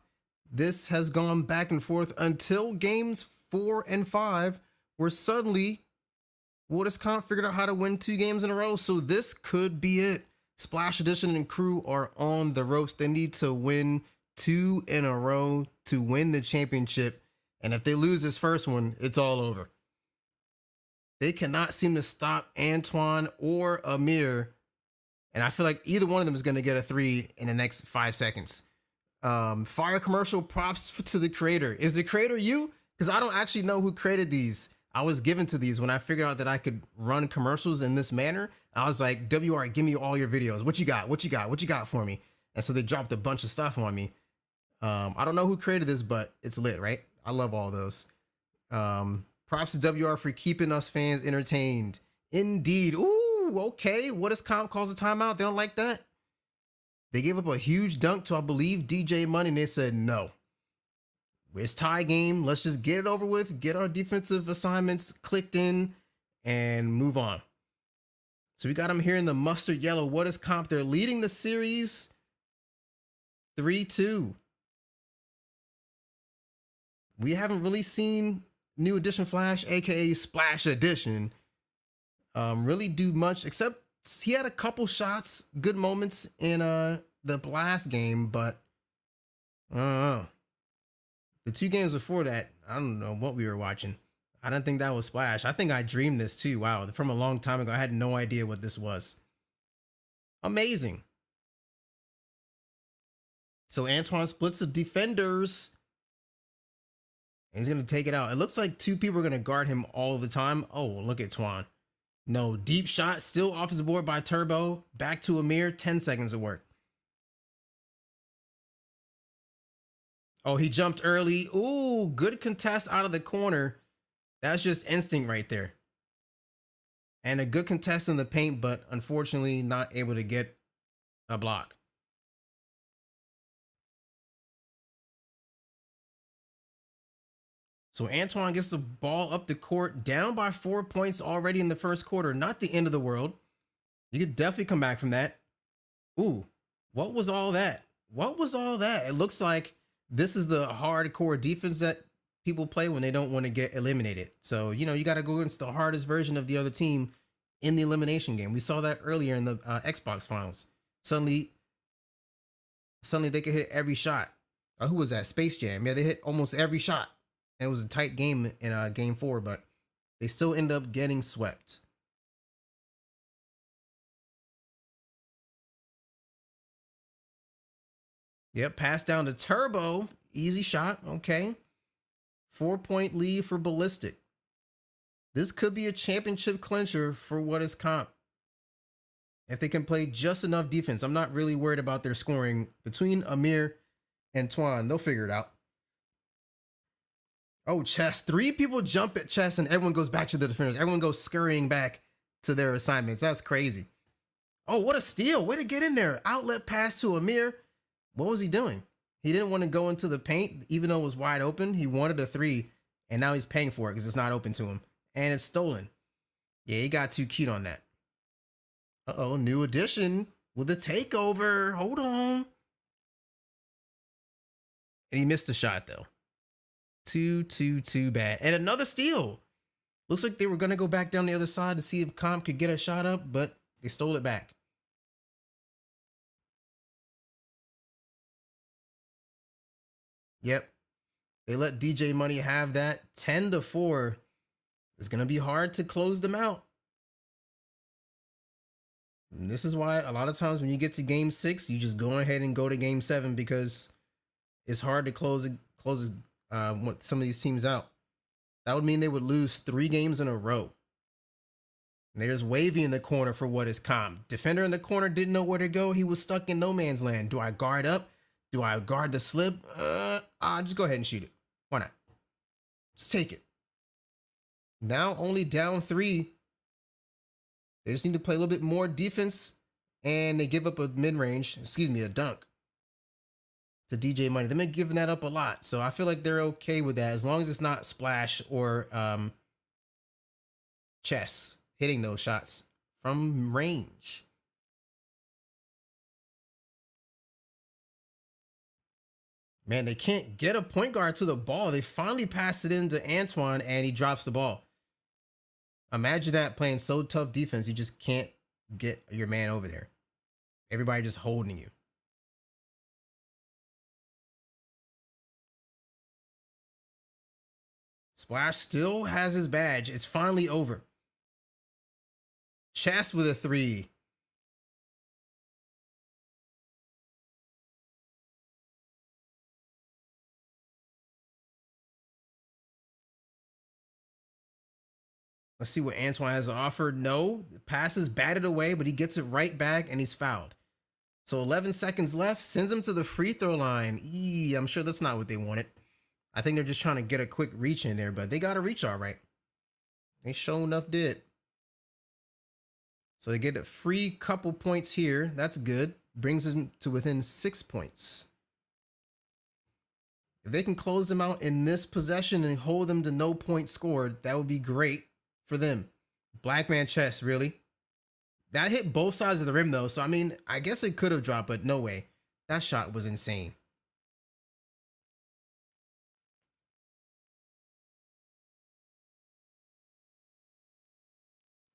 This has gone back and forth until games 4 and 5, where suddenly What Is Comp figured out how to win 2 games in a row. So this could be it. Splash Edition and crew are on the ropes. They need to win 2 in a row to win the championship. And if they lose this first one, it's all over. They cannot seem to stop Antoine or Amir. And I feel like either one of them is going to get a 3 in the next 5 seconds. Fire commercial, props to the creator. Is the creator you? Because I don't actually know who created these. I was given to these when I figured out that I could run commercials in this manner. I was like, WR, give me all your videos. What you got? What you got? What you got for me? And so they dropped a bunch of stuff on me. I don't know who created this, but it's lit, right? I love all those. Props to WR for keeping us fans entertained. Indeed. Ooh, okay. What is Comp calls a timeout? They don't like that. They gave up a huge dunk to, I believe, DJ Money, and they said no. It's tie game. Let's just get it over with, get our defensive assignments clicked in, and move on. So we got them here in the mustard yellow. What is Comp? They're leading the series 3-2. We haven't really seen New Edition Flash, aka Splash Edition, really do much, except he had a couple shots, good moments in the Blast game, but I don't know. The 2 games before that, I don't know what we were watching. I don't think that was Splash. I think I dreamed this too. Wow, from a long time ago, I had no idea what this was. Amazing. So Antoine splits the defenders. And he's going to take it out. It looks like two people are going to guard him all the time. Oh, look at Twan. No, deep shot, still off his board by Turbo. Back to Amir, 10 seconds of work. Oh, he jumped early. Ooh, good contest out of the corner. That's just instinct right there. And a good contest in the paint, but unfortunately not able to get a block. So Antoine gets the ball up the court, down by 4 points already in the first quarter. Not the end of the world. You could definitely come back from that. Ooh, what was all that? What was all that? It looks like this is the hardcore defense that people play when they don't want to get eliminated. So, you know, you got to go against the hardest version of the other team in the elimination game. We saw that earlier in the Xbox finals. Suddenly they could hit every shot. Who was that? Space Jam. Yeah, they hit almost every shot. It was a tight game in game 4, but they still end up getting swept. Yep, pass down to Turbo. Easy shot. Okay. 4-point lead for Ballistic. This could be a championship clincher for what is comp. If they can play just enough defense. I'm not really worried about their scoring. Between Amir and Twan, they'll figure it out. Oh, chess. 3 people jump at chess and everyone goes back to the defenders. Everyone goes scurrying back to their assignments. That's crazy. Oh, what a steal. Way to get in there. Outlet pass to Amir. What was he doing? He didn't want to go into the paint, even though it was wide open. He wanted a 3, and now he's paying for it because it's not open to him. And it's stolen. Yeah, he got too cute on that. Uh-oh, new addition with a takeover. Hold on. And he missed the shot, though. Too bad. And another steal. Looks like they were going to go back down the other side to see if Comp could get a shot up, but they stole it back. Yep. They let DJ Money have that. 10-4. It's going to be hard to close them out. And this is why a lot of times when you get to game 6, you just go ahead and go to game 7 because it's hard to close some of these teams out. That would mean they would lose 3 games in a row. And there's Wavy in the corner for what is comp. Defender in the corner didn't know where to go. He was stuck in no man's land. Do I guard up? Do I guard the slip? I'll just go ahead and shoot it. Why not? Just take it. Now only down 3. They just need to play a little bit more defense, and they give up a mid-range, a dunk to DJ Money. They've been giving that up a lot, so I feel like they're okay with that as long as it's not Splash or Chess hitting those shots from range. Man, they can't get a point guard to the ball. They finally passed it into Antoine, and he drops the ball. Imagine that, playing so tough defense, you just can't get your man over there. Everybody just holding you. Splash still has his badge. It's finally over. Chess with a 3. Let's see what Antoine has offered. No, the pass is batted away, but he gets it right back and he's fouled. So 11 seconds left, sends him to the free throw line. I'm sure that's not what they wanted. I think they're just trying to get a quick reach in there, but they got a reach all right. They sure enough did. So they get a free couple points here. That's good. Brings them to within 6 points. If they can close them out in this possession and hold them to no points scored, that would be great for them. Black man chest, really? That hit both sides of the rim, though. So, I mean, I guess it could have dropped, but no way. That shot was insane.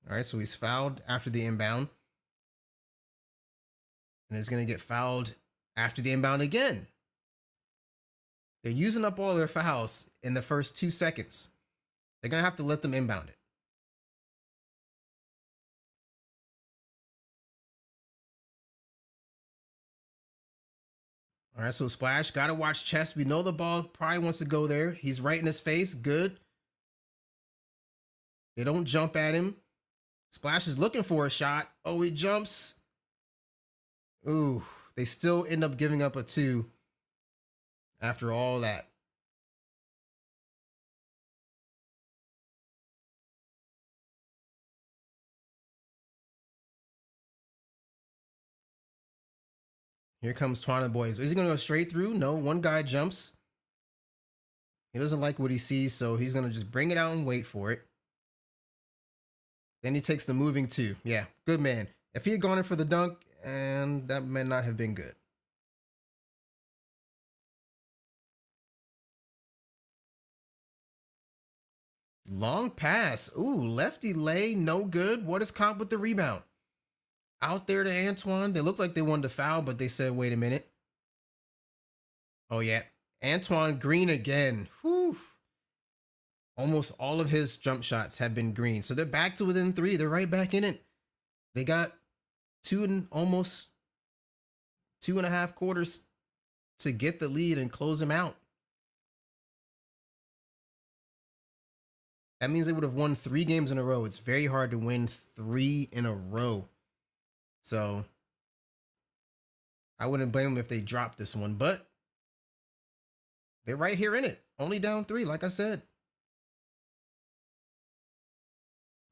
All right, so he's fouled after the inbound. And he's going to get fouled after the inbound again. They're using up all their fouls in the first 2 seconds. They're going to have to let them inbound it. All right, so Splash, got to watch chest. We know the ball probably wants to go there. He's right in his face. Good. They don't jump at him. Splash is looking for a shot. Oh, he jumps. Ooh, they still end up giving up a 2 after all that. Here comes Twana Boys. Is he going to go straight through? No, one guy jumps. He doesn't like what he sees, so he's going to just bring it out and wait for it. Then he takes the moving 2. Yeah, good man. If he had gone in for the dunk, and that may not have been good. Long pass. Ooh, lefty lay, no good. What is comp with the rebound? Out there to Antoine. They looked like they wanted to foul, but they said, wait a minute. Oh, yeah. Antoine green again. Whew. Almost all of his jump shots have been green. So they're back to within 3. They're right back in it. They got almost 2.5 quarters to get the lead and close them out. That means they would have won 3 games in a row. It's very hard to win 3 in a row. So I wouldn't blame them if they dropped this one, but they're right here in it. Only down 3, like I said.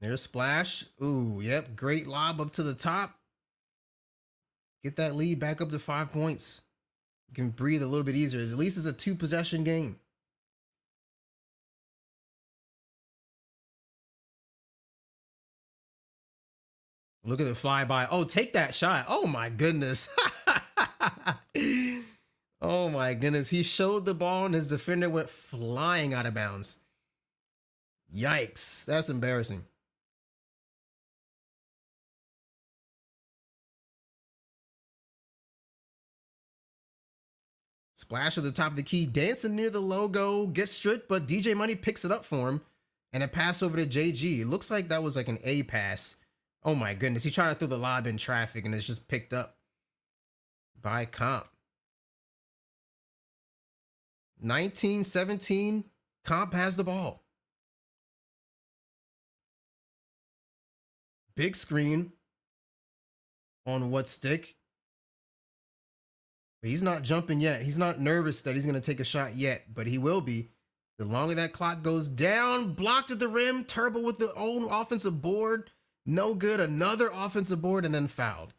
There's Splash. Ooh, yep. Great lob up to the top. Get that lead back up to 5 points. You can breathe a little bit easier. At least it's a 2-possession game. Look at the flyby. Oh, take that shot. Oh, my goodness. Oh, my goodness. He showed the ball and his defender went flying out of bounds. Yikes. That's embarrassing. Splash at the top of the key, dancing near the logo, gets stripped, but DJ Money picks it up for him. And a pass over to JG. It looks like that was like an A pass. Oh my goodness. He tried to throw the lob in traffic and it's just picked up by Comp. 19-17. Comp has the ball. Big screen on what stick? But he's not jumping yet. He's not nervous that he's going to take a shot yet, but he will be. The longer that clock goes down, blocked at the rim, Turbo with the own offensive board. No good. Another offensive board and then fouled.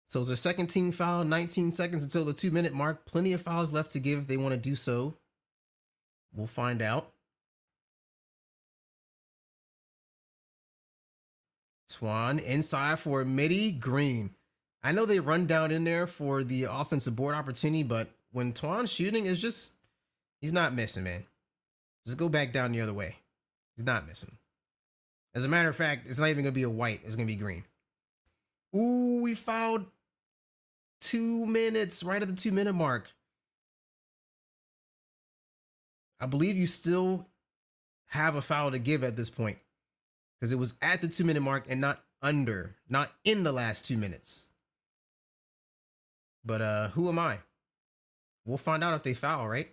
So it's their second team foul, 19 seconds until the 2-minute mark. Plenty of fouls left to give if they want to do so. We'll find out. Swan inside for a midi. Green. I know they run down in there for the offensive board opportunity, but when Twan's shooting, it's just, he's not missing, man. Just go back down the other way. He's not missing. As a matter of fact, it's not even going to be a white. It's going to be green. Ooh, we fouled 2 minutes right at the 2-minute mark. I believe you still have a foul to give at this point because it was at the 2-minute mark and not in the last 2 minutes. But who am I? We'll find out if they foul, right?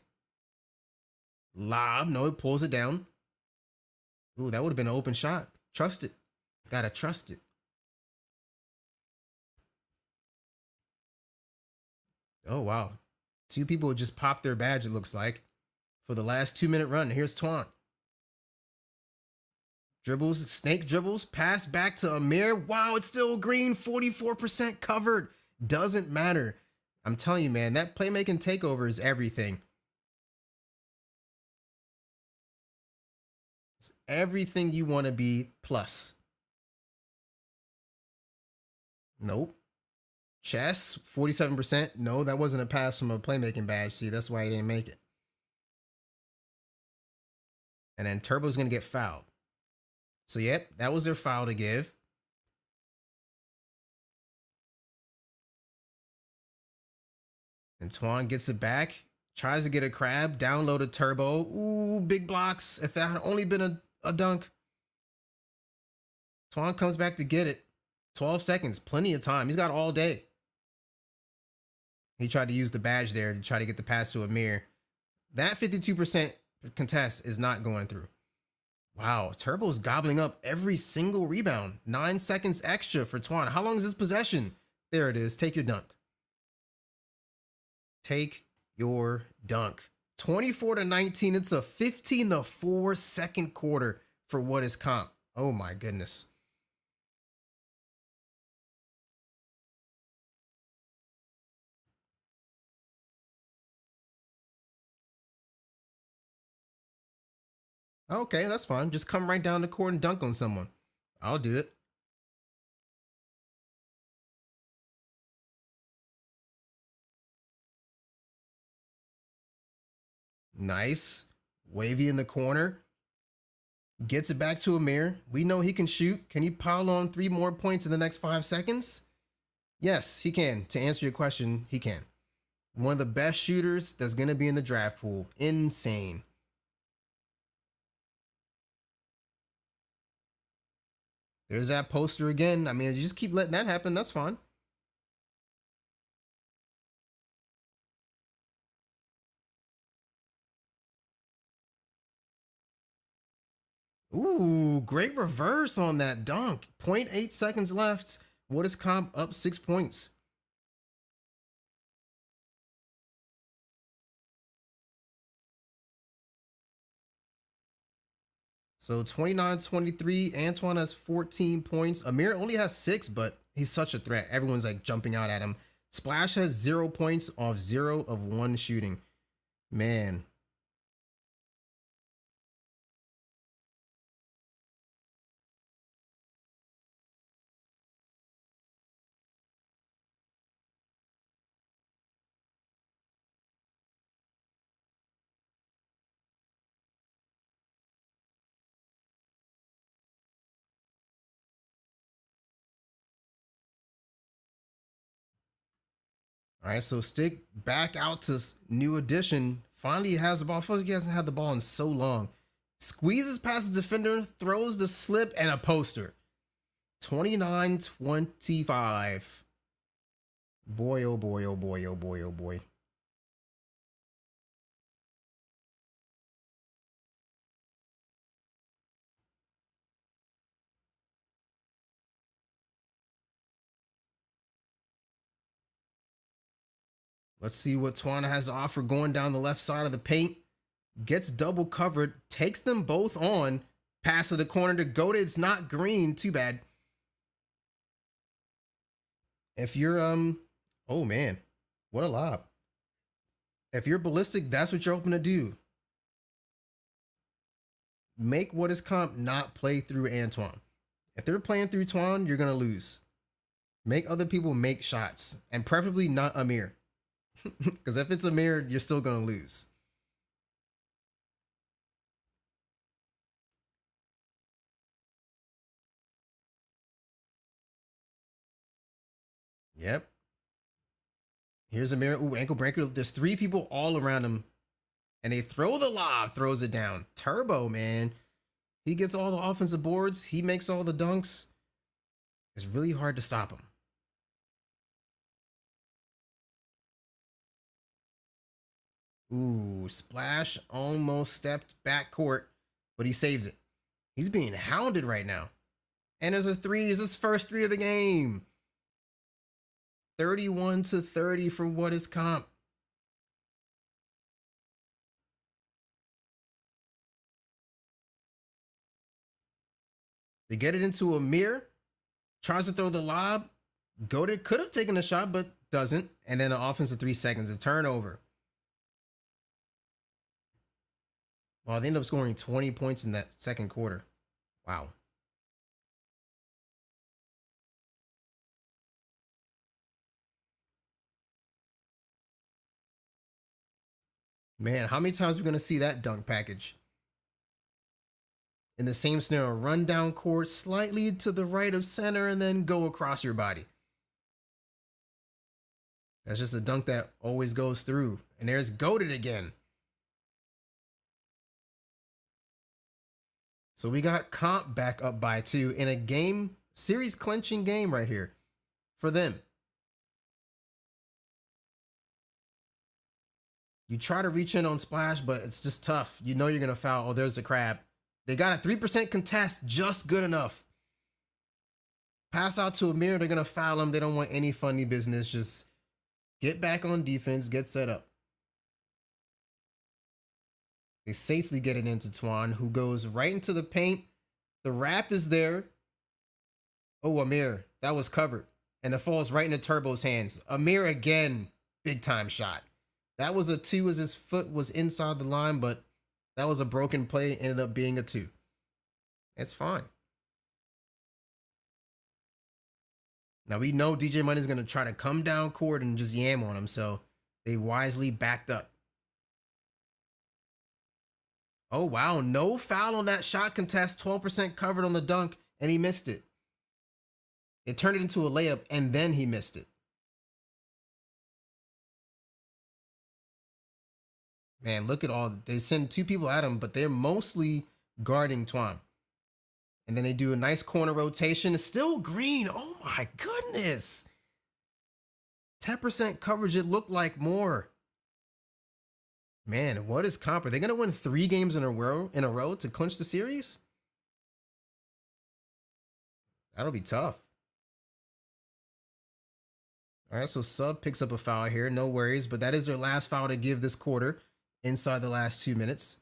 Lob. No, it pulls it down. Ooh, that would have been an open shot. Trust it. Gotta trust it. Oh, wow. 2 people just popped their badge, it looks like, for the last 2-minute run. Here's Twan. Dribbles, snake dribbles, pass back to Amir. Wow, it's still green. 44% covered. Doesn't matter. I'm telling you, man, that playmaking takeover is everything. It's everything you want to be plus. Nope. Chess, 47%. No, that wasn't a pass from a playmaking badge. See, that's why he didn't make it. And then Turbo's going to get fouled. So, yep, that was their foul to give. And Twan gets it back. Tries to get a crab. Down low to Turbo. Ooh, big blocks. If that had only been a dunk. Twan comes back to get it. 12 seconds. Plenty of time. He's got all day. He tried to use the badge there to try to get the pass to Amir. That 52% contest is not going through. Wow, Turbo's gobbling up every single rebound. 9 seconds extra for Twan. How long is this possession? There it is. Take your dunk. Take your dunk. 24-19. It's a 15-4 second quarter for what is comp. Oh my goodness. Okay, that's fine. Just come right down the court and dunk on someone. I'll do it. Nice. Wavy in the corner. Gets it back to Amir. We know he can shoot. Can he pile on 3 more points in the next 5 seconds? Yes, he can. To answer your question, he can. One of the best shooters that's going to be in the draft pool. Insane. There's that poster again. I mean, you just keep letting that happen. That's fine. Ooh, great reverse on that dunk. 0.8 seconds left. What is comp up 6 points? So 29-23, Antoine has 14 points. Amir only has 6, but he's such a threat. Everyone's like jumping out at him. Splash has 0 points off 0 of 1 shooting. Man. All right, so stick back out to new addition. Finally, he has the ball. First, he hasn't had the ball in so long. Squeezes past the defender, throws the slip, and a poster. 29-25. Boy, oh boy, oh boy, oh boy, oh boy. Let's see what Twana has to offer going down the left side of the paint. Gets double covered, takes them both on. Pass to the corner to Goated. It's not green. Too bad. If you're, oh man, what a lob. If you're ballistic, that's what you're hoping to do. Make what is comp not play through Antoine. If they're playing through Twan, you're going to lose. Make other people make shots, and preferably not Amir. Because if it's Amir, you're still going to lose. Yep. Here's Amir. Ooh, ankle breaker. There's 3 people all around him. And they throw the lob, throws it down. Turbo, man. He gets all the offensive boards. He makes all the dunks. It's really hard to stop him. Ooh, Splash almost stepped back court, but he saves it. He's being hounded right now. And there's a 3. It's his first 3 of the game. 31-30 for what is comp. They get it into Amir. Tries to throw the lob. Goated could have taken a shot, but doesn't. And then an offensive 3 seconds, a turnover. Well, they end up scoring 20 points in that second quarter. Wow. Man, how many times are we going to see that dunk package? In the same scenario, run down court slightly to the right of center and then go across your body. That's just a dunk that always goes through. And there's Goated again. So we got comp back up by 2 in a game, series clinching game right here for them. You try to reach in on Splash, but it's just tough. You know you're going to foul. Oh, there's the crab. They got a 3% contest, just good enough. Pass out to Amir, they're going to foul him. They don't want any funny business. Just get back on defense, get set up. They safely get it into Twan, who goes right into the paint. The wrap is there. Oh, Amir, that was covered. And it falls right into Turbo's hands. Amir again, big time shot. That was a 2 as his foot was inside the line, but that was a broken play. Ended up being a 2. It's fine. Now we know DJ Money's going to try to come down court and just yam on him, so they wisely backed up. Oh, wow. No foul on that shot contest. 12% covered on the dunk, and he missed it. It turned it into a layup, and then he missed it. Man, look at all. They send 2 people at him, but they're mostly guarding Twan. And then they do a nice corner rotation. It's still green. Oh, my goodness. 10% coverage. It looked like more. Man, what is comp? Are they going to win 3 games in a row to clinch the series? That'll be tough. All right, so Sub picks up a foul here. No worries, but that is their last foul to give this quarter inside the last 2 minutes.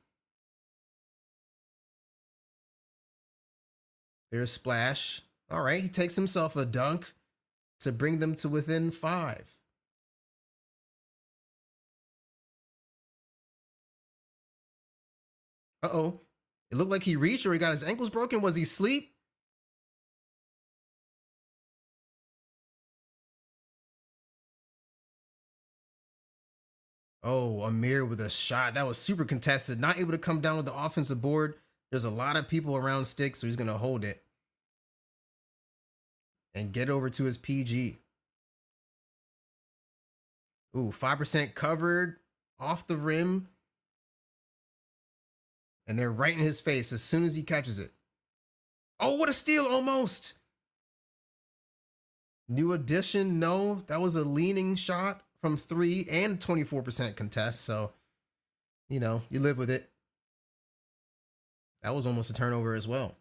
There's Splash. All right, he takes himself a dunk to bring them to within 5. Uh-oh. It looked like he reached or he got his ankles broken. Was he asleep? Oh, Amir with a shot. That was super contested. Not able to come down with the offensive board. There's a lot of people around Stick, so he's going to hold it. And get over to his PG. Ooh, 5% covered off the rim. And they're right in his face as soon as he catches it. Oh, what a steal, almost. New addition, no. That was a leaning shot from 3 and 24% contest. So, you know, you live with it. That was almost a turnover as well.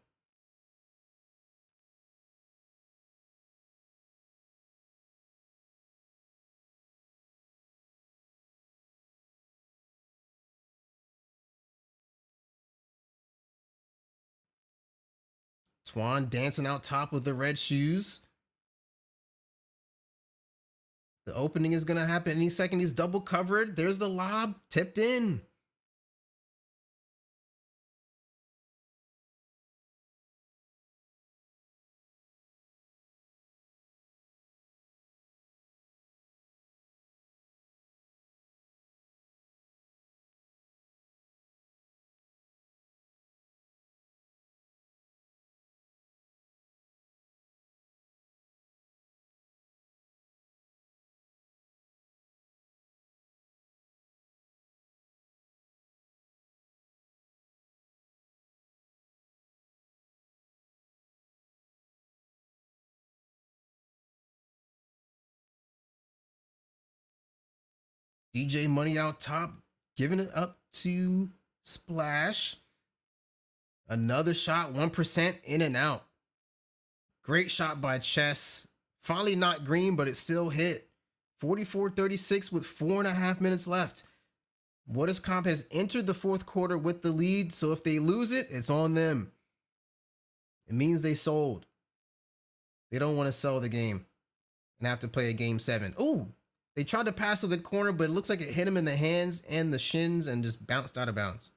Twan dancing out top with the red shoes. The opening is going to happen any second. He's double covered. There's the lob tipped in. DJ Money out top, giving it up to Splash. Another shot, 1% in and out. Great shot by Chess. Finally not green, but it still hit. 44-36 with 4.5 minutes left. What is Comp has entered the 4th quarter with the lead, so if they lose it, it's on them. It means they sold. They don't want to sell the game and have to play a game 7. Ooh! They tried to pass to the corner, but it looks like it hit him in the hands and the shins and just bounced out of bounds.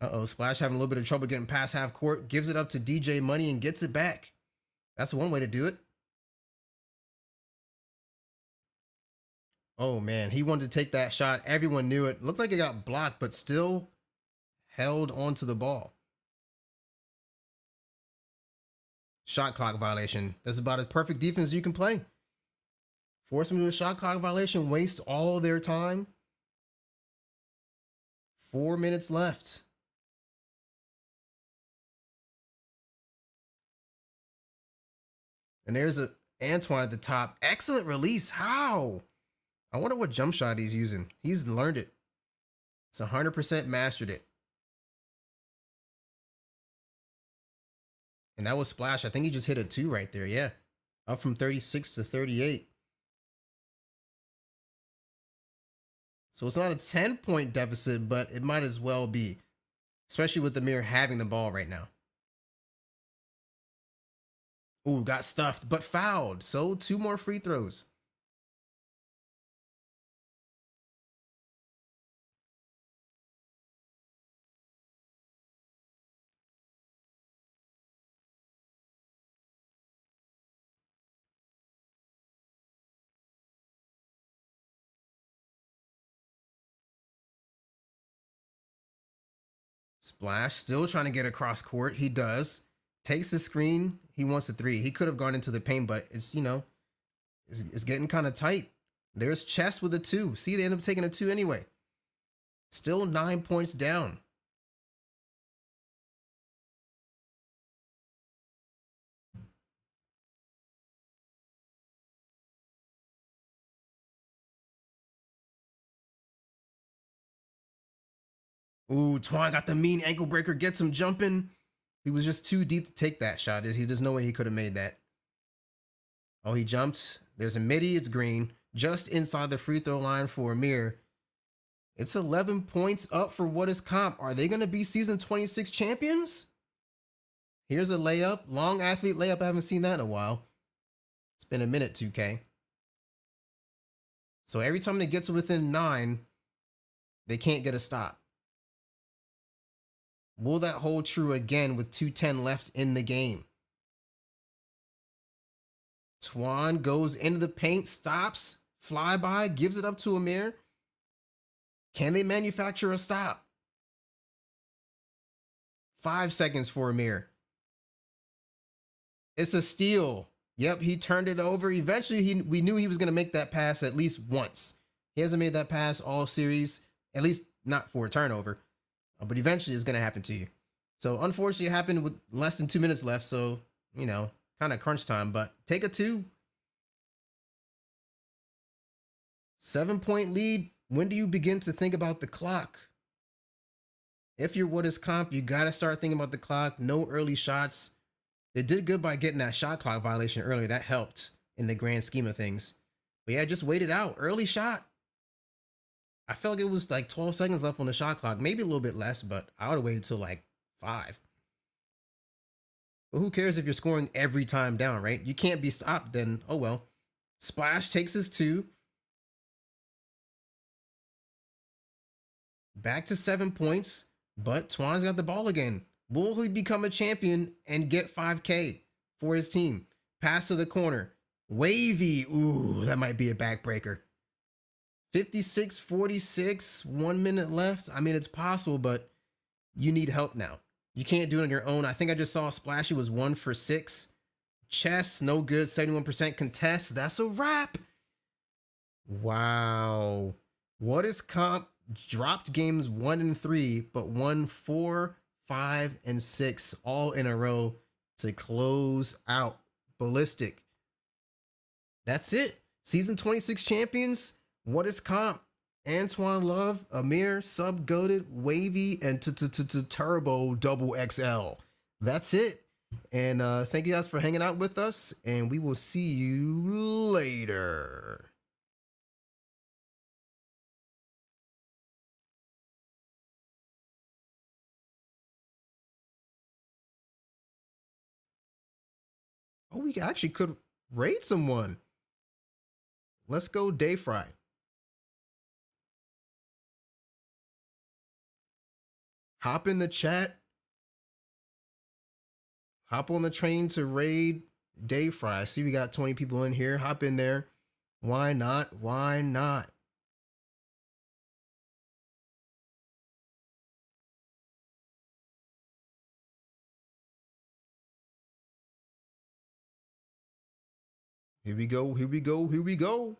Uh-oh, Splash having a little bit of trouble getting past half court. Gives it up to DJ Money and gets it back. That's one way to do it. Oh, man, he wanted to take that shot. Everyone knew it. Looked like it got blocked, but still held onto the ball. Shot clock violation. That's about as perfect defense you can play. Force them to a shot clock violation, waste all their time. 4 minutes left. And there's a Antoine at the top. Excellent release. How? I wonder what jump shot he's using. He's learned it. It's 100% mastered it. And that was Splash. I think he just hit a 2 right there. Yeah. Up from 36 to 38. So it's not a 10-point deficit, but it might as well be. Especially with Amir having the ball right now. Ooh, got stuffed, but fouled. So 2 more free throws. Splash still trying to get across court. He does. Takes the screen. He wants a 3. He could have gone into the paint, but it's, you know, it's getting kind of tight. There's Chess with a 2. See, they end up taking a 2 anyway. Still 9 points down. Ooh, Twan got the mean ankle breaker. Gets him jumping. He was just too deep to take that shot. There's no way he could have made that. Oh, he jumped. There's a midi. It's green. Just inside the free throw line for Amir. It's 11 points up for What Is Comp. Are they going to be season 26 champions? Here's a layup. Long athlete layup. I haven't seen that in a while. It's been a minute, 2K. So every time they get to within 9, they can't get a stop. Will that hold true again with 2:10 left in the game? Twan goes into the paint, stops, flyby, gives it up to Amir. Can they manufacture a stop? 5 seconds for Amir. It's a steal. Yep, he turned it over. Eventually, we knew he was going to make that pass at least once. He hasn't made that pass all series, at least not for a turnover. But eventually it's going to happen to you. So unfortunately it happened with less than 2 minutes left. So, you know, kind of crunch time, but take a 2. 7-point lead. When do you begin to think about the clock? If you're What Is Comp, you got to start thinking about the clock. No early shots. They did good by getting that shot clock violation earlier. That helped in the grand scheme of things. But yeah, just wait it out. Early shot. I felt like it was like 12 seconds left on the shot clock, maybe a little bit less, but I would have waited till like 5. But who cares if you're scoring every time down, right? You can't be stopped, then oh well. Splash takes his 2. Back to 7 points, but Twan's got the ball again. Will he become a champion and get 5K for his team? Pass to the corner. Wavy. Ooh, that might be a backbreaker. 56-46, 1 minute left. I mean, it's possible, but you need help now. You can't do it on your own. I think I just saw Splashy was 1 for 6. Chess, no good. 71% contest. That's a wrap. Wow. What Is Comp dropped games 1 and 3, but won 4, 5, and 6 all in a row to close out. Ballistic. That's it. Season 26 champions. What Is Comp? Antoine Love, Amir, Sub-Goated, Wavy, and Turbo Double XL. That's it. And thank you guys for hanging out with us, and we will see you later. Oh, we actually could raid someone. Let's go Day Fry. Hop in the chat. Hop on the train to raid Day Fry. I see we got 20 people in here. Hop in there. Why not? Why not? Here we go. Here we go. Here we go.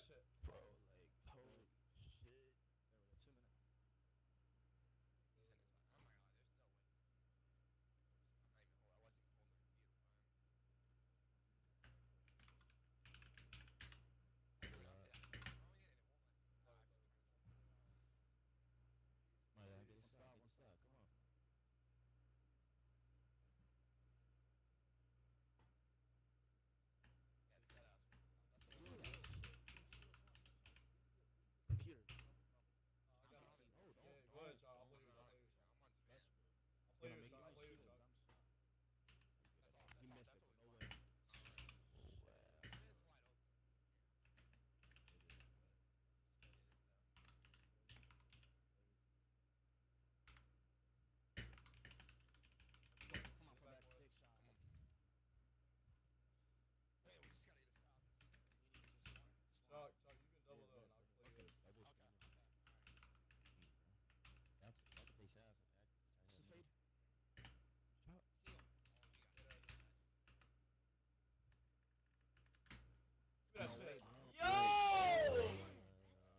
shit.